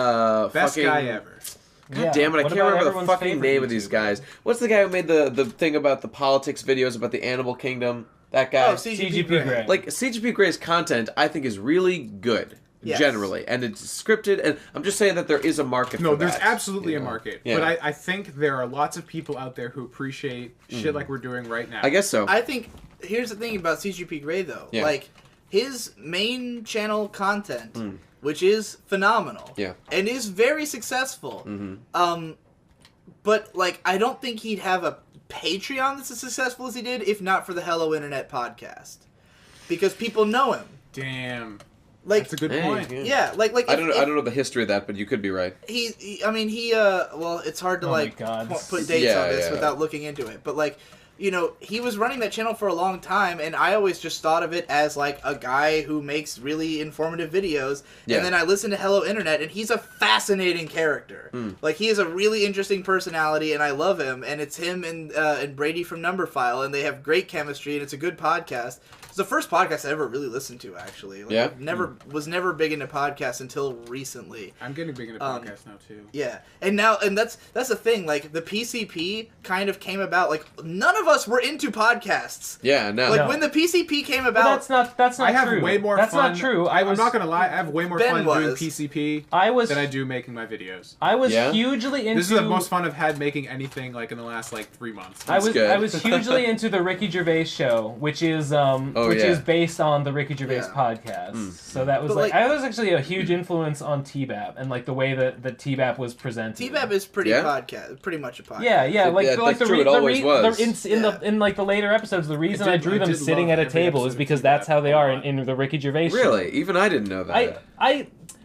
fucking, guy ever. God damn it! I can't remember the fucking name of these guys. What's the guy who made the thing about the politics videos about the animal kingdom? That guy. Oh, CGP Grey. Like CGP Grey's content, I think is really good. Yes. Generally, and it's scripted, and I'm just saying that there is a market for that. No, there's absolutely a market. Yeah. But I think there are lots of people out there who appreciate shit like we're doing right now. I guess so. I think, here's the thing about CGP Grey, though. Yeah. Like, his main channel content, which is phenomenal, and is very successful, but, like, I don't think he'd have a Patreon that's as successful as he did if not for the Hello Internet podcast. Because people know him. Damn. Like, that's a good point. Yeah, like I don't know the history of that, but you could be right. Well, it's hard to put dates on this without looking into it. But like, you know, he was running that channel for a long time, and I always just thought of it as like a guy who makes really informative videos. Yeah. And then I listened to Hello Internet, and he's a fascinating character. Like, he has a really interesting personality, and I love him. And it's him and Brady from Numberphile, and they have great chemistry, and it's a good podcast. It's the first podcast I ever really listened to, actually. Like, was never big into podcasts until recently. I'm getting big into podcasts now too. Yeah, and that's the thing. Like, the PCP kind of came about. Like, none of us were into podcasts. Yeah, no. Like, when the PCP came about, well, that's not I have true. way more that's fun. That's not true. I'm not gonna lie. I have way more fun doing PCP than I do making my videos. I was hugely into. This is the most fun I've had making anything like in the last like 3 months. I was hugely into the Ricky Gervais show, which is is based on the Ricky Gervais podcast. So that was I was actually a huge influence on TBAP and like the way that TBAP was presented. TBAP is pretty much a podcast. In like the later episodes, the reason I drew them sitting at a table is because that's how they are in the Ricky Gervais show. Really? Even I didn't know that.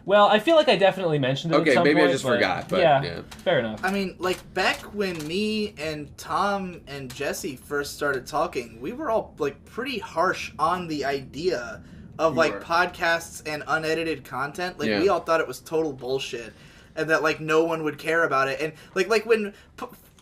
Well, I feel like I definitely mentioned it at some point. Maybe I just forgot. But yeah, fair enough. I mean, like, back when me and Tom and Jesse first started talking, we were all, like, pretty harsh on the idea of, podcasts and unedited content. Like, we all thought it was total bullshit and that, like, no one would care about it. And, like when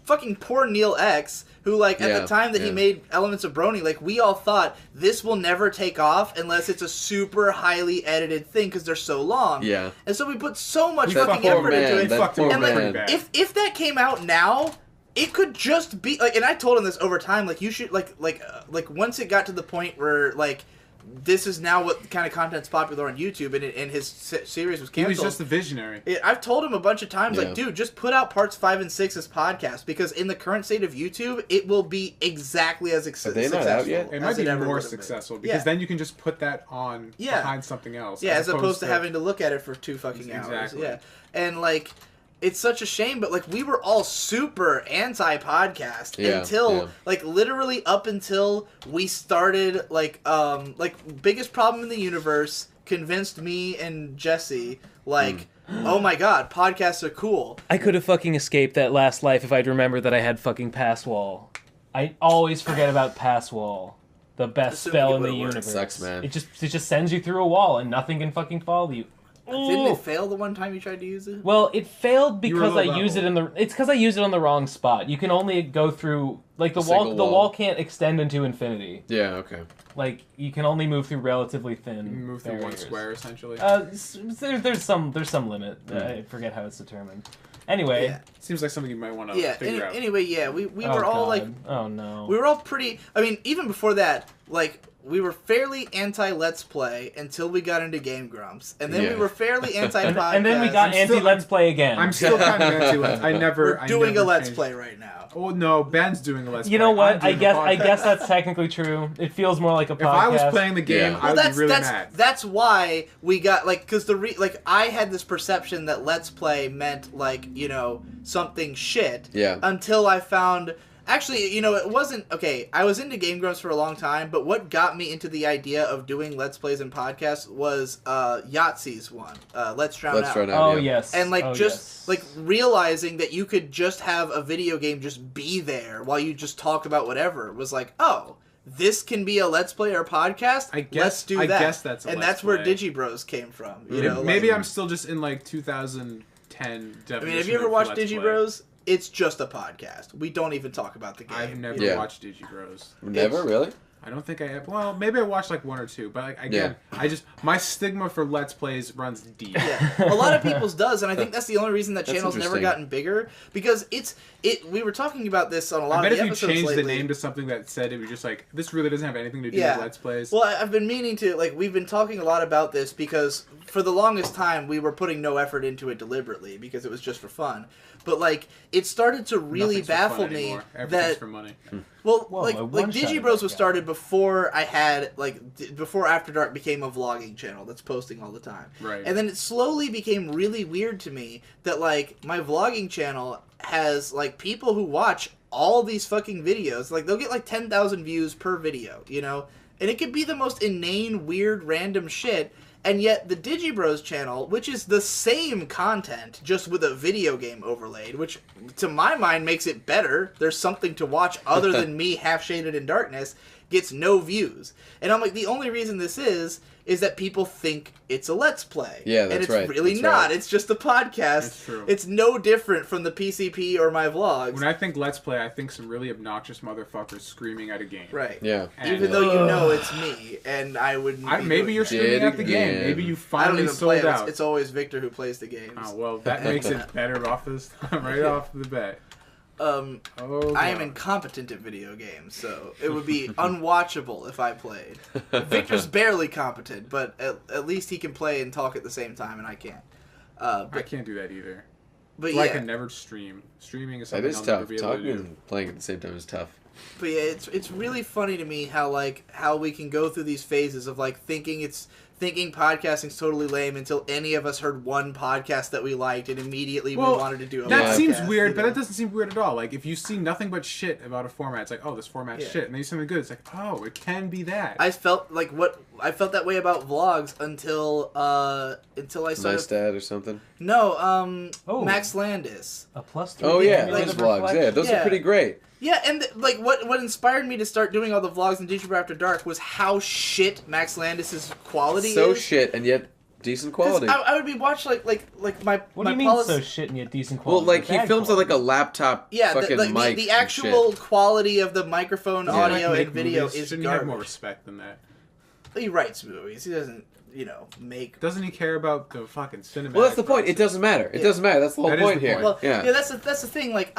fucking poor Neil X, who, like, at the time that he made Elements of Brony, like, we all thought this will never take off unless it's a super highly edited thing because they're so long. Yeah. And so we put so much fucking effort into it. And, like, if that came out now, it could just be, like, and I told him this over time, like, you should, like, once it got to the point where, like, this is now what kind of content's popular on YouTube, and his series was canceled. He was just a visionary. I've told him a bunch of times, like, dude, just put out parts 5 and 6 as podcasts, because in the current state of YouTube, it will be exactly as successful. Are they not out yet? It might be more successful, because then you can just put that on behind something else. Yeah, as opposed to having to look at it for 2 fucking hours. Exactly. Yeah, and, like, it's such a shame, but, like, we were all super anti-podcast until, like, literally up until we started, like, Biggest Problem in the Universe convinced me and Jesse, like, oh my god, podcasts are cool. I could have fucking escaped that last life if I'd remembered that I had fucking Pass Wall. I always forget about Pass Wall. The best spell in the universe. Sucks, man. It just sends you through a wall and nothing can fucking follow you. Didn't it fail the one time you tried to use it? Well, it failed because I used it in the. It's because I used it on the wrong spot. You can only go through like the wall. The wall can't extend into infinity. Yeah. Okay. Like you can only move through relatively thin. You move through one square essentially. There's some limit. I forget how it's determined. Anyway, seems like something you might want to figure out. Anyway, we were all like, oh no, we were all pretty. I mean, even before that, like. We were fairly anti-Let's Play until we got into Game Grumps. And then we were fairly anti-podcast. And then we got anti-Let's Play again. I'm still kind of anti-Let's Play. We're doing a Let's Play right now. Oh, no, Ben's doing a Let's Play. You know what? I guess that's technically true. It feels more like a podcast. If I was playing the game, I would be really mad. That's why we got, like, because I had this perception that Let's Play meant, like, you know, something shit. Yeah. Until I found... Actually, you know, it wasn't... Okay, I was into Game Grumps for a long time, but what got me into the idea of doing Let's Plays and podcasts was Yahtzee's one. Let's Drown Out. Oh, yes. And, like, like, realizing that you could just have a video game just be there while you just talk about whatever was like, oh, this can be a Let's Play or podcast? Let's do that. I guess that's a And Let's that's where Play. Digibros came from. You know, maybe I'm still just in, like, 2010 definition. I mean, have you ever watched Digibros? It's just a podcast. We don't even talk about the game. I've never watched Digibros. Never? Really? I don't think I have. Well, maybe I watched like 1 or 2, but like, again, my stigma for Let's Plays runs deep. Yeah, a lot of people's does, and I think that's the only reason that channel's never gotten bigger, because we were talking about this on a lot of the episodes lately. I bet if you changed the name to something that said it was just like, this really doesn't have anything to do with Let's Plays. Well, I've been meaning to, like, we've been talking a lot about this because for the longest time we were putting no effort into it deliberately because it was just for fun. But, like, it started to really baffle me that... for money. Well, like Digibros was started before I had, like, before After Dark became a vlogging channel that's posting all the time. Right. And then it slowly became really weird to me that, like, my vlogging channel has, like, people who watch all these fucking videos. Like, they'll get, like, 10,000 views per video, you know? And it could be the most inane, weird, random shit. And yet, the Digibros channel, which is the same content, just with a video game overlaid, which, to my mind, makes it better. There's something to watch other than me half-shaded in darkness, gets no views. And I'm like, the only reason this is that people think it's a Let's Play. Yeah, that's right. And it's really not. It's just a podcast. That's true. It's no different from the PCP or my vlogs. When I think Let's Play, I think some really obnoxious motherfuckers screaming at a game. Right. Yeah. Even though you know it's me, and I wouldn't be maybe you're screaming at the game. Maybe you finally sold out. It's always Victor who plays the games. Oh, well, that makes it better off off the bat. I am incompetent at video games, so it would be unwatchable if I played. Victor's barely competent, but at least he can play and talk at the same time, and I can't. I can't do that either. But I can never stream. Streaming is something I'll never be able to do. Talking and playing at the same time is tough. But yeah, it's really funny to me how we can go through these phases of like thinking podcasting's totally lame until any of us heard one podcast that we liked and immediately we wanted to do a podcast. That seems weird, but that doesn't seem weird at all. Like, if you see nothing but shit about a format, it's like, oh, this format's shit. And then you see something good, it's like, oh, it can be that. I felt that way about vlogs until I started... Nice Dad or something? No, Max Landis. A +3. Oh, yeah, those vlogs. Yeah, those are pretty great. Yeah, and like what inspired me to start doing all the vlogs in Digibro After Dark was how shit Max Landis' quality is. So shit, and yet decent quality. I would be watching like my. What do you mean so shit and yet decent quality? Well, like he films on like a laptop. Fucking mic. The actual quality of the microphone, audio, and video is Shouldn't garbage. he have more respect than that? He writes movies. He doesn't, make. Doesn't he care about the fucking cinematic? Well, that's the point. It doesn't matter. It doesn't matter. That's the whole point here. Well, that's the thing. Like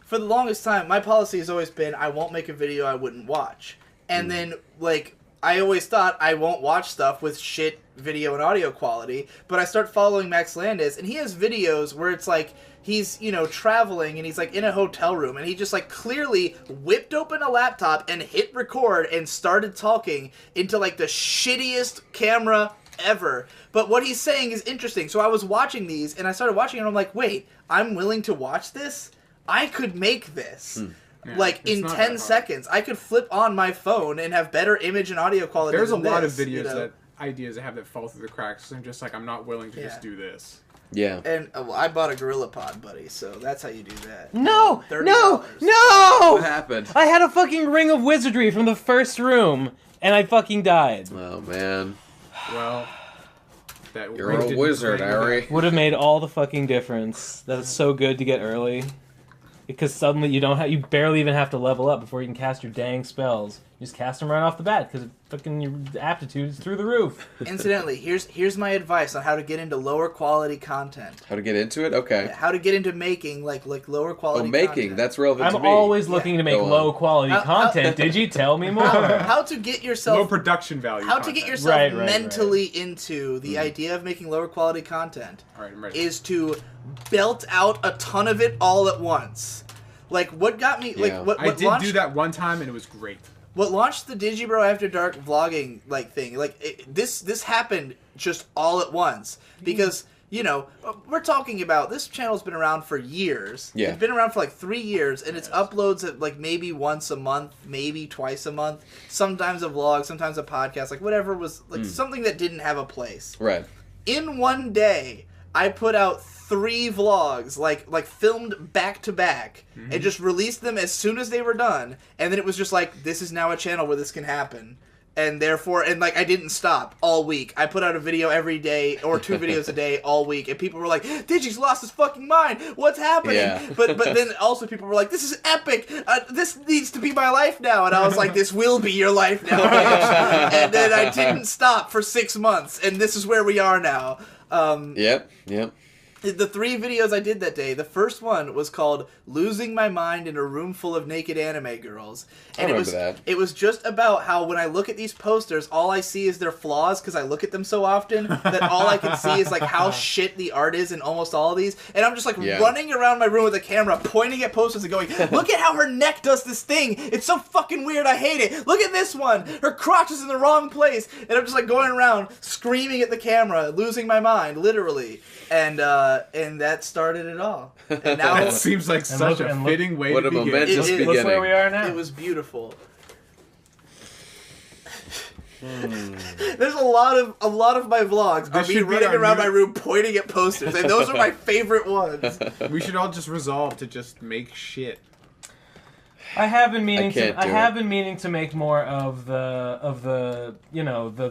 for the longest time, my policy has always been I won't make a video I wouldn't watch, and then like I always thought I won't watch stuff with shit video and audio quality. But I start following Max Landis, and he has videos where it's like he's traveling and he's like in a hotel room, and he just like clearly whipped open a laptop and hit record and started talking into like the shittiest camera ever. But what he's saying is interesting. So I was watching these, and I started watching it, and I'm like, wait, I'm willing to watch this? I could make this. Yeah, in 10 seconds. I could flip on my phone and have better image and audio quality. There's a lot of videos ideas that have that fall through the cracks. I'm just like, I'm not willing to just do this. Yeah. And I bought a GorillaPod, buddy, so that's how you do that. No! $30. No! What happened? I had a fucking ring of wizardry from the first room, and I fucking died. Oh, man. Well... You're a wizard, Ari. Would have made all the fucking difference. That's so good to get early. Because suddenly you barely even have to level up before you can cast your dang spells. You just cast them right off the bat because fucking your aptitude is through the roof. Incidentally, here's my advice on how to get into lower quality content. How to get into it? Okay. Yeah, how to get into making like lower quality. Making, that's relevant to me. I'm always looking to make low quality content. Digi, tell me more. How to get yourself low production value. How to get yourself mentally into the idea of making lower quality content. All right, I'm ready. Is to belt out a ton of it all at once. Like what got me what I did do that one time and it was great. What launched the Digibro After Dark vlogging thing? This happened just all at once because we're talking about this channel's been around for years. Yeah, it's been around for like 3 years, and it's uploads at like maybe once a month, maybe twice a month. Sometimes a vlog, sometimes a podcast, like whatever was like something that didn't have a place. Right. In one day, I put out 3 vlogs, like filmed back to back, and just released them as soon as they were done. And then it was just like, this is now a channel where this can happen. And therefore, I didn't stop all week. I put out a video every day, or 2 videos a day all week. And people were like, Digi's lost his fucking mind. What's happening? Yeah. But then also people were like, this is epic. This needs to be my life now. And I was like, this will be your life now, bitch. And then I didn't stop for 6 months. And this is where we are now. Yep. The 3 videos I did that day, the first one was called Losing My Mind in a Room Full of Naked Anime Girls. And it was just about how when I look at these posters, all I see is their flaws because I look at them so often that all I can see is like how shit the art is in almost all of these. And I'm just like running around my room with a camera, pointing at posters and going, look at how her neck does this thing. It's so fucking weird. I hate it. Look at this one. Her crotch is in the wrong place. And I'm just like going around screaming at the camera, losing my mind, literally. And that started it all. And now it seems like such a fitting way to begin. Look where we are now. It was beautiful. There's a lot of my vlogs are me running around my room pointing at posters, and those are my favorite ones. We should all just resolve to just make shit. I have been meaning to make more of the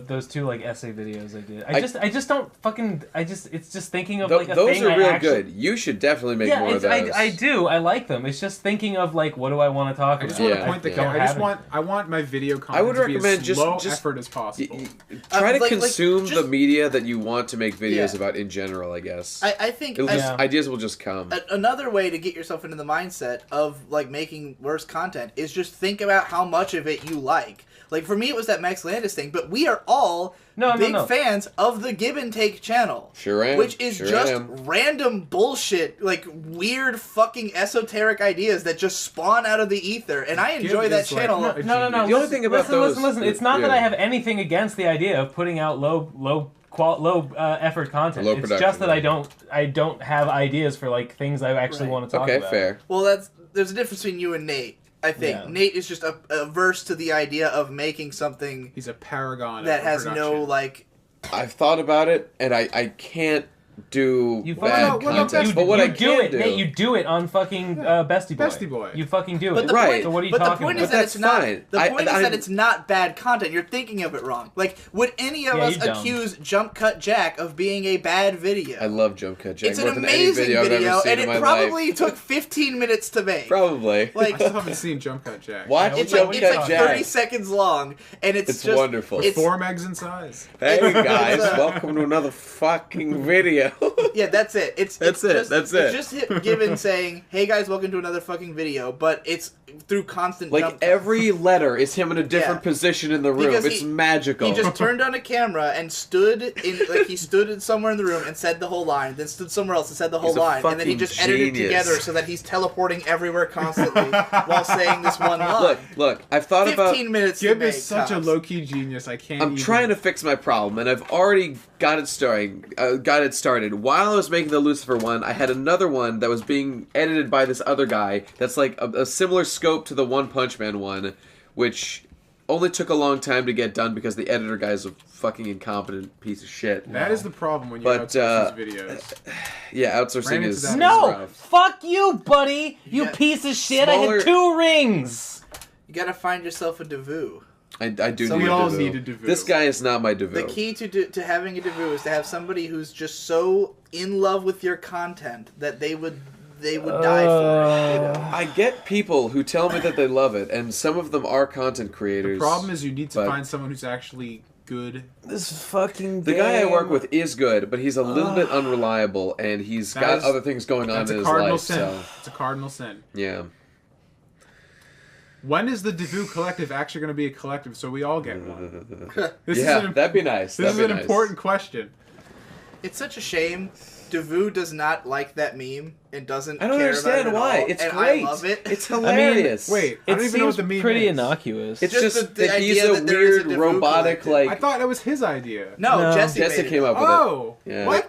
those 2 like essay videos I did. I just don't fucking it's just thinking of like a those thing are real good. You should definitely make more of those. I do. I like them. It's just thinking of like what do I want to talk about. I just want to point the camera. I want my video content to be as low effort as possible. Try to consume the media that you want to make videos about in general, I guess. I think ideas will just come. Another way to get yourself into the mindset of like making worse content is just think about how much of it you like. Like for me, it was that Max Landis thing, but we are all big fans of the Give and Take channel. Sure am. Which is random bullshit, like weird fucking esoteric ideas that just spawn out of the ether, and I enjoy that channel. No. The only thing about those... Listen. It's not that I have anything against the idea of putting out low effort content. It's just that I don't have ideas for like things I actually want to talk about. Okay, fair. Well, there's a difference between you and Nate. I think Nate is just averse to the idea of making something. He's a paragon that of has production. no like. I've thought about it, and I can't do You bad content. But what I can do... Nate, you do it on fucking Bestie Boy. Bestie Boy. You fucking do But it. right. So what are you talking point about? Is that it's not, fine. the point is that it's not bad content. You're thinking of it wrong. Like, would any of us accuse Jump Cut Jack of being a bad video? I love Jump Cut Jack. It's an amazing video, and it probably took 15 minutes to make. Probably. Like, I still haven't seen Jump Cut Jack. Watch Jump Cut Jack. It's like 30 seconds long, and it's just wonderful. It's 4 megs in size. Hey guys, welcome to another fucking video. Yeah, that's it. That's it. It's just Given saying, "Hey guys, welcome to another fucking video," but it's through constant. Like every letter is him in a different position in the room. It's magical. He just turned on a camera and stood somewhere in the room and said the whole line, then stood somewhere else and said the whole line, and then he just edited it together so that he's teleporting everywhere constantly while saying this one line. Look, I've thought 15 minutes. Gib is such a low-key genius. I'm trying to fix my problem, and I've already got it started. While I was making the Lucifer one, I had another one that was being edited by this other guy that's like a similar scope to the One Punch Man one, which only took a long time to get done because the editor guy's a fucking incompetent piece of shit. That is the problem when you outsource these videos. Yeah, outsourcing is rough. Fuck you, buddy! You piece of shit! I had 2 rings! You gotta find yourself a Devu. I do so need we a all Devu. need a Devu. This guy is not my Devu. The key to having a Devu is to have somebody who's just so in love with your content that they would die for it. You know? I get people who tell me that they love it, and some of them are content creators. The problem is you need to find someone who's actually good. This fucking The guy I work with is good, but he's a little bit unreliable, and he's got other things going on in his life. So. It's a cardinal sin. Yeah. When is the Devu Collective actually going to be a collective so we all get one? That'd be nice. This is an important question. It's such a shame. Devu does not like that meme and doesn't care about it at all. I don't understand why. It's great. I love it. It's hilarious. Wait, I don't even know what the meme pretty is. innocuous. It's just that he's a weird robotic collective. I thought that was his idea. No, Jesse came up with it. Oh, yeah. What?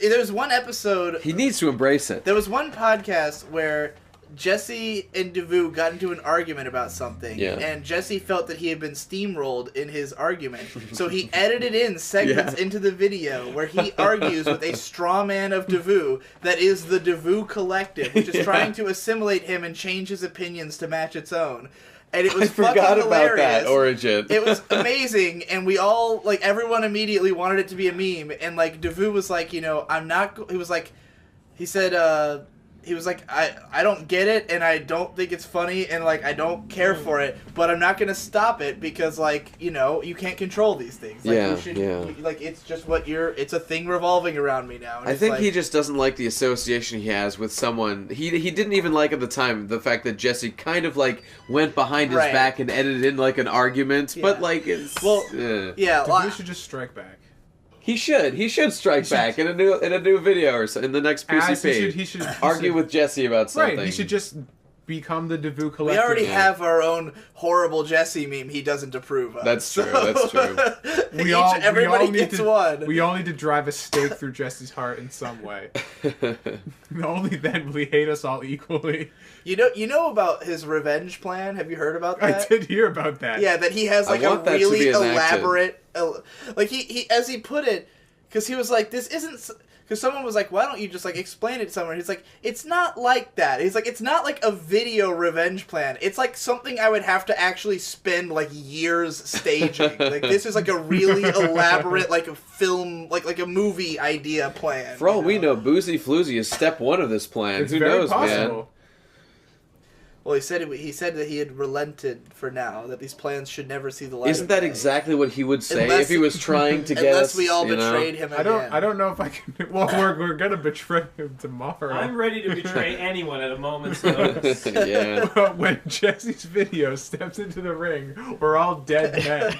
There was one episode. He needs to embrace it. There was one podcast where Jesse and Devu got into an argument about something, and Jesse felt that he had been steamrolled in his argument, so he edited in segments into the video where he argues with a straw man of Devu that is the Devu Collective, which is trying to assimilate him and change his opinions to match its own. And it was fucking hilarious. About that origin. It was amazing, and we all, everyone immediately wanted it to be a meme, and, Devu was like, I'm not, he was like, he said, he was like, I don't get it, and I don't think it's funny, and, I don't care for it, but I'm not going to stop it because, you can't control these things. It's just it's a thing revolving around me now. And I think he just doesn't like the association he has with someone. He didn't even like at the time the fact that Jesse kind of, went behind his back and edited in, an argument, but, it's... Well, Devu should just strike back. He should strike back in a new video or so, in the next PCP. He should argue with Jesse about something. Right, he should just become the Devu Collective. We already have our own horrible Jesse meme he doesn't approve of. That's true, that's true. Everybody gets one. We all need to drive a stake through Jesse's heart in some way. Only then will he hate us all equally. You know about his revenge plan? Have you heard about that? I did hear about that. Yeah, that he has a really elaborate... he as he put it, because he was like, this isn't... Because someone was like, why don't you just, explain it to someone? He's like, it's not like that. He's like, it's not like a video revenge plan. It's like something I would have to actually spend, years staging. This is, a really elaborate, a film, like a movie idea plan. For all we know, Boozy Floozy is step 1 of this plan. It's Who very knows, possible. man? Well, he said that he had relented for now, that these plans should never see the light Isn't that exactly what he would say if he was trying to get us? Unless we all betrayed him again. I don't know if I can... Well, we're going to betray him tomorrow. I'm ready to betray anyone at a moment's notice. Yeah. When Jesse's video steps into the ring, we're all dead men.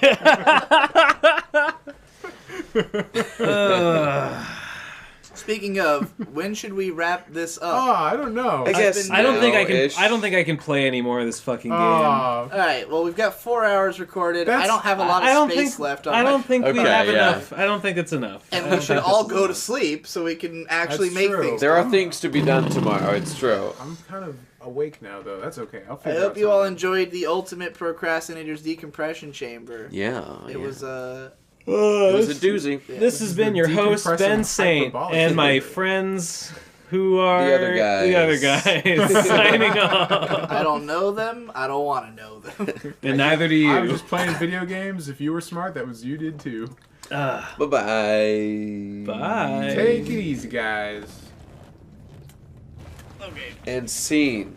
Speaking of, when should we wrap this up? Oh, I don't know. I guess I don't think I can play any more of this fucking game. All right. Well, we've got 4 hours recorded. I don't have a lot of space left. I don't think we have enough. I don't think it's enough. And we should all go to sleep so we can actually make things. There are things to be done tomorrow. It's true. I'm kind of awake now, though. That's okay. I hope you all enjoyed the Ultimate Procrastinator's Decompression Chamber. Yeah. It was It was a doozy. This has been your host, Ben Saint, and my friends who are the other guys signing off. I don't know them. I don't want to know them. And neither do you. I was just playing video games. If you were smart, that was you did too. Bye-bye. Bye. Take it easy, guys. Okay. And scene.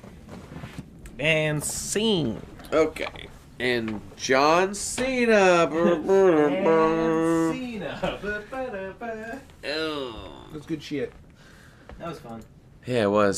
And scene. Okay. And John Cena. Cena. That's good shit. That was fun. Yeah, it was.